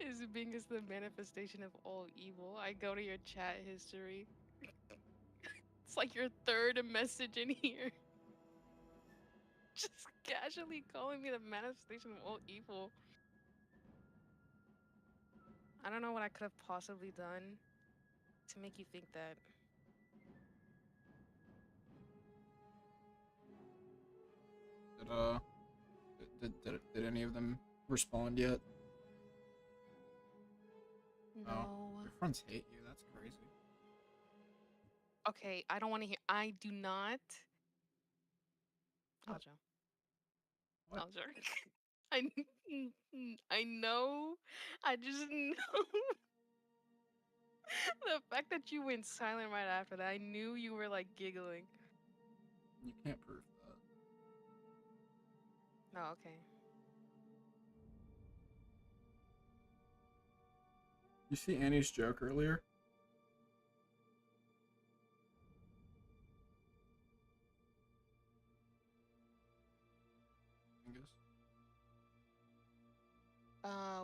Is being is the manifestation of all evil. I go to your chat history. It's like your third message in here. Just casually calling me the manifestation of all evil. I don't know what I could have possibly done to make you think that. Did any of them respond yet? No. Oh, your friends hate you. That's crazy. Okay, I don't want to hear. I do not. I'll What? joke. What? I'll joke. I know. I just know. The fact that you went silent right after that, I knew you were like giggling. You can't prove that. No, okay. You see Annie's joke earlier? Angus?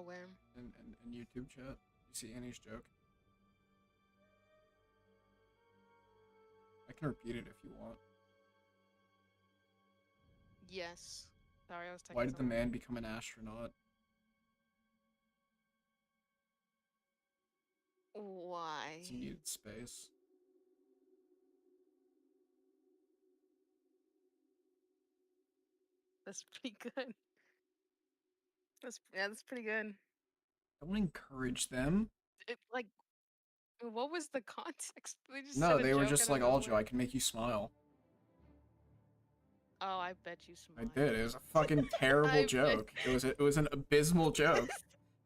Where? In YouTube chat. You see Annie's joke? I can repeat it if you want. Yes. Sorry, I was texting Why did the someone. man become an astronaut? Why? He needed space. That's pretty good. That's pretty good. Don't encourage them. It like, what was the context? They just No, said a they were joke just out of like, Aljo, nowhere. I can make you smile. Oh, I bet you I smiled. did. It was a fucking terrible I bet- joke. It was an abysmal joke.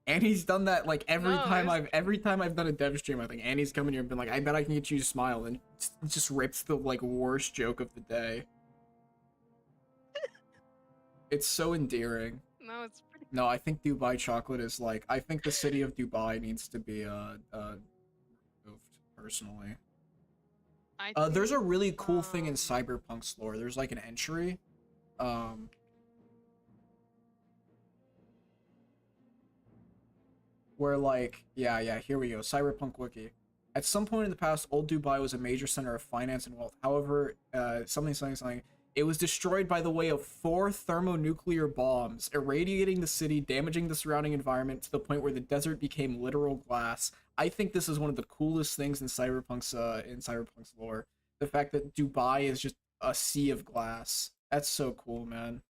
Annie's done that like every No, time it's- I've done a dev stream. I think Annie's come in here and been like, I bet I can get you to smile, and just rips the like worst joke of the day. It's so endearing. No, it's pretty. No, I think Dubai chocolate is like, I think the city of Dubai needs to be removed personally. There's a think, really cool thing in Cyberpunk's lore. There's like an entry, where like, yeah, here we go. Cyberpunk wiki. At some point in the past, old Dubai was a major center of finance and wealth. However, something. It was destroyed by the way of 4 thermonuclear bombs, irradiating the city, damaging the surrounding environment to the point where the desert became literal glass. I think this is one of the coolest things in Cyberpunk's lore. The fact that Dubai is just a sea of glass. That's so cool, man.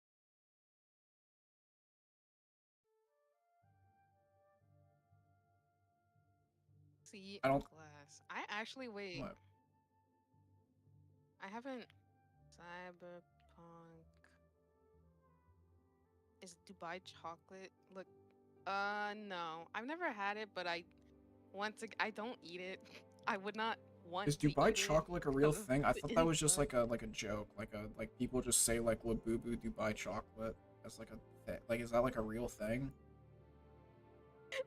Sea I of don't. glass. I actually wait. What? I haven't. Cyberpunk. Is Dubai chocolate? Look. No. I've never had it, but I I don't eat it. I would not want Is to Dubai eat chocolate it like a real because of thing? I the thought that was just inside. like a joke, like people just say like Labubu Dubai chocolate as like a thing. Like, is that like a real thing?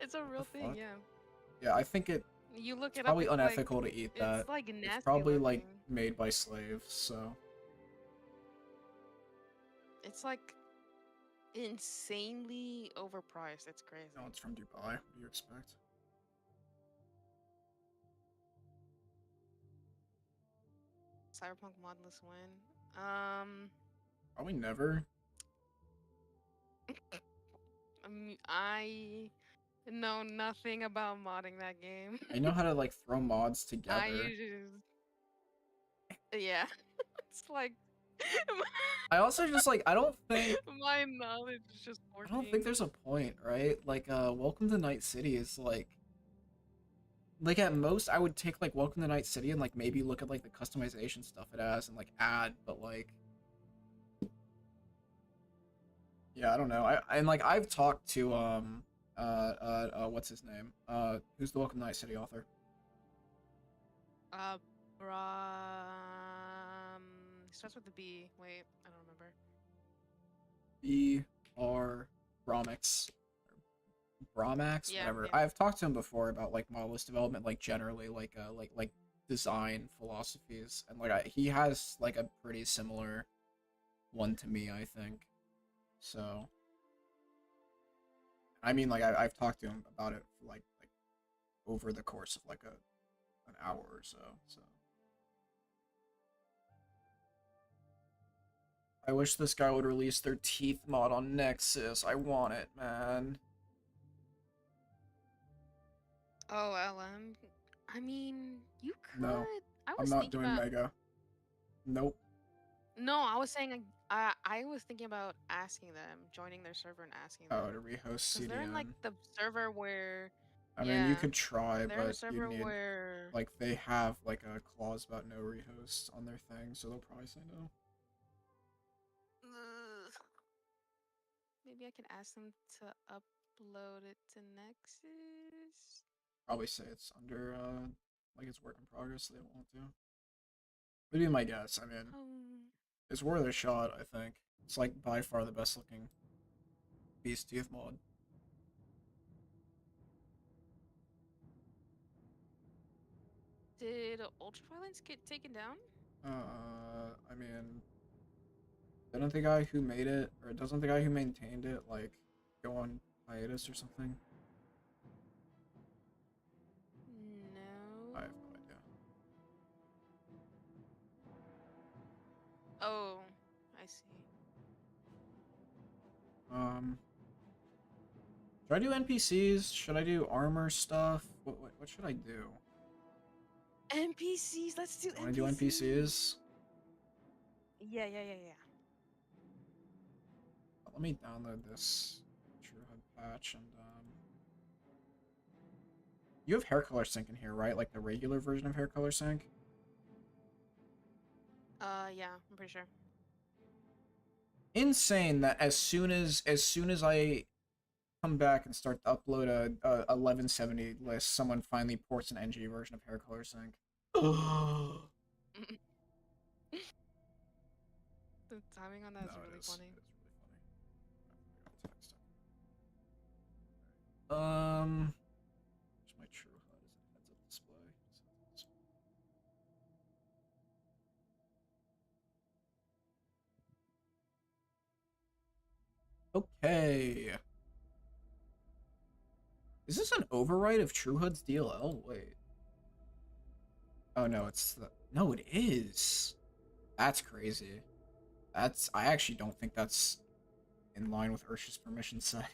It's a real thing, Fuck? yeah. Yeah, I think it's You look it up. probably It's like unethical to eat that. it's like nasty It's probably looking. like made by slaves, so It's like insanely overpriced. It's crazy. no, it's from Dubai. What do you expect? Cyberpunk Modlist win. Probably never. I know nothing about modding that game. I know how to like throw mods I together. usually, yeah, it's like I also just like I don't think my knowledge is just I working. don't think there's a point, right? Like Welcome to Night City is like at most I would take like Welcome to Night City and like maybe look at like the customization stuff it has and like add, but like yeah, I don't know. And like I've talked to what's his name? Who's the Welcome to Night City author? Bra. starts with the B. Wait, I don't remember. B.R. Bromix. Bromax, Yeah, whatever. yeah. I've talked to him before about like Modlist development, like generally, like design philosophies, and like he has like a pretty similar one to me, I think. So, I mean, like I've talked to him about it for like over the course of like an hour or so. So, I wish this guy would release their teeth mod on Nexus. I want it, man. Oh, LM. I mean, you could. No, I I'm was not thinking doing about. Mega. Nope. No, I was saying I was thinking about asking them, joining their server and asking them. Oh, to rehost Because they're in like CDN. the server where. I mean, you Yeah. could try, They're in a but you'd server need, where. like, they have, like, a clause about no rehosts on their thing, so they'll probably say no. Ugh. Maybe I can ask them to upload it to Nexus. Probably say it's under, like, it's work in progress, so they won't want to. Would be my guess. I mean, it's worth a shot, I think. It's, like, by far the best looking Beast Teeth mod. Did Ultraviolence get taken down? I mean, didn't the guy who made it, or doesn't the guy who maintained it, like, go on hiatus or something? No. I have no idea. Oh, I see. Should I do NPCs? Should I do armor stuff? What should I do? NPCs. Let's do Want to do NPCs? Yeah. Let me download this True HUD patch and you have hair color sync in here, right? Like the regular version of hair color sync? Yeah, I'm pretty sure. Insane that as soon as I come back and start to upload a 1170 list, someone finally ports an NG version of hair color sync. The timing on that is really funny. It's really funny. Where's my True HUD? Is it heads up display? Okay. Is this an override of True HUD's DLL? Wait. Oh no, it's the no, it is. That's crazy. I actually don't think that's in line with Ursh's permission set.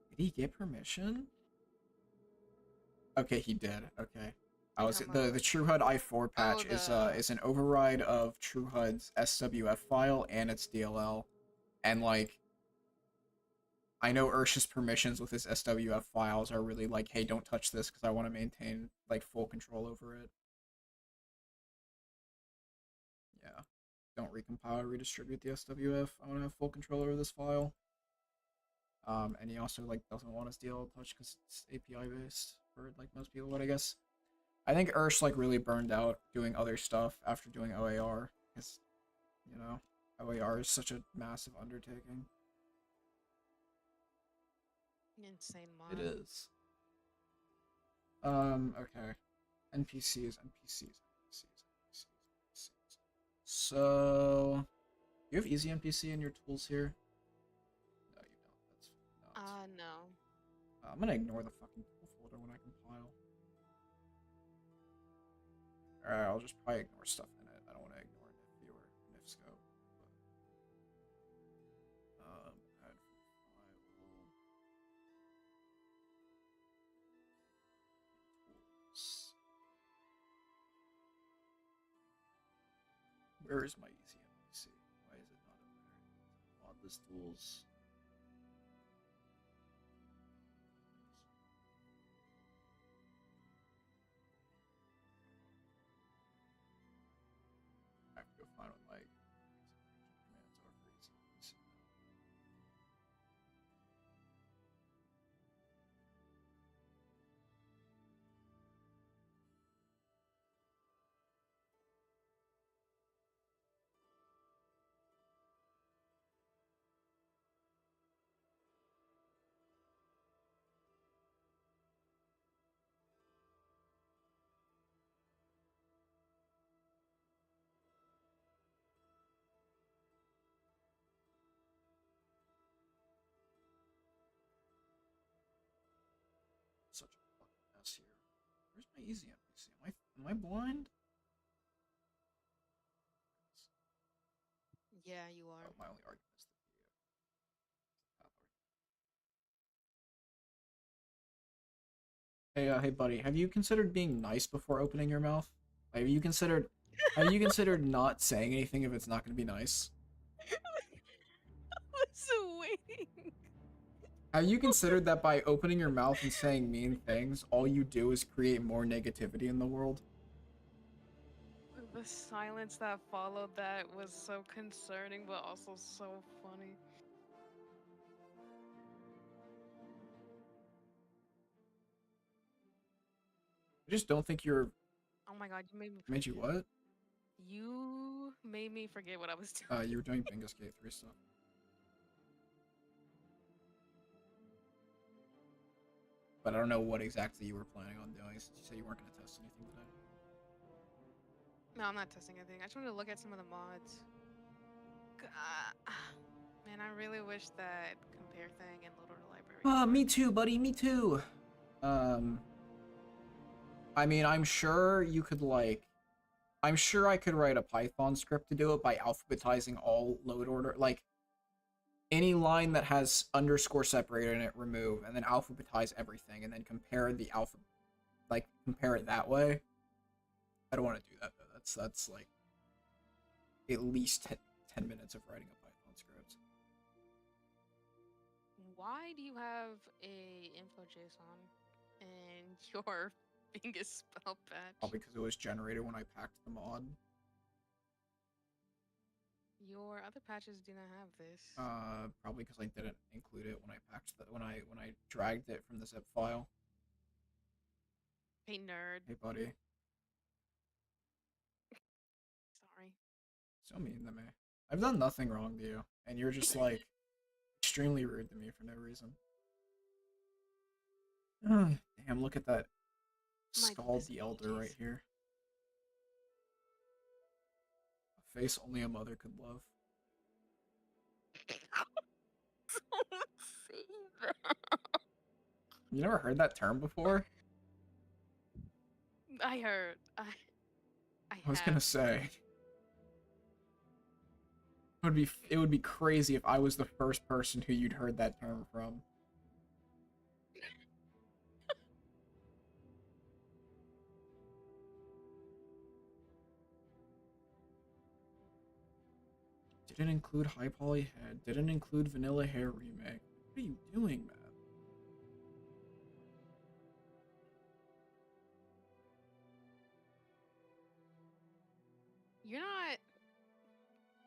Did he get permission? Okay, he did. Okay. I was the True HUD i4 patch is an override of True HUD's SWF file and its DLL. And like I know Ursh's permissions with his SWF files are really like, hey, don't touch this because I want to maintain like full control over it. Yeah. Don't recompile or redistribute the SWF. I want to have full control over this file. And he also like doesn't want his DLL touched because it's API based for like most people, but I guess I think Ursh like really burned out doing other stuff after doing OAR because you know OAR is such a massive undertaking. Insane mod. It is. Okay. NPCs. So, you have easy NPC in your tools here? No, you don't. That's not. No. I'm gonna ignore the fucking tool folder when I compile. Alright, I'll just probably ignore stuff in it. I don't want to ignore NIF viewer, NIF scope. But, add file. Tools. Where is my easy NPC? Why is it not in there? Modlist tools. I have to go find what my commands are for easy NPC. easy NPC? Am I blind? Yeah, you are. Oh, my only argument is the hey buddy, have you considered being nice before opening your mouth? Like, have you considered not saying anything if it's not going to be nice? I was waiting. Have you considered that by opening your mouth and saying mean things, all you do is create more negativity in the world? The silence that followed that was so concerning, but also so funny. I just don't think you're... Oh my god, you made me. Made you what? You made me forget what I was doing. You were doing Bingus Gate 3 stuff. But I don't know what exactly you were planning on doing since you said you weren't going to test anything today. No, I'm not testing anything. I just wanted to look at some of the mods. Man, I really wish that compare thing and loader library. Me too, buddy. Me too. I mean, I'm sure you could, like... I'm sure I could write a Python script to do it by alphabetizing all load order. Like, any line that has underscore separator in it, remove, and then alphabetize everything, and then compare the compare it that way. I don't want to do that, though. That's like, at least 10 minutes of writing a Python script. Why do you have a info.json and your biggest spell patch? Probably because it was generated when I packed the mod. Your other patches do not have this. Probably because I didn't include it when I packed when I dragged it from the zip file. Hey, nerd. Hey, buddy. Sorry. So mean to me. I've done nothing wrong to you, and you're just like extremely rude to me for no reason. Damn! Look at that Scald the Elder right here. A face only a mother could love. Don't say that. You never heard that term before? I heard. I was have. gonna say. It would be crazy if I was the first person who you'd heard that term from. Didn't include high poly head. Didn't include vanilla hair remake. What are you doing, man?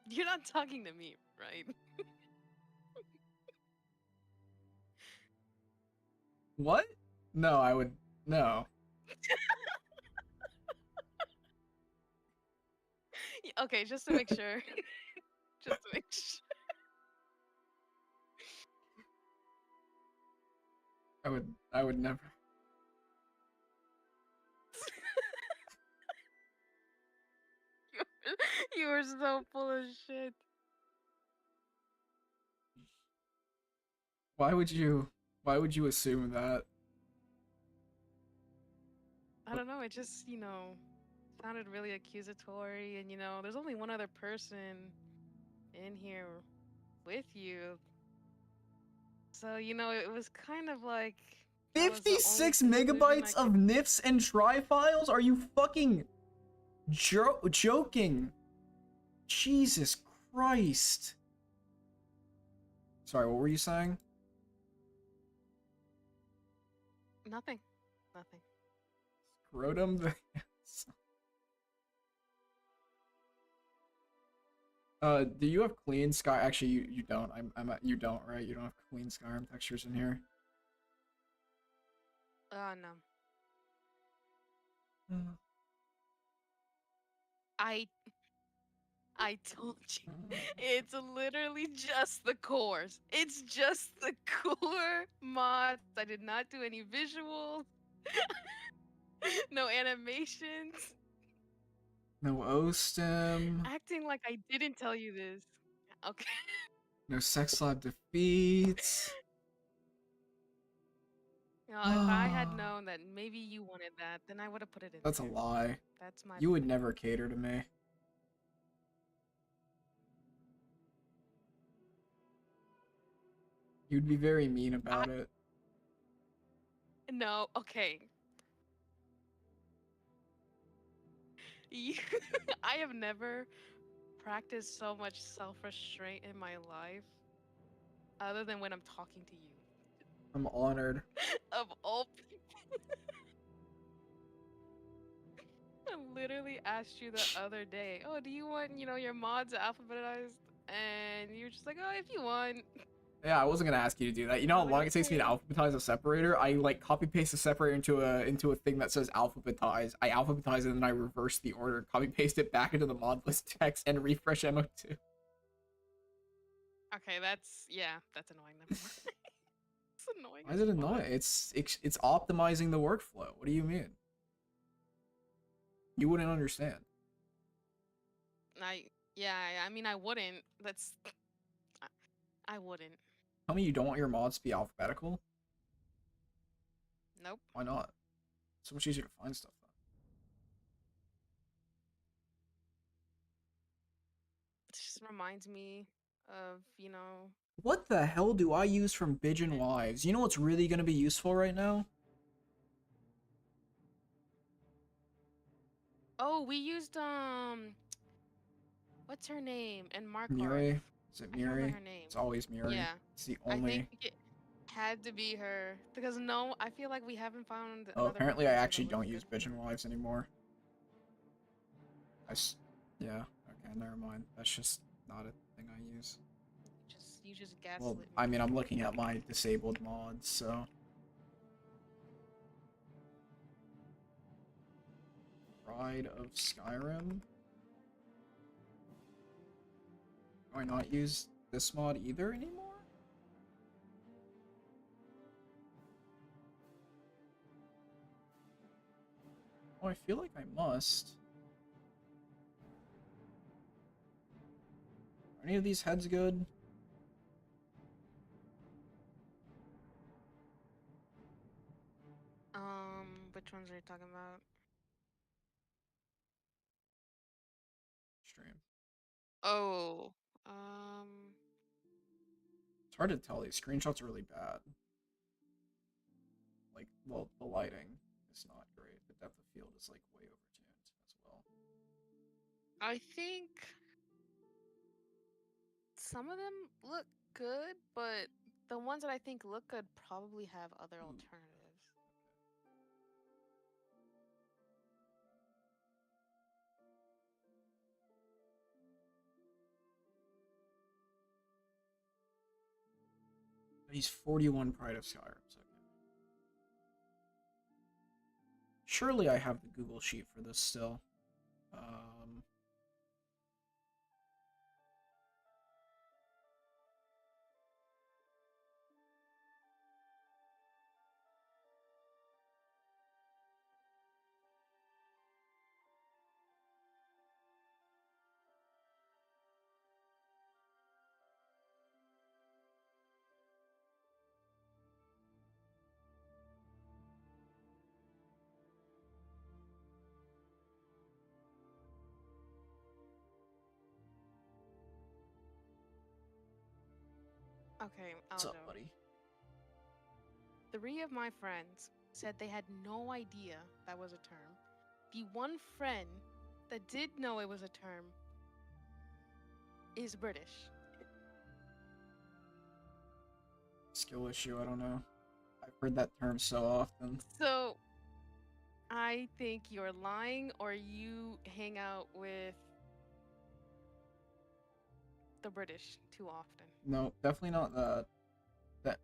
You're not talking to me, right? What? No, I would no. Okay, just to make sure. Just to make sure. I would never. You were so full of shit. Why would you assume that? I don't know, it just, sounded really accusatory, and there's only one other person in here with you. So, it was kind of like 56 megabytes of NIFs and try files? Are you fucking joking? Jesus Christ. Sorry, what were you saying? Nothing. Scrotum. Do you have clean sky? Actually, you don't. You don't, right? You don't have clean Skyrim textures in here. No. Uh. I told you, it's literally just the cores. It's just the core mods. I did not do any visuals. No animations. No OSTEM. Acting like I didn't tell you this. Okay. No sex lab defeats. You know, if I had known that maybe you wanted that, then I would have put it in That's a there. lie. That's my You would bad. never cater to me. You'd be very mean I about it. no, okay. You, I have never practiced so much self-restraint in my life, other than when I'm talking to you. I'm honored. Of all people, I literally asked you the other day, "Oh, do you want, your mods alphabetized?" And you were just like, "Oh, if you want." Yeah, I wasn't gonna ask you to do that. You know I how was like, long it takes me to "Okay." alphabetize a separator? I like copy paste the separator into a thing that says alphabetize. I alphabetize it and then I reverse the order, copy paste it back into the Modlist text, and refresh MO2. Okay, that's annoying. Never mind. It's annoying Why is as it annoying? fuck. It's optimizing the workflow. What do you mean? You wouldn't understand. I yeah, I mean I wouldn't. I, I wouldn't. Tell me you don't want your mods to be alphabetical? Nope. Why not? It's so much easier to find stuff then. It just reminds me of. What the hell do I use from Bijan Wives? You know what's really gonna be useful right now? Oh, we used what's her name? And Markarth. Miri? Is it I can't remember Miri? her name. It's always Miri. Yeah. It's the I think only. it had to be her because no, I feel like we haven't found Oh, another apparently I replacer that actually looks don't use good for Bijan her. Wives anymore. Yeah. Okay, never mind. That's just not a thing I use. You just Well, gaslit I me. mean, I'm looking at my disabled mods, so. Pride of Skyrim. Do I not use this mod either anymore? Oh, I feel like I must. Are any of these heads good? Which ones are you talking about? Stream. Oh, It's hard to tell. These screenshots are really bad. Like, well, the lighting is not great. The depth of field is like way overtuned as well. I think some of them look good, but the ones that I think look good probably have other Ooh. alternatives. He's 41 Pride of Skyrims. Okay. Surely I have the Google Sheet for this still. Okay, What's up, Aldo. buddy? 3 of my friends said they had no idea that was a term. The one friend that did know it was a term is British. Skill issue, I don't know. I've heard that term so often. So I think you're lying or you hang out with the British too often. No, definitely not that. That.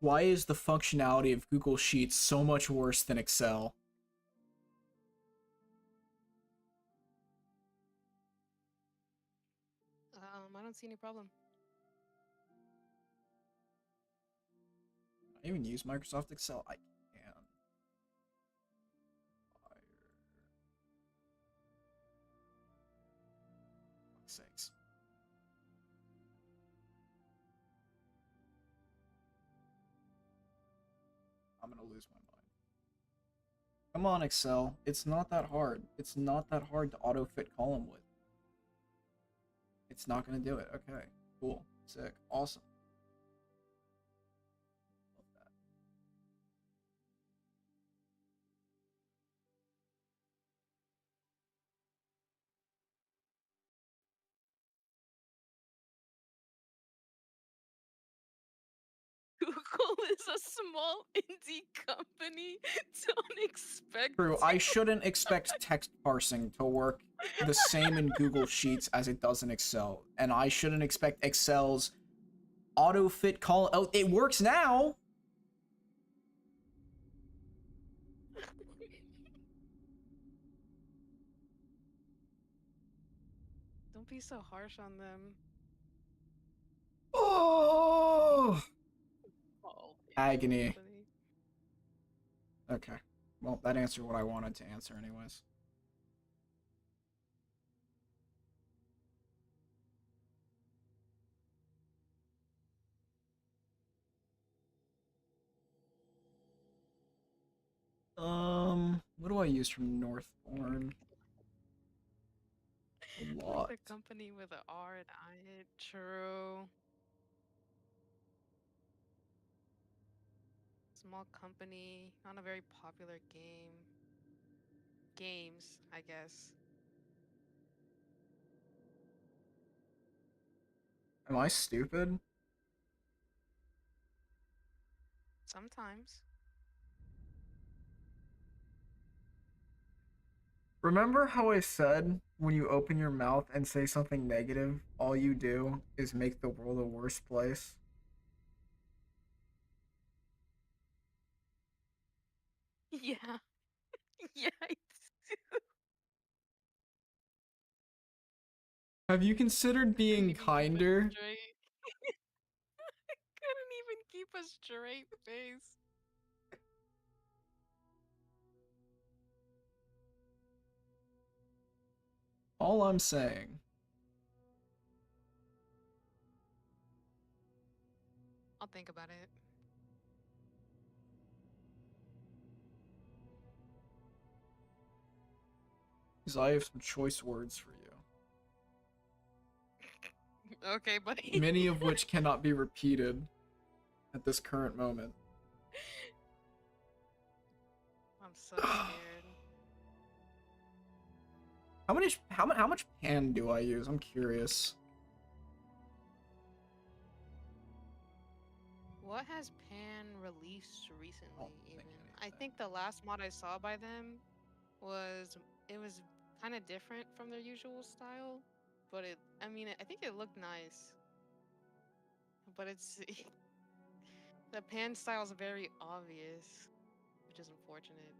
Why is the functionality of Google Sheets so much worse than Excel? I don't see any problem. I even use Microsoft Excel. I can. Fire. Fuck's sakes. lose my mind. Come on, Excel. It's not that hard. It's not that hard to auto-fit column width. It's not going to do it. Okay, cool. Sick. Awesome. Love that. Google is a small indie company. Don't expect True, it. I shouldn't expect text parsing to work the same in Google Sheets as it does in Excel. And I shouldn't expect Excel's auto-fit column. Oh, it works now! Don't be so harsh on them. Oh! Oh, Agony. company. Okay. Well, that answered what I wanted to answer anyways. What do I use from Northbourne? A lot. Like the company with an R and I in it. True. Small company, not a very popular game. Games, I guess. Am I stupid? Sometimes. Remember how I said when you open your mouth and say something negative, all you do is make the world a worse place? Yeah. Yeah, I do. Have you considered Couldn't being even keep a kinder? straight. Couldn't even keep a straight face. All I'm saying. I'll think about it. Is I have some choice words for you. Okay, buddy. Many of which cannot be repeated at this current moment. I'm so scared. How much pan do I use? I'm curious. What has Pan released recently? don't think Even I anything. think the last mod I saw by them was kind of different from their usual style, but I mean, I think it looked nice. But it's the Pan style is very obvious, which is unfortunate.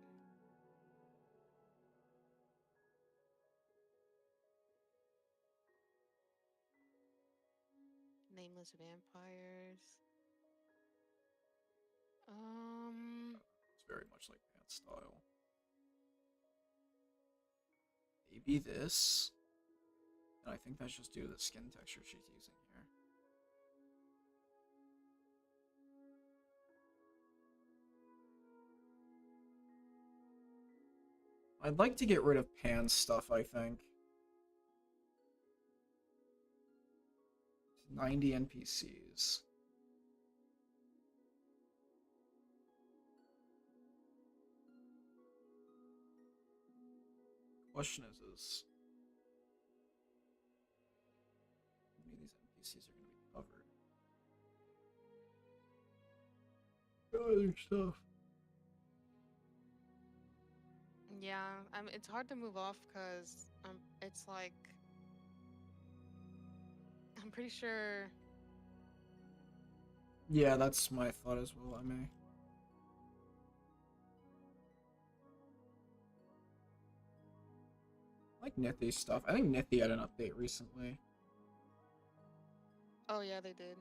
Nameless vampires. It's very much like pan style. Maybe this. And I think that's just due to the skin texture she's using here. I'd like to get rid of pan stuff, I think. 90 NPCs. Question is how many of these NPCs are going to be covered? Other stuff. Yeah, it's hard to move off because it's like I'm pretty sure. Yeah, that's my thought as well, I may. I like Nithy stuff. I think Nithy had an update recently. Oh yeah, they did.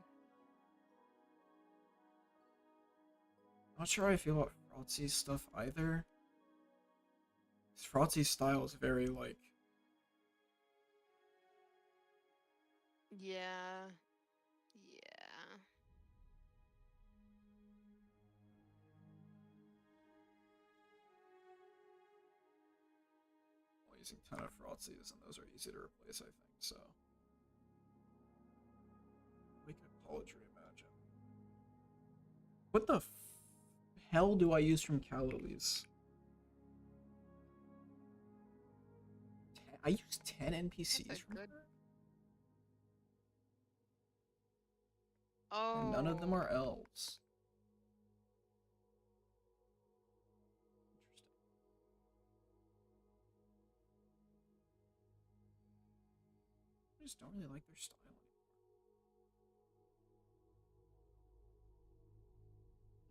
Not sure how I feel about Frotzy's stuff either. Frotzy's style is very like Yeah. Yeah. using 10 of Frotzies, and those are easy to replace, I think, so. We could poetry imagine. What the hell do I use from Calories? I use 10 NPCs That's from good. her? Oh. And none of them are elves. Interesting. I just don't really like their style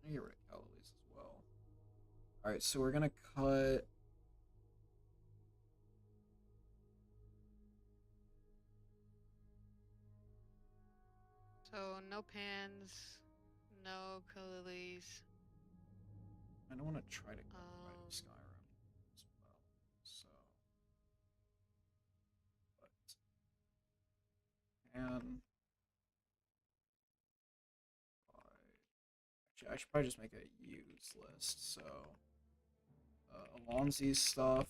anymore. I get rid of Calories as well. Alright, so we're gonna cut. So no pans, no lilies. I don't want to try to cut right of Skyrim as well. So, but and actually, I should probably just make a use list. So, Alonzi's stuff,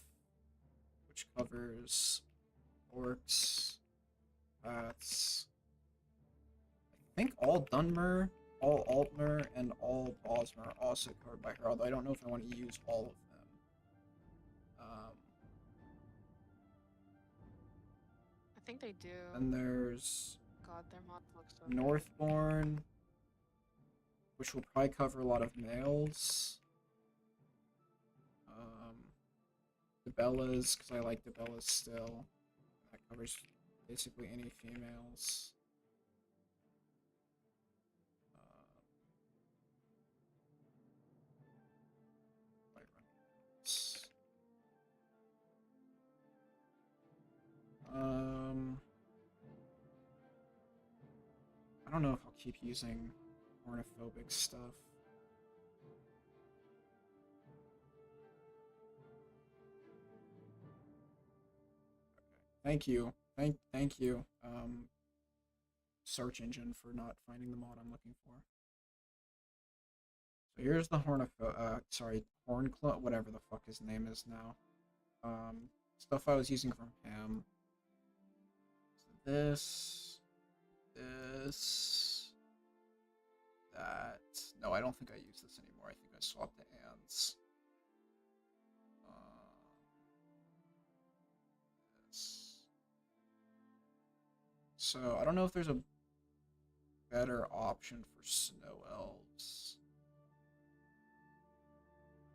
which covers orcs, paths. I think all Dunmer, all Altmer, and all Bosmer are also covered by her, although I don't know if I want to use all of them. I think they do. And there's God, their mod looks so Northborn, which will probably cover a lot of males. Debellas, because I like Debellas still. That covers basically any females. I don't know if I'll keep using ornithophobic stuff. Thank you. Thank you, search engine, for not finding the mod I'm looking for. So here's the Hornclub, whatever the fuck his name is now. Stuff I was using from him. So this, that. No, I don't think I use this anymore. I think I swapped the ands. So I don't know if there's a better option for snow elves.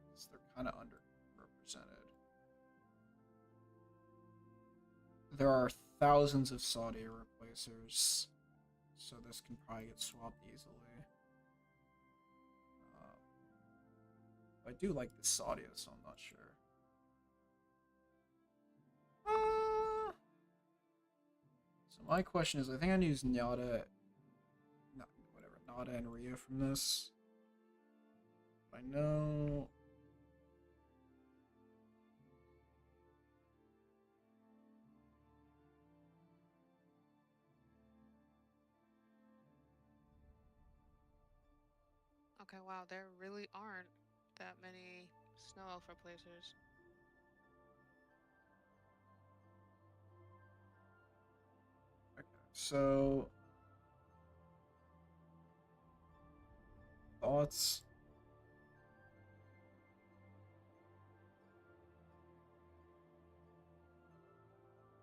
Because they're kind of underrepresented. There are thousands of Saudi replacers, so this can probably get swapped easily. I do like the Sadia, so I'm not sure. So my question is, I think I use Nada, Nada and Rhea from this. I know. Okay, wow, there really aren't that many snow elf replacers. Okay, so thoughts?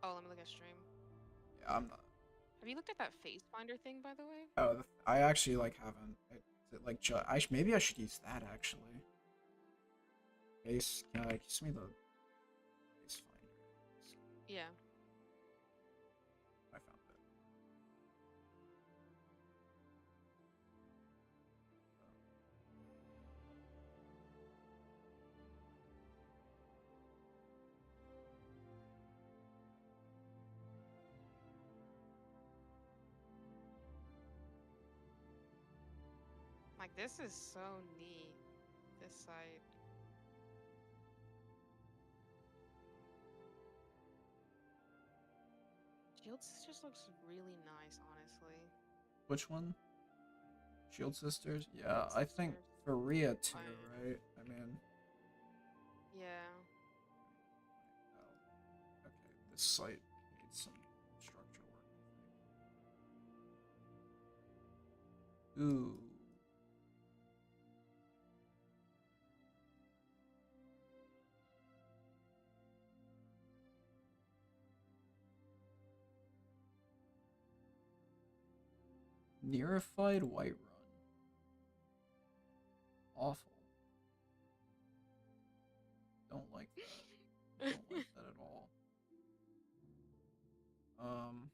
Oh, let me look at stream. Yeah, I'm not. Have you looked at that face finder thing, by the way? Oh, I actually haven't. Maybe I should use that actually. Face, can I give me the face finder? Yeah. I found it. Like, this is so neat. This site. Shield Sisters looks really nice, honestly. Which one? Shield Sisters? Yeah, Shield I think Sisters. for Rhea too, I- right? I mean, Yeah. site needs some structure work, I think. Ooh. Nearified Whiterun. Awful. Don't like that. Don't like that at all. What was I doing? Um,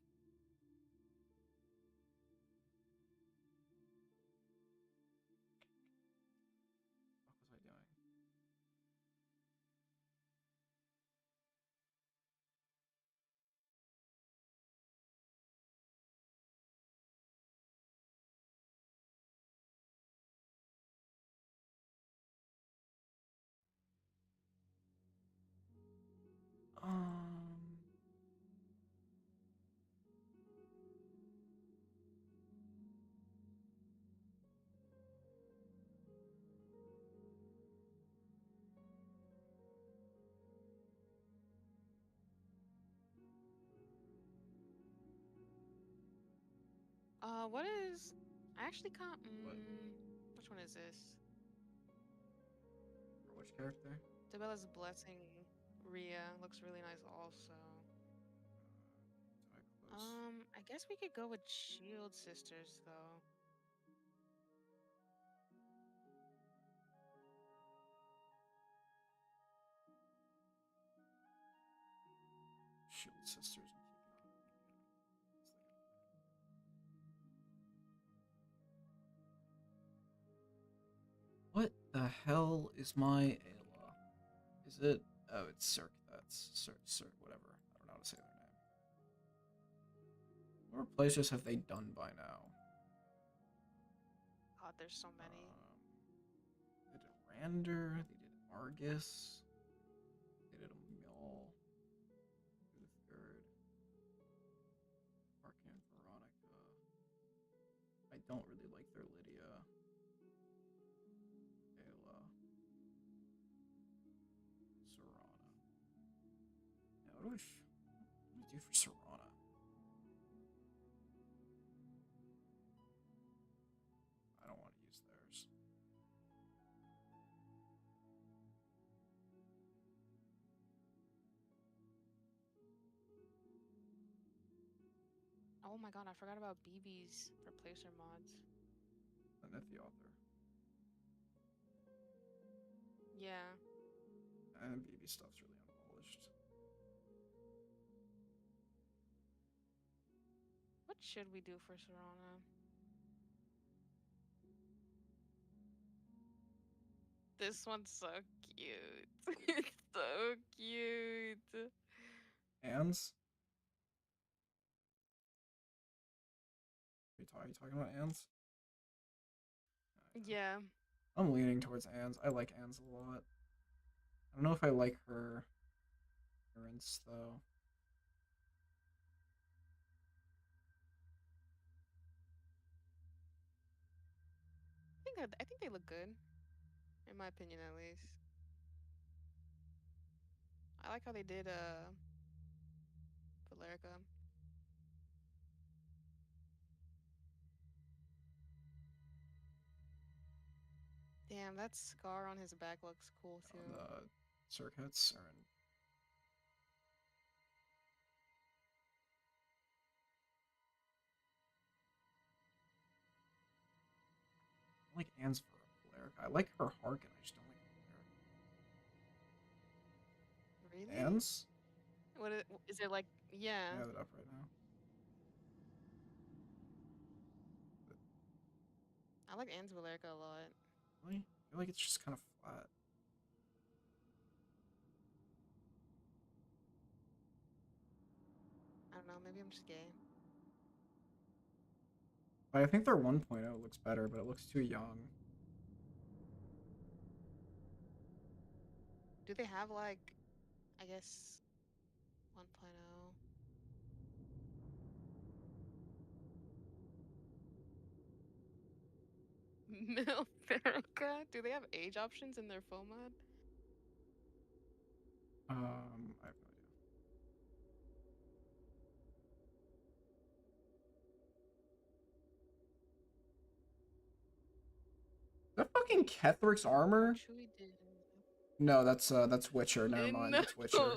What is? I actually can't. What? Which one is this? For which character? Debella's Blessing Rhea looks really nice also. Do I close? I guess we could go with Shield Sisters though. Shield Sisters. What the hell is my Ayla? Is it? Oh, it's Cirque. That's Cirque, whatever. I don't know how to say their name. What replacers have they done by now? God, there's so many. They did Rander. They did Argus. They did a Mule. Who the third? Arcane Veronica. I don't really like their Lydia. Ayla. Serana. Yeah, what do I do for Serana? I don't want to use theirs. Oh my god, I forgot about BB's replacer mods. And that's the author. Yeah. And BB stuff's really unpolished. What should we do for Serana? This one's so cute. It's so cute. Ans? Are you talking about Ans? Yeah. I'm leaning towards Ans. I like Ans a lot. I don't know if I like her appearance though. I think they look good. In my opinion at least. I like how they did Valerica. Damn, that scar on his back looks cool too. The circuits are in. I like Ans for Valerica. I like her Harkin. I just don't like Really? Valerica. Ans? Is it like? Yeah. I have it up right now. I like Anne's Valerica a lot. Really? I feel like it's just kind of flat. I don't know. Maybe I'm just gay. I think their 1.0 looks better, but it looks too young. Do they have like, I guess, 1.0? Mil Valerica? Do they have age options in their full mod? I have no idea. fucking Kethric's armor? Chewie did. No, that's Witcher. Never mind, No. that's Witcher.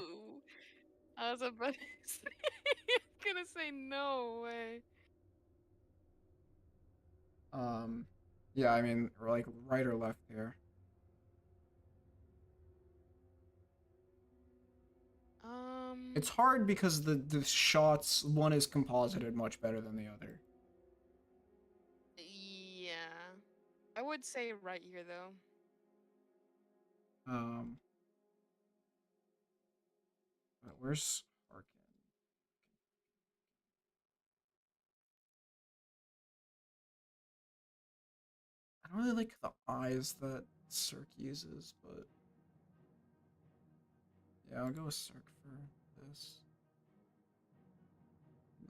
I was about to say, gonna say no way. Yeah, I mean, like right or left here. It's hard because the shots, one is composited much better than the other. Yeah. I would say right here though. Um, but where's Harkin? I don't really like the eyes that Cirque uses, but yeah, I'll go with Cirque for this.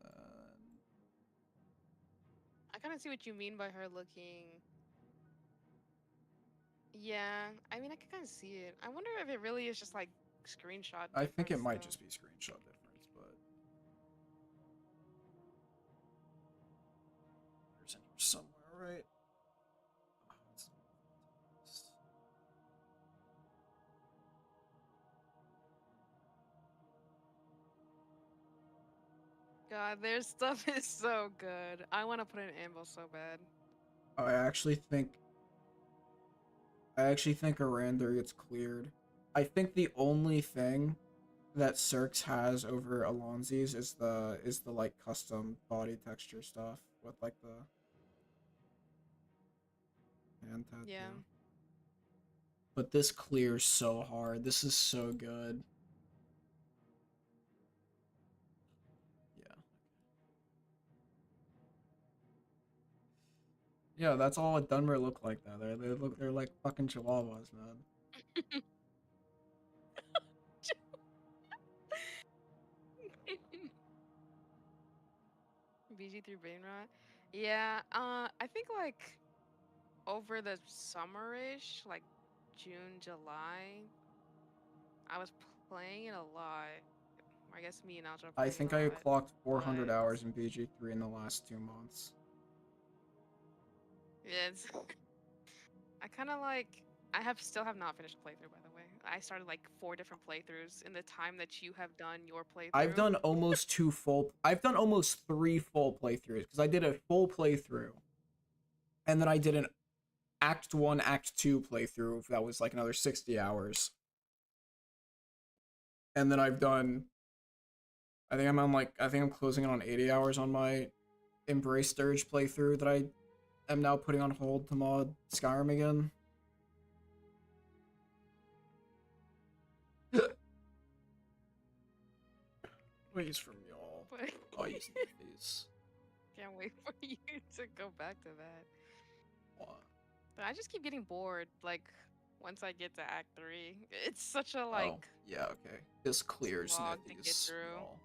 Then I kind of see what you mean by her looking. Yeah, I mean, I can kind of see it. I wonder if it really is just like screenshot I think it difference, might though. just be screenshot difference, but there's in here somewhere, right? Oh, God, their stuff is so good. I want to put an anvil so bad. I actually think Arander gets cleared. I think the only thing that Cirx has over Alonzi's is the like custom body texture stuff with like the hand Yeah. tattoo. But this clears so hard. This is so good. Yeah. Yeah, that's all what Dunmer look like though. They're like fucking chihuahuas, man. BG through Bainrot. Yeah, I think like over the summerish, like June, July, I was playing it a lot. I guess me and Aljo I played it think a I lot, clocked 400 but hours in BG3 in the last 2 months. yeah, it's I kind of like. I still have not finished a playthrough, by the way. I started like 4 different playthroughs in the time that you have done your playthrough. I've done almost 3 full playthroughs because I did a full playthrough and then I did an Act 1, Act 2 playthrough that was like another 60 hours. And then I think I'm closing in on 80 hours on my Embrace Dirge playthrough that I am now putting on hold to mod Skyrim again. Please from y'all. But I'll use these. can't wait for you to go back to that. What? But I just keep getting bored. Like once I get to Act 3, it's such a Oh, like yeah, okay. This clears slog to get Nithys, through. y'all.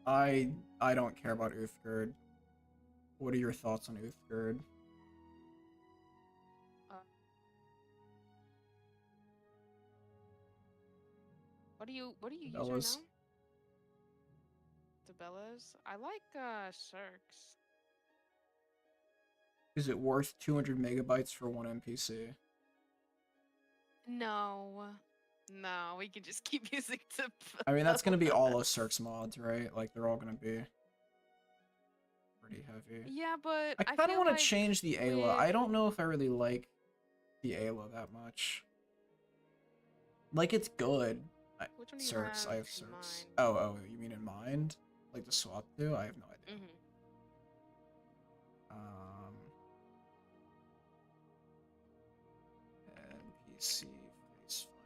100%. I don't care about Uthgerd. What are your thoughts on Uthgerd? Uh, what do you use right Bellas? now? The Bellas? I like Cirques. Is it worth 200 megabytes for one NPC? No. No, we can just keep using the I mean, that's gonna be all of Bellas. Cirque's mods, right? Like, they're all gonna be pretty heavy. Yeah, but I I kind of feel want to like change the Ayla. with I don't know if I really like the Ayla that much. Like, it's good. which one do you Cirques, have I have in Cirques. mind? Oh, you mean in mind? Like the swap to? I have no idea. Mm-hmm. NPC face finder.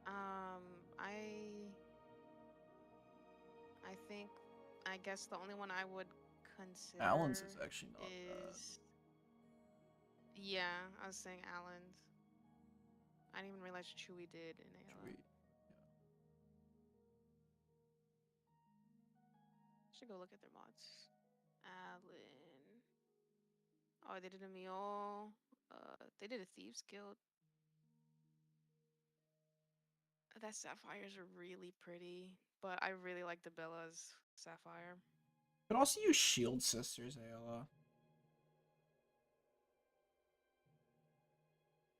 Um, I think I guess the only one I would consider Allen's is actually not is yeah, I was saying Allen's. I didn't even realize Chewie did in bad. Ayla. Should go look at their mods. Allen. Oh, they did a Mule. They did a Thieves Guild. That Sapphires are really pretty, but I really like the Bella's Sapphire. Could also use Shield Sisters, Ayla.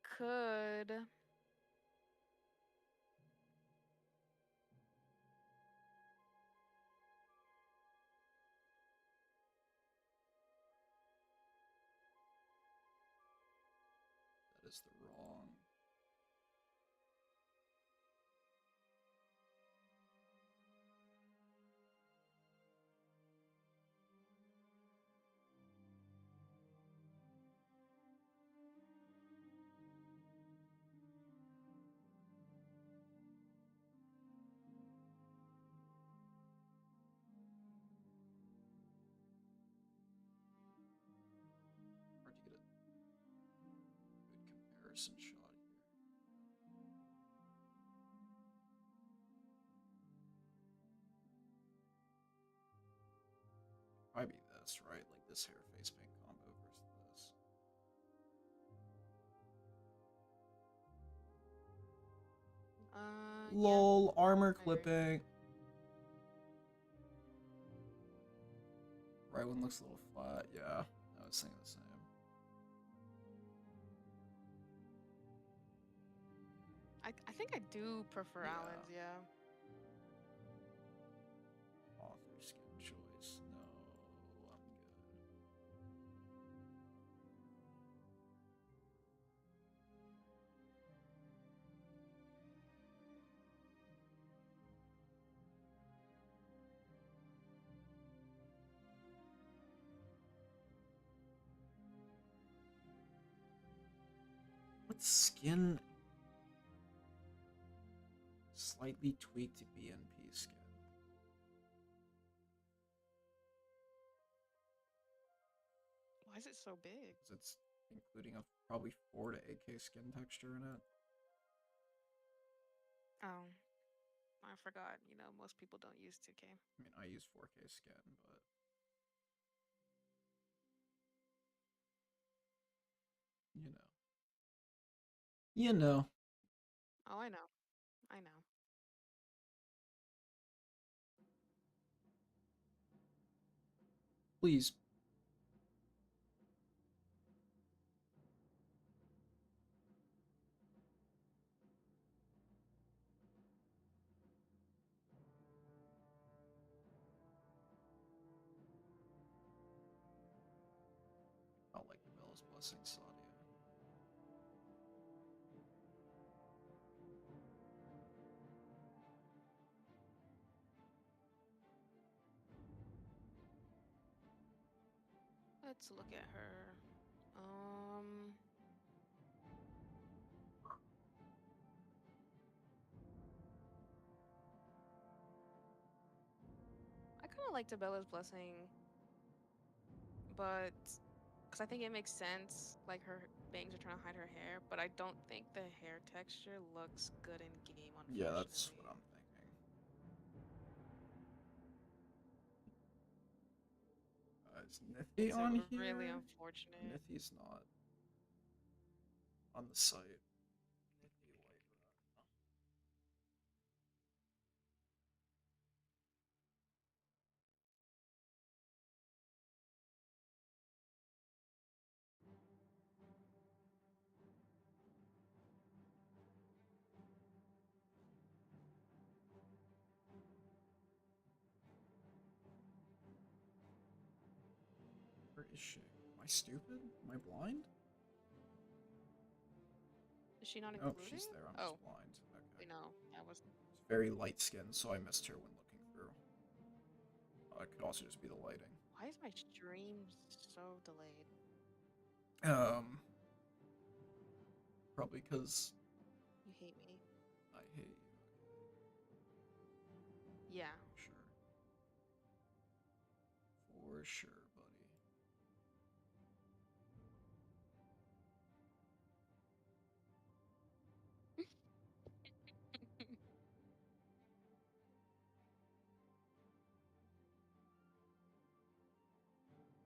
Could. That is the wrong. Hard to get a good comparison shot here. Probably be this, right? Like this hair face paint combo versus this. Yeah. Lol, armor I agree. clipping. Right one looks a little flat. Yeah, I was thinking the same. I think I do prefer Yeah. Alan's, yeah. Author skin choice. No, I'm good. What skin? Slightly tweaked BNP skin. Why is it so big? Because it's including a probably 4 to 8K skin texture in it. Oh, I forgot. You know, most people don't use 2K. I mean, I use 4K skin, but you know. You know. Oh, I know. I know. Please. I like the Bella's Blessing, Sadia. Let's look at her. I kind of like Tabella's Blessing, but because I think it makes sense. Like her bangs are trying to hide her hair, but I don't think the hair texture looks good in game. Yeah, that's Unfortunately. what I'm thinking. Is Nithy It's on really here? unfortunate. Nithy's not on the site. Nithy White Run. Where is she? Am I stupid? Am I blind? Is she not Oh, included? she's there. I'm Oh, just blind. Okay. wait, no, that was. She's very light skinned, so I missed her when looking through. It could also just be the lighting. Why is my stream so delayed? Probably because You hate me. I hate you. Yeah. Sure. For sure, buddy.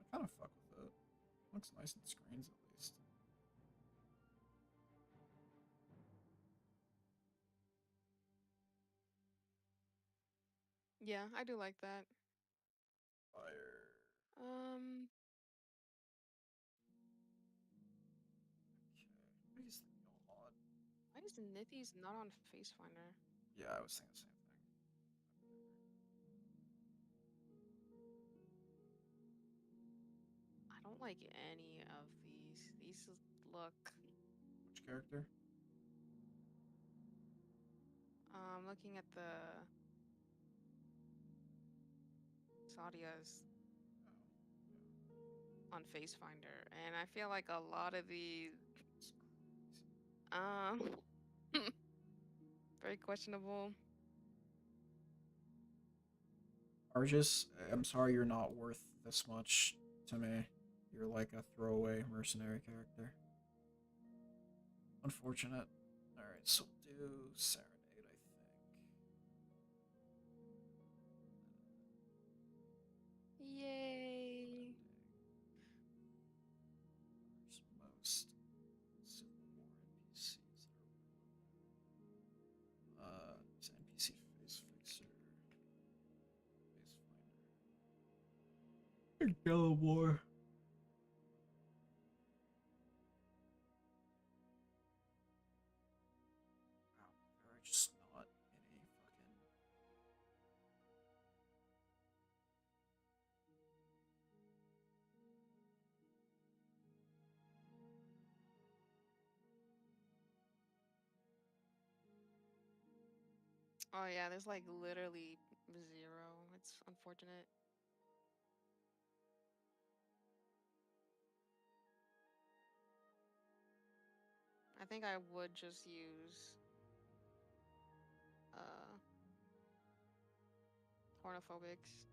I kind of fuck with it. Looks nice in screens at least. Yeah, I do like that. Fire. Nithy's not on Face Finder? Yeah, I was thinking the same thing. I don't like any of these. Look. Which character? Looking at the Sadia's on Face Finder, and I feel like a lot of these, um, very questionable. Argus, I'm sorry you're not worth this much to me. You're like a throwaway mercenary character. Unfortunate. Alright, so we'll do Serenade, I think. Yay! There's most Civil War NPCs that are there's NPC face fixer, face finder. Yellow War. Wow, there are just not any fucking. Oh yeah, there's like literally zero. It's unfortunate. I think I would just use pornophobics.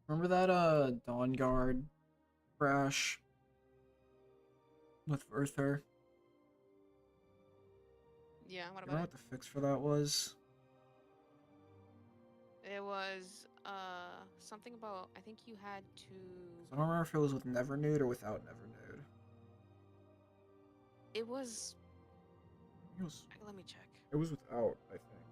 Remember that Dawn Guard crash with Earther? Yeah, what You about remember it? what the fix for that was? It was something about, I think you had to. I don't remember if it was with Nevernude or without Nevernude. It was. It was. Let me check. It was without, I think.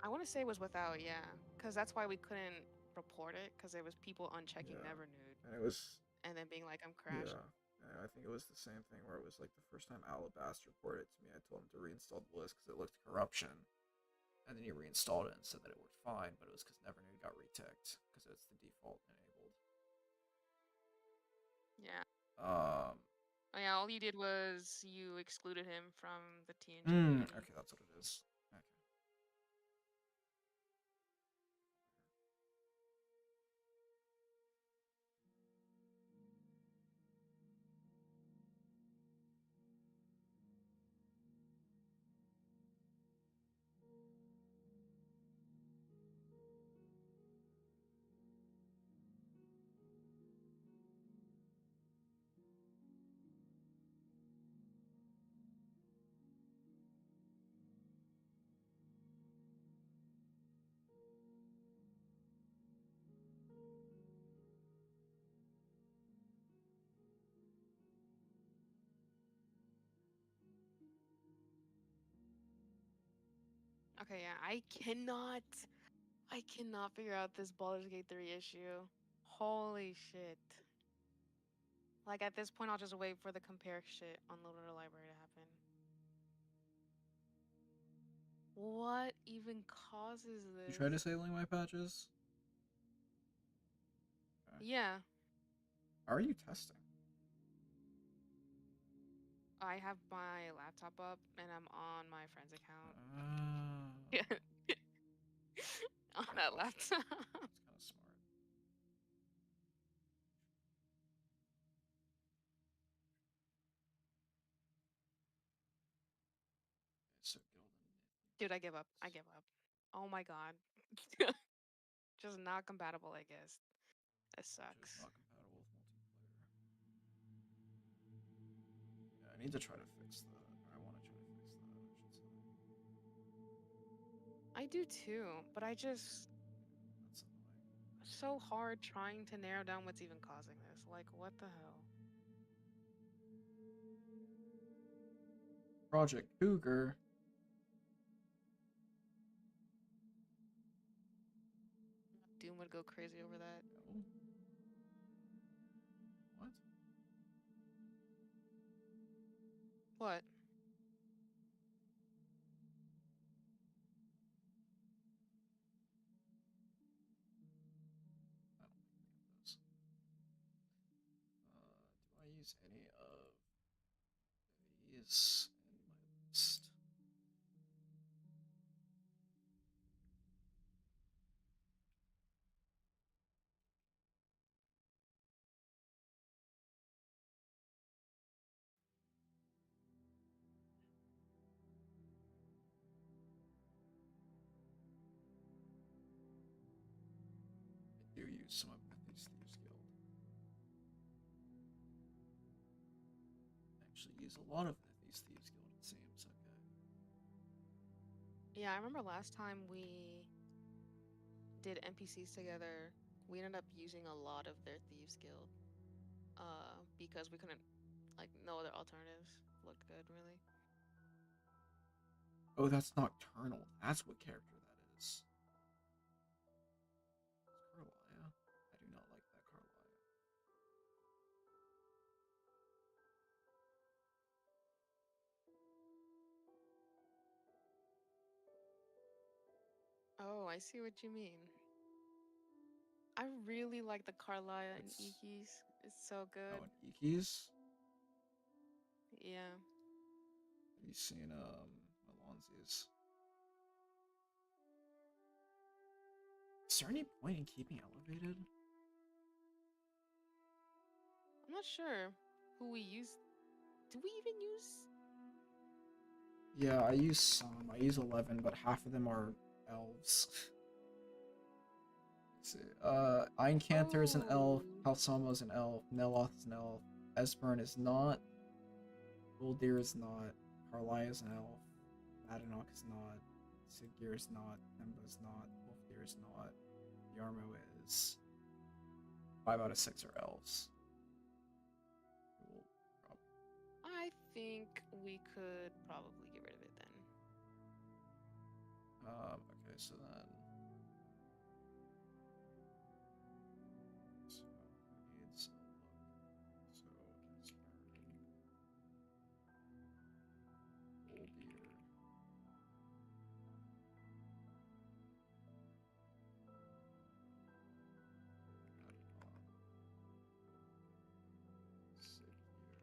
I want to say it was without, yeah, because that's why we couldn't report it, because there was people unchecking Yeah. Nevernude And it was. and then being like, I'm crashed. Yeah. And I think it was the same thing where it was like the first time Alabast reported it to me, I told him to reinstall the list because it looked corruption. And then he reinstalled it and said that it worked fine, but it was because Nevernude got reticked because it's the default enabled. Yeah. Um. Oh, yeah, all you did was you excluded him from the TNG community. Okay, that's what it is. Okay. Okay, yeah, I cannot figure out this Baldur's Gate 3 issue. Holy shit. Like, at this point, I'll just wait for the compare shit on Loader Library to happen. What even causes this? You try disabling my patches? Okay. Yeah, How are you testing? I have my laptop up and I'm on my friend's account. Ah. On that laptop. That's kind of smart. So Gildan. Dude, I give up. I give up. Oh my god. Just not compatible, I guess. That Just sucks. not compatible with multiplayer. Yeah, I need to try to fix that. I want to try to fix that, I should say. I do too, but I just That's annoying. so hard trying to narrow down what's even causing this. Like, what the hell? Project Cougar. Doom would go crazy over that. No. What? What? I don't think any of those. Do I use any of these in my list? I do use some of these Thieves Guild. I actually use a lot of these Thieves Guild, it seems. Okay. Yeah, I remember last time we did NPCs together, we ended up using a lot of their Thieves Guild. Because we couldn't, like, no other alternatives looked good, really. Oh, that's Nocturnal. That's what character that is. Carlia. I do not like that Carlia. Oh, I see what you mean. I really like the Carlia and It's Ikis. It's so good. oh, and Ikis. Yeah. Have you seen Alonzi's? Is there any point in keeping elevated? I'm not sure who we use. Do we even use? Yeah, I use some. I use 11, but half of them are elves. Let's see. Eincanter is an elf. Oh. Halsama is an elf. Neloth is an elf. Esbern is not. Uldir is not. Carlia is an elf. Madanok is not. Siggeir is not. Themba is not. Wolfdir is not. Yarmo is. 5 out of 6 are elves. We'll I think we could probably get rid of it then. okay, so then. So who needs a look? So Esbern. Uldir. Madanok. Siggeir.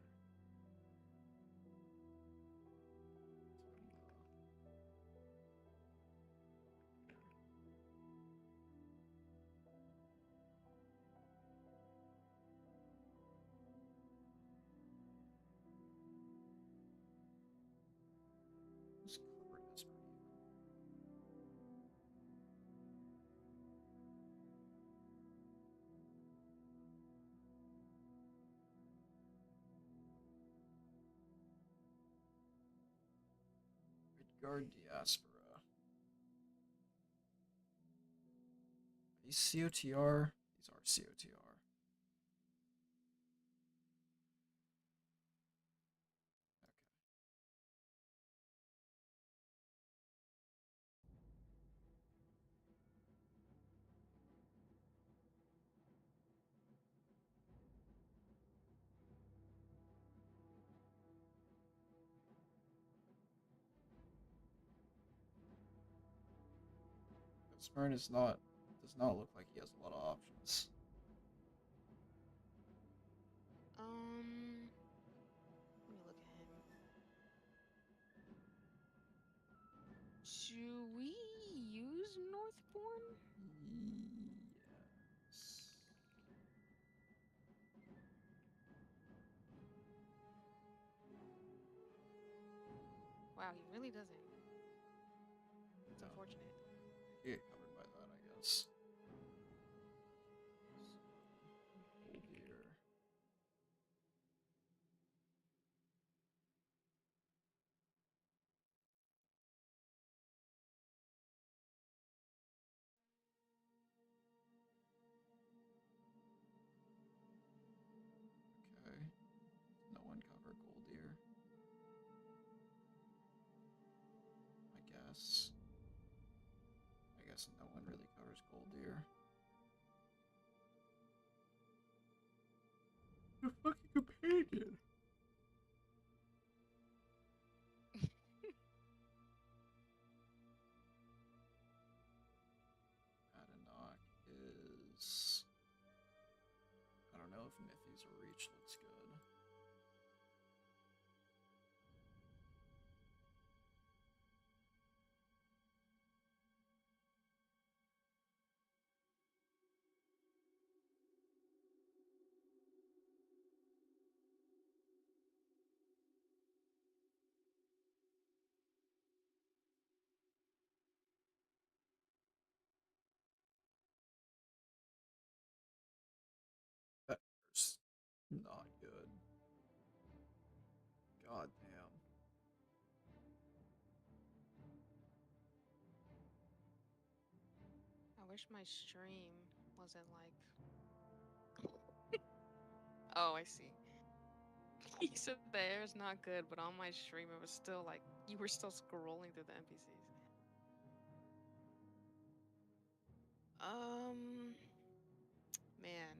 Who's covered Esbern even? Midgard Diaspora. These COTR? These are COTR. Okay. Esbern is not does not look like he has a lot of options. Let me look at him. Should we use Northborn? Yes. Wow, he really doesn't. It's No, unfortunate. you get covered by that, I guess. So, Uldir. Okay. No one cover Goldir. Where's Goldier? The fucking companion. Adenok is. I don't know if Nithy's reach looks good. That's not good. God damn. I wish my stream wasn't like. Oh, I see. You said the air is not good, but on my stream it was still like you were still scrolling through the NPCs. Man.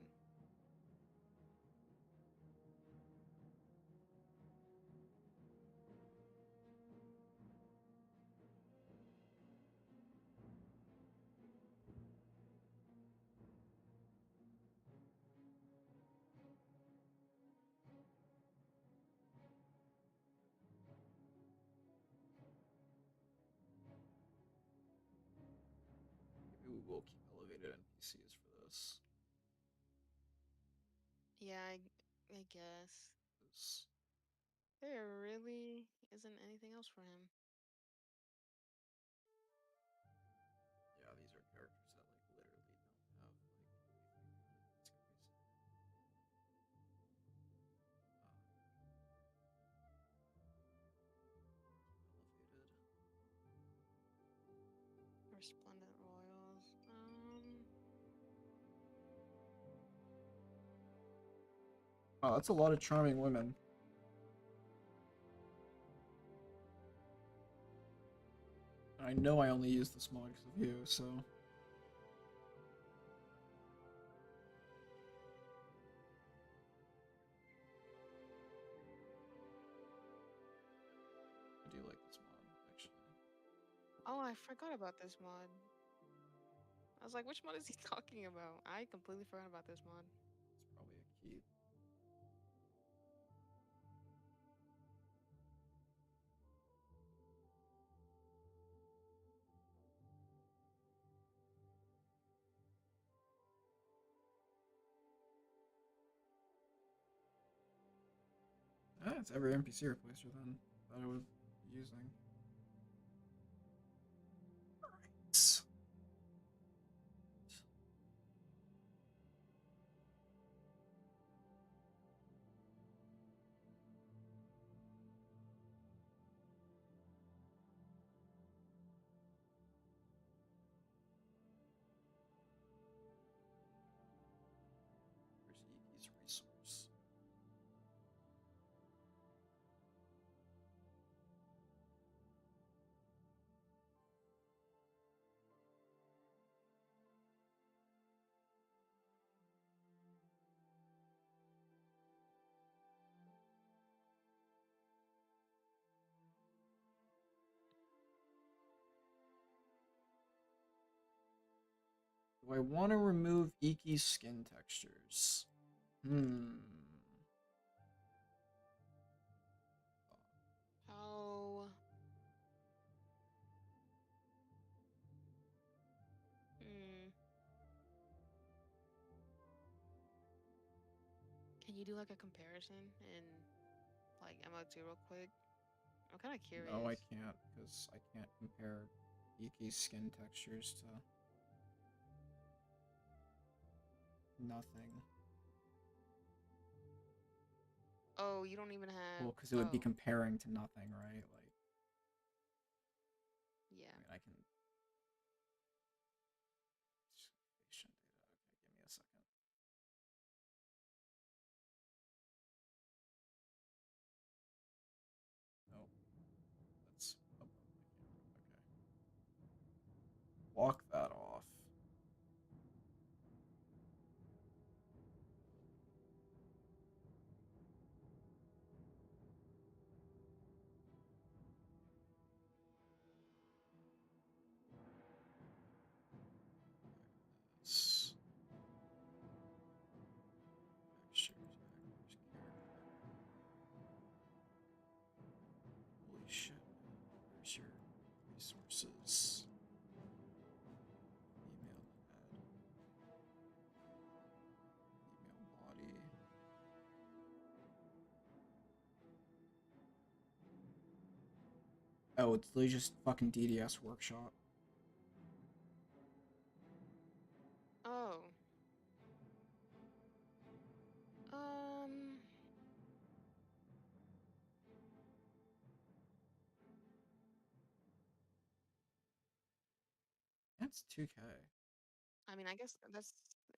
Maybe we will keep elevated NPCs for this. Yeah, I guess. 'Cause There really isn't anything else for him. yeah, these are characters that like literally don't have like anything. It's crazy. Elevated. Resplendent Royals. Oh, that's a lot of charming women. I know I only use this mod because of you, so. I do like this mod, actually. Oh, I forgot about this mod. I was like, which mod is he talking about? I completely forgot about this mod. It's probably a keep. Ah, it's every NPC replacer then that I was using. Alright. Where's Iki's resource? Do I want to remove Iki's skin textures? How? Hmm. Can you do like a comparison in like MO2 real quick? I'm kind of No, I curious. can't, because I can't compare Iki's skin textures to nothing. Oh, you don't even have. Well, because it would be Oh, comparing to nothing, right? Like, yeah. I mean, I can. They shouldn't do that. Okay, give me a second. Nope, that's above my camera. Okay. Walk that off. Oh, it's literally just fucking DDS Workshop. Oh. Um. That's 2K. I mean, I guess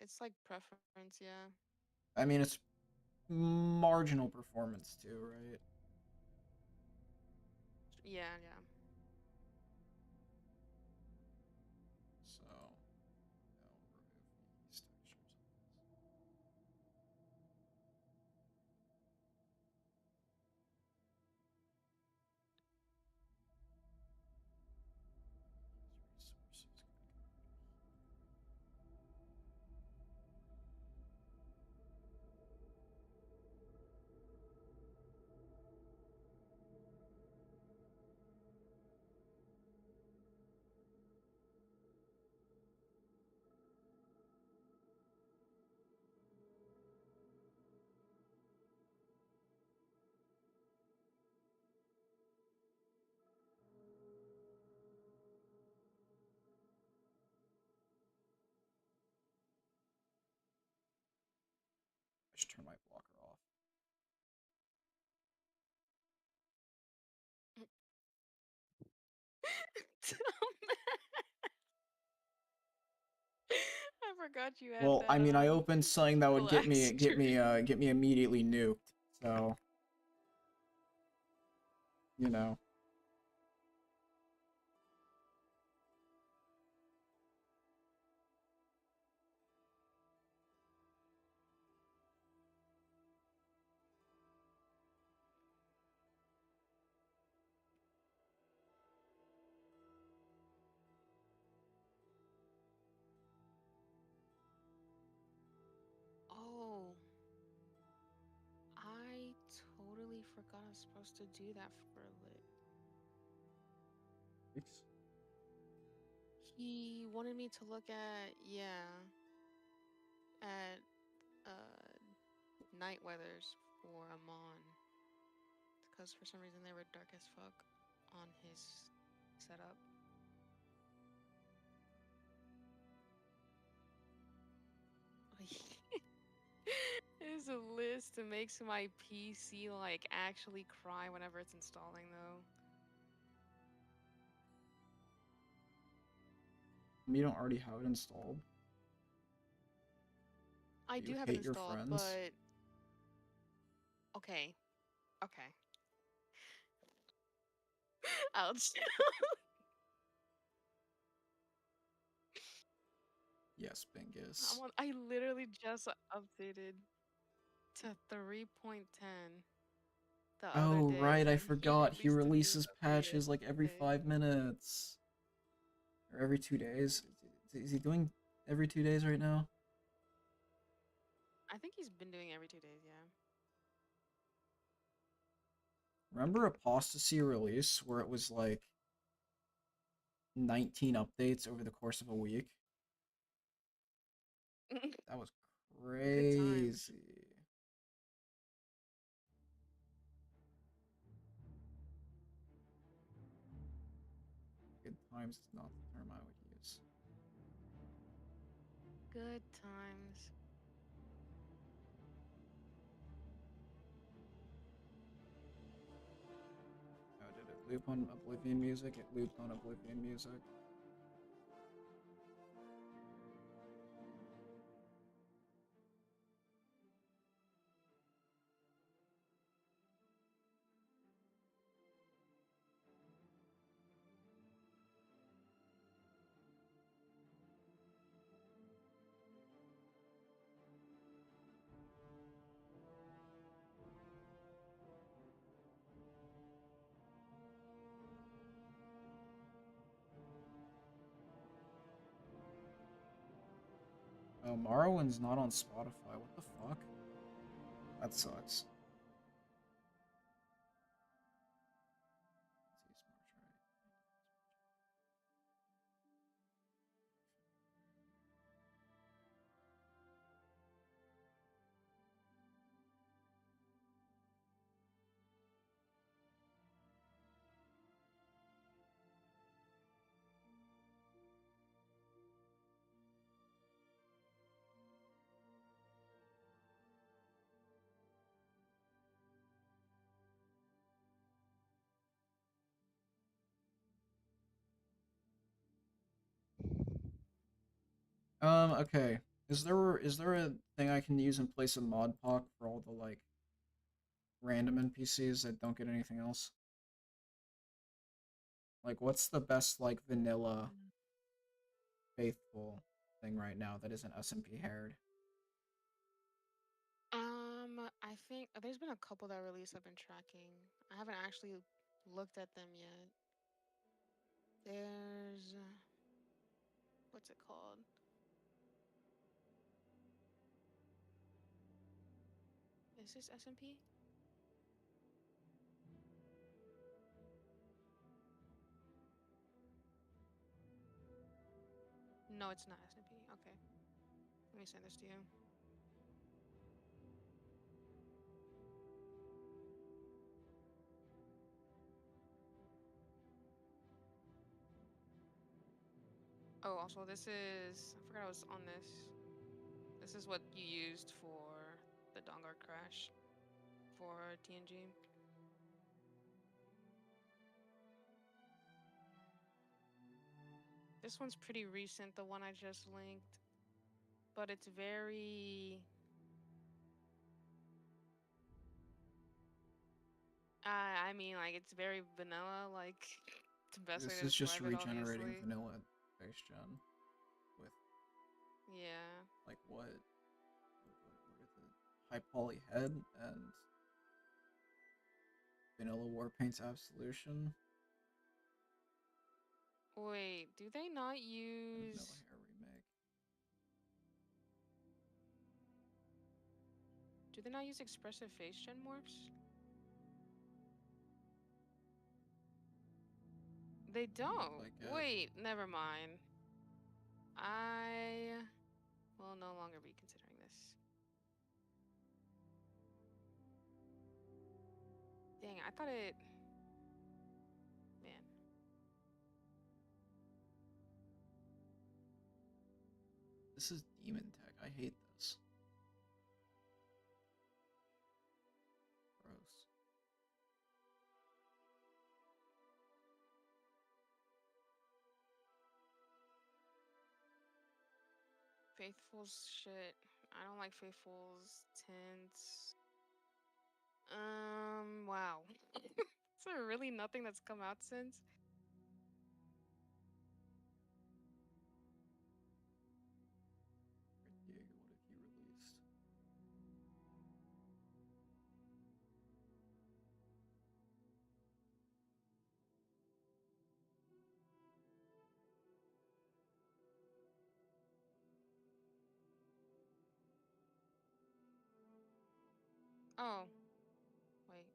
it's like preference, yeah. I mean, it's marginal performance too, right? Yeah, yeah. So, no, remove these textures. Resources. I should turn my blocker off. I forgot you had Well, I that mean, I opened something that would black screen. get me immediately nuked. So, you know. Oh, I totally forgot I was supposed to do that for a lit. He wanted me to look at, yeah, at night weathers for Amon. Because for some reason they were dark as fuck on his setup. There's a list that makes my PC like actually cry whenever it's installing though. You don't already have it installed. I You do have it hate your installed, friends. but okay. Okay. Ouch. Yes, Bingus. I literally just updated to 3.10 the other Oh, day right, I when he forgot. He released a new releases update. patches like every Okay. 5 minutes. Or every 2 days. Is he doing every 2 days right now? I think he's been doing every 2 days, yeah. Remember Apostasy release where it was like 19 updates over the course of a week? That was Good times. crazy. Good times is not the term I would use. Good times. Oh, did it loop on Oblivion music? It looped on Oblivion music. Oh, Morrowind's not on Spotify. What the fuck? That sucks. Okay. Is there a thing I can use in place of modpoc for all the like random NPCs that don't get anything else? Like, what's the best like vanilla faithful thing right now that isn't SMP haired? I think there's been a couple that released I've been tracking. I haven't actually looked at them yet. There's what's it called? Is this SMP? No, it's not SMP. Okay. Let me send this to you. Oh, also this is I forgot I was on this. This is what you used for the Dawnguard crash for TNG. This one's pretty recent, the one I just linked, but it's very I mean like it's very vanilla, like it's the best way This to is just describe it regenerating obviously. vanilla base gen with Yeah. like what are the high poly head and vanilla warpaint's absolution Wait, do they not and vanilla use hair remake. expressive face gen morphs? They Look don't. like it. Wait, never mind. I will no longer be considering this. Dang, I thought it. Man. This is demon tech. I hate this. Gross. Faithful's shit. I don't like Faithful's tints. Wow. Is there really nothing that's come out since? Diego, what have you released? Oh, wait.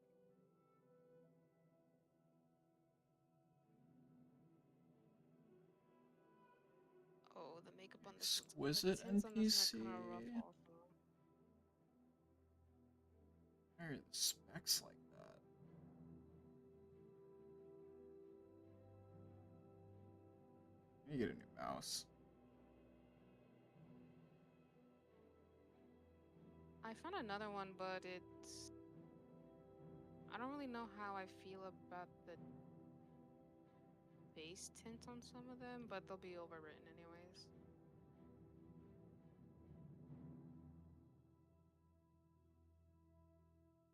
Oh, the makeup on this one's the Exquisite tints on this one are NPC. kind of rough also. Why are the specs like that? I need to get a new mouse. I found another one, but it's I don't really know how I feel about the base tint on some of them, but they'll be overwritten anyways.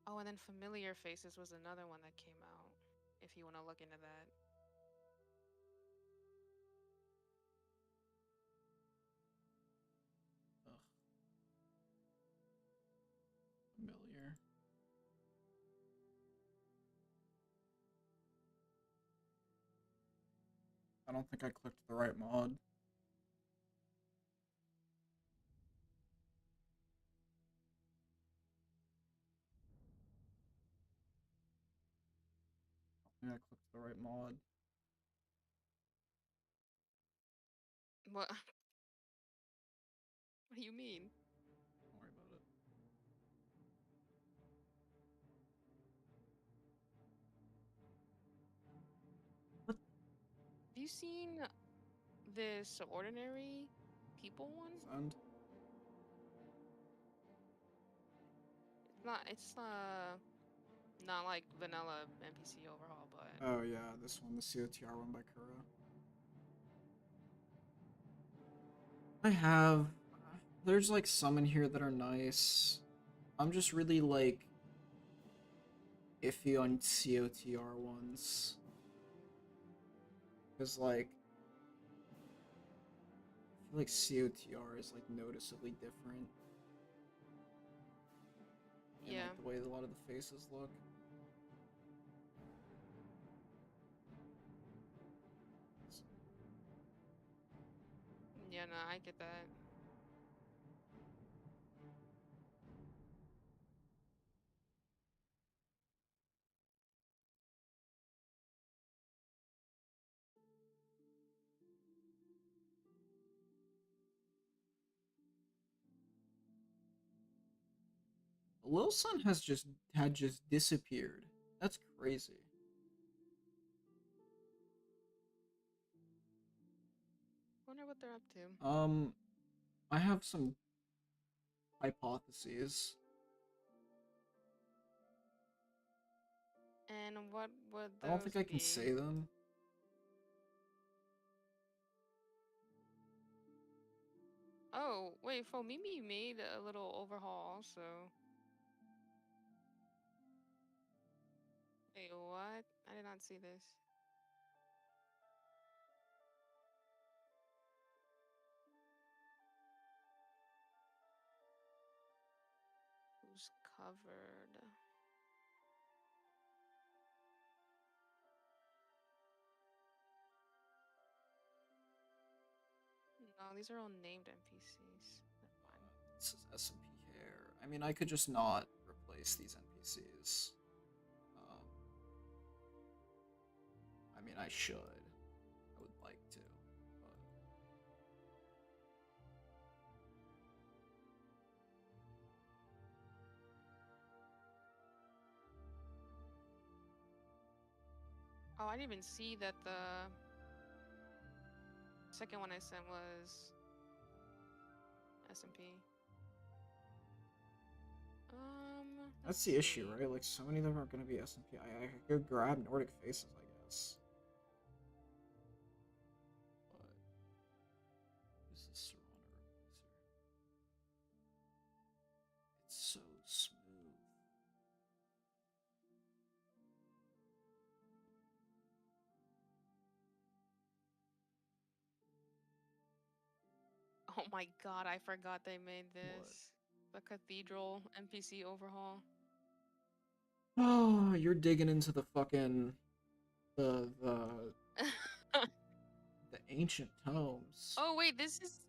Oh, and then Familiar Faces was another one that came out, if you want to look into that. Ugh. Familiar. I don't think I clicked the right mod. I think I clicked the right mod. What? What do you mean? Don't worry about it. What? Have you seen this Ordinary People one? Send? It's not like vanilla NPC overhaul, but Oh yeah, this one, the COTR one by Kura. I have. There's like some in here that are nice. I'm just really like iffy on COTR ones. Because like I feel like COTR is like noticeably different in Yeah. like the way a lot of the faces look. Yeah, no, I get that. Lil Sun has just disappeared. That's crazy. Wonder what they're up to. I have some hypotheses. And what would I don't think those I can be? say them. Oh, wait, Mimi made a little overhaul, so. Wait, what? I did not see this. Who's covered? No, these are all named NPCs. Never mind. This is SMP hair. I mean, I could just not replace these NPCs. Um, I mean, I should. I would like to, but Oh, I didn't even see that the second one I sent was SMP. Let's that's the issue, see. right? Like, so many of them are gonna be SMP. I could grab Nordic faces, I guess. But this is Serrano replacer. It's so smooth. Oh my god, I forgot they made What? this. The Cathedral NPC overhaul. Oh, you're digging into the fucking the the ancient tomes. Oh wait, this is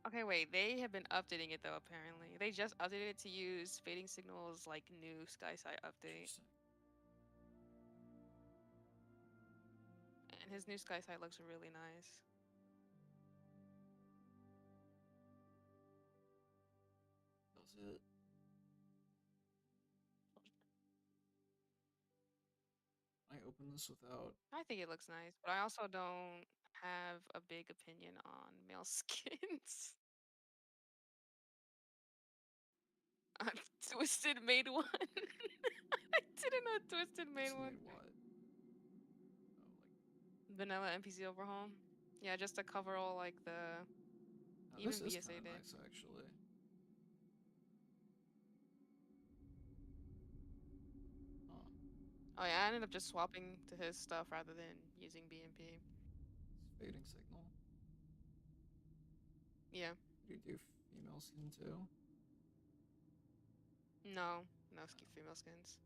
okay. Wait, they have been updating it though. Apparently, they just updated it to use Fading Signal's like new Skyside update, Interesting. and his new Skyside looks really nice. Does it? I open this without. I think it looks nice, but I also don't have a big opinion on male skins. Twisted made one. I didn't know Twisted made Just one. made what? Vanilla NPC overhaul. Yeah, just to cover all like the Oh, even this is BSA kind of did. nice, actually. Huh. Oh yeah, I ended up just swapping to his stuff rather than using BMP. It's fading signal. Yeah. Do you do female skin too? No, no female skins.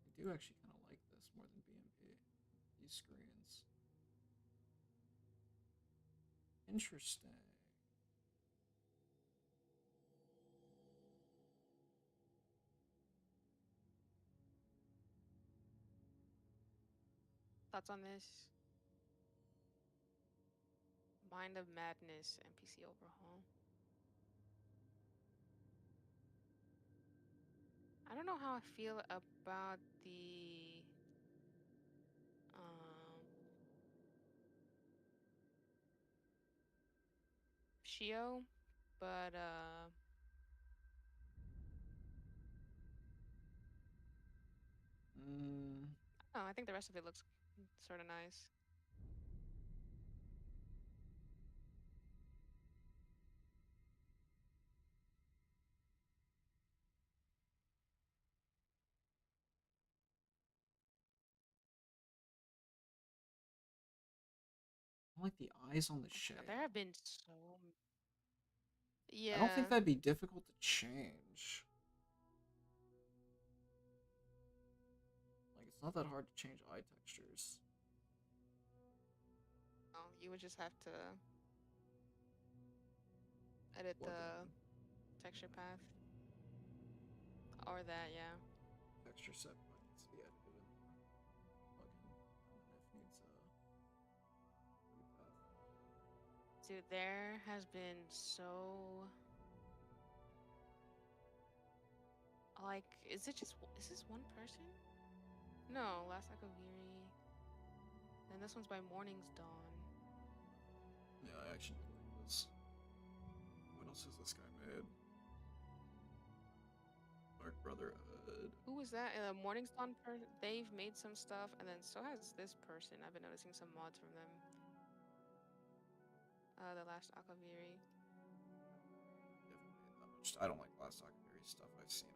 I do actually kind of like this more than BMP. These screens. Interesting. Thoughts on this? Mind of Madness NPC overhaul. I don't know how I feel about the um Shio, but Mm, oh, I think the rest of it looks sort of nice. don't like the eyes on the shade. There have been so. I don't Yeah. think that'd be difficult to change. Like, it's not that hard to change eye textures. Oh, you would just have to edit Plug the in texture path. Or that, yeah. texture set button needs to be edited in the plugin. And if needs a repath. Dude, there has been so. Like, is this one person? No, Last Akaviri. And this one's by Morning's Dawn. Yeah, I actually do like this. What else has this guy made? Dark Brotherhood. Who was that? Morning's Dawn person. They've made some stuff, and then so has this person. I've been noticing some mods from them. The Last Akaviri. They haven't made that much. I don't like Last Akaviri stuff. I've seen it.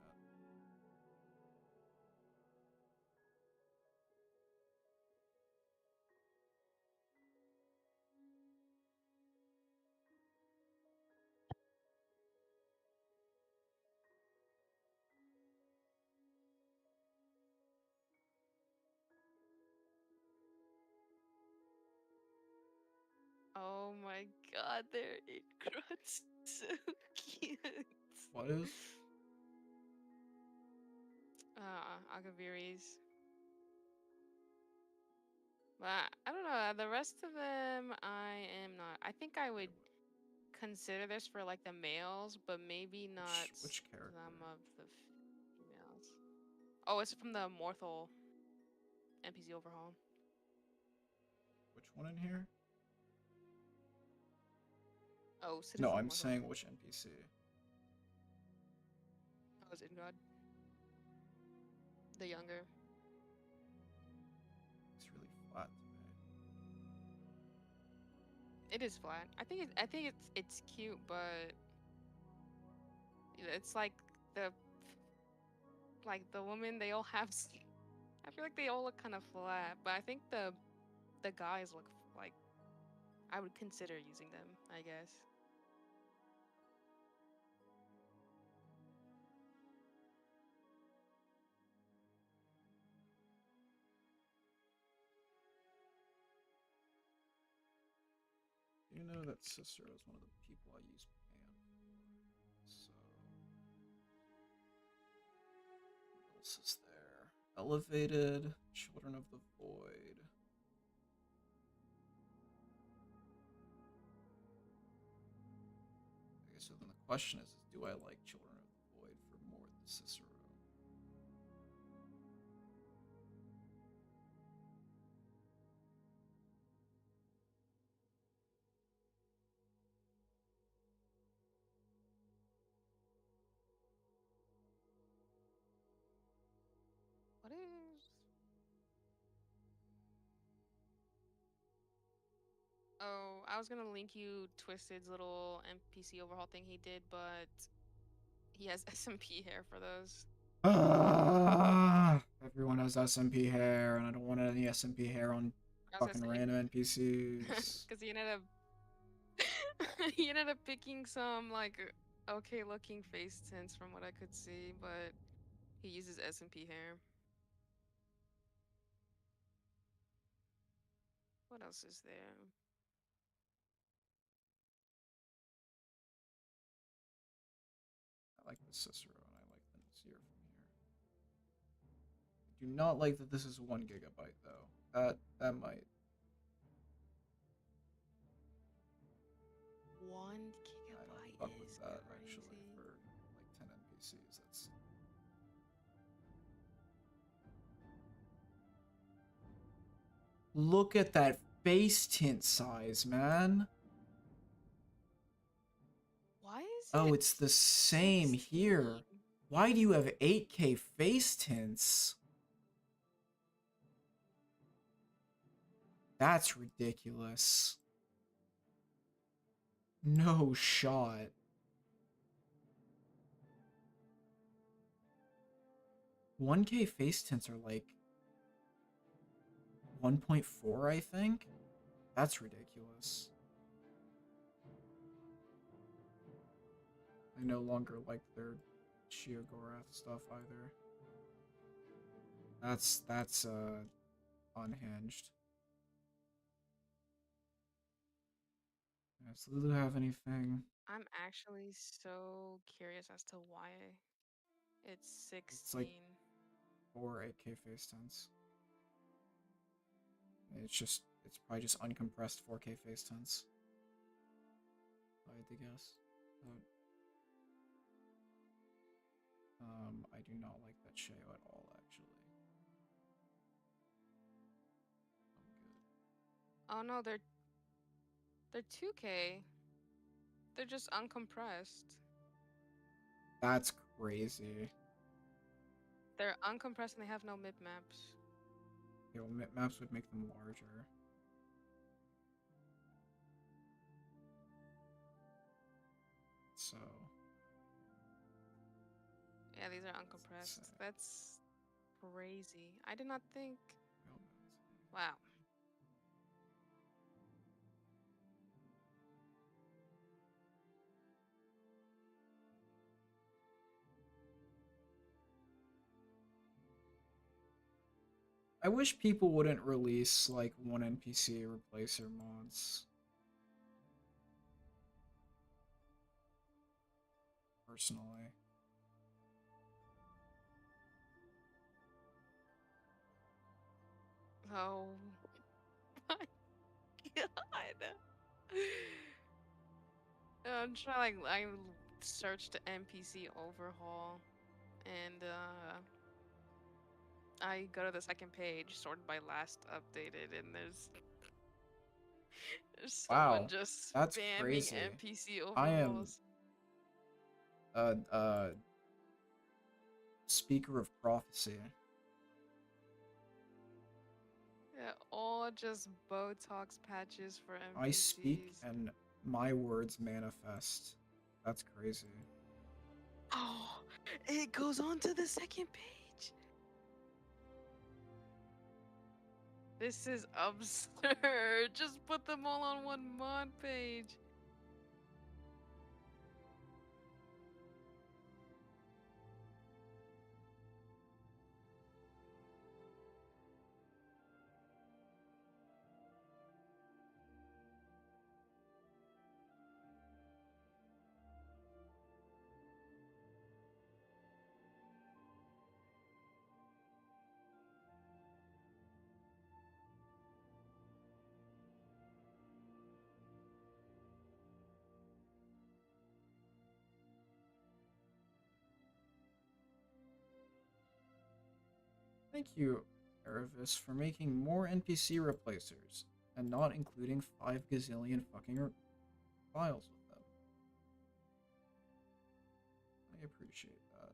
Oh my god, they're incredible. So cute. What is? Agaviris. But I don't know. The rest of them, I am not. I think I would consider this for like the males, but maybe not Which character? some of the females. Oh, it's from the Morthal NPC overhaul. Which one in here? Oh, Citizen No, I'm Morthal. saying which NPC. Oh, it's In God. The younger. It's really flat to me. It is flat. I think it's cute, but it's like the women, they all have. I feel like they all look kind of flat, but I think the guys look like I would consider using them, I guess. You know that Cicero is one of the people I use Pan for. So what else is there? Elevated, Children of the Void. Okay, so then the question is do I like Children of the Void for more than Cicero? What is? Oh, I was gonna link you Twisted's little NPC overhaul thing he did, but he has SMP hair for those. Everyone has SMP hair, and I don't want any SMP hair on I was fucking gonna say, random NPCs. because he ended up he ended up picking some like okay looking face tints from what I could see, but he uses SMP hair. What else is there? I like the Cicero, and I like the Nazir from here. I do not like that this is 1 gigabyte though. That might. 1 I gigabyte don't fuck with is that crazy. actually for like 10 NPCs. That's. Look at that face tint size, man. Why is Oh, it it's the same 16? here. Why do you have 8K face tints? That's ridiculous. No shot. $1K face tints are like 1.4, I think. That's ridiculous. I no longer like their Sheogorath stuff either. That's unhinged. Does Lulu have anything? I'm actually so curious as to why it's It's like 16. 4 8K face tints. It's probably just uncompressed 4K face tints. If I had to guess. I do not like that Sheo at all, actually. I'm good. Oh no, they're 2K. They're just uncompressed. That's crazy. They're uncompressed and they have no mid maps. Yeah, well, maps would make them larger. So. Yeah, these are uncompressed. That's crazy. I did not think. Wow. I wish people wouldn't release like one NPC replacer mods. Personally. Oh my god. I'm trying like I searched NPC overhaul and I go to the second page sorted by last updated and there's someone Wow, just that's spamming crazy. NPC I am overhauls. uh speaker of prophecy. Yeah, all just Botox patches for I speak NPCs. and my words manifest. That's crazy. Oh, it goes on to the second page. This is absurd. Just put them all on one mod page. Thank you, Aravis, for making more NPC replacers and not including 5 gazillion fucking files with them. I appreciate that.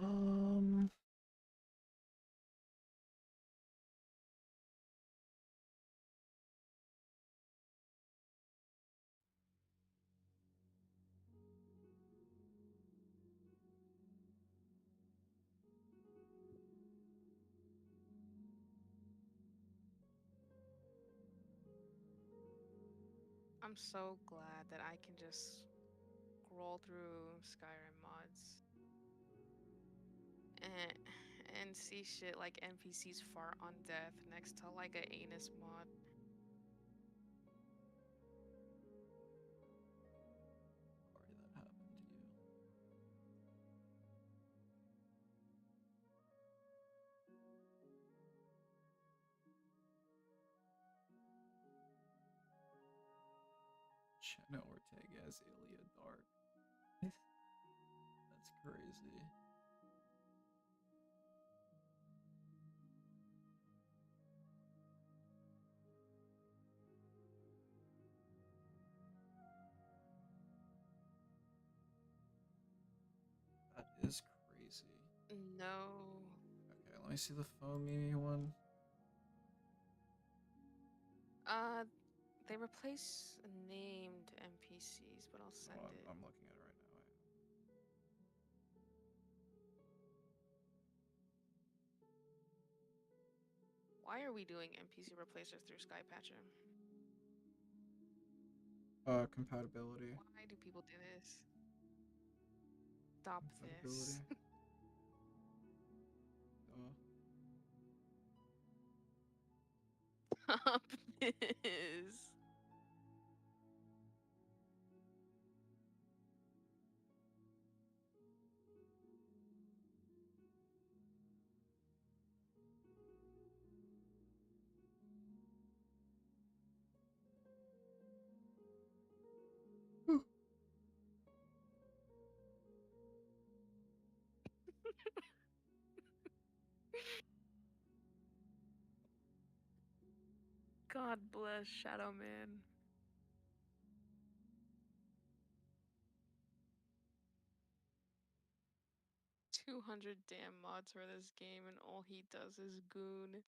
Um, I'm so glad that I can just scroll through Skyrim mods and see shit like NPCs fart on death next to like a anus mod. sorry that happened to you. Jenna Ortega as Ilya Dark. That's crazy. That is crazy. No. Let me see the phone Mimi one. They replace named NPCs, but I'll send Oh, it. I'm looking at it right now. Why are we doing NPC replacers through Skypatcher? Compatibility. Why do people do this? Stop Compatibility. this. Stop this. God bless Shadow Man. $200 damn mods for this game, and all he does is goon.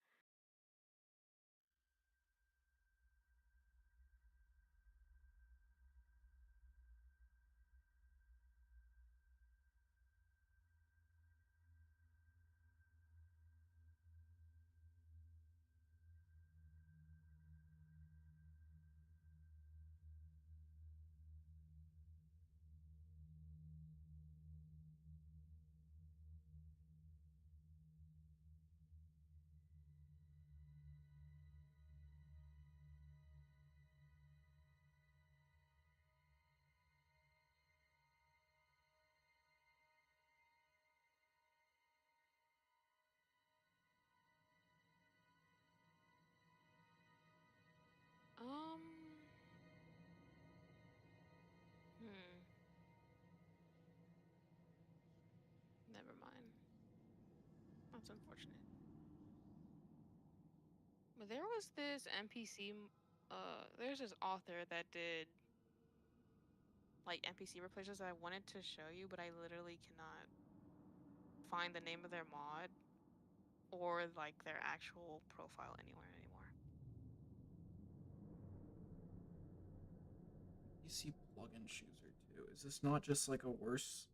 Um. Hmm. Never mind. That's unfortunate. But there was this NPC. There's this author that did like NPC replacers that I wanted to show you, but I literally cannot find the name of their mod or like their actual profile anywhere anymore. PC plugin chooser too. Is this not just like a worse?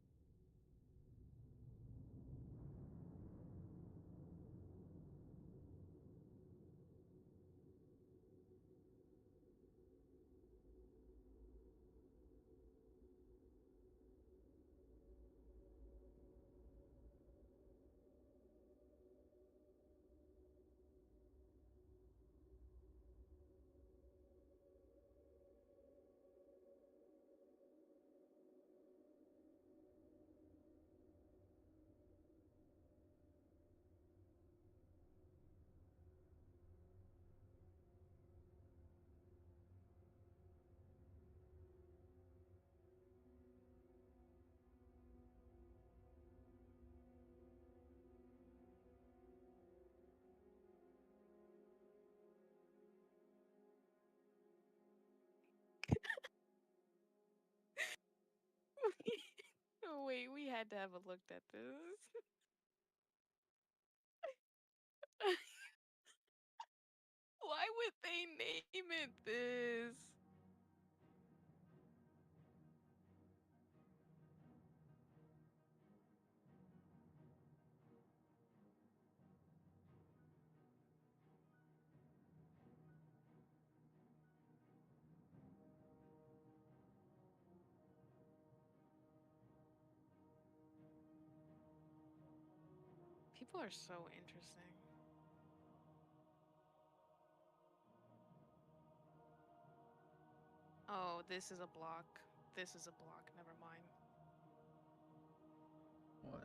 Oh, wait, we had to have a look at this. Why would they name it this? People are so interesting. Oh, this is a block. This is a block. Never mind. What?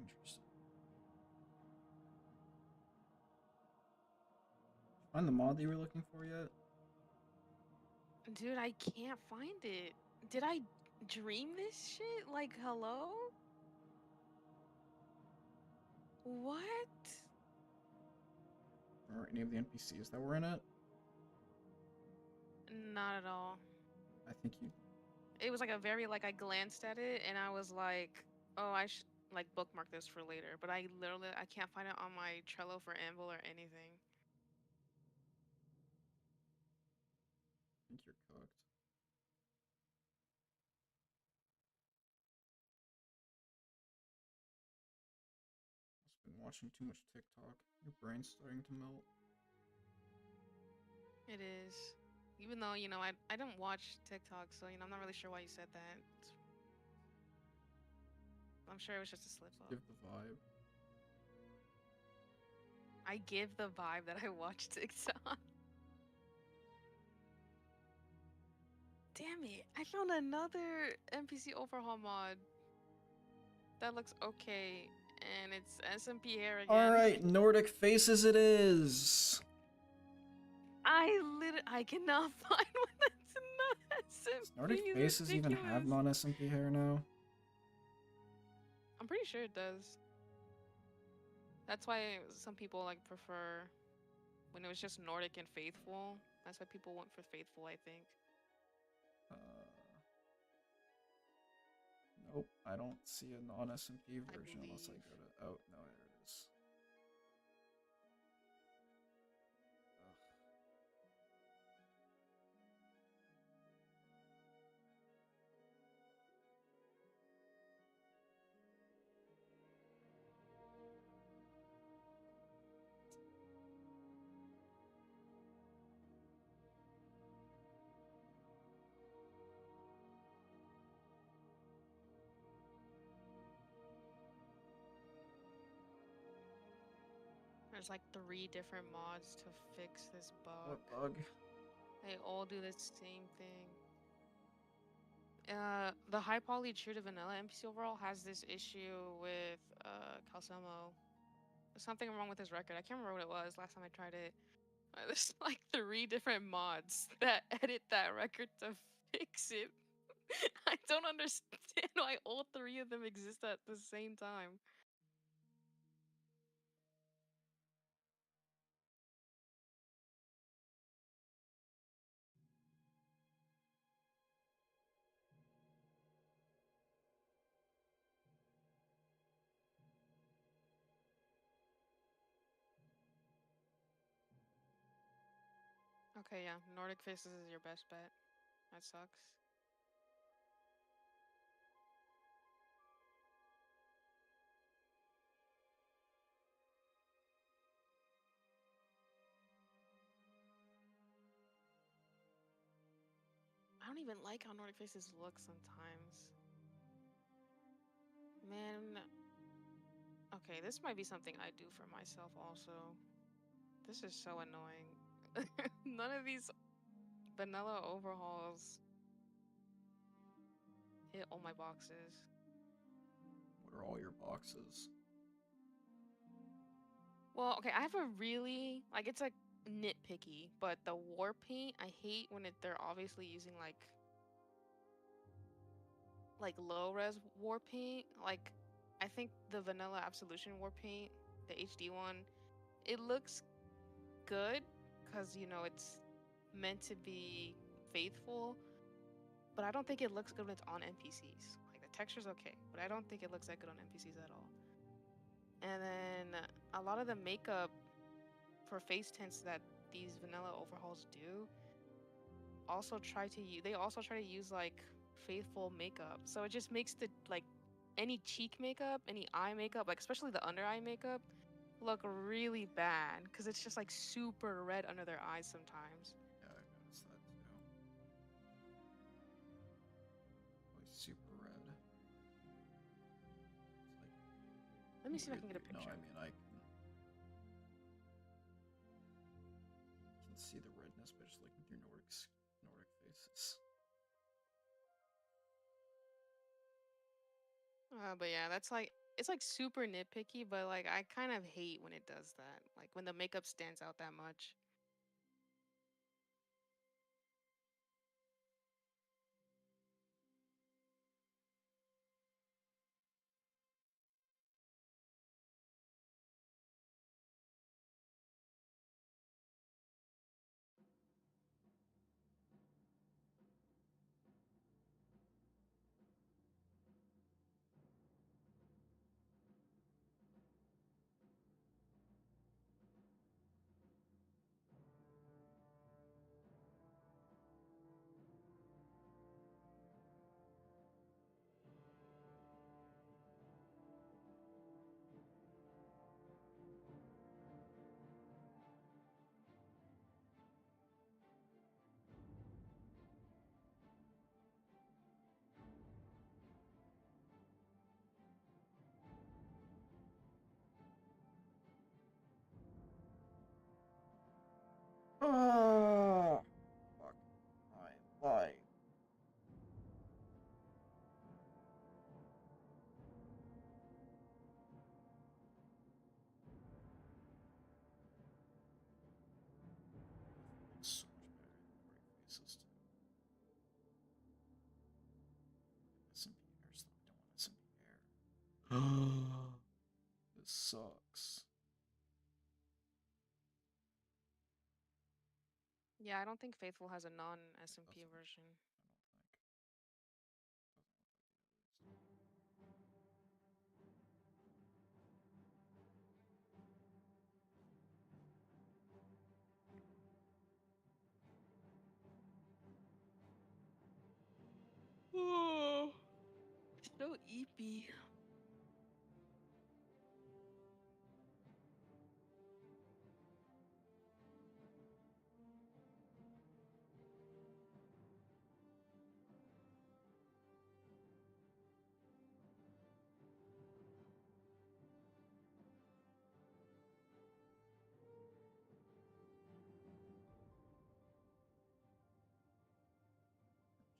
Interesting. Find the mod that you were looking for yet? Dude, I can't find it. Did I dream this shit? Like, hello? What? Or any of the NPCs that were in it? Not at all. I think you. It was like a very, like, I glanced at it and I was like, oh, I should, like, bookmark this for later. But I literally, I can't find it on my Trello for Anvil or anything. I think you're cooked. I've been watching too much TikTok. Your brain's starting to melt. It is. Even though, you know, I don't watch TikTok, so, you know, I'm not really sure why you said that. I'm sure it was just a slip up. Give the vibe. I give the vibe that I watch TikTok. Damn it. I found another NPC overhaul mod that looks okay. And it's SMP hair again. Alright, Nordic Faces it is! I cannot find one that's not SMP. Does Nordic Faces even have non-SMP hair now? I'm pretty sure it does. That's why some people like prefer when it was just Nordic and Faithful. That's why people went for Faithful, I think. Nope, I don't see a non-SMP I version unless I believe. go to. Oh, no, there it is. Ugh. There's like 3 different mods to fix this bug. What bug? They all do the same thing. The high poly true to vanilla NPC overall has this issue with Calcemo. There's something wrong with his record. I can't remember what it was last time I tried it. There's like 3 different mods that edit that record to fix it. I don't understand why all 3 of them exist at the same time. Okay, yeah, Nordic Faces is your best bet. That sucks. I don't even like how Nordic Faces look sometimes. Man. Okay, this might be something I do for myself also. This is so annoying. None of these vanilla overhauls hit all my boxes. What are all your boxes? Well, okay, I have a really, like, it's like nitpicky, but the war paint, I hate when they're obviously using like low res war paint. Like, I think the vanilla absolution war paint, the HD one, it looks good because, you know, it's meant to be faithful, but I don't think it looks good when it's on NPCs. Like, the texture's okay, but I don't think it looks that good on NPCs at all. And then a lot of the makeup for face tints that these vanilla overhauls do also try to use like faithful makeup. So it just makes the like any cheek makeup, any eye makeup, like especially the under eye makeup, look really bad because it's just like super red under their eyes sometimes. Yeah, I noticed that too. Like super red. It's like. Let me see if I can get a No, picture. I mean I can see the redness, but just looking through Nordic Faces. But yeah, that's like it's like super nitpicky, but like I kind of hate when it does that. Like when the makeup stands out that much. Ah, fuck my life. So much better than great bassist. SMP air slot. Don't want SMP air. This sucks. Yeah, I don't think Faithful has a non It SMP doesn't. version. I don't think. Oh, so eepy.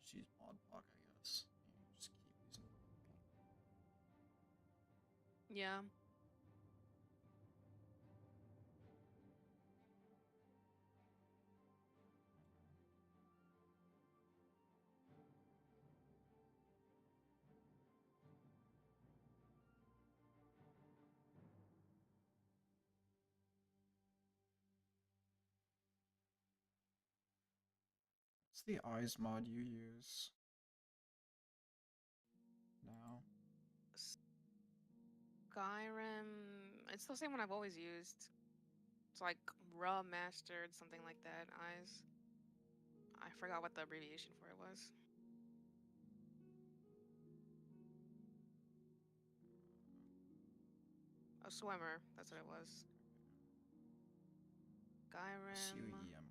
Just use mod block, I guess. Yeah, just keep using mod block. Yeah. What's the eyes mod you use now? Skyrim. It's the same one I've always used. It's like raw mastered, something like that. Eyes. I forgot what the abbreviation for it was. A swimmer. That's what it was. Skyrim. SUEMR, right?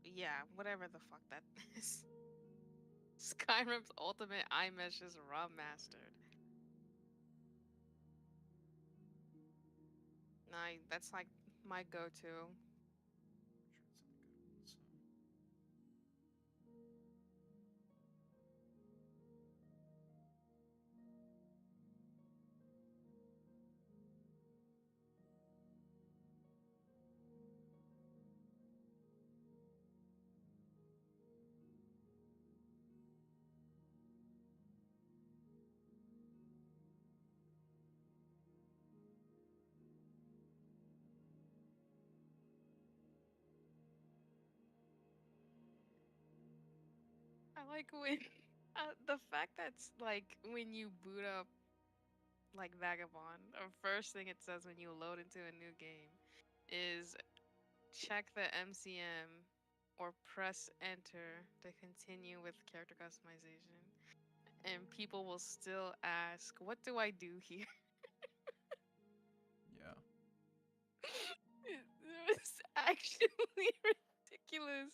Yeah, whatever the fuck that is. Skyrim's ultimate iMesh is raw mastered. That's like my go-to. I'm sure it's in the good ones. I like when the fact that's like when you boot up like Vagabond, the first thing it says when you load into a new game is check the MCM or press enter to continue with character customization. And people will still ask, what do I do here? Yeah. It's actually ridiculous.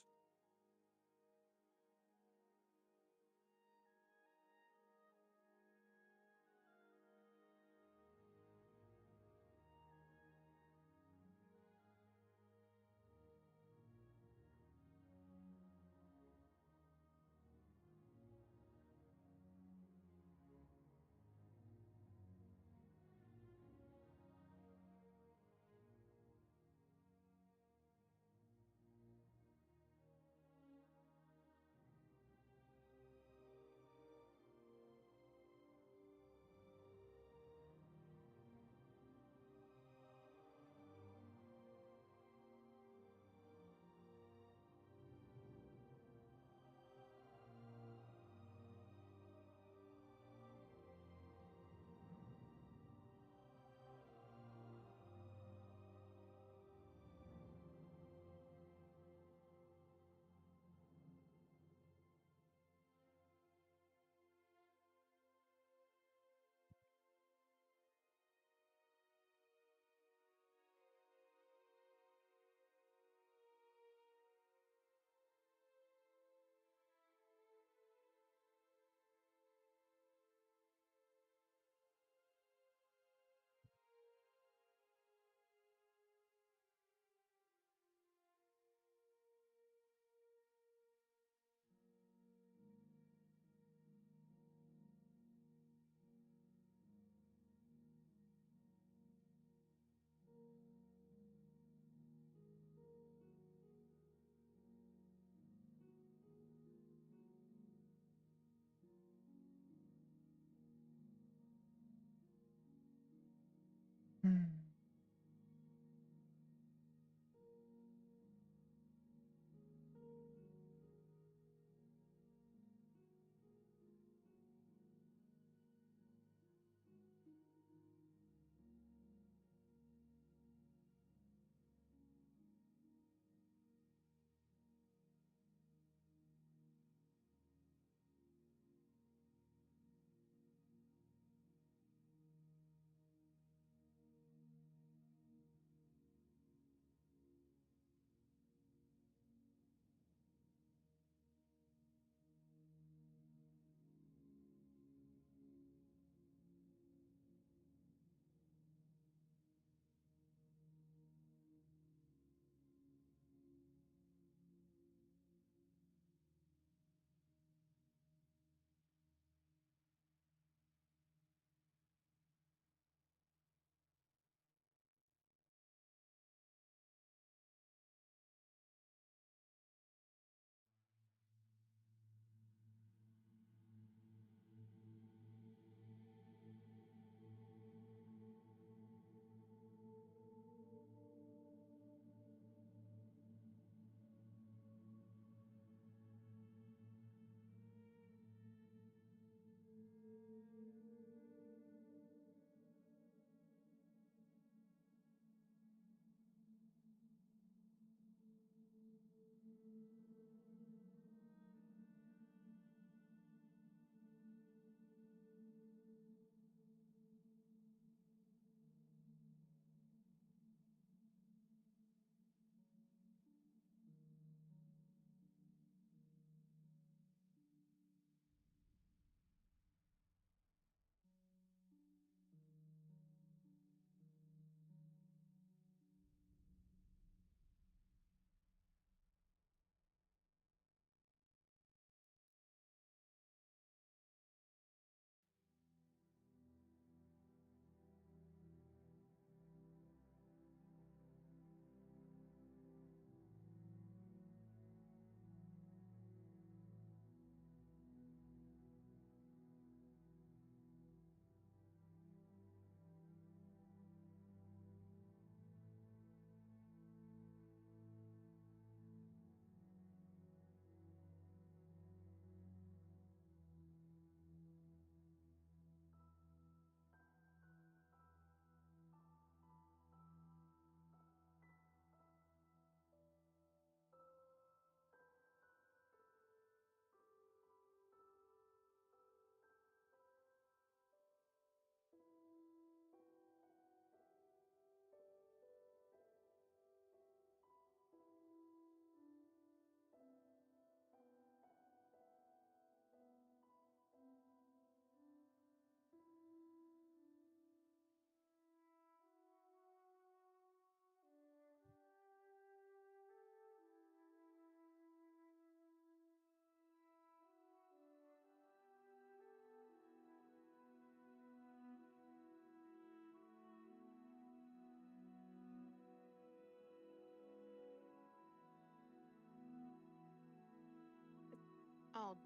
Oh,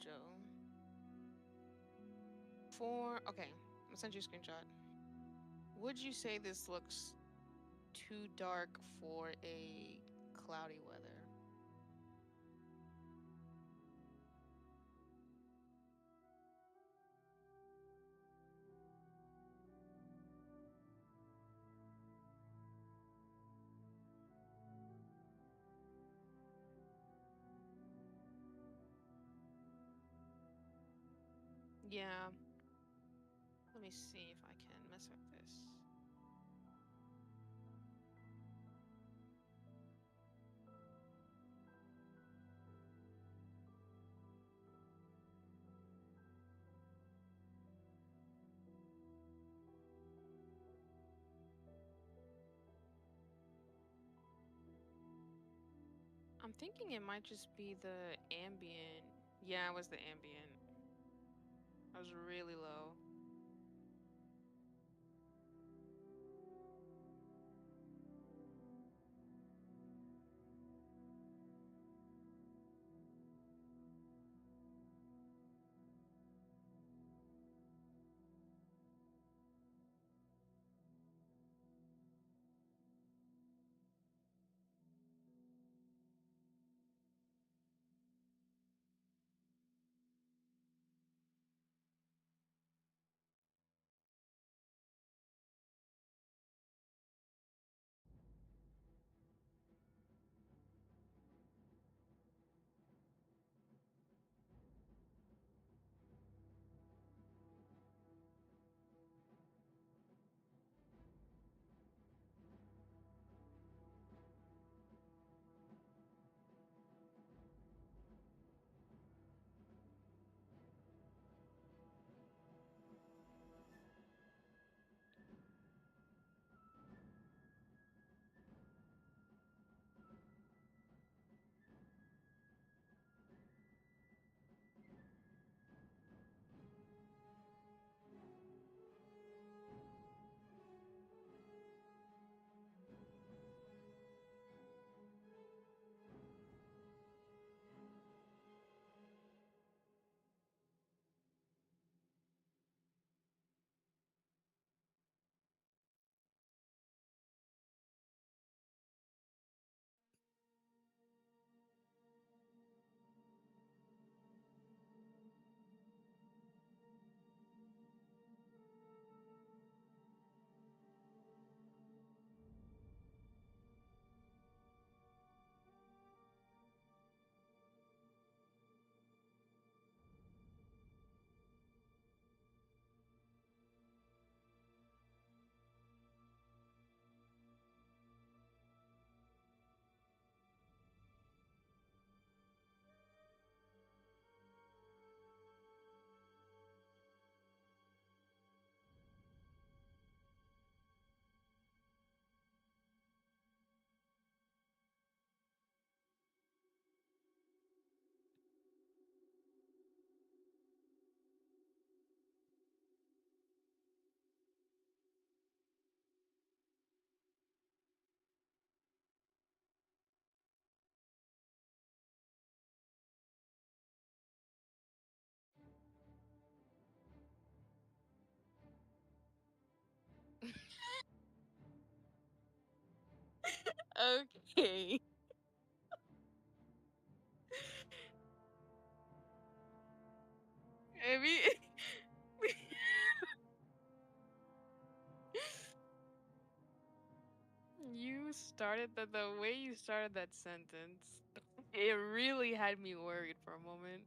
Joe. Okay, I'll send you a screenshot. Would you say this looks too dark for a cloudy weather? Yeah. Let me see if I can mess with this. I'm thinking it might just be the ambient. Yeah, it was the ambient. I was really low. Okay. I mean, you started the way you started that sentence. It really had me worried for a moment.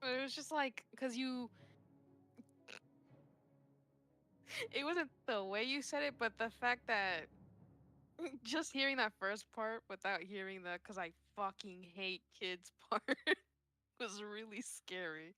It was just like, because you, it wasn't the way you said it, but the fact that just hearing that first part without hearing the because I fucking hate kids part was really scary.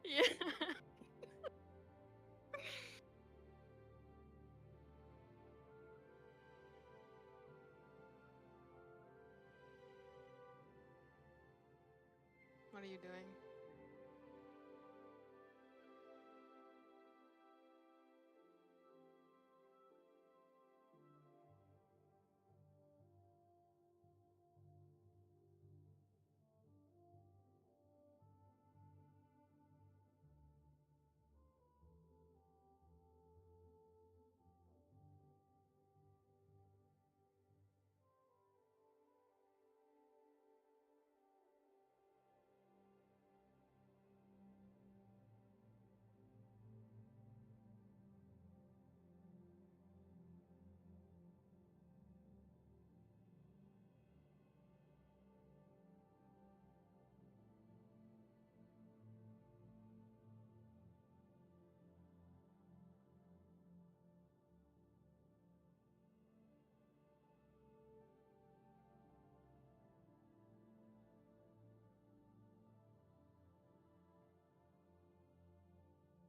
Yeah. What are you doing?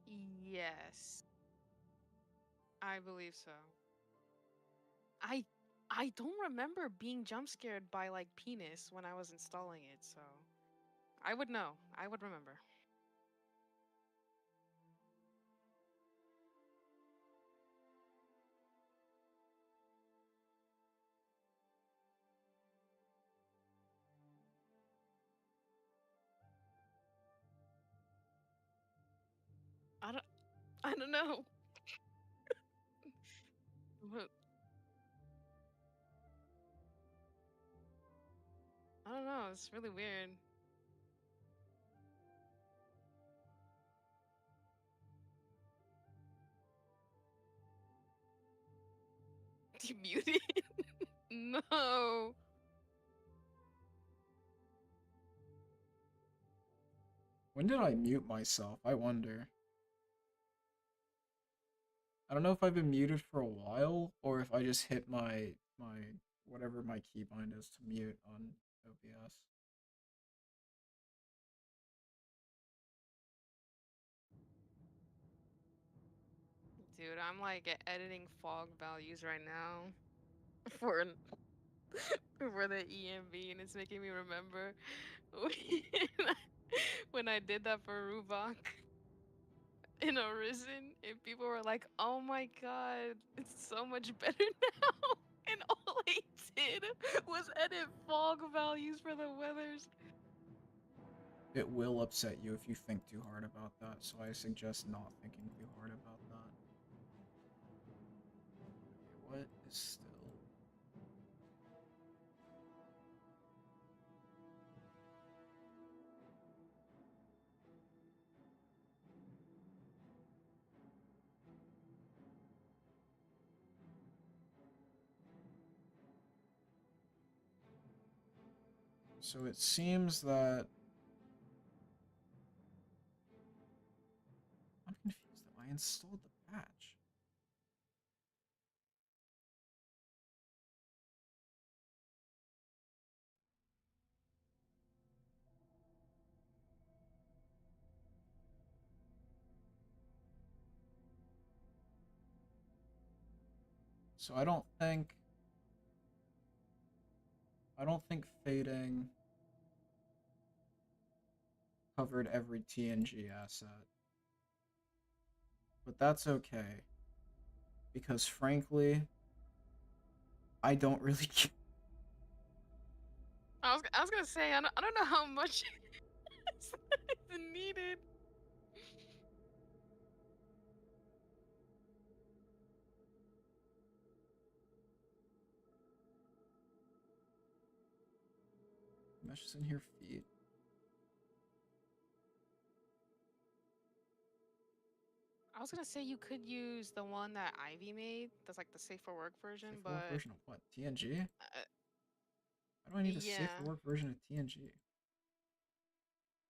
Yes, I believe so. I I don't remember being jump scared by like penis when I was installing it, so I would know. I would remember. I don't I don't know. But I don't know. It's really weird. You muted? No. When did I mute myself? I wonder. I don't know if I've been muted for a while or if I just hit my whatever my keybind is to mute on OBS. Dude, I'm like editing fog values right now for for the EMB, and it's making me remember when when I did that for Rubok in Arisen, and people were like, "Oh my god, it's so much better now," and all I did was edit fog values for the weathers. It will upset you if you think too hard about that, so I suggest not thinking too hard about that. Okay, what is still? So it seems that I'm confused that I installed the patch. So I don't think fading covered every TNG asset. But that's okay. Because frankly, I don't really care. I was gonna say I don't know how much is needed. Meshes in here feet. I was gonna say you could use the one that Ivy made. That's like the safe for work version, Safe for work but version of what? TNG? uh, Why do I need a safe for yeah. work version of TNG?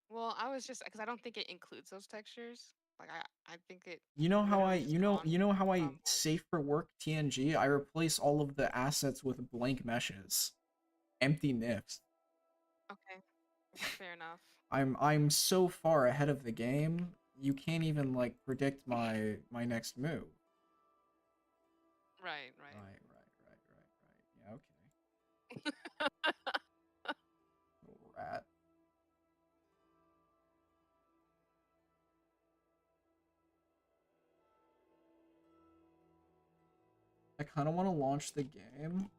Well, I was just because I don't think it includes those textures. Like I think it You know how I literally just gone you know how I from. safe for work TNG? I replace all of the assets with blank meshes. Empty nifs. Okay, fair enough. I'm so far ahead of the game. You can't even like predict my next move. Right, right. Right. Yeah, okay. Rat. I kind of want to launch the game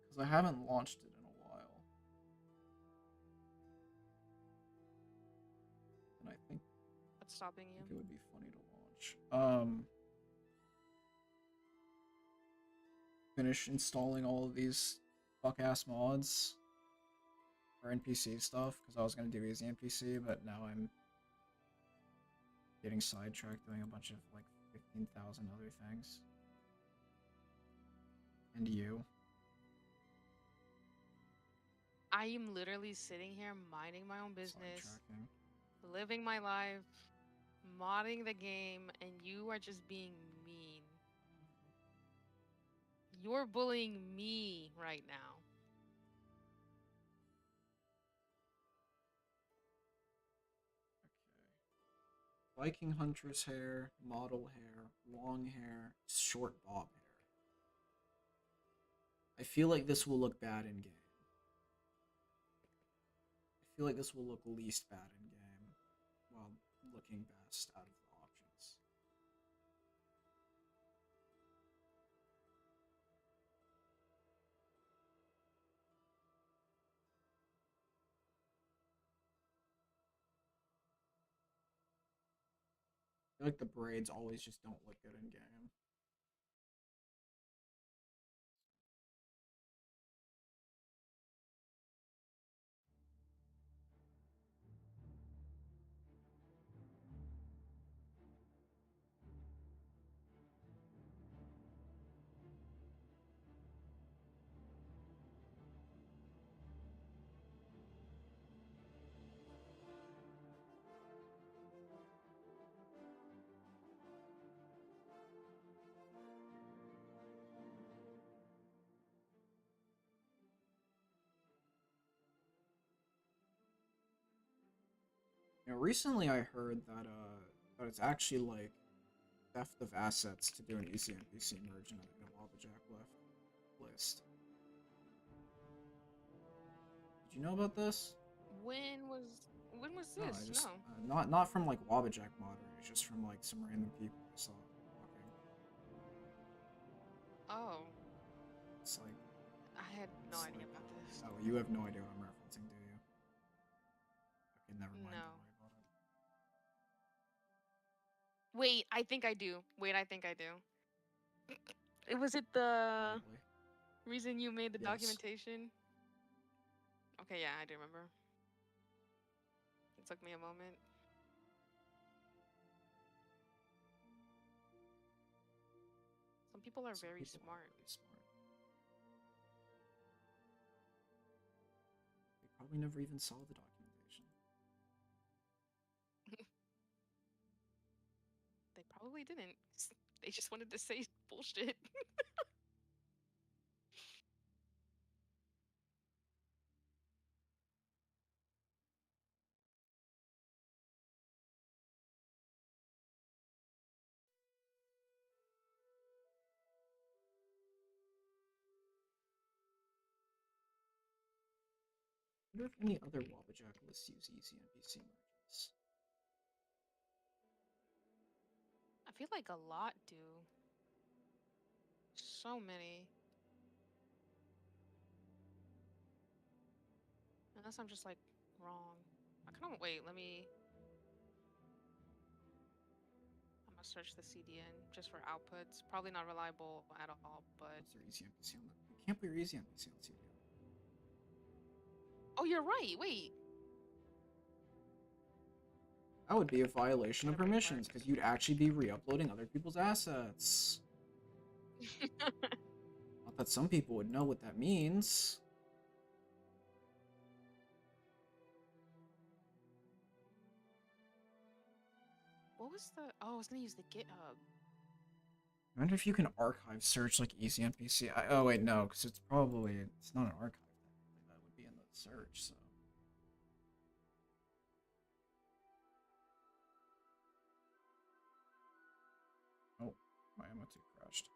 because I haven't launched it in a while, and I What's stopping think you? it would be funny to launch. Finish installing all of these fuck ass mods for NPC stuff because I was gonna do easy NPC, but now I'm getting sidetracked doing a bunch of like 15,000 other things. And you. I am literally sitting here minding my own business, Sidetracking. living my life, modding the game, and you are just being mean. You're bullying me right now. Okay. Viking Huntress hair, model hair, long hair, short bob hair. I feel like this will look bad in game. I feel like this will look least bad in game while looking best out of the options. I feel like the braids always just don't look good in game. You know, recently I heard that it's actually like theft of assets to do an easy NPC merge in a Wobbajack list. Did you know about this? When was when was No, this? I just No. not from like Wobbajack moderators, just from like some random people I saw talking. Oh, It's like I had no it's idea like about this. oh, you have no idea what I'm referencing, do you? Okay, never mind. Don't No. worry about it. Wait, I think I do. Wait, I think I do. It was it the Probably. reason you made the Yes. documentation? Okay, yeah, I do remember. It took me a moment. Some people are Some very people are smart. very smart. They probably never even saw the documentation. They probably didn't. They just wanted to say bullshit. wonder if any other Wabbajack lists use easy NPC merges. I feel like a lot do. So many. Unless I'm just like wrong. I kind of wait. I'm gonna search the CDN just for outputs. Probably not reliable at all, but What's their easy NPC on the? You can't put your easy NPC on CDN. oh, you're right. Wait. That would be a violation of Whatever, permissions because you'd actually be re-uploading other people's assets. Not that some people would know what that means. What was the? Oh, I was gonna use the GitHub. I wonder if you can archive search like easy NPC. Oh wait, no, because it's not an archive. That would be in the search. So. Oh, my MO2 crashed.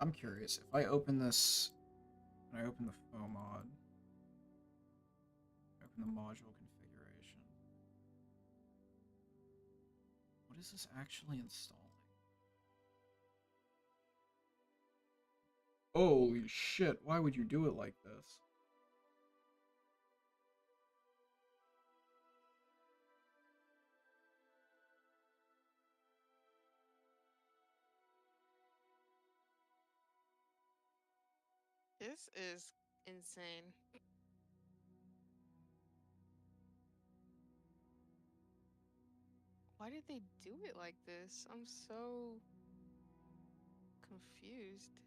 I'm curious, if I open this, when I open the FOMod, open the module configuration, what is this actually installing? Holy shit, why would you do it like this? This is insane. Why did they do it like this? I'm so confused.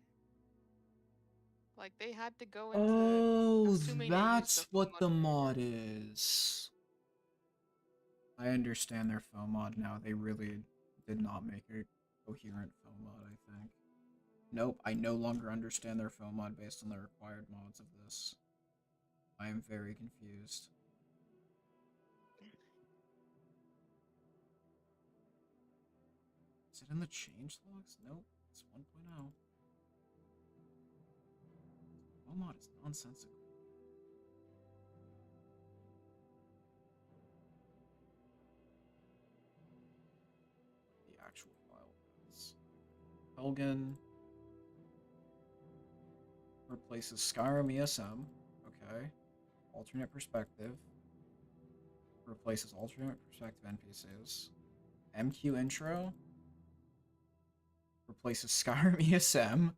Like they had to go into. Oh, Assuming they used the that's what the FOMod. mod is. I understand their FOMod now. They really did not make a coherent FOMod, I think. Nope, I no longer understand their FOMod based on the required mods of this. I am very confused. Is it in the change logs? Nope, it's 1.0. FOMod is nonsensical. The actual file paths. Helgen replaces Skyrim ESM. Okay. Alternate perspective. Replaces alternate perspective NPCs. MQ intro replaces Skyrim ESM.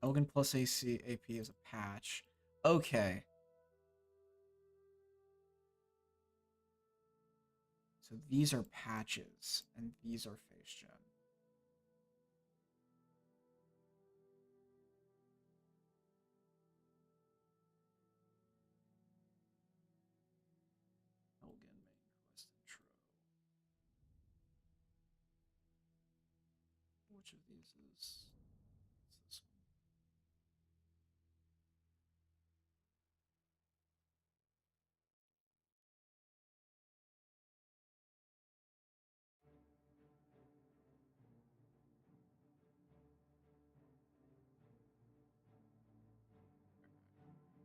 Helgen plus AC AP is a patch. Okay. So these are patches, and these are face gen. Helgen main quest intro. Which of these is? It's this one.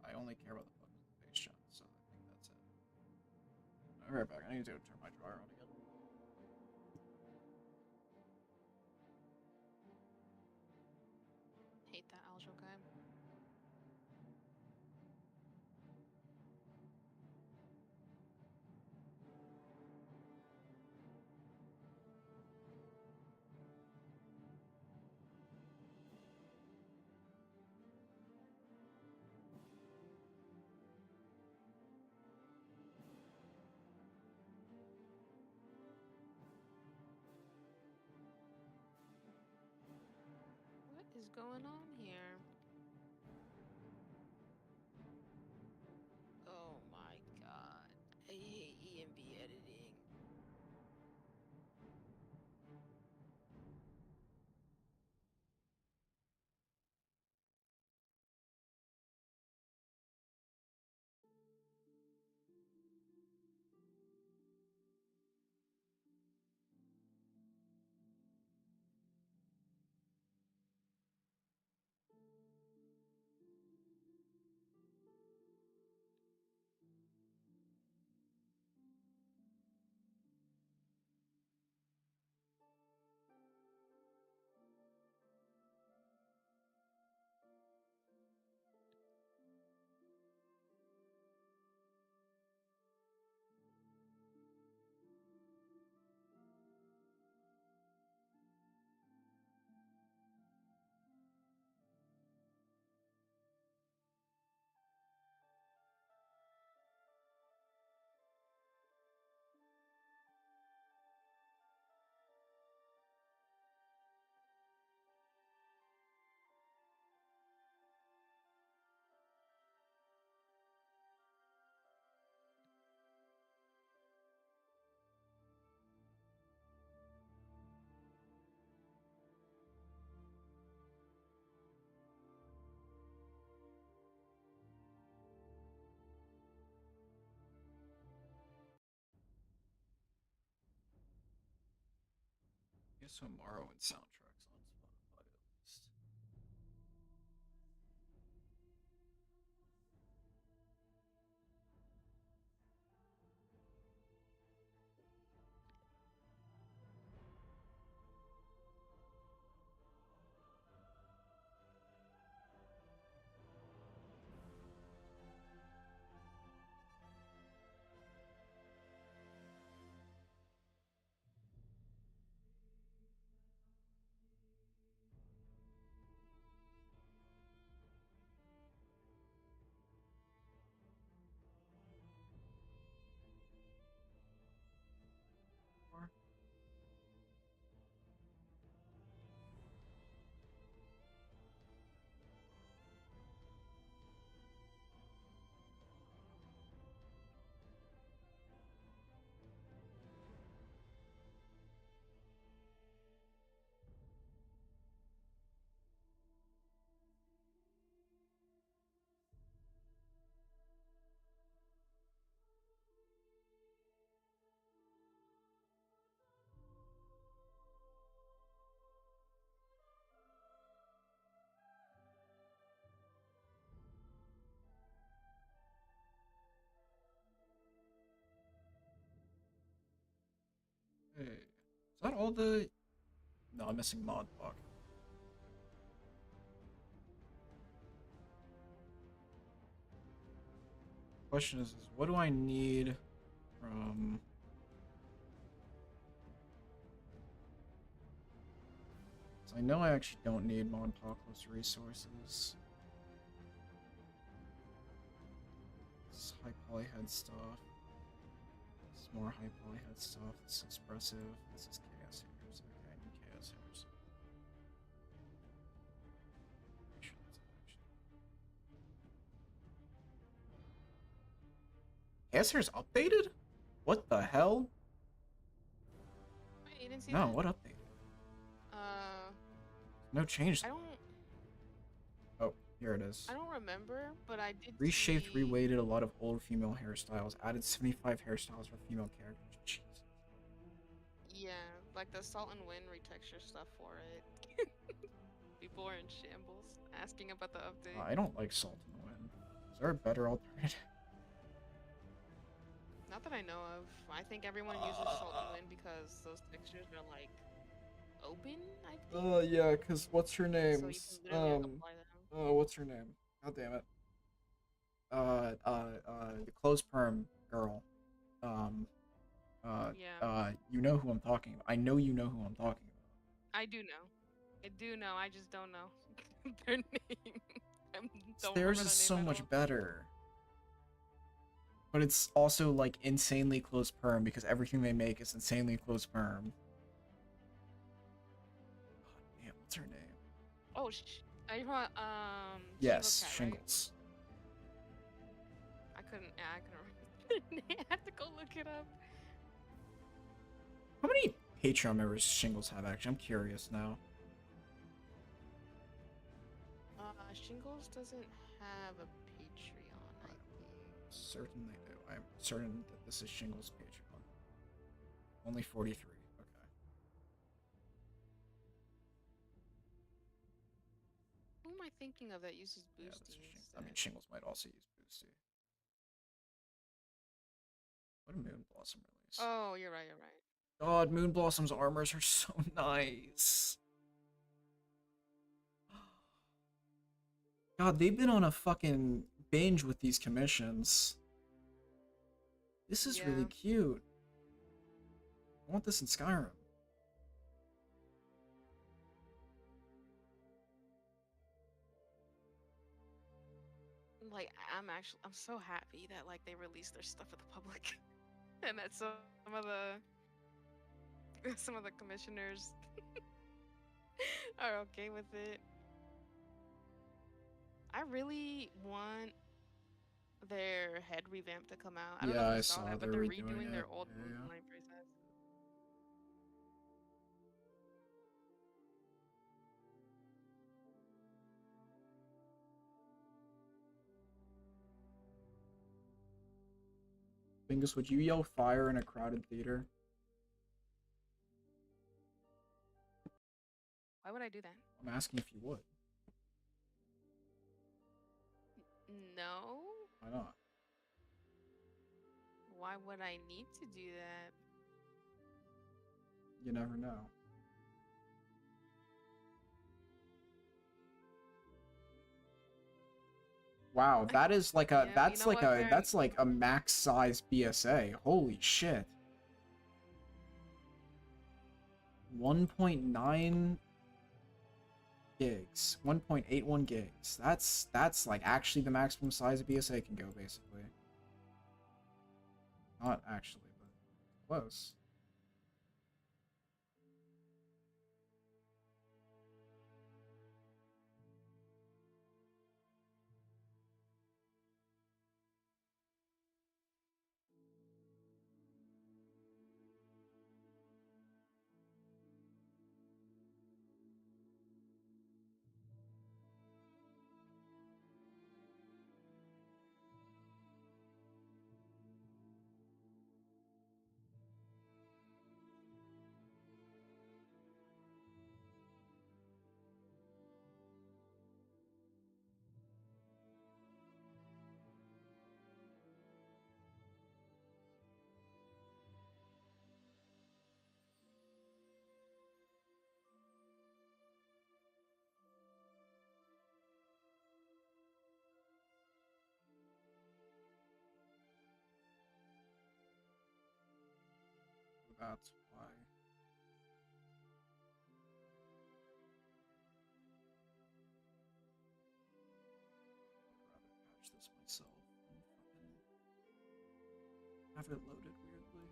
I only care about the fucking face gen, so I think that's it. I'll be right back. I need to turn my dryer on again. Hate that Aljo guy. What is going on here? Oh my god. I hate EMB editing. I guess I'm borrowing soundtracks on Spotify at least. Or hey, is that all the? No, I'm missing mod block. Question is what do I need from? So I know I actually don't need Monpocalypse resources. This is high polyhead stuff. This is more high polyhead stuff. This is expressive. This is chaos hairs. Okay, I need chaos hairs. Make sure that's actually. Chaos hairs updated? What the hell? Wait, you didn't see No, that? what updated? No change. I don't Oh, here it is. I don't remember, but I did Reshaped, see... reweighted a lot of old female hairstyles. Added 75 hairstyles for female characters. Jesus. Yeah, like the Salt and Wind retexture stuff for it. People are in shambles asking about the update. I don't like Salt and Wind. Is there a better alternative? Not that I know of. I think everyone uses Salt and Wind because those textures are like open, I think. Yeah, cause what's her So name? you can literally like, apply them. What's her name? God damn it. The clothes perm girl. Yeah. You know who I'm talking about. I know you know who I'm talking about. I do know. I do know. I just don't know their name. I don't Theirs remember is their so name at much all. better. But it's also like insanely close perm because everything they make is insanely close perm. God damn, what's her name? Oh, are you want shingles Yes, cat, right? shingles. I couldn't. Yeah, I couldn't remember. I have to go look it up. How many Patreon members shingles have actually? I'm curious now. Shingles doesn't have a Patreon, I think. Certain they do. I'm certain that this is shingles Patreon. Only 43. Okay. Who am I thinking of that uses Yeah, boosty this is shingles. I instead? mean, shingles might also use boosty. What did Moon Blossom release? Oh, you're right. You're right. God, Moon Blossom's armors are so nice. God, they've been on a fucking binge with these commissions. This is really Yeah. cute. I want this in Skyrim. Like, I'm so happy that like they release their stuff to the public, and that some of the commissioners are okay with it. I really want their head revamp to come out. I don't know Yeah, if I you saw saw that, but they're they're redoing redoing it. their old Yeah. Moonlight princess. Bingus, would you yell fire in a crowded theater? Why would I do that? I'm asking if you would. No. Why not? Why would I need to do that? You never know. Wow, that is like a Yeah, you know what, Baron? that's like a max size BSA. Holy shit. 1.9 gigs. 1.81 gigs. That's like actually the maximum size a BSA can go basically. Not actually, but close. That's why. I'd rather patch this myself and fucking have it loaded weirdly.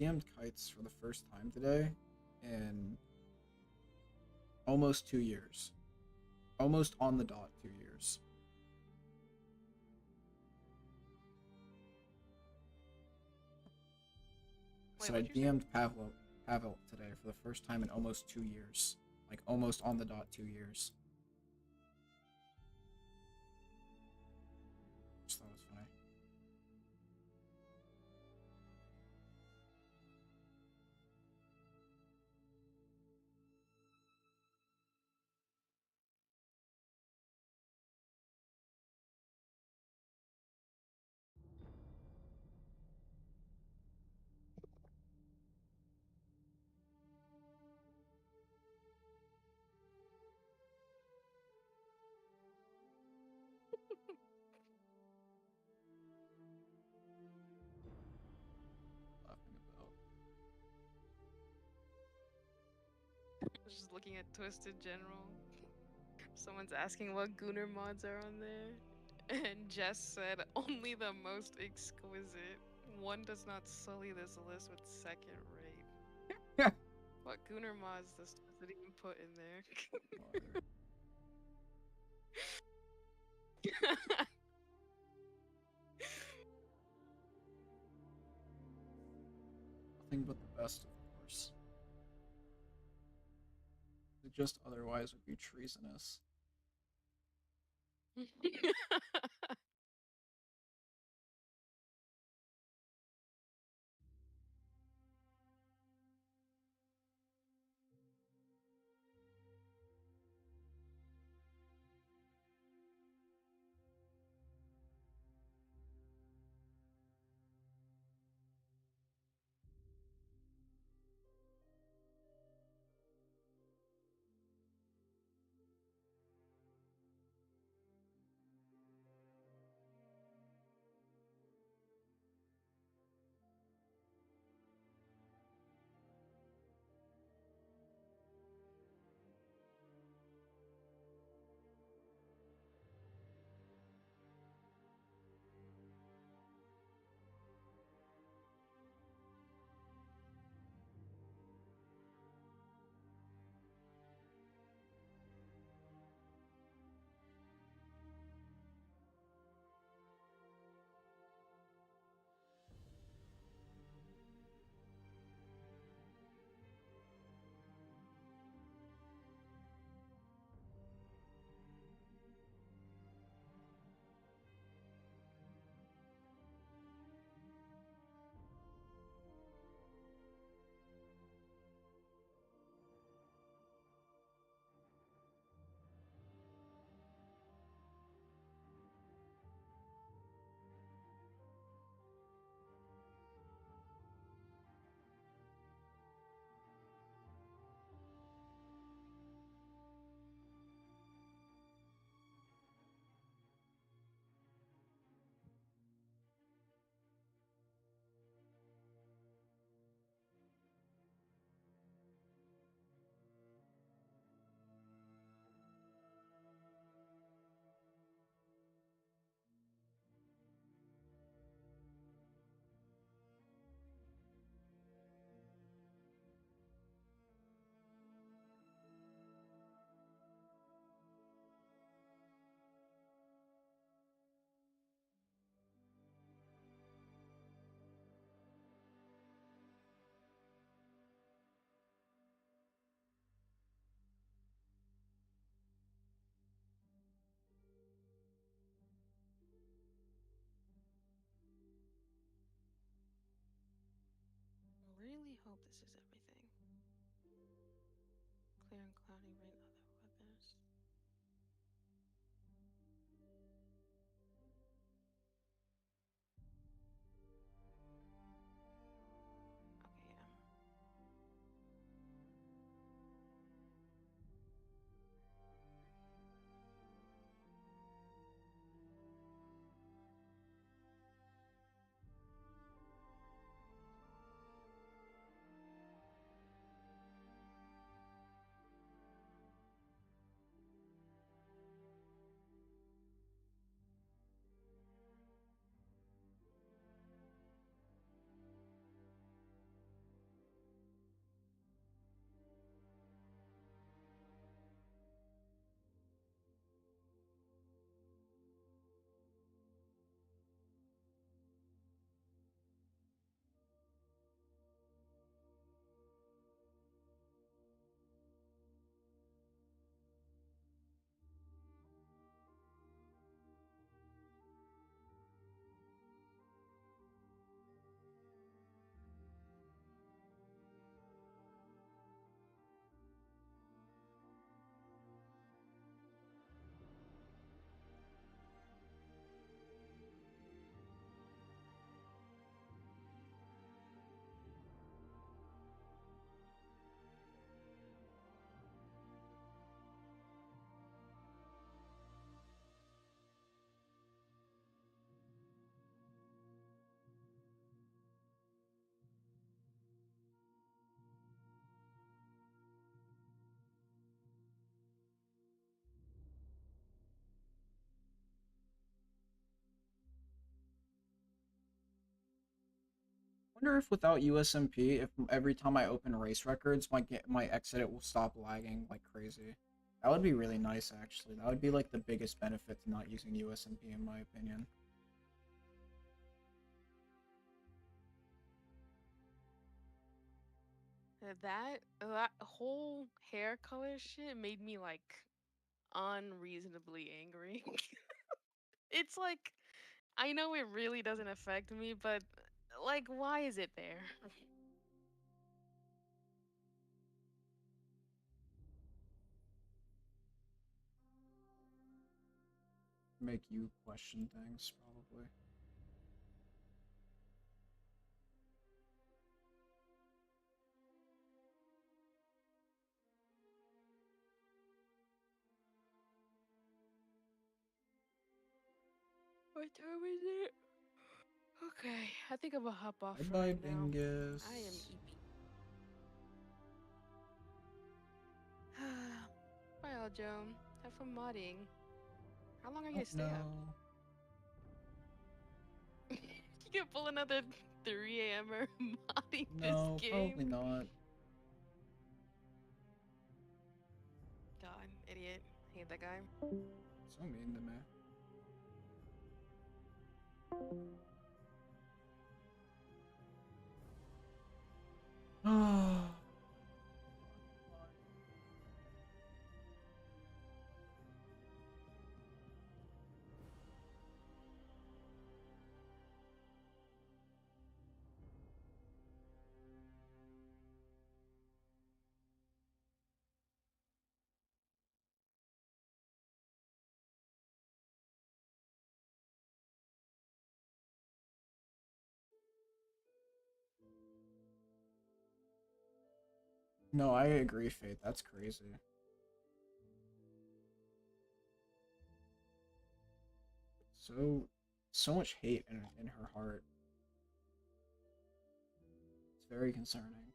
DM'd kites for the first time today in almost 2 years. Almost on the dot 2 years. So I what'd you say? DM'd Pavel today for the first time in almost 2 years. Like almost on the dot 2 years. Just thought it was funny. Laughing about. Just looking at Twisted General. Someone's asking what Gunner mods are on there. And Jess said, only the most exquisite. One does not sully this list with second rate. What Gunner mods does it even put in there? Nothing but the best, of course. It just otherwise would be treasonous. I really hope this is everything. Clear and cloudy rain other weathers. Okay, yeah. Wonder if without USMP, if every time I open race records, my exit will stop lagging like crazy. That would be really nice, actually. That would be like the biggest benefit to not using USMP, in my opinion. That whole hair color shit made me like unreasonably angry. It's like I know it really doesn't affect me, but like why is it there? Make you question things, probably. What time is it? Okay, I think I'm gonna hop off Bye for bye, right now. Bingus. I am EP. Bye, Aljo. Have fun modding. How long are you Oh gonna stay up? no. You can pull another 3 a.m.er modding this No, game. probably not. God, idiot. I hate that guy. So mean to me. Ah. No, I agree, Fate. That's crazy. So much hate in her heart. It's very concerning.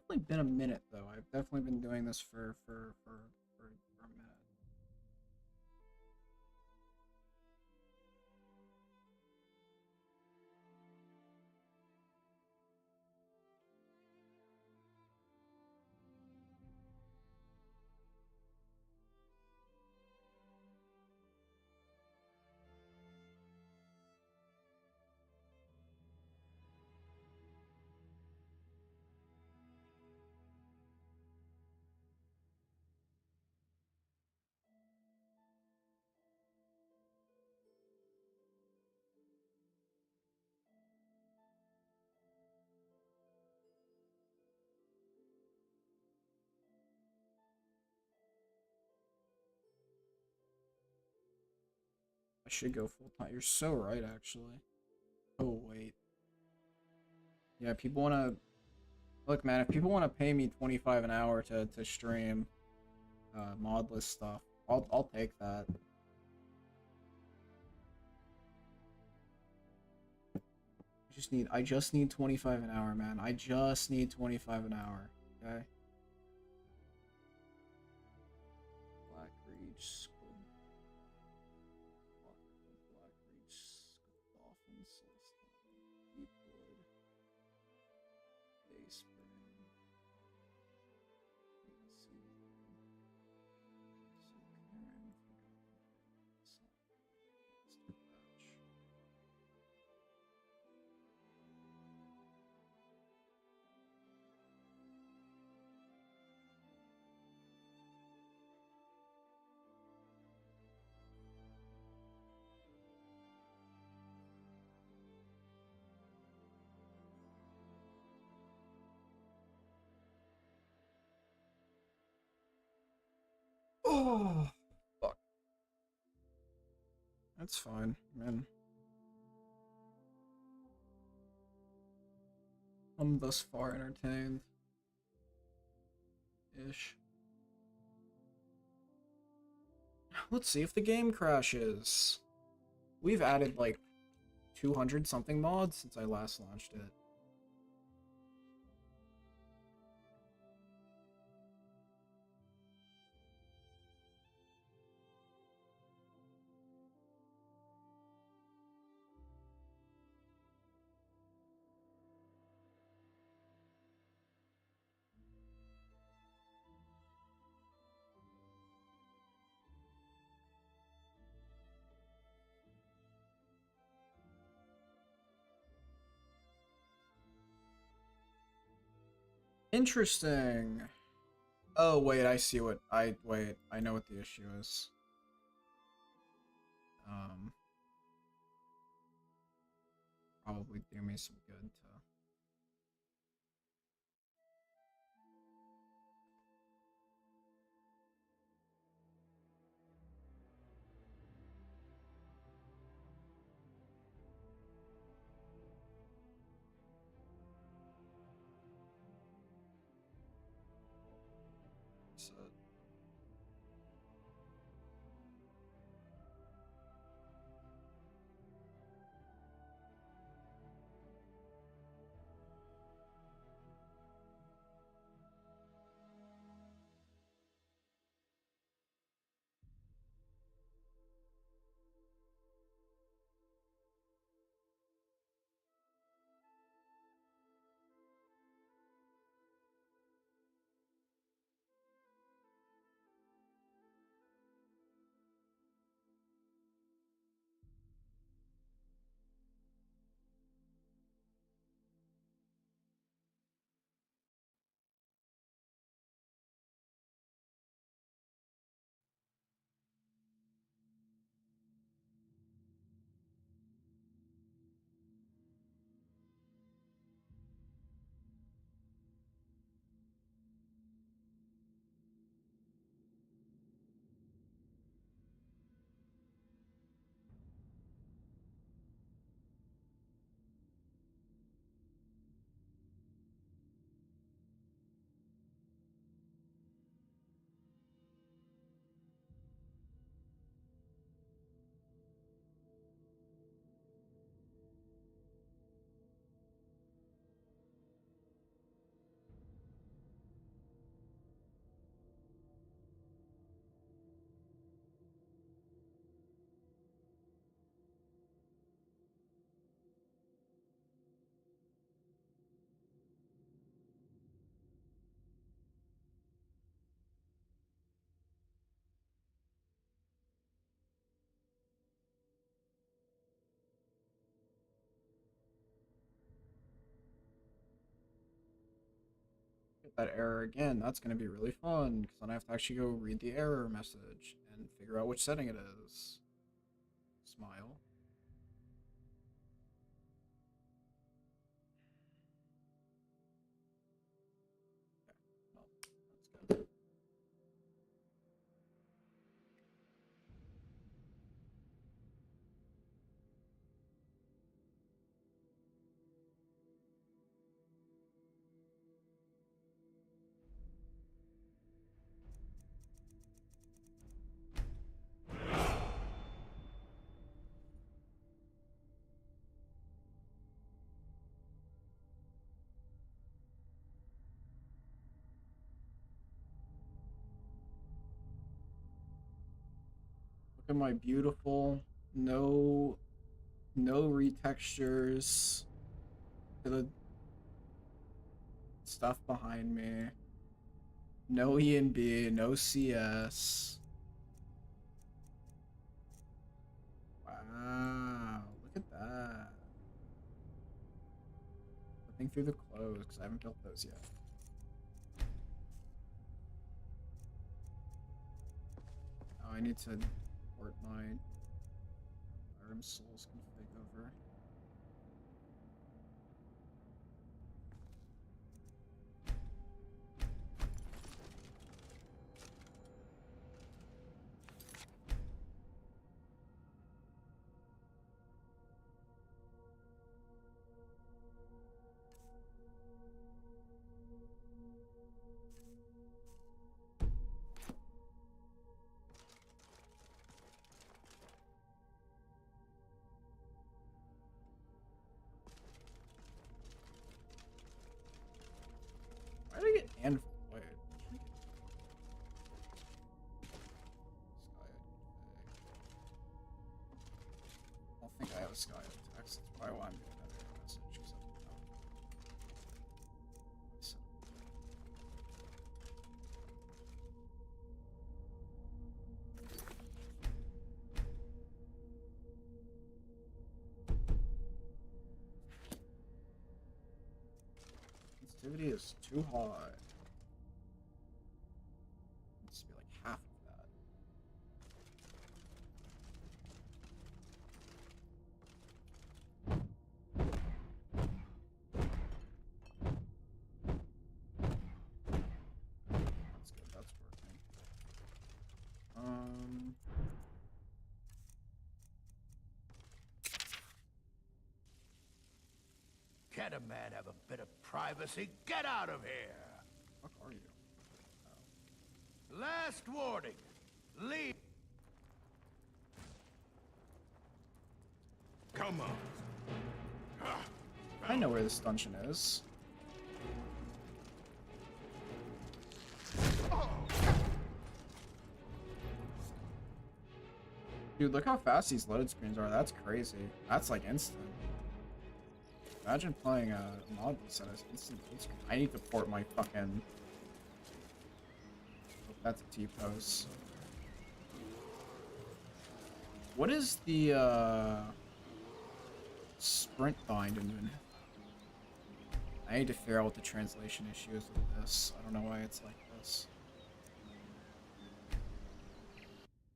Definitely been a minute though. I've definitely been doing this for a minute. I should go full time. You're so right, actually. Oh wait. Yeah, people wanna look, man. If people wanna pay me 25 an hour to stream modlist stuff, I'll take that. I just need 25 an hour, man. I just need 25 an hour. Okay. Black Reach, Black Reach, Dolphin, Celestine, Deepwood, Dayspring, AC, Karen, Oh, fuck. That's fine, man. I'm thus far entertained. Ish. Let's see if the game crashes. We've added like 200 something mods since I last launched it. Interesting. Oh, wait, I see what wait, I know what the issue is. Probably do me some good to set. Get that error again. That's going to be really fun because then I have to actually go read the error message and figure out which setting it is. Smile. Well, that's good. Look at my beautiful, no retextures to the stuff behind me. No ENB, no CS. Wow, look at that. Looking through the clothes because I haven't built those yet. Oh, I need to port my Arm Souls config over. Sky of text. That's probably why I'm doing that error message. 'Cause I don't know. So- Sensitivity is too high. It needs to be like half of that. That's good. That's working. Can a man have a bit of privacy? Get out of here! What are you? Last warning. Leave. Come on. I know where this dungeon is. Dude, look how fast these load screens are. That's crazy. That's like instant. Imagine playing a Modlist that has instant load screen. I need to port my fucking... Oh, that's a T-post. What is the, sprint bind in? I need to figure out what the translation issue is with this. I don't know why it's like this.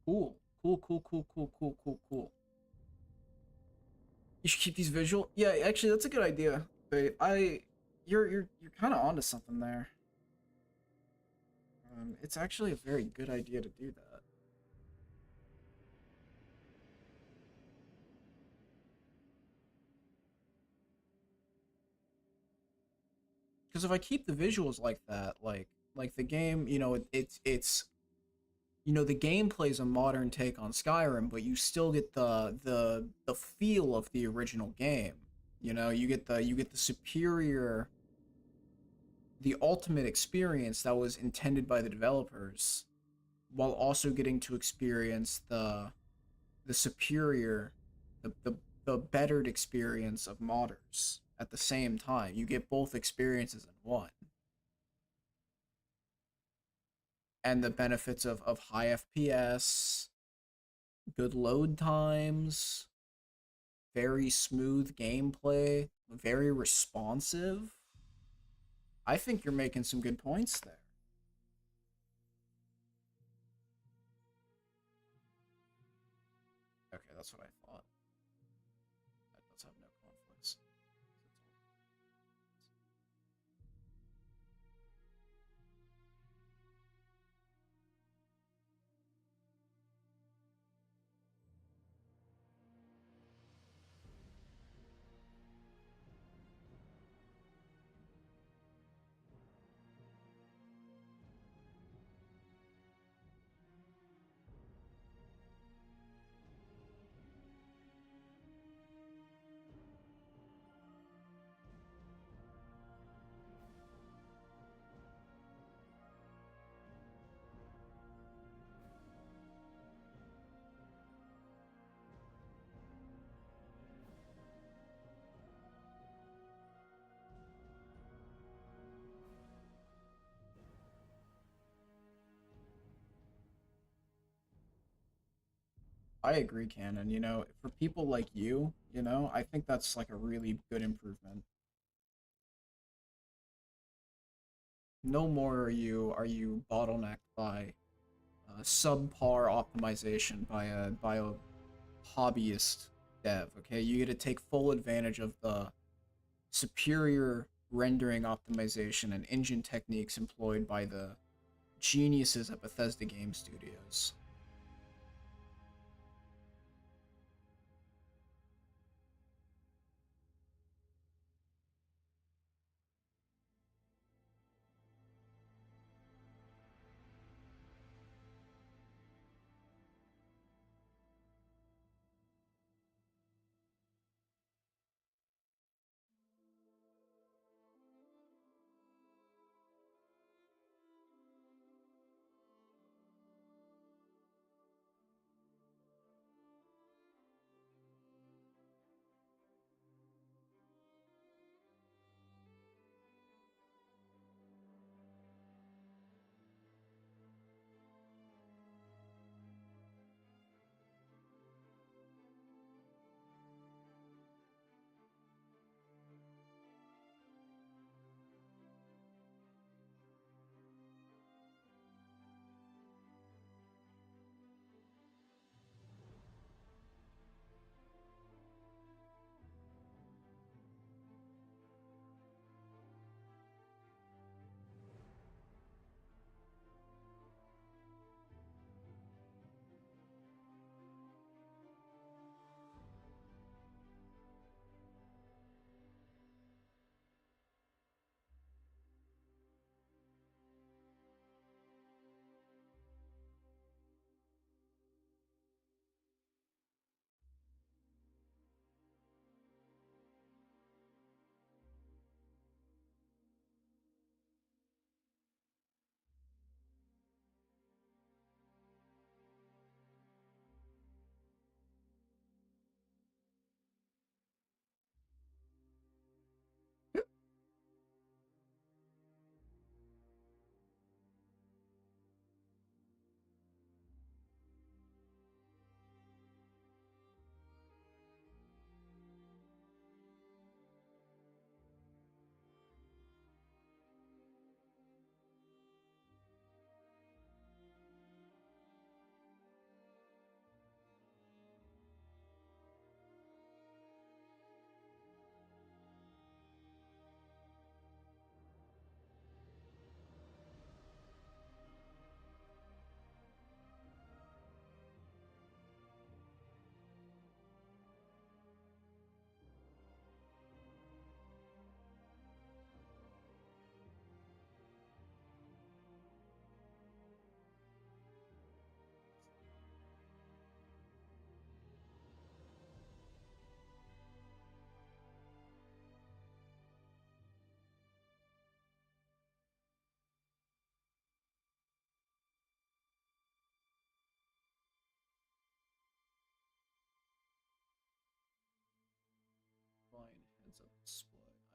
Cool. Cool. You should keep these visual. Yeah, actually, that's a good idea. Wait, you're kind of onto something there. It's actually a very good idea to do that. Because if I keep the visuals like that, like the game, you know, it's you know, the gameplay is a modern take on Skyrim, but you still get the feel of the original game. You know, you get the superior, the ultimate experience that was intended by the developers, while also getting to experience the superior, the bettered experience of modders at the same time. You get both experiences in one. And the benefits of high FPS, good load times, very smooth gameplay, very responsive. I think you're making some good points there. Okay, that's what I thought. That does have no conflicts. I agree, Canon. You know, for people like you know, I think that's like a really good improvement. No more are you bottlenecked by subpar optimization by a hobbyist dev. Okay, you get to take full advantage of the superior rendering optimization and engine techniques employed by the geniuses at Bethesda Game Studios.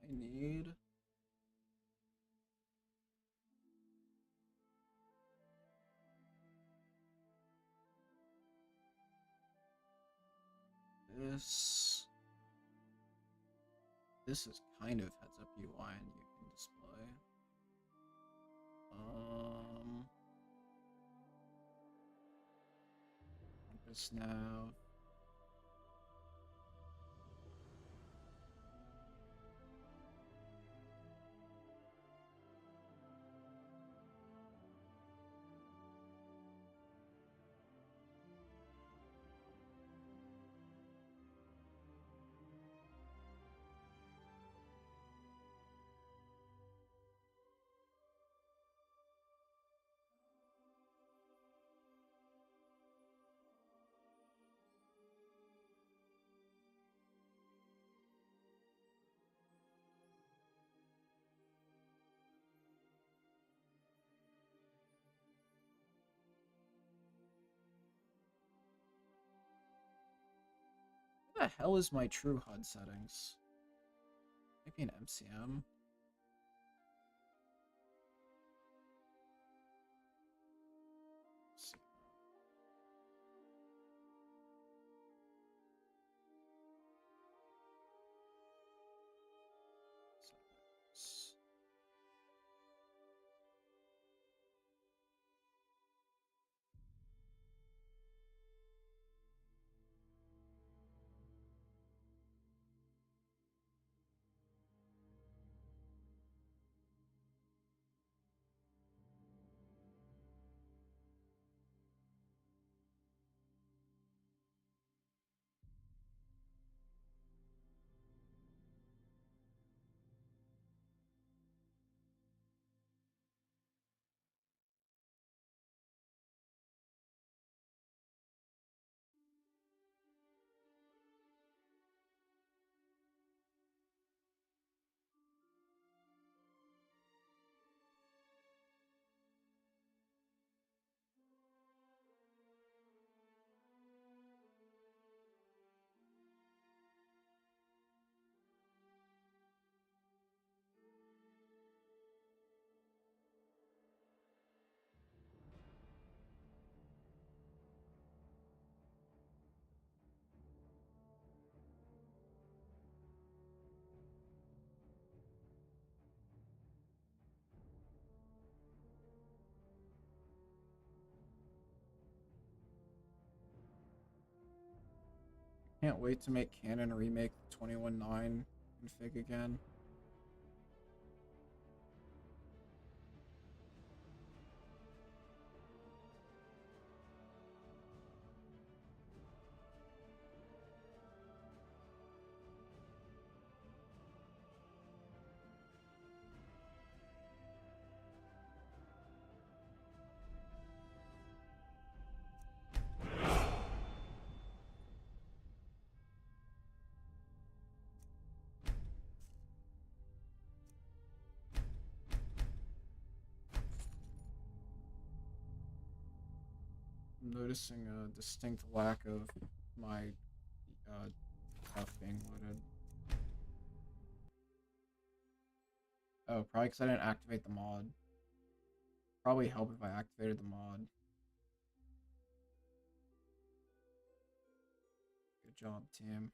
I need. This is kind of heads up UI and you can display. This now. What the hell is my true HUD settings? Maybe an MCM? Let's see. Settings. Can't wait to make Canon remake 21.9 config again. I'm noticing a distinct lack of my stuff being loaded. Oh, probably because I didn't activate the mod. Probably help if I activated the mod. Good job, team.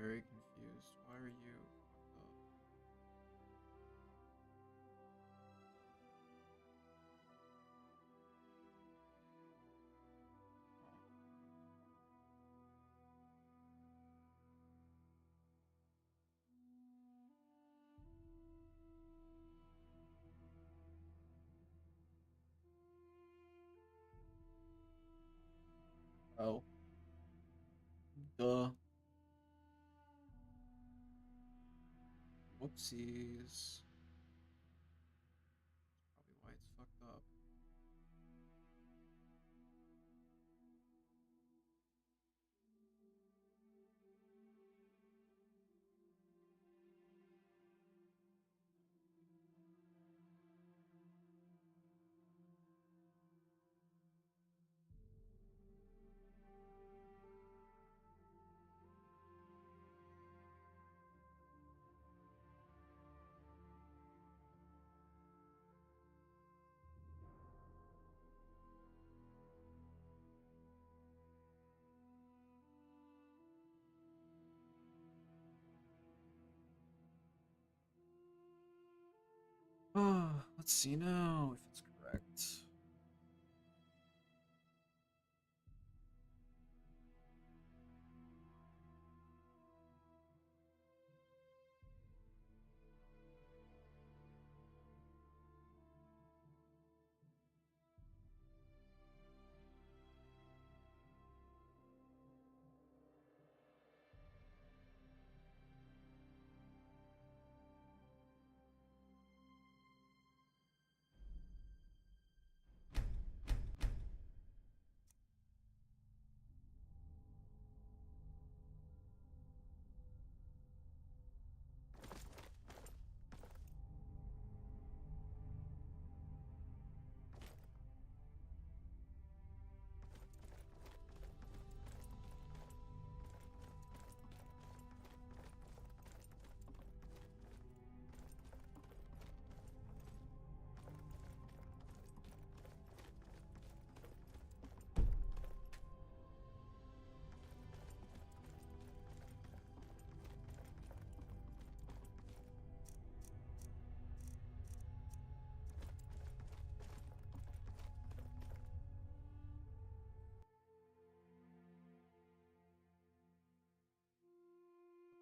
very confused. Why are you fucked up? Oh. Duh. Whoopsies. Probably why it's fucked up. Let's see now if it's correct.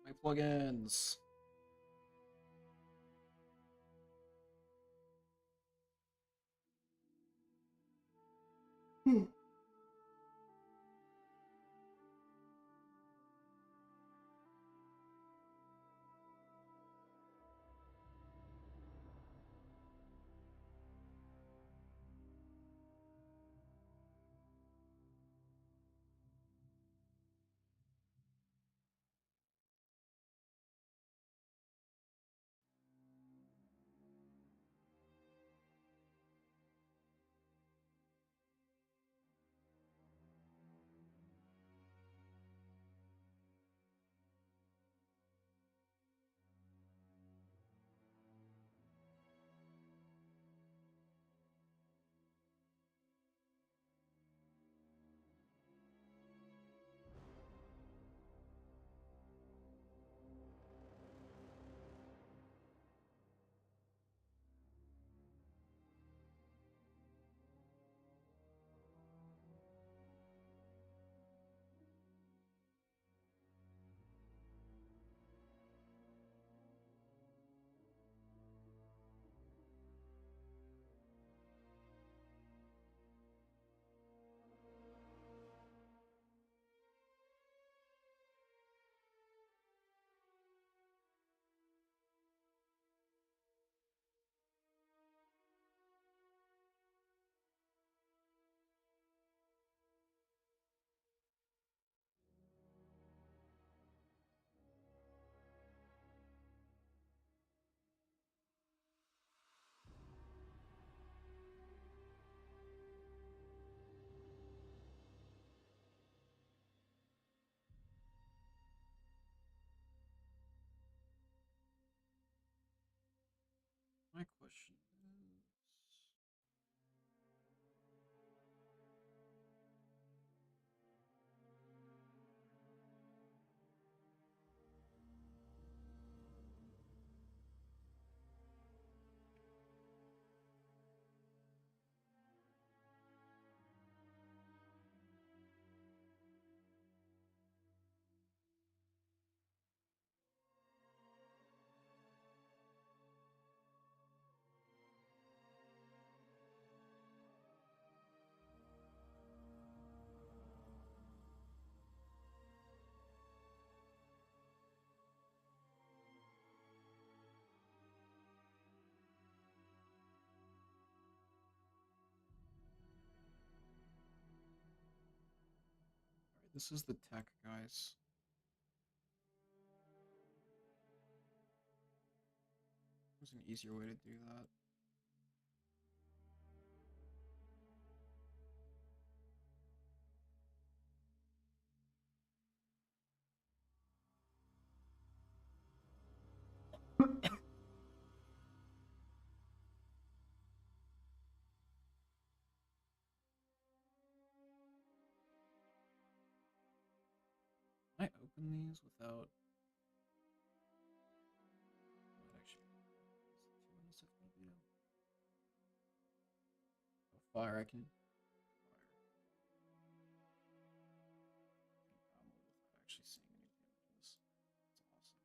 My plugins. This is the tech, guys. There's an easier way to do that. Can I open these without? What actually? Is it 2 in the second video? Oh, fire! I can. Fire. Download without actually seeing any of the images. That's awesome.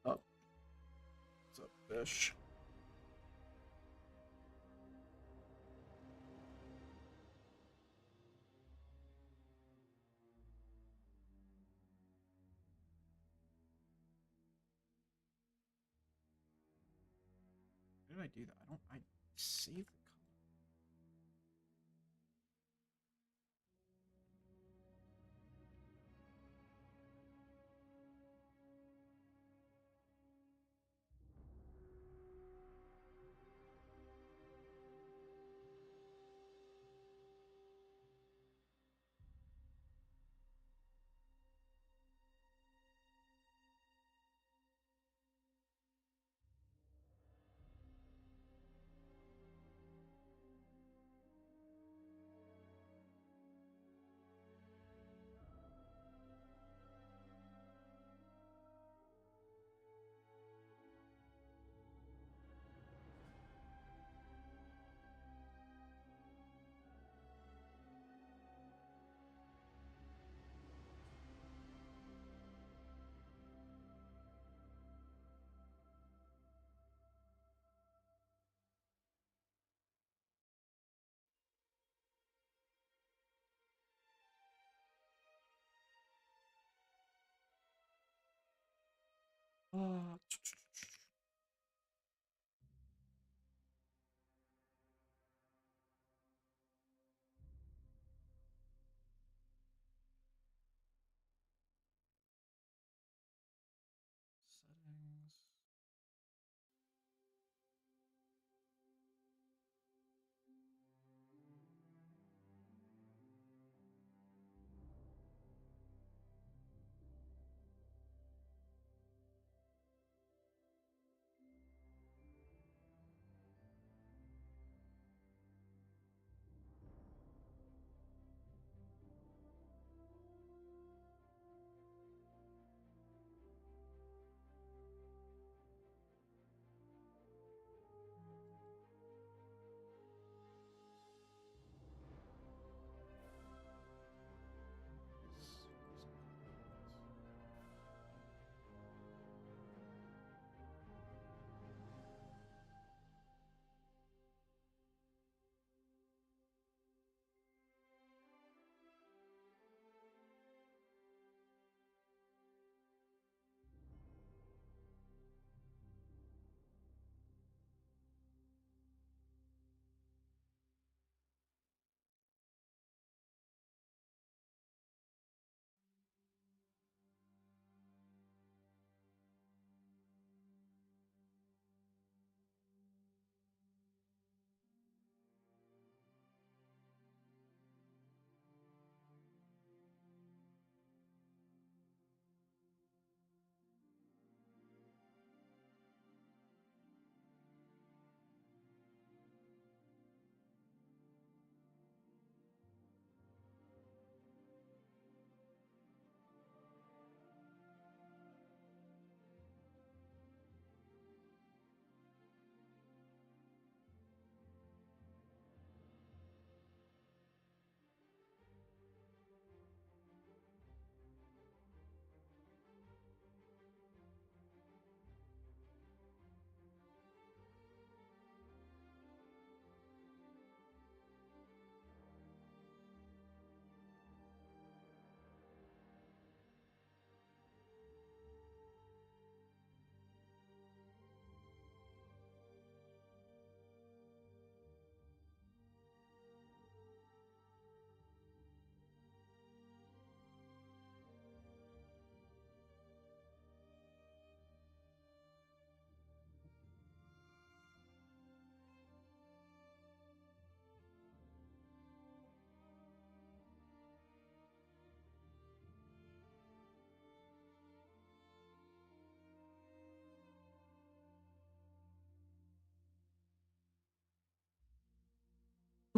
Oh, what's up, fish? How did I do that? I saved the color. Settings.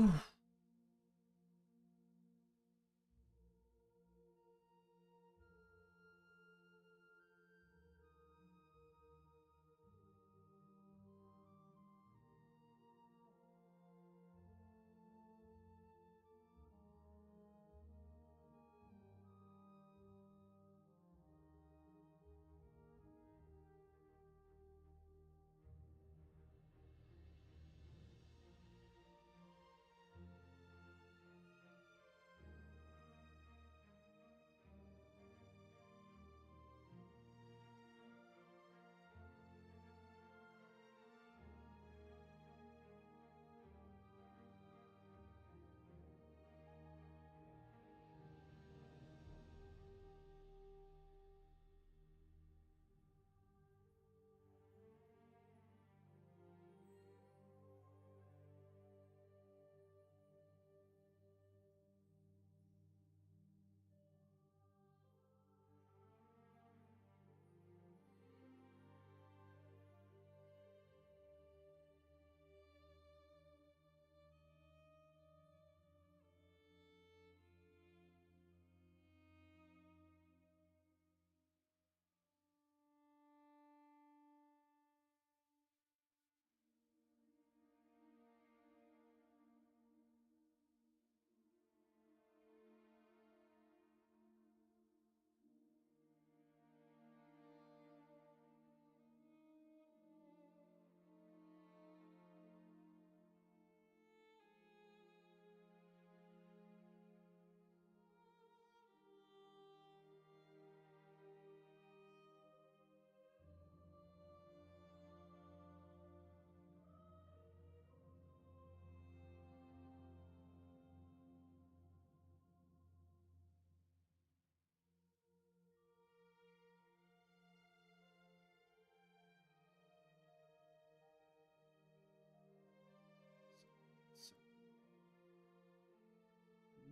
So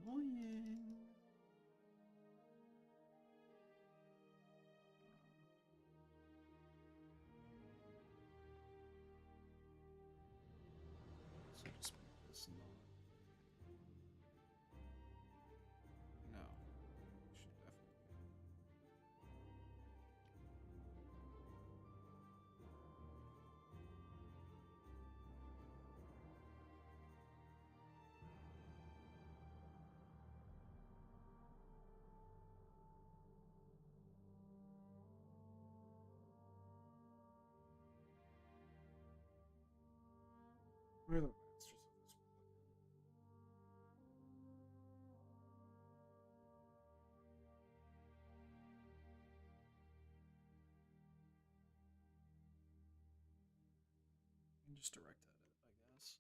annoying. So just make this not. No. Should definitely. Where are the masters of this? You can just direct edit, I guess.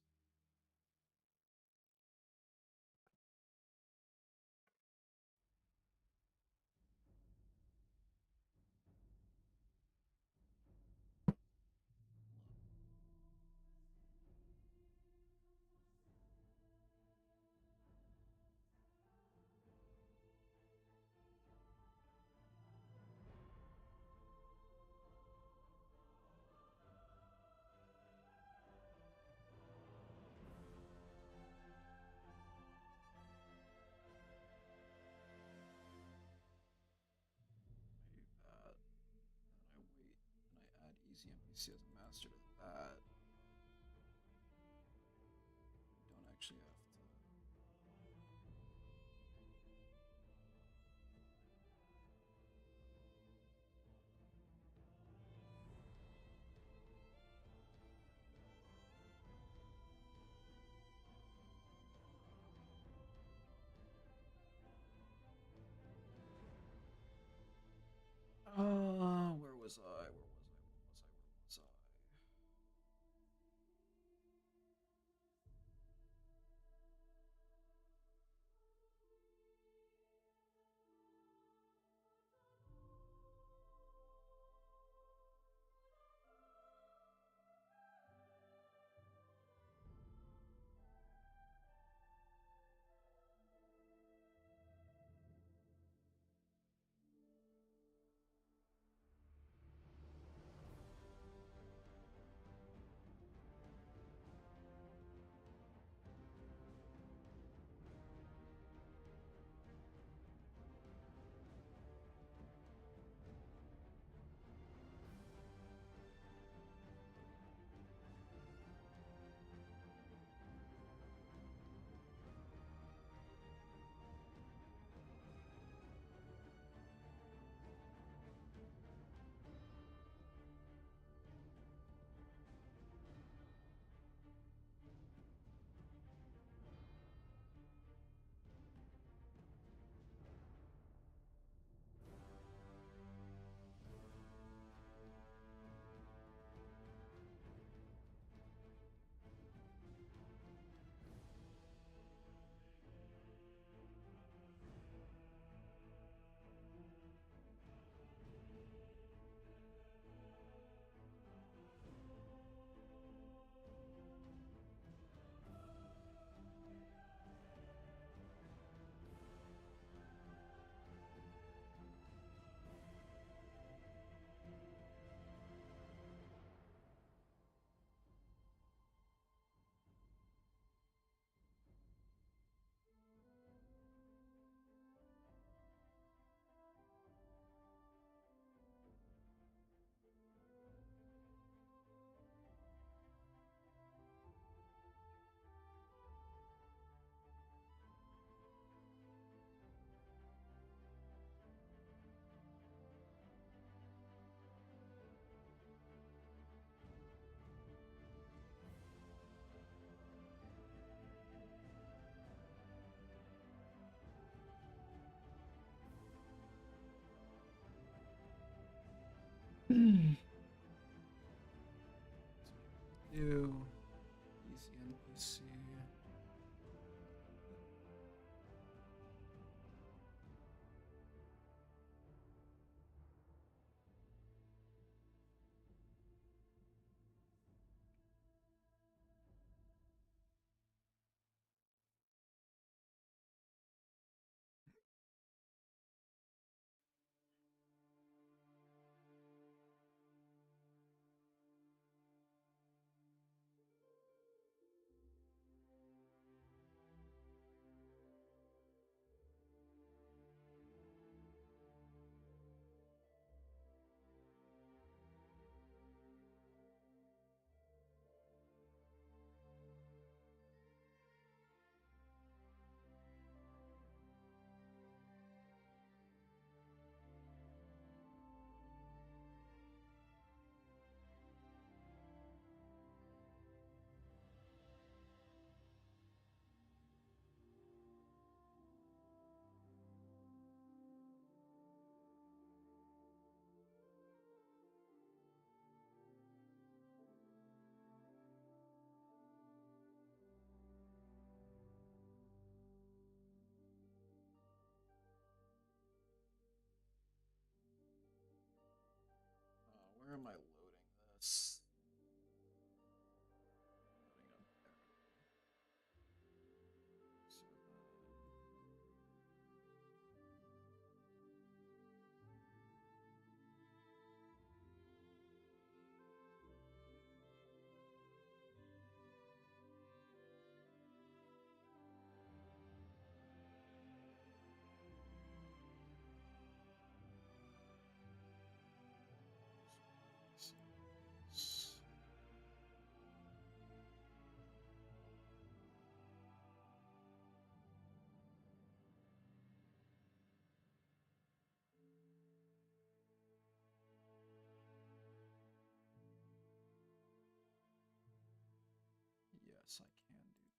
I hate that. And I wait and I add easy NPC as a master to that. I don't actually have to. Where was I? Where was I? Where was I? Where was I? Do easy NPC. Where am I loading this? Loading up there. So, yes, I can do that.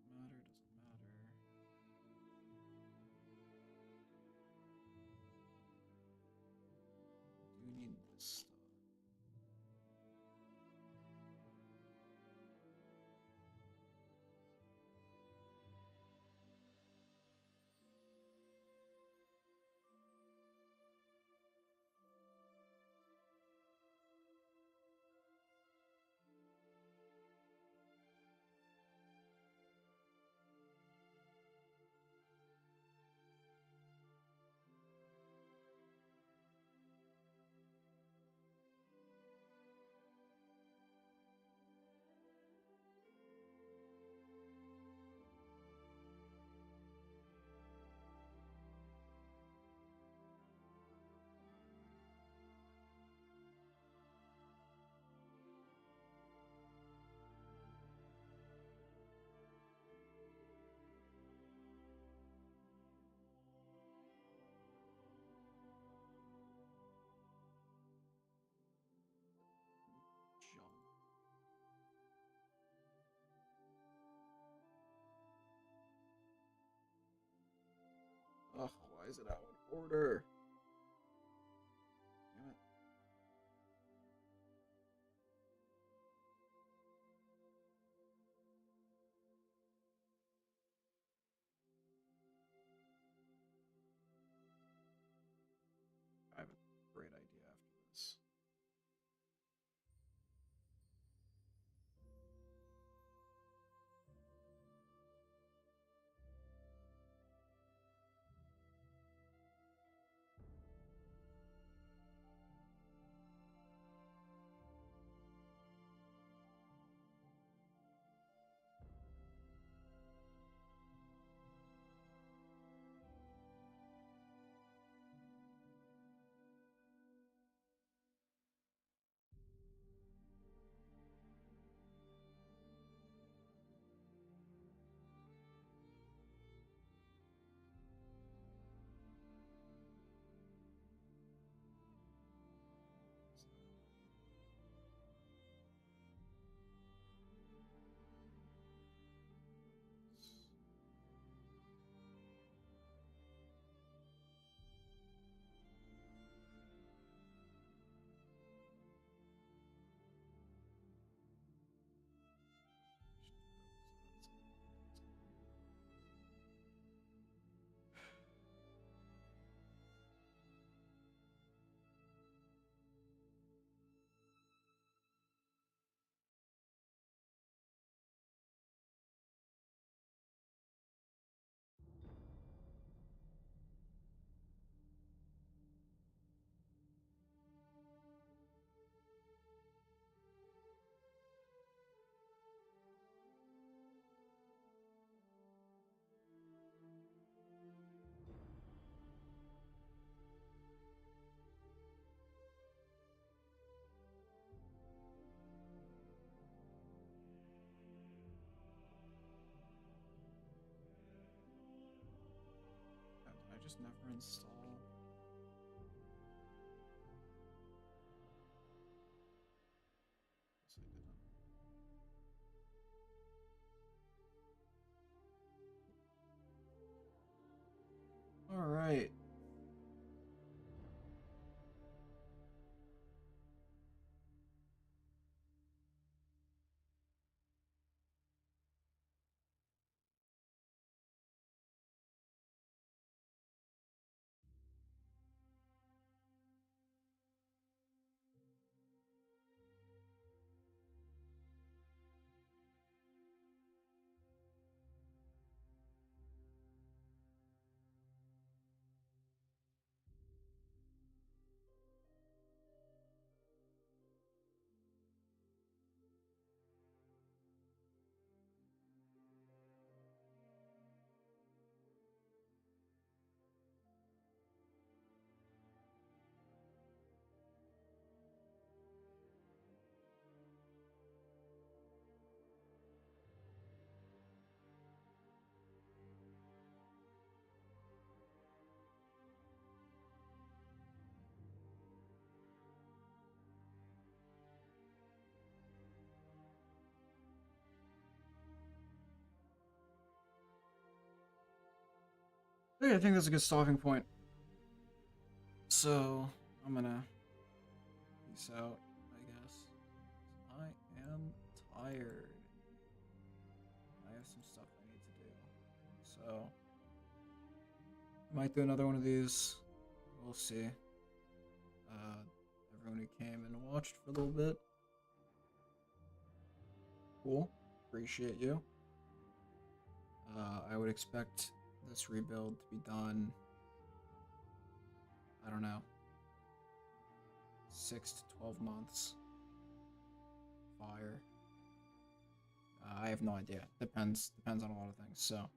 Doesn't matter. Do need this stuff. Jump. Ugh, why is it out of order? Damn it. I have a great idea after this. install. Guess I didn't. All right. Okay, I think that's a good stopping point. So, I'm gonna peace out, I guess. I am tired. I have some stuff I need to do. So, might do another one of these. We'll see. Everyone who came and watched for a little bit. Cool. Appreciate you. I would expect this rebuild to be done, I don't know, 6 to 12 months. Fire. I have no idea. Depends on a lot of things. So